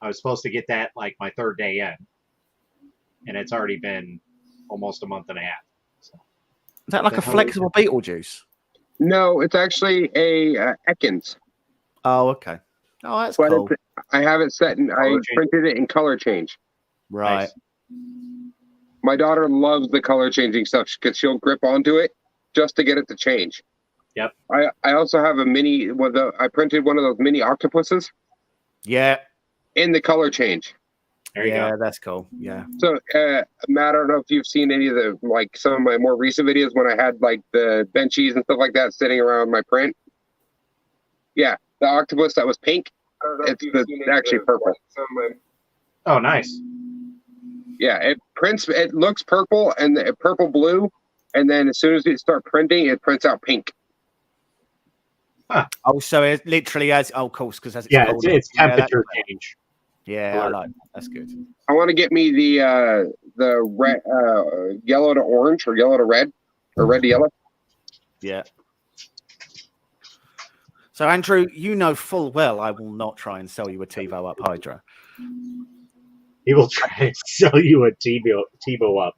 I was supposed to get that like my third day in, and it's already been almost a month and a half. So. Is that like a flexible Beetlejuice? No, it's actually a Ekans. Oh, okay. Oh, that's But cool. I have it set and I Color change. printed it in color change. Right. Nice. My daughter loves the color changing stuff because she'll grip onto it just to get it to change. Yep. I also have a mini. I printed one of those mini octopuses Yeah. in the color change. There you Yeah, go. that's cool. Yeah. So, Matt, I don't know if you've seen any of some of my more recent videos when I had like the benchies and stuff like that sitting around my print. Yeah, the octopus that was pink. It's actually purple. Oh, nice. Yeah, it prints. It looks purple and purple blue, and then as soon as you start printing, it prints out pink. Oh, so it literally has. Oh, of course, because Yeah, cold. it's Yeah, temperature change. Yeah, I like. That's good. I want to get me the red, yellow to orange or yellow to red or red to yellow. Yeah. So, Andrew, you know full well I will not try and sell you a TiVo up Hydra. He will try and sell you a TiVo up.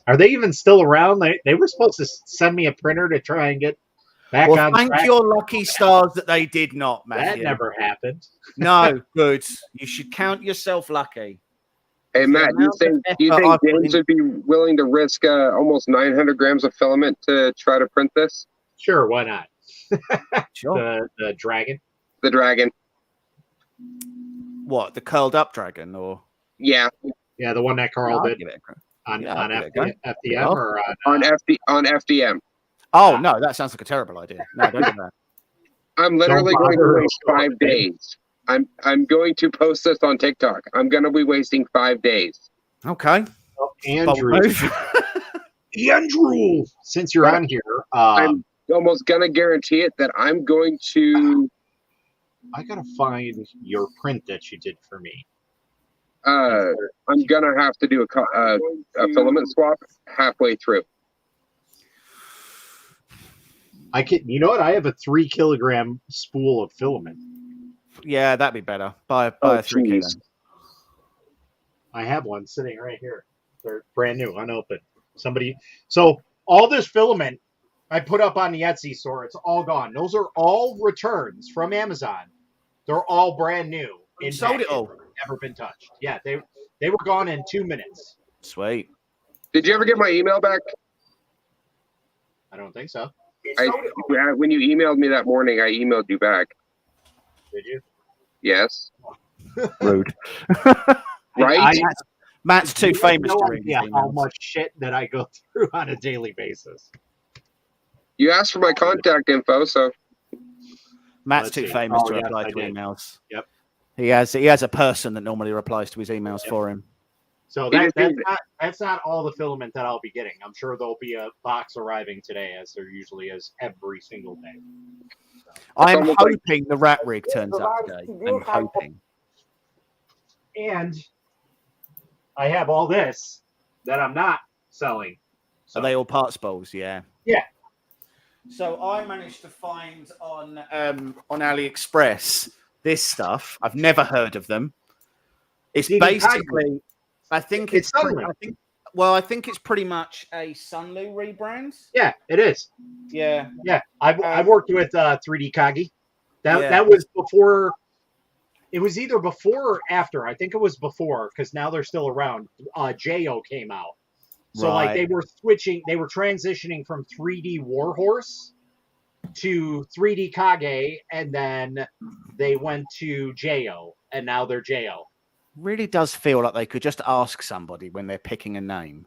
Are they even still around? They were supposed to send me a printer to try and get back Well, on thank track. your lucky stars that they did not, That Matthew. never happened. No, good. You should count yourself lucky. Hey Matt, do you effort think I've put James in- would be willing to risk almost 900 grams of filament to try to print this? Sure, why not? Sure. The dragon. The dragon. What, the curled up dragon or Yeah, Yeah, the one that Carl I'll did give it a go. on, Yeah, I'll on give it a go. FDM or on FDM. Oh no, that sounds like a terrible idea. No, don't do that. I'm literally Don't going to bother. waste 5 days. I'm going to post this on TikTok. I'm going to be wasting 5 days. Okay. Andrew. Andrew, since you're on here, I'm almost going to guarantee it that I'm going to. I gotta find your print that you did for me. I'm going to have to do a filament swap halfway through. I can. You know what? I have a 3 kilogram spool of filament. Yeah, that'd be better. Buy Oh, a 3 kilo. jeez. I have one sitting right here. They're brand new, unopened. So all this filament I put up on the Etsy store, it's all gone. Those are all returns from Amazon. They're all brand new. You sold it all. Never been touched. Yeah, they were gone in 2 minutes. Sweet. Did you ever get my email back? I don't think so. When you emailed me that morning, I emailed you back. Did you? Yes. Rude. Right? Matt's too You have famous no to read idea his how emails. much shit that I go through on a daily basis. You asked for my contact info, so Matt's Let's too see. famous Oh, to yes, reply I to did. emails. Yep. He has a person that normally replies to his emails for him. So It is that's not all the filament that I'll be getting. I'm sure there'll be a box arriving today, as there usually is every single day. I'm almost like- hoping the rat rig turns up today. I'm hoping. And I have all this that I'm not selling. So Are they all parts bowls? Yeah. Yeah. So I managed to find on AliExpress this stuff. I've never heard of them. It's DD basically, I think It's it's Sunlu. I think it's pretty much a Sunlu rebrand. Yeah, it is. Yeah. Yeah, I worked with 3D Kagi. Yeah. That was before. It was either before or after. I think it was before because now they're still around. Jo came out, so like Right. they were switching. They were transitioning from 3D Warhorse to 3D Kage, and then they went to Jo, and now they're Jo. Really does feel like they could just ask somebody when they're picking a name.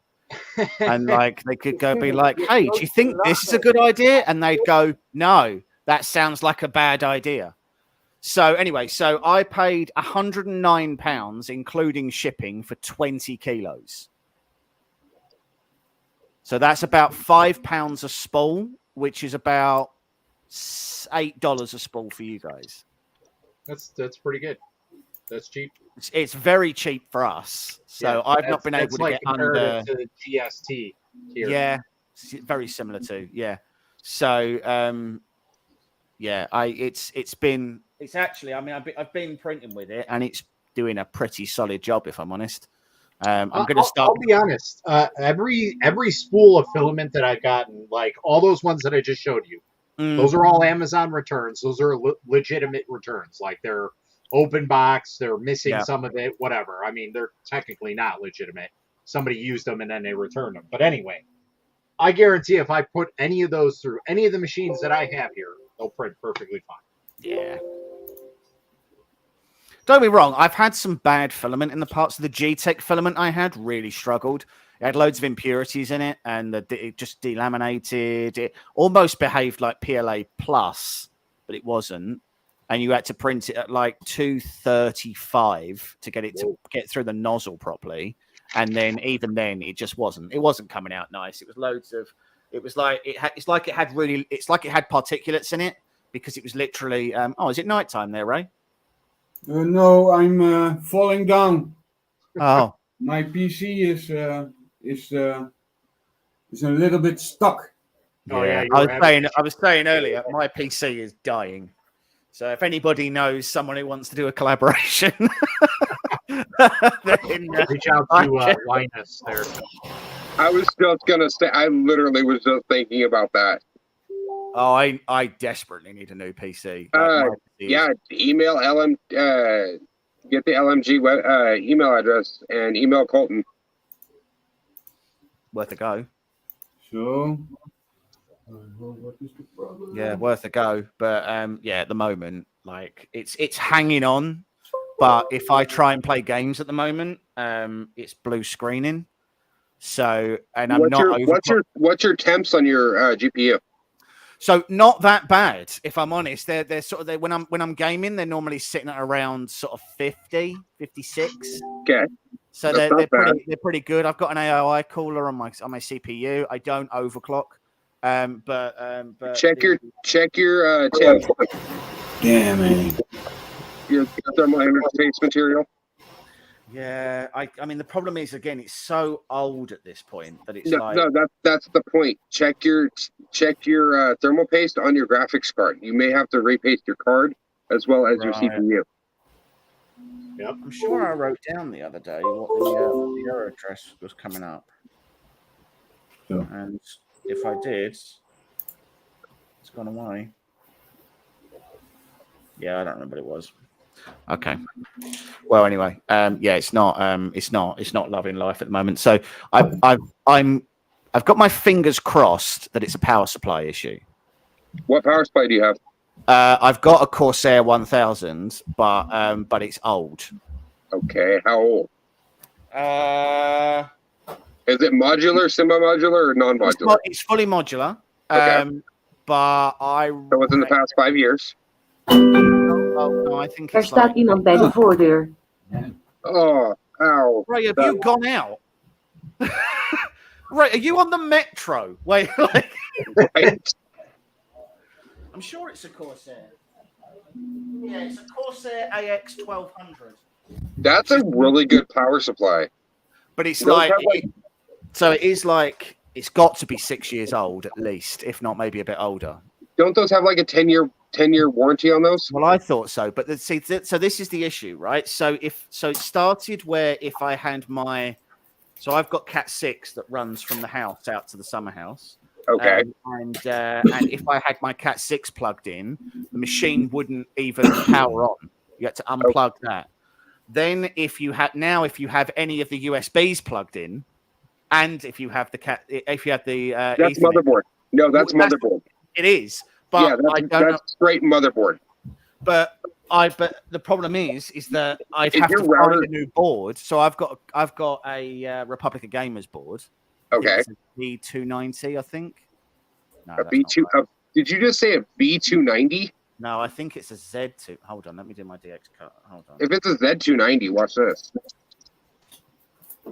And like they could go be like, hey, do you think this is a good idea? And they'd go, no, that sounds like a bad idea. So anyway, so I paid £109, including shipping, for 20 kilos. So that's about £5 a spool, which is about $8 a spool for you guys. That's pretty good. That's cheap. It's very cheap for us. So I've not been able to get under. to the GST here. Yeah, very similar to So it's actually. I mean, I've been printing with it, and it's doing a pretty solid job, if I'm honest. I'm going to start. I'll be honest. Every spool of filament that I've gotten, like all those ones that I just showed you, those are all Amazon returns. Those are legitimate returns. Like they're open box, they're missing some of it, whatever. I mean, they're technically not legitimate. Somebody used them and then they returned them. But anyway, I guarantee if I put any of those through any of the machines that I have here, they'll print perfectly fine. Yeah. Don't be wrong. I've had some bad filament in the parts of the G-Tech filament I had really struggled. It had loads of impurities in it, and it just delaminated. It almost behaved like PLA Plus, but it wasn't. And you had to print it at like 235 to get it to get through the nozzle properly. And then even then, it just wasn't. It wasn't coming out nice. It was loads of. It was like it had. It's like it had really. It's like it had particulates in it because it was literally. Is it nighttime there, Ray? No, I'm falling down. Oh. My PC is a little bit stuck. Oh, yeah, I was saying earlier, my PC is dying. So if anybody knows someone who wants to do a collaboration, then, reach out to Linus there. I was just gonna say. I literally was just thinking about that. Oh, I desperately need a new PC. Yeah, email get the LMG email address and email Colton. Worth a go. So What is the problem? Yeah, worth a go. But yeah, at the moment, like it's hanging on. But if I try and play games at the moment, it's blue screening. So, and I'm What's your temps on your GPU? So not that bad, if I'm honest. They're sort of when I'm gaming, they're normally sitting at around sort of 50, 56. Okay. So they're pretty good. I've got an AOI cooler on my CPU. I don't overclock. But check your temps. Damn it. Your thermal interface material. Yeah, I mean the problem is again it's so old at this point that it's that's the point. Check your thermal paste on your graphics card. You may have to repaste your card as well as your CPU. Yep. I'm sure I wrote down the other day what the error address was coming up. Yeah. And if I did, it's gone away. Yeah, I don't remember what it was. Okay. Well, anyway, yeah, it's not loving life at the moment. So I've got my fingers crossed that it's a power supply issue. What power supply do you have? I've got a Corsair 1000, but it's old. Okay, how old? Is it modular, semi-modular, or non-modular? It's fully modular. Okay. But So within the past 5 years. No, I think Er it's staat like, iemand bij de voordeur. Oh, ow. Ray, have you gone out? Right, are you on the metro? Wait, like, Right? I'm sure it's a Corsair. Yeah, it's a Corsair AX 1200. That's a really good power supply. But it's Those like, have, like- so it is like, it's got to be 6 years old at least, if not maybe a bit older. Don't those have like a 10-year warranty on those? Well, I thought so, but see, so this is the issue, right? So it started where if I had so I've got Cat 6 that runs from the house out to the summer house. Okay. And if I had my Cat 6 plugged in, the machine wouldn't even power on. You had to unplug that. Then if you have any of the USBs plugged in, and if you have the that's Ethernet. Motherboard. No, that's motherboard. It is, but that's straight motherboard. But the problem is that I have to find a new board. So I've got a Republic of Gamers board. Okay. B290, I think. No, a B2. Did you just say a B290? No, I think it's a Z2. Hold on, let me do my DX cut. Hold on. If it's a Z290, watch this. I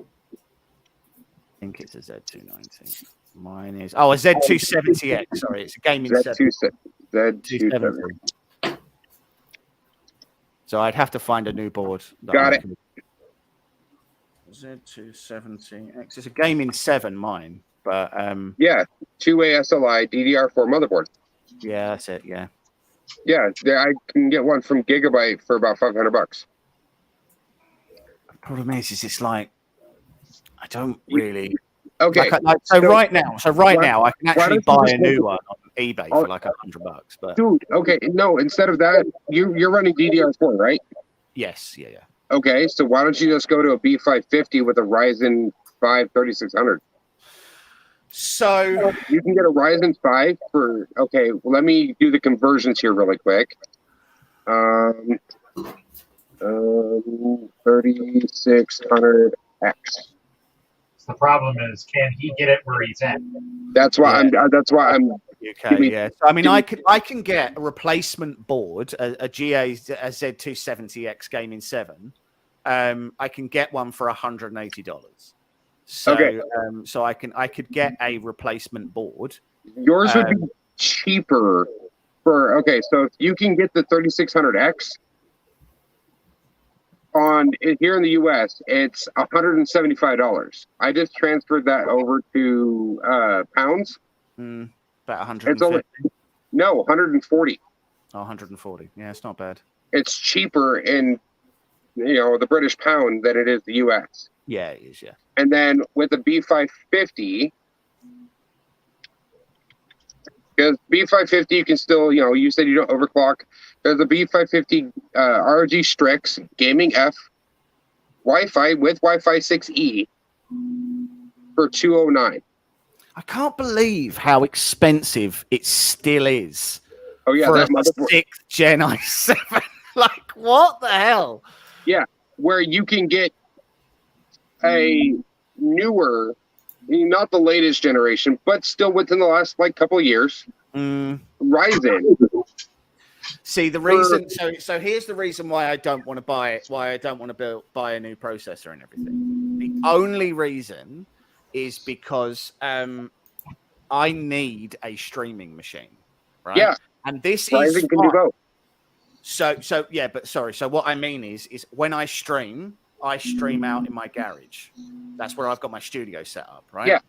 think it's a Z290. Mine is a Z270X. Sorry, it's a gaming Z270. So I'd have to find a new board. Got it. Z270X. It's a gaming 7, mine, but yeah, 2-way SLI DDR4 motherboard. Yeah, that's it. Yeah. Yeah, I can get one from Gigabyte for about $500. The problem is it's like I don't really. Okay. Right now, I can actually buy a new one on eBay for like $100. But dude, okay, no. Instead of that, you're running DDR4, right? Yes, yeah. Okay, so why don't you just go to a B550 with a Ryzen 5 3600? So you can get a Ryzen 5 for. Okay, well, let me do the conversions here really quick. 3600X. The problem is, can he get it where he's at? That's why I'm. UK. Yeah. So, I mean, I can get a replacement board, a Z270X Gaming 7. I can get one for $180. So, okay. So I could get a replacement board. Yours would be cheaper for. Okay, so if you can get the 3600X. Here in the U.S., it's $175. I just transferred that over to pounds. About 150. No, 140. Oh, 140. Yeah, it's not bad. It's cheaper in the British pound than it is the U.S. Yeah, it is. Yeah. And then with the B550, because B550 you can still, you said you don't overclock. There's a B550 ROG Strix Gaming F Wi-Fi with Wi-Fi 6E for $209. I can't believe how expensive it still is Oh yeah, for a that motherboard. 6th Gen i7. Like, what the hell? Where you can get a newer, not the latest generation, but still within the last like couple of years, Mm. Ryzen. See, the reason. So here's the reason why I don't want to buy it. Why I don't want to buy a new processor and everything. The only reason is because I need a streaming machine, right? Yeah, And this is Ryzen can do fine. both. So yeah, but sorry. So what I mean is when I stream out in my garage. That's where I've got my studio set up, right? Yeah.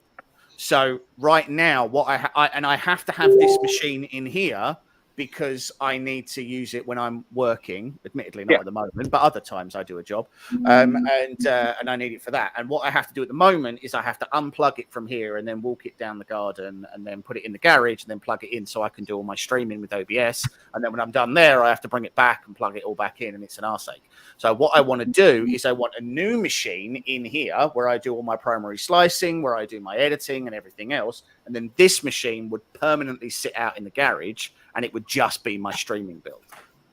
So right now, what I have to have this machine in here because I need to use it when I'm working. Admittedly, not at the moment, but other times I do a job, and I need it for that. And what I have to do at the moment is I have to unplug it from here and then walk it down the garden and then put it in the garage and then plug it in so I can do all my streaming with OBS. And then when I'm done there, I have to bring it back and plug it all back in, and it's an arse-ache. So what I want to do is I want a new machine in here where I do all my primary slicing, where I do my editing and everything else. And then this machine would permanently sit out in the garage and it would just be my streaming build.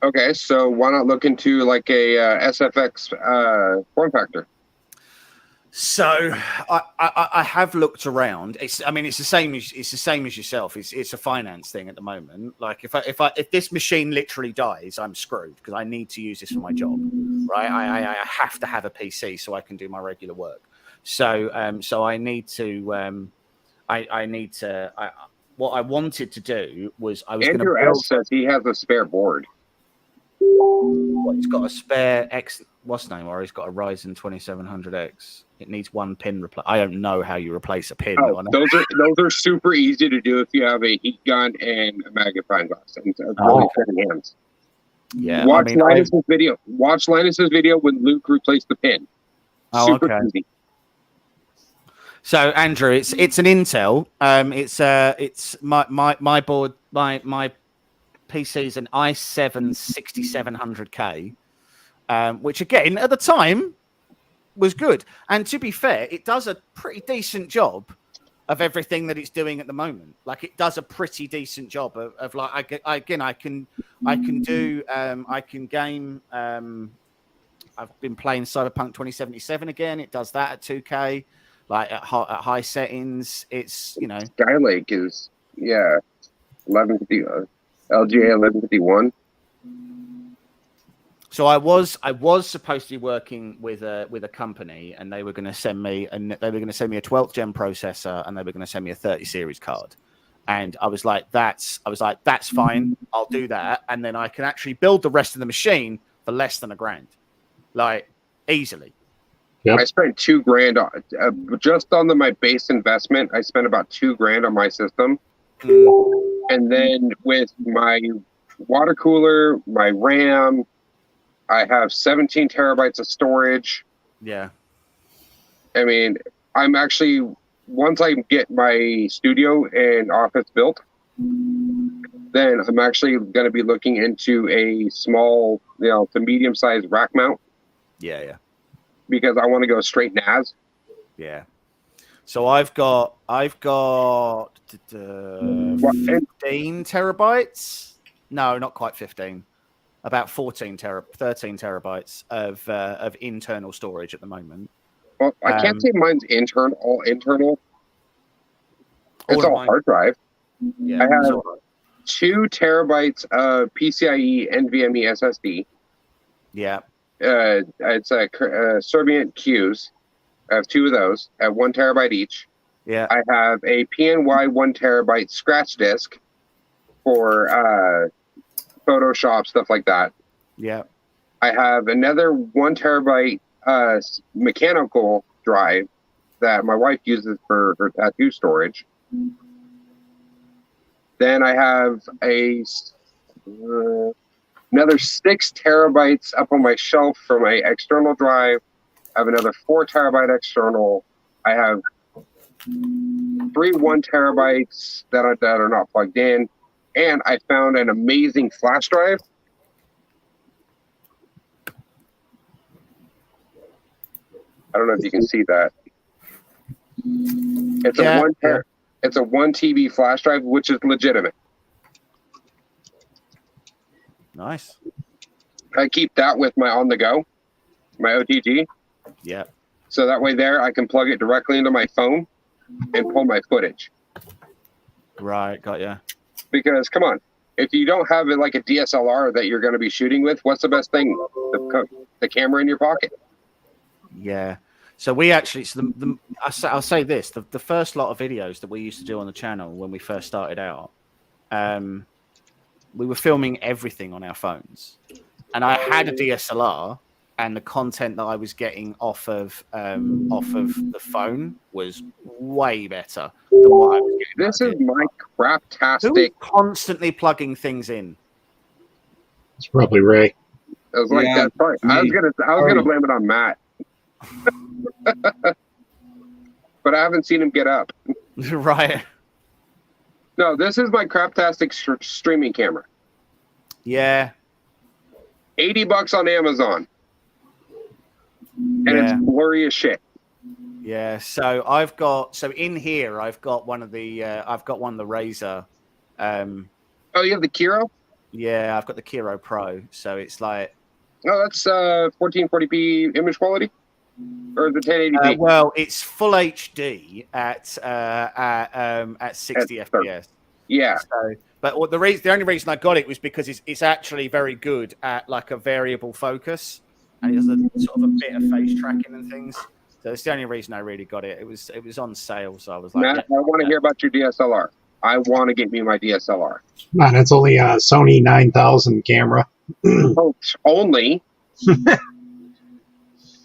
Okay, so why not look into like a SFX form factor? So I have looked around. It's the same as yourself. It's a finance thing at the moment. Like if this machine literally dies, I'm screwed because I need to use this for my job, right? I have to have a PC so I can do my regular work. So I need to what I wanted to do was I was going to Andrew build. S says he has a spare board. He's got a spare X. What's the name? Or he's got a Ryzen 2700X. It needs one pin replace. I don't know how you replace a pin. Oh, those are super easy to do if you have a heat gun and a magnifying glass and really thin hands. Yeah. Watch Linus's video. Watch Linus's video when Luke replaced the pin. Super easy. So Andrew, it's an Intel. It's my board. My PC's an i7 6700K, which again at the time was good. And to be fair, it does a pretty decent job of everything that it's doing at the moment. Like it does a pretty decent job of like I can game. I've been playing Cyberpunk 2077 again. It does that at 2K. Like at high settings, it's Skylake is 1150 LGA 1151. So I was supposed to be working with a company, and they were going to send me a 12th gen processor, and they were going to send me a 30 series card. And I was like, that's fine. I'll do that, and then I can actually build the rest of the machine for less than $1,000, like easily. Yep. I spent $2,000 just on my base investment. I spent about $2,000 on my system, and then with my water cooler, my RAM, I have 17 terabytes of storage. Yeah. I mean, I'm actually once I get my studio and office built, then I'm actually going to be looking into a small, to medium-sized rack mount. Yeah. Because I want to go straight NAS. Yeah. So I've got 15 terabytes. No, not quite 15. About 13 terabytes of internal storage at the moment. Well, I can't say mine's all internal. It's all hard drive. Yeah, I have 2 terabytes of PCIe NVMe SSD. Yeah. It's a Servient Qs. I have 2 of those at 1 terabyte each. Yeah. I have a PNY 1 terabyte scratch disk for Photoshop, stuff like that. Yeah. I have another 1 terabyte mechanical drive that my wife uses for her tattoo storage. Then I have another 6 terabytes up on my shelf for my external drive. I have another 4 terabyte external. I have 3 1 terabytes that are not plugged in. And I found an amazing flash drive. I don't know if you can see that. It's It's a 1 TB flash drive, which is legitimate. Nice. I keep that with my on the go, my OTG. Yeah. So that way there I can plug it directly into my phone and pull my footage. Right. Got ya. Because come on, if you don't have it like a DSLR that you're going to be shooting with, what's the best thing? The camera in your pocket. Yeah. So we actually, so I'll say this: the first lot of videos that we used to do on the channel when we first started out, we were filming everything on our phones, and I had a DSLR, and the content that I was getting off of the phone was way better than what I was getting. This is my Who's craptastic. constantly plugging things in? It's probably Ray. I was like, Yeah, that's right. I was gonna blame it on Matt, but I haven't seen him get up. Right. No, this is my craptastic streaming camera. Yeah. $80 on Amazon, and Yeah. it's blurry as shit. Yeah, so I've got in here I've got one of the Razer. Oh, you have the Kiro? Yeah, I've got the Kiro Pro. So it's like No, that's 1440p image quality, or the 1080p. well, it's full HD at 60 At FPS. Yeah, So, but the only reason I got it was because it's actually very good at like a variable focus, and it has a sort of a bit of face tracking and things. So it's the only reason I really got it. It was on sale, so I was like, Matt, I want to hear about your DSLR. I want to get me my DSLR. Man, it's only a Sony 9000 camera. Folks, only.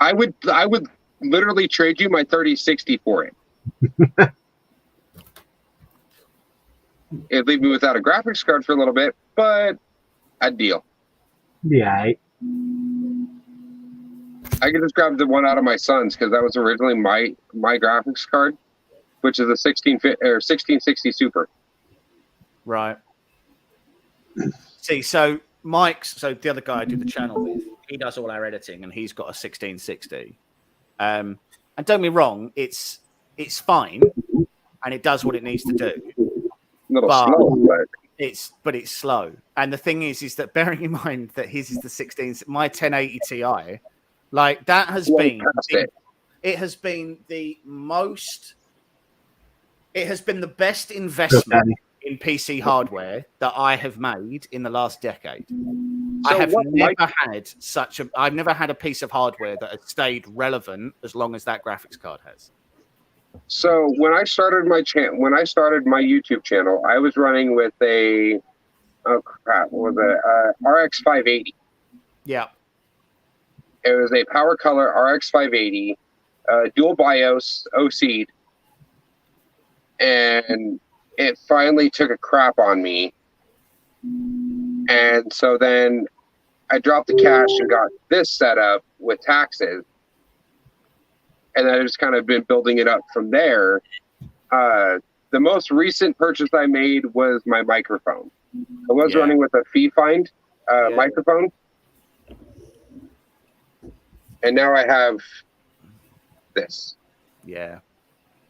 I would literally trade you my 3060 for it. It'd leave me without a graphics card for a little bit, but a deal. Yeah. I could just grab the one out of my son's because that was originally my graphics card, which is a 1660 Super. right. See, so so the other guy I do the channel with, he does all our editing, and he's got a 1660. And don't get me wrong, it's fine, and it does what it needs to do. A little But- slow, but It's slow. And the thing is that bearing in mind that his is the 16, my 1080 Ti, like that has been fantastic. it has been the best investment in PC hardware that I have made in the last decade. I have I've never had a piece of hardware that has stayed relevant as long as that graphics card has. So when I started my YouTube channel, I was running with a RX 580. Yeah. It was a Power Color RX 580, dual BIOS OC'd, and it finally took a crap on me. And so then I dropped the cash and got this set up with taxes. And I've just kind of been building it up from there. The most recent purchase I made was my microphone. I was running with a FeeFind microphone. And now I have this. Yeah.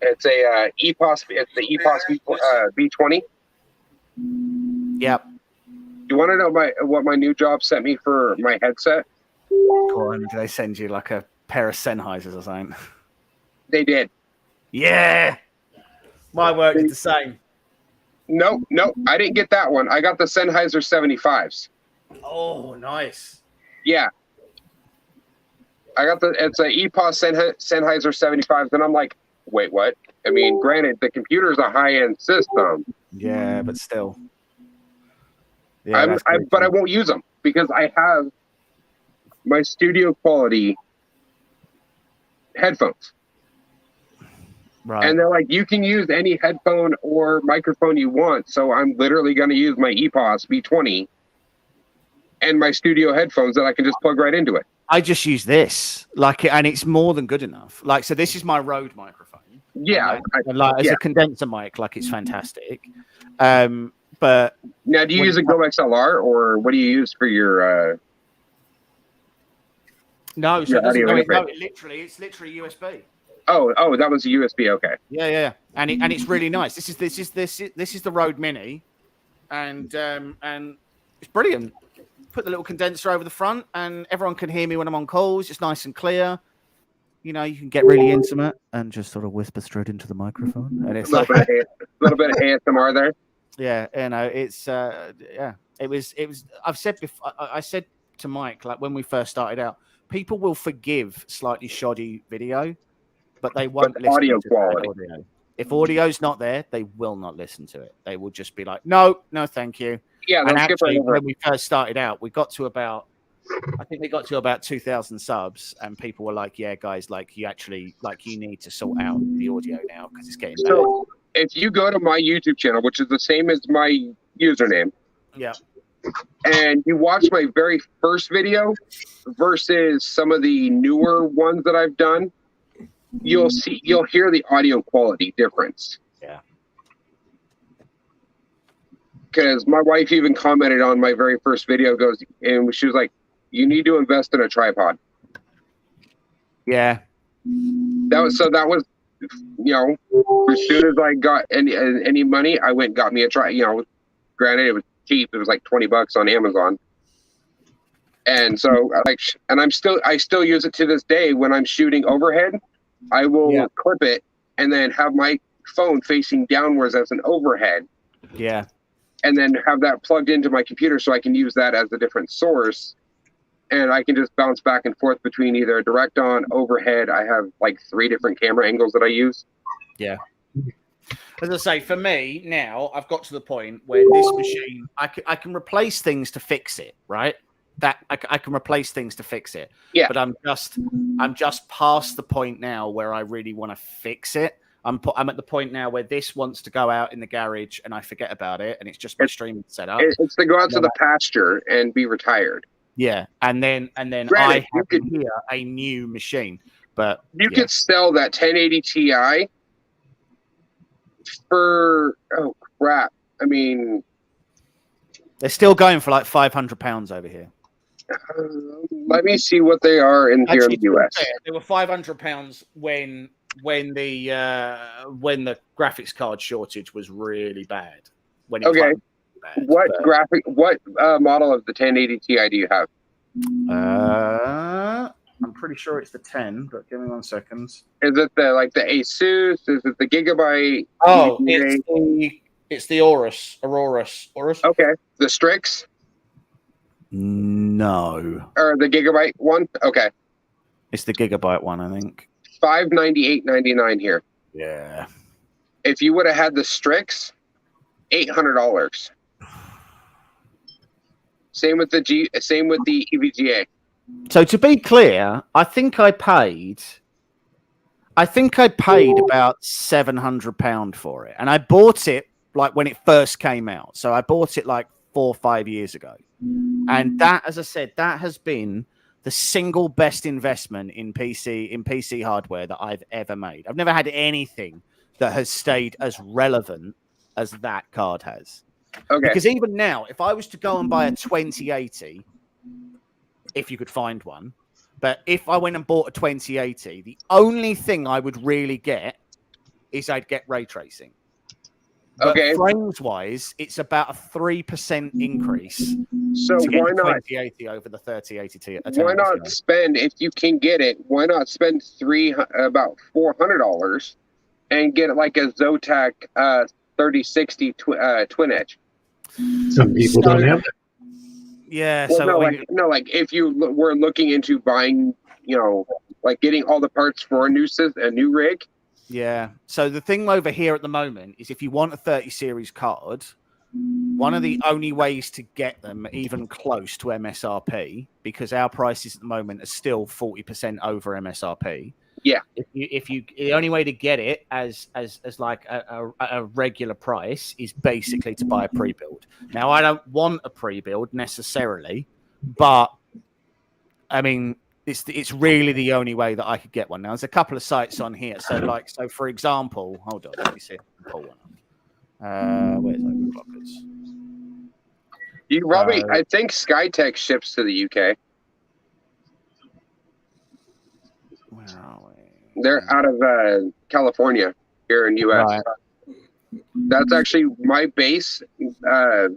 It's a EPOS. It's the EPOS B20. Yep. You want to know what my new job sent me for my headset? Cool. And do they send you like a pair of Sennheisers or something? They did. Yeah. My work is the same. No, I didn't get that one. I got the Sennheiser 75s. Oh, nice. Yeah. I got it's a EPOS Sennheiser 75s, and I'm like, wait, what? I mean, granted, the computer's a high-end system. Yeah, but still. Yeah, but I won't use them because I have my studio quality headphones. Right. And they're like, you can use any headphone or microphone you want. So I'm literally going to use my EPOS B20 and my studio headphones that I can just plug right into it. I just use this, and it's more than good enough. Like, so this is my Rode microphone. Yeah. As a condenser mic, like it's fantastic. But now, do you use a Go XLR, or what do you use for your? No, so your it doesn't audio go. interface? No, it's literally USB. Oh, that was a USB. Okay. Yeah, and it's really nice. This is the Rode Mini, and it's brilliant. Put the little condenser over the front, and everyone can hear me when I'm on calls. It's nice and clear. You know, you can get really intimate and just sort of whisper straight into the microphone, and it's A little bit of ASMR there. yeah, you know, it's yeah, it was. I've said before. I said to Mike, like when we first started out, people will forgive slightly shoddy video, but they won't listen audio to quality. audio. If audio's not there, they will not listen to it. They will just be like, no, thank you. Yeah, And they'll skip right actually, over. when we first started out, we got to about, I think we got to about 2,000 subs, and people were like, yeah, guys, like you actually, like you need to sort out the audio now because it's getting bad. So if you go to my YouTube channel, which is the same as my username, Yeah. and you watch my very first video versus some of the newer ones that I've done, you'll hear the audio quality difference. Yeah. Because my wife even commented on my very first video, and she was like, "You need to invest in a tripod." Yeah. That was, you know, as soon as I got any money, I went and got me a tripod. You know, granted it was cheap; it was like $20 on Amazon. And so, I still use it to this day when I'm shooting overhead. I will clip it and then have my phone facing downwards as an overhead. Yeah. And then have that plugged into my computer so I can use that as a different source. And I can just bounce back and forth between either direct on, overhead. I have like 3 different camera angles that I use. Yeah. As I say, for me now, I've got to the point where this machine, I can replace things to fix it, right? That I can replace things to fix it. Yeah. But I'm just past the point now where I really want to fix it. I'm at the point now where this wants to go out in the garage and I forget about it, and it's just my streaming setup. It's to go out to the pasture and be retired. Yeah, and then Granted, I have here a new machine, but you could sell that 1080 Ti for crap. I mean, they're still going for like £500 over here. Let me see what they are in here in the US. They were £500 when the graphics card shortage was really bad. When it was Okay. bad, What model of the 1080 Ti do you have? I'm pretty sure it's the 10, but give me 1 second. Is it the Asus? Is it the Gigabyte? Oh, EVGA? it's the Aorus. Okay, the Strix No, or the Gigabyte one? Okay, it's the Gigabyte one, I think. $598.99 here. Yeah. If you would have had the Strix, $800. Same with the EVGA. So to be clear, I think I paid about £700 for it, and I bought it like when it first came out. So I bought it like 4 or 5 years ago, and that, as I said, that has been the single best investment in PC hardware that I've ever made. I've never had anything that has stayed as relevant as that card has. Okay. Because even now, if I was to go and buy a 2080, if you could find one, but if I went and bought a 2080, the only thing I would really get is I'd get ray tracing. But Okay. frames wise, it's about a 3% increase. So to get why the not? 2080 over the 3080 Ti. Why not spend, if you can get it? Why not spend about $400 and get like a Zotac 3060 twin edge? Some people don't have that. Yeah. Well, So like if you were looking into buying, like getting all the parts for a new rig. yeah. So the thing over here at the moment is if you want a 30 series card, one of the only ways to get them even close to MSRP, because our prices at the moment are still 40% over MSRP. Yeah. If you the only way to get it as like a regular price is basically to buy a pre-build. Now I don't want a pre-build necessarily, but I mean it's really the only way that I could get one. Now there's a couple of sites on here. So for example, hold on, let me see if I can pull one up. Where's overclockers? You probably, I think Skytech ships to the UK. Where Where are we? They're out of California here in US. Right. That's actually my base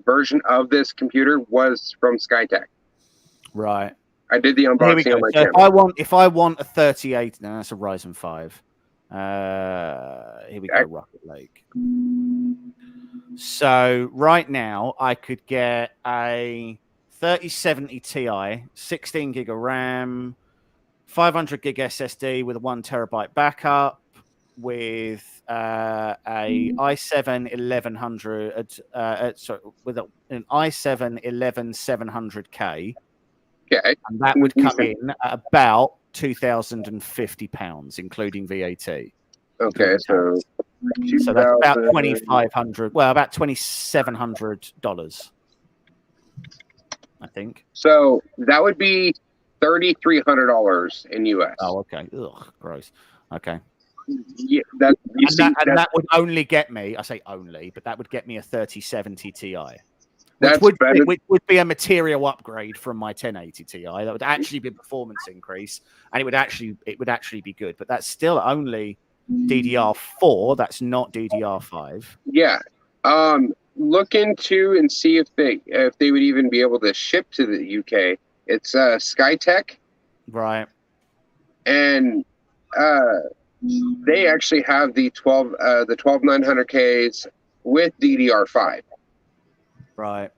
version of this computer was from Skytech. Right. I did the Here we unboxing go. on my So channel. if I want a 38, no, that's a Ryzen 5. Here we go, Okay. Rocket Lake. So right now I could get a 3070 Ti, 16 gig of RAM, 500 gig SSD with a 1 terabyte backup, with a i7 1100, sorry, with an i7 11700K. Okay. And that would come in at about £2,050, including VAT. Okay, so So that's about 2000 $2,500. Well, about $2,700, I think. So that would be $3,300 in US. Oh, okay. Ugh, gross. Okay. Yeah, that you see, And that would only get me. I say only, but that would get me a 3070 Ti. that's Which would be a material upgrade from my 1080 Ti. That would actually be a performance increase, and it would actually be good. But that's still only DDR4. That's not DDR5. Yeah. Look into and see if they would even be able to ship to the UK. It's Skytech, Right. and they actually have the 12900Ks with DDR5. Right.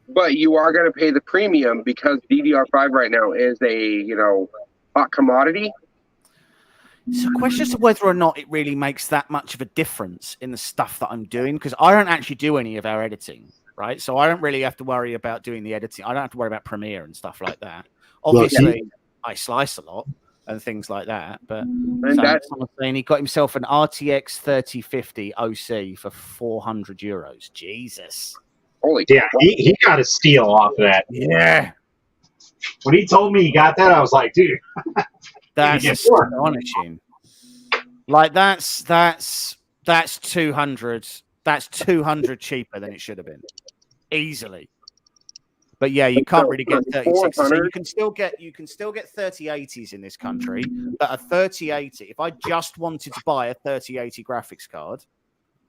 But you are going to pay the premium because DDR5 right now is a hot commodity. So, question as to whether or not it really makes that much of a difference in the stuff that I'm doing, because I don't actually do any of our editing, right? So I don't really have to worry about doing the editing. I don't have to worry about Premiere and stuff like that. Obviously, I slice a lot and things like that. But someone's saying he got himself an RTX 3050 OC for €400. Jesus. Holy Yeah, he got a steal off of that. Yeah. When he told me he got that, I was like, dude, That's get more. astonishing. Like that's 200. That's 200 cheaper than it should have been, easily. But yeah, you can't really get 36. So you can still get 3080s in this country. But a 3080, if I just wanted to buy a 3080 graphics card,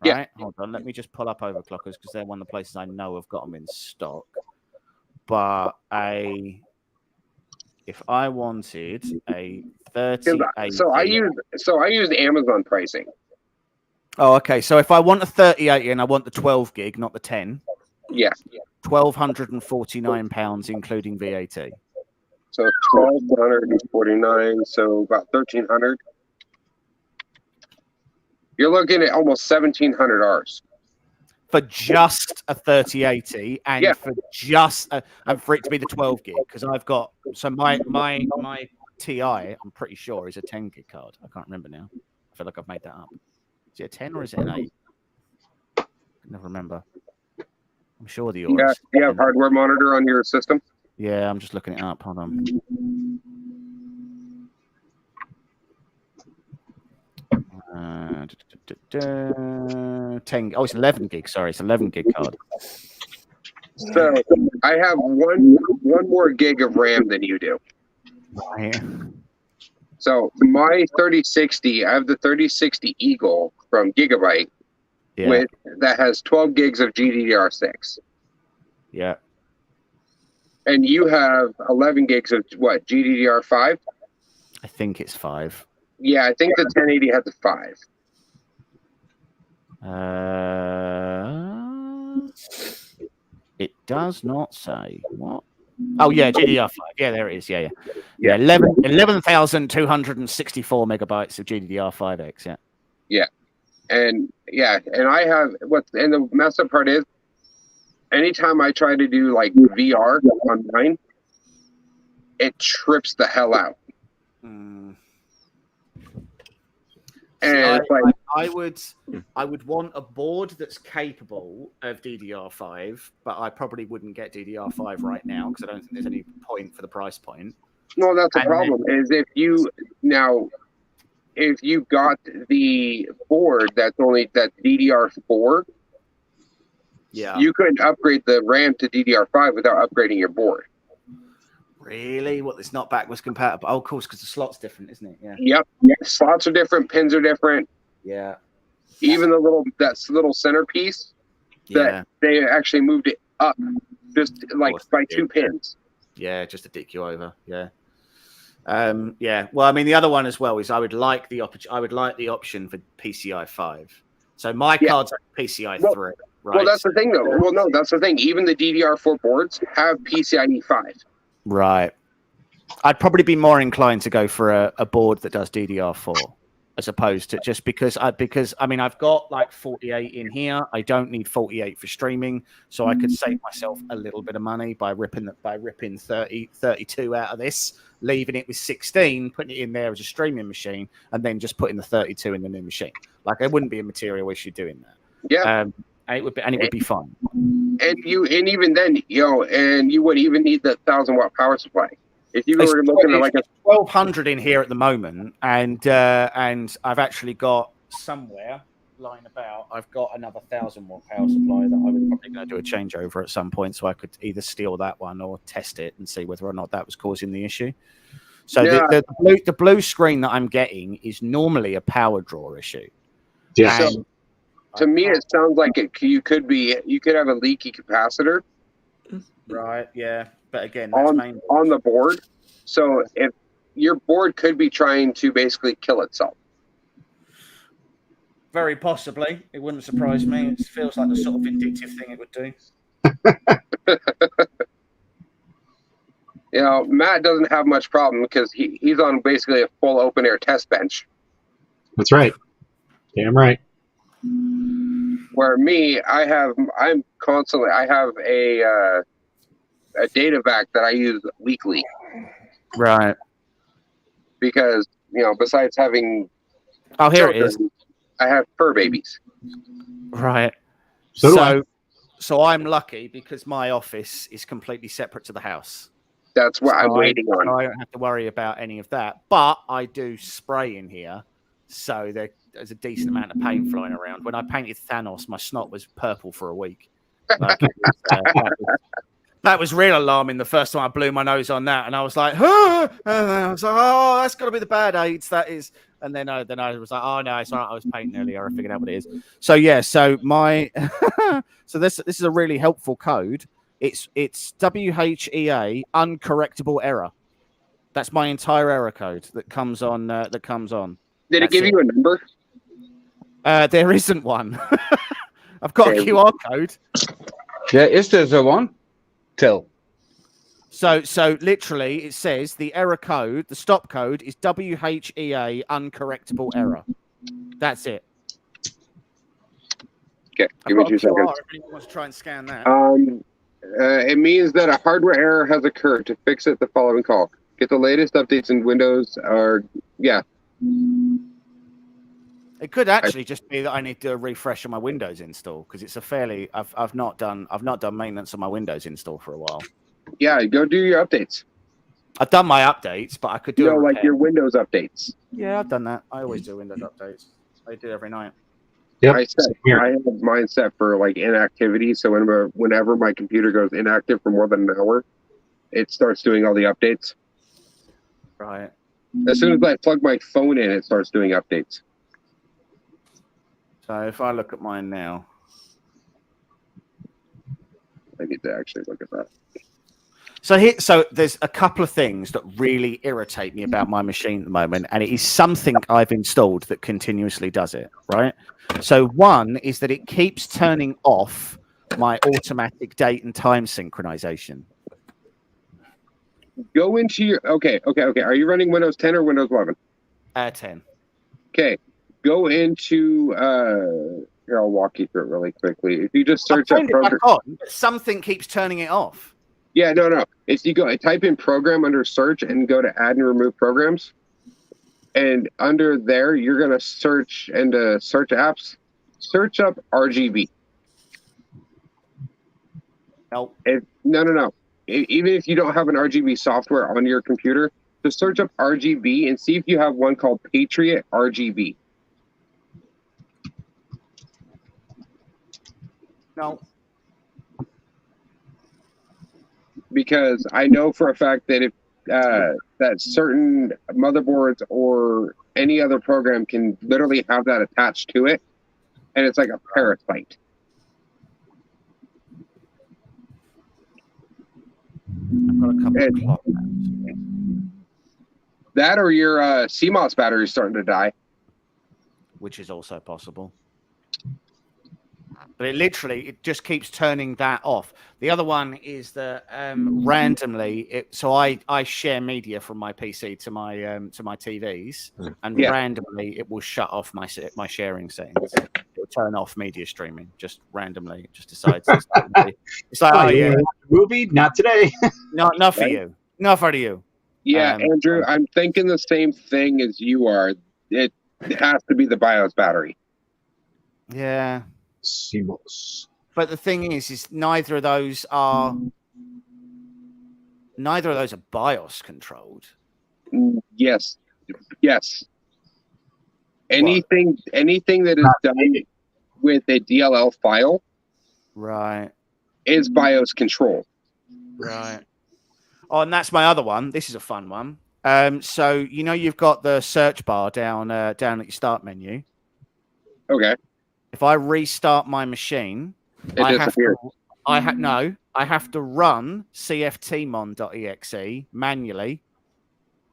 right? Yeah. Hold on, let me just pull up Overclockers because they're one of the places I know have got them in stock. But if I wanted a 3080, so I used Amazon pricing. Oh, okay. So if I want a 3080 and I want the 12 gig, not the 10, Yeah. £1,249, including VAT. So 1,249, so about 1,300. You're looking at almost 1,700 Rs For just a 3080 and Yeah. for just and for it to be the 12 gig, because I've got my TI, I'm pretty sure is a 10 gig card. I can't remember now. I feel like I've made that up. Is it a 10 or is it an 8? I can never remember. I'm sure the yours. Yeah, you have hardware monitor on your system. Yeah, I'm just looking it up. Hold on. Uh, 10. Oh, it's 11 gig. Sorry, it's 11 gig card. So I have one more gig of RAM than you do. Right. So my 3060, I have the 3060 Eagle from Gigabyte, Yeah. that has 12 gigs of GDDR6, Yeah. and you have 11 gigs of what, GDDR5? I think it's 5. Yeah, I think the 1080 had the 5. It does not say what. Oh yeah, GDDR5. Yeah, there it is. Yeah. 11,264 megabytes of GDDR5X. Yeah. And I have and the messed up part is, anytime I try to do like VR on mine, it trips the hell out. Mm. And See, it's like, I would want a board that's capable of DDR5, but I probably wouldn't get DDR5 right now because I don't think there's any point for the price point. no, that's the And problem. Is if you got the board that's DDR4, Yeah. you couldn't upgrade the RAM to DDR5 without upgrading your board. Really? What? It's not backwards compatible? Oh, of course, because the slot's different, isn't it? Yeah. Yep. Slots are different. Pins are different. Yeah. Even the little centerpiece, Yeah. that they actually moved it up just like course by they 2 did. pins. Yeah, just to dick you over. Yeah. Yeah. Well, I mean, the other one as well is I would like the option for PCI 5. So my Yeah. cards are PCI 3. Right. Well, that's the thing, though. Well, no, that's the thing. Even the DDR4 boards have PCIe 5. Right. I'd probably be more inclined to go for a board that does DDR4 as opposed to just because I mean I've got like 48 in here. I don't need 48 for streaming, so I could save myself a little bit of money by ripping 32 out of this, leaving it with 16, putting it in there as a streaming machine, and then just putting the 32 in the new machine. Like there wouldn't be a material issue doing that. Yeah. And it would be fun. And even then, and you wouldn't even need the 1,000-watt power supply. If you were looking at like a 1200 in here at the moment, and I've actually got somewhere lying about. I've got another 1,000-watt power supply that I was probably going to do a changeover at some point, so I could either steal that one or test it and see whether or not that was causing the issue. So the blue screen that I'm getting is normally a power draw issue. Yeah. So, to me, it sounds like you could have a leaky capacitor. Right. Yeah. But again, that's on the board. So if your board could be trying to basically kill itself. Very possibly. It wouldn't surprise me. It feels like the sort of vindictive thing it would do. Matt doesn't have much problem because he's on basically a full open air test bench. That's right. Damn right. Where me, I have a data vac that I use weekly. Right. Because, besides having here children, it is. I have fur babies. Right. So I'm lucky because my office is completely separate to the house. That's what I'm waiting on. I don't have to worry about any of that. But I do spray in here, so there's a decent amount of paint flying around. When I painted Thanos, my snot was purple for a week. Like that was real alarming the first time I blew my nose on that, and I was like, "Huh!" And I was like, "Oh, that's got to be the bad AIDS." That is, and then I was like, "Oh no, it's all right. I was painting earlier. I figured out what it is." So yeah, so so this is a really helpful code. It's WHEA uncorrectable error. That's my entire error code that comes on. Did it give you a number? There isn't one. I've got a QR code. Yeah, is there one? Tell. So literally, it says the error code, the stop code is WHEA uncorrectable error. That's it. Okay, give me 2 seconds. If anyone wants to try and scan that. It means that a hardware error has occurred. To fix it, the following call. Get the latest updates in Windows It could actually just be that I need to do a refresh on my Windows install because it's I've not done maintenance on my Windows install for a while. Yeah, go do your updates. I've done my updates, but I could do like your Windows updates. Yeah, I've done that. I always do Windows updates. I do every night. Yep. I have mine set for like inactivity, so whenever my computer goes inactive for more than an hour, it starts doing all the updates. Right. As soon as I plug my phone in, it starts doing updates. So if I look at mine now, I need to actually look at that. So there's a couple of things that really irritate me about my machine at the moment, and it is something I've installed that continuously does it, right? So one is that it keeps turning off my automatic date and time synchronization. Go into your okay. Are you running Windows 10 or Windows 11? 10. Okay. Go into here, I'll walk you through it really quickly. If you just search up program, something keeps turning it off. Yeah, no. If you go type in program under search and go to add and remove programs, and under there you're gonna search into search apps, search up RGB. Nope. No. Even if you don't have an RGB software on your computer, just search up RGB and see if you have one called Patriot RGB. No. because I know for a fact that if that certain motherboards or any other program can literally have that attached to it, and it's like a parasite. I've got a couple of clock. That or your CMOS battery is starting to die. Which is also possible. But it just keeps turning that off. The other one is that randomly, so I share media from my PC to my TVs, and randomly it will shut off my sharing settings. It will turn off media streaming just randomly. It just decides. It's like, Oh, yeah, movie, not today. not for you, not for you. Yeah, Andrew, I'm thinking the same thing as you are. It has to be the BIOS battery. Yeah. CMOS. But the thing is neither of those are BIOS controlled. Yes. Anything that is done with a DLL file, right, is BIOS control. Right. Oh, and that's my other one. This is a fun one. So you've got the search bar down at your start menu. Okay. If I restart my machine, I have to run cftmon.exe manually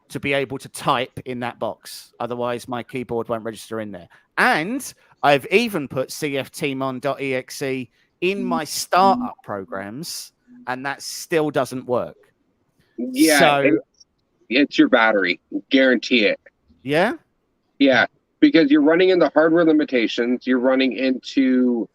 to be able to type in that box. Otherwise, my keyboard won't register in there. And I've even put cftmon.exe in my startup programs, and that still doesn't work. Yeah, so, it's your battery. Guarantee it. Yeah? Yeah, because you're running into hardware limitations. You're running into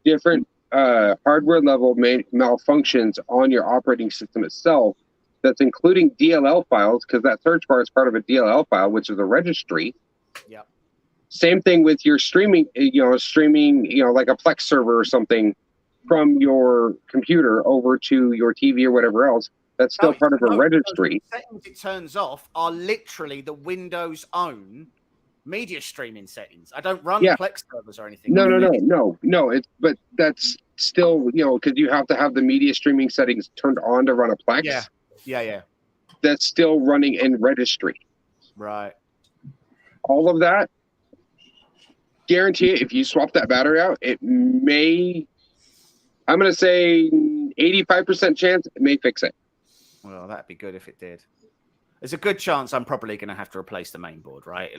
different hardware level malfunctions on your operating system itself. That's including DLL files, because that search bar is part of a DLL file, which is a registry. Yep. Same thing with your streaming, like a Plex server or something from your computer over to your TV or whatever else. That's still part of a registry. The settings it turns off are literally the Windows own media streaming settings. I don't run Plex servers or anything. No. But that's still, because you have to have the media streaming settings turned on to run a Plex. Yeah. That's still running in registry. Right. All of that, guarantee it, if you swap that battery out, it may, I'm going to say 85% chance it may fix it. Well, that'd be good if it did. There's a good chance I'm probably going to have to replace the main board, right?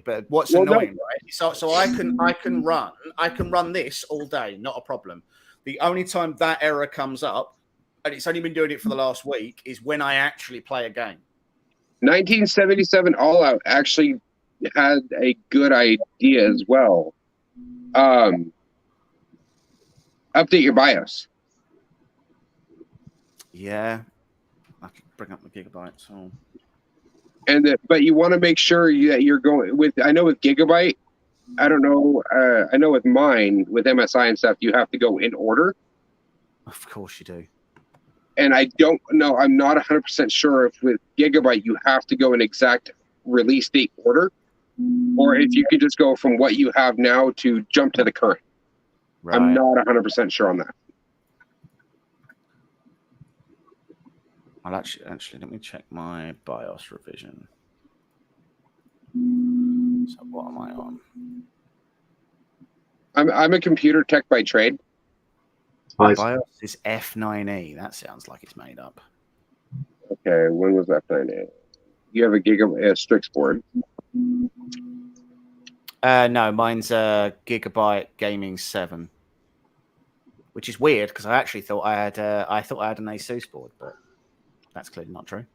But what's annoying, right? So I can run this all day, not a problem. The only time that error comes up, and it's only been doing it for the last week, is when I actually play a game. 1977 All Out actually had a good idea as well. Update your BIOS. Yeah, I can bring up the gigabytes. So. But you want to make sure that you're going with. I know with Gigabyte, I don't know. I know with mine, with MSI and stuff, you have to go in order. Of course you do. And I don't know. I'm not 100% sure if with Gigabyte you have to go in exact release date order, or if you could just go from what you have now to jump to the current. Right. I'm not 100% sure on that. I'll actually let me check my BIOS revision. So what am I on? I'm a computer tech by trade. BIOS is F9E. That sounds like it's made up. Okay, when was F9E? You have a Strix board. No, mine's a Gigabyte Gaming 7, which is weird because I actually thought I had an ASUS board, but that's clearly not true.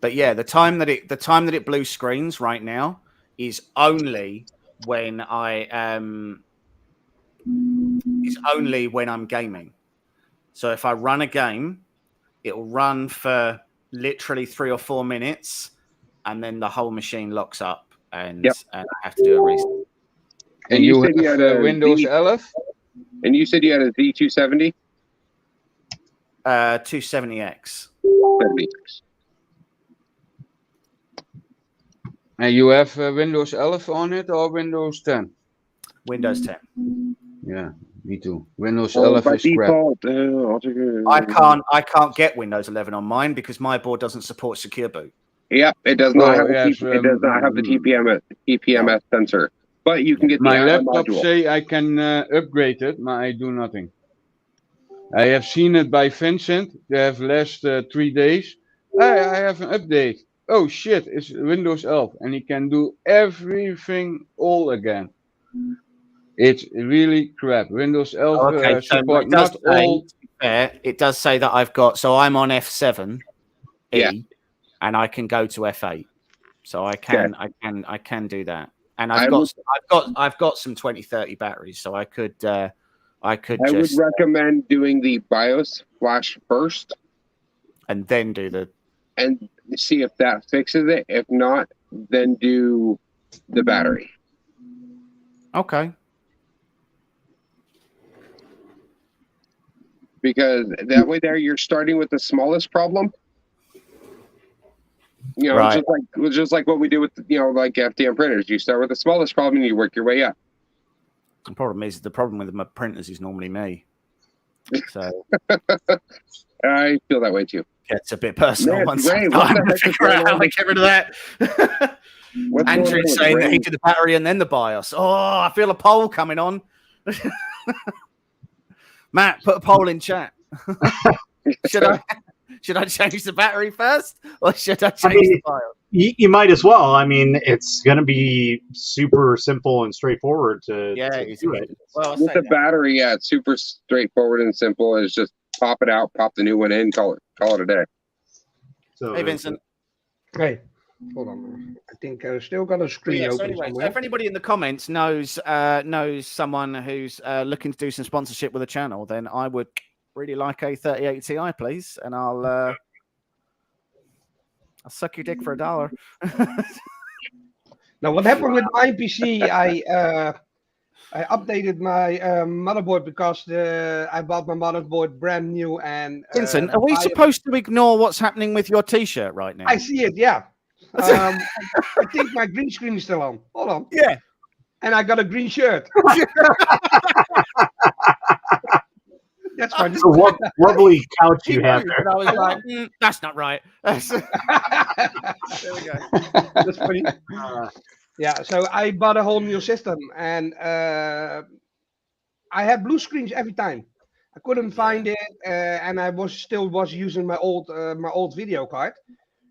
But yeah, the time that it blue screens right now is only when I'm gaming. So if I run a game, it'll run for literally 3 or 4 minutes, and then the whole machine locks up, and I have to do a reset. And you said you had a Windows 11? And you said you had a Z270? 270X. And you have Windows 11 on it or Windows 10? Windows 10. Yeah, me too. Windows Oh, 11 by is crap. default, I'll take it. I can't get Windows 11 on mine because my board doesn't support secure boot. Yeah, it does not have yes, it does not have the TPMS sensor, but you can get the My add-on laptop module. say I can upgrade it, but I do nothing. I have seen it by Vincent. They have last 3 days. I have an update. Oh shit, it's Windows 11 and he can do everything all again. It's really crap. Windows 11 Okay, so support it does not say, all. to be fair, it does say that I've got. So I'm on F7, Yeah. and I can go to F8. So I can do that. And I've got some 2030 batteries, so I could would recommend doing the BIOS flash first and then do the and see if that fixes it. If not, then do the battery. okay. Because that way there you're starting with the smallest problem. You know, Right. just like what we do with like FDM printers. You start with the smallest problem and you work your way up. The problem with my printers is normally me. So I feel that way too. it's a bit personal. Man, once Ray, I'm what the trying to heck is figure out going how on to get rid of that. What's going on Andrew's with saying that Ray? he did the battery and then the BIOS. Oh, I feel a poll coming on. Matt, put a poll in chat. Should I change the battery first, or should I change the BIOS? You might as well. I mean, it's going to be super simple and straightforward to do it. Well, With the battery, yeah, it's super straightforward and simple. It's just pop it out, pop the new one in, call it a day. So Hey, Vincent. Hey, hold on. I think I still got a screen So open anyway, somewhere. if anybody in the comments knows someone who's looking to do some sponsorship with a channel, then I would really like a 3080 Ti, please, and I'll suck your dick for $1. Now, what happened with my PC? I updated my motherboard because I bought my motherboard brand new. And Vincent, are we supposed to ignore what's happening with your T-shirt right now? I see it. Yeah. I think my green screen is still on. Hold on. Yeah. And I got a green shirt. That's fine. It's a lovely couch you have there. And I was like, that's not right. There we go. That's funny. Yeah, so I bought a whole new system, and I had blue screens every time. I couldn't find it, and I was using my old video card.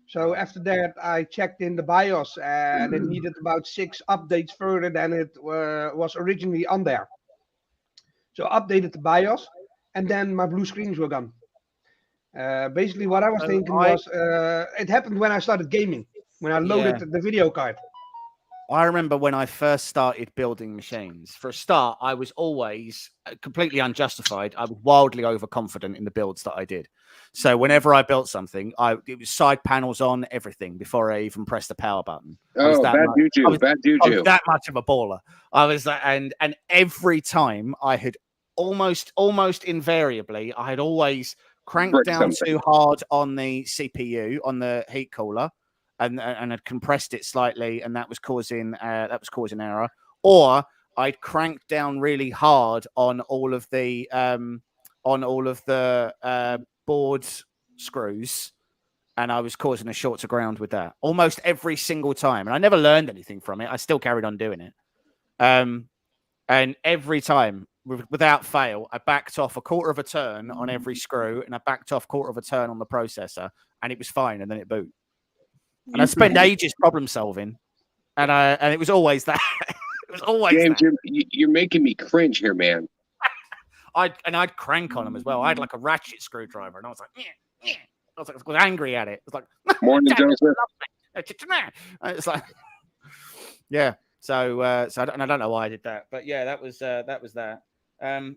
So after that, I checked in the BIOS, and it needed about 6 updates further than it was originally on there. So I updated the BIOS, and then my blue screens were gone. Basically, what I was thinking was, it happened when I started gaming, when I loaded the video card. I remember when I first started building machines. For a start, I was always completely unjustified. I was wildly overconfident in the builds that I did. So whenever I built something, it was side panels on, everything before I even pressed the power button. Oh, bad juju! Bad juju! I was that much of a baller. I was like, and every time I had almost invariably, I had always cranked down too hard on the CPU, on the heat cooler. And had compressed it slightly, and that was causing error. Or I'd cranked down really hard on all of the board screws, and I was causing a short to ground with that almost every single time. And I never learned anything from it. I still carried on doing it. And every time, without fail, I backed off a quarter of a turn on every screw, and I backed off a quarter of a turn on the processor, and it was fine. And then it booted. And I spent ages problem solving, and it was always that. It was always James, that. You're making me cringe here, man. I'd crank on them as well. I had like a ratchet screwdriver, and I was like, I was angry at it. It was like, Morning, Joseph. It's like, yeah. So I don't know why I did that, but yeah, that was that.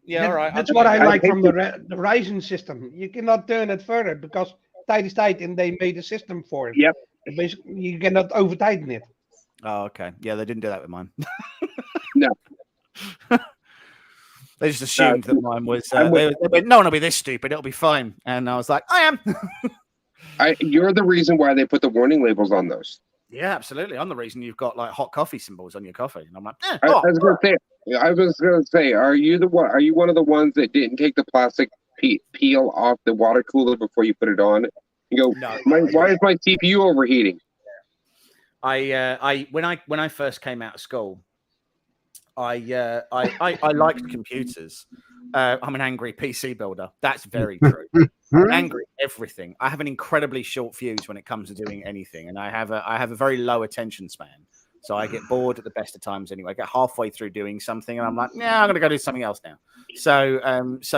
Yeah, all right. That's what I like from the Ryzen system. You cannot turn it further because tight is tight, and they made a system for it. Yep. Basically, you cannot over tighten it. Oh, okay. Yeah, they didn't do that with mine. No. They just assumed that mine was. They went, no one will be this stupid. It'll be fine. And I was like, I am. You're the reason why they put the warning labels on those. Yeah, absolutely. I'm the reason you've got like hot coffee symbols on your coffee, and I'm like, I was gonna say, are you the one? Are you one of the ones that didn't take the plastic peel off the water cooler before you put it on? You go, No. why is my CPU overheating? When I first came out of school, I liked computers. I'm an angry PC builder. That's very true. I'm angry at everything. I have an incredibly short fuse when it comes to doing anything, and I have a very low attention span. So I get bored at the best of times anyway. I get halfway through doing something, and I'm like, I'm going to go do something else now. So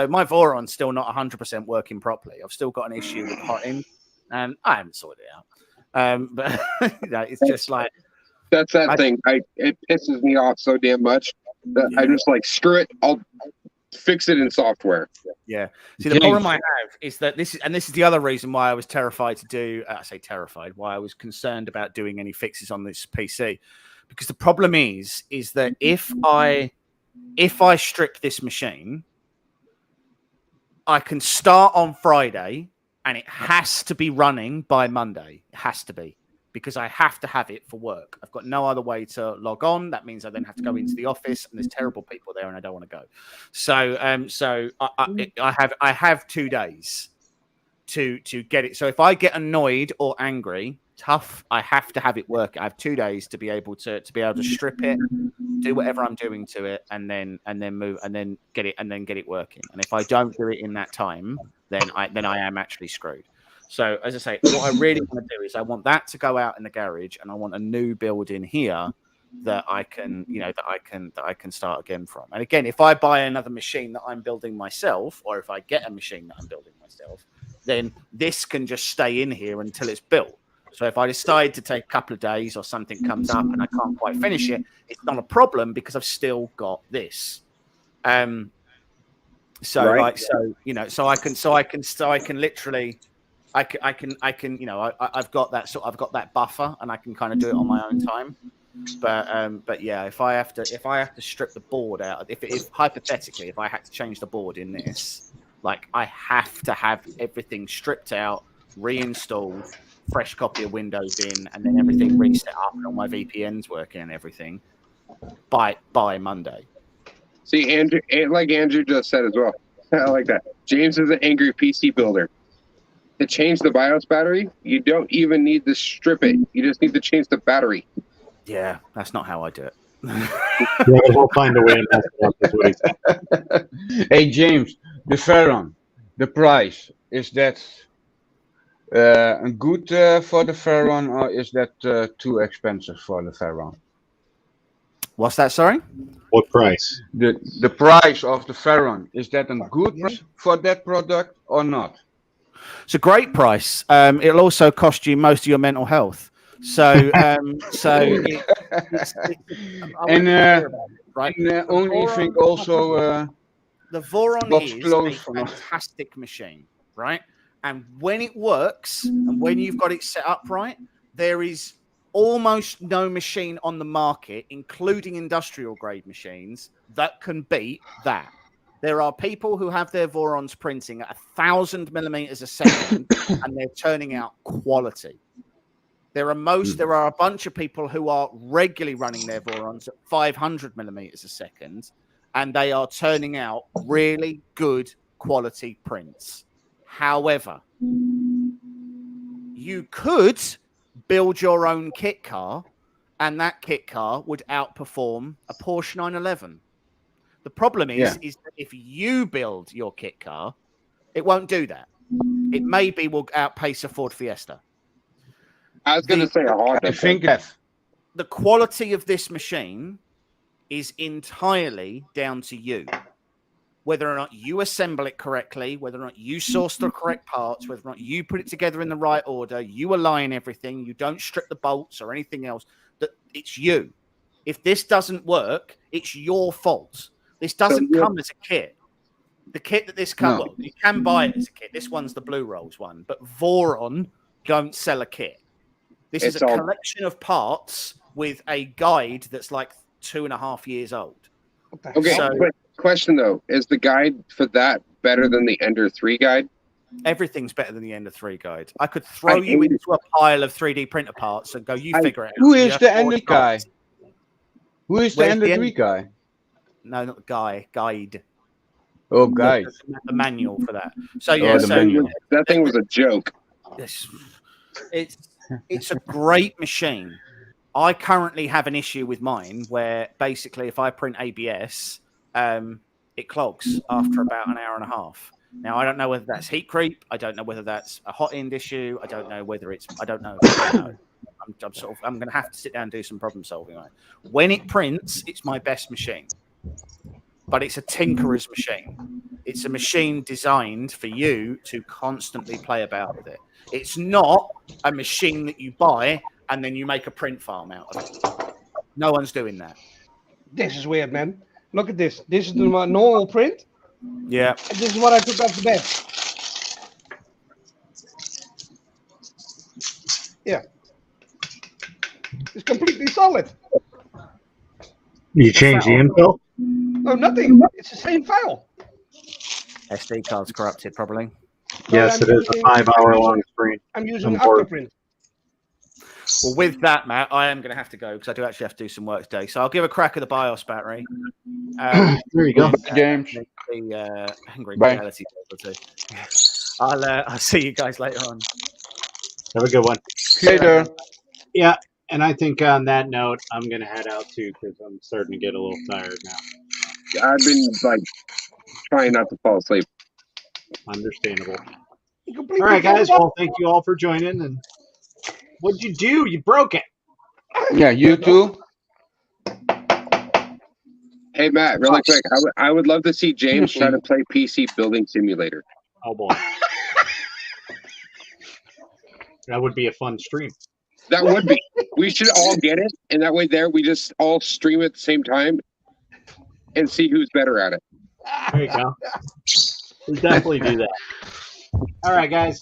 my Voron's still not 100% working properly. I've still got an issue with hot in, and I haven't sorted it out. But it's just like that's that thing. It pisses me off so damn much that I'm just like, screw it. I'll fix it in software. Yeah. See, the problem I have is that this is the other reason why I was terrified to do. I say terrified. Why I was concerned about doing any fixes on this PC, because the problem is that if I strip this machine, I can start on Friday and it has to be running by Monday. It has to be, because I have to have it for work. I've got no other way to log on. That means I then have to go into the office, and there's terrible people there, and I don't want to go. So I have 2 days to get it. So if I get annoyed or angry, tough, I have to have it work. I have 2 days to be able to strip it, do whatever I'm doing to it, and then move, and then get it working. And if I don't do it in that time, then I am actually screwed. So as I say, what I really want to do is I want that to go out in the garage, and I want a new build in here that I can start again from. And again, if I buy another machine that I'm building myself, or if I get a machine that I'm building myself, then this can just stay in here until it's built. So if I decide to take a couple of days or something comes up and I can't quite finish it, it's not a problem because I've still got this. So I can literally. I've got that buffer, and I can kind of do it on my own time. But yeah, if I have to strip the board out, if hypothetically, if I had to change the board in this, like I have to have everything stripped out, reinstalled, fresh copy of Windows in, and then everything reset up and all my VPNs working and everything by Monday. See, Andrew, like Andrew just said as well. I like that. James is an angry PC builder. To change the BIOS battery, you don't even need to strip it. You just need to change the battery. Yeah, that's not how I do it. We'll find a way to mess it up. Is what he said. Hey, James, the Ferron, the price, is that good for the Ferron, or is that too expensive for the Ferron? What's that, sorry? What price? The price of the Ferron, is that a good price for that product or not? It's a great price. It'll also cost you most of your mental health. So, right? And only thing also. The Voron is a fantastic machine, right? And when it works, and when you've got it set up right, there is almost no machine on the market, including industrial grade machines, that can beat that. There are people who have their Vorons printing at 1,000 millimeters a second, and they're turning out quality. There are a bunch of people who are regularly running their Vorons at 500 millimeters a second, and they are turning out really good quality prints. However, you could build your own kit car, and that kit car would outperform a Porsche 911. The problem is that if you build your kit car, it won't do that. It maybe will outpace a Ford Fiesta. I was going to say a Honda. I think the quality of this machine is entirely down to you. Whether or not you assemble it correctly, whether or not you source the correct parts, whether or not you put it together in the right order, you align everything, you don't strip the bolts or anything else, that it's you. If this doesn't work, it's your fault. This doesn't come as a kit. The kit that this comes, you can buy it as a kit. This one's the Blue Rolls one, but Voron don't sell a kit. This is a collection of parts with a guide that's like 2.5 years old. Okay, but question though, is the guide for that better than the Ender 3 guide? Everything's better than the Ender 3 guide. I could throw you into a pile of 3D printer parts and go, you figure it out. Who is You the have 4 Ender guy? shots. Who is the Where's Ender the 3 guy? No, not the guy. Guide. Oh, guy. The manual for that. So yeah, the manual. That thing was a joke. It's a great machine. I currently have an issue with mine where basically if I print ABS, it clogs after about an hour and a half. Now I don't know whether that's heat creep. I don't know whether that's a hot end issue. I don't know whether it's. I don't know. I'm going to have to sit down and do some problem solving on it. When it prints, it's my best machine, but it's a tinkerer's machine. It's a machine designed for you to constantly play about with it. It's not a machine that you buy and then you make a print farm out of it. No one's doing that. This is weird, man. Look at this. This is the normal print. Yeah. And this is what I took off the bed. Yeah. It's completely solid. You change the infill? No, nothing. It's the same file. SD card's corrupted, probably. Yes, it is a 5-hour-long screen. I'm using I'm bored. Octoprint. Well, with that, Matt, I am going to have to go because I do actually have to do some work today. So I'll give a crack at the BIOS battery. There you go. James. The Angry Bye. Reality table too. I'll see you guys later on. Have a good one. Later. Yeah, and I think on that note, I'm going to head out too because I'm starting to get a little tired now. I've been like trying not to fall asleep. Understandable. All right, guys. Well, thank you all for joining. And what'd you do? You broke it. Yeah, you too. Hey Matt, really quick, I would love to see James try to play PC Building Simulator. Oh boy, that would be a fun stream. That would be. We should all get it, and that way we just all stream at the same time and see who's better at it. There you go. We'll definitely do that. All right, guys.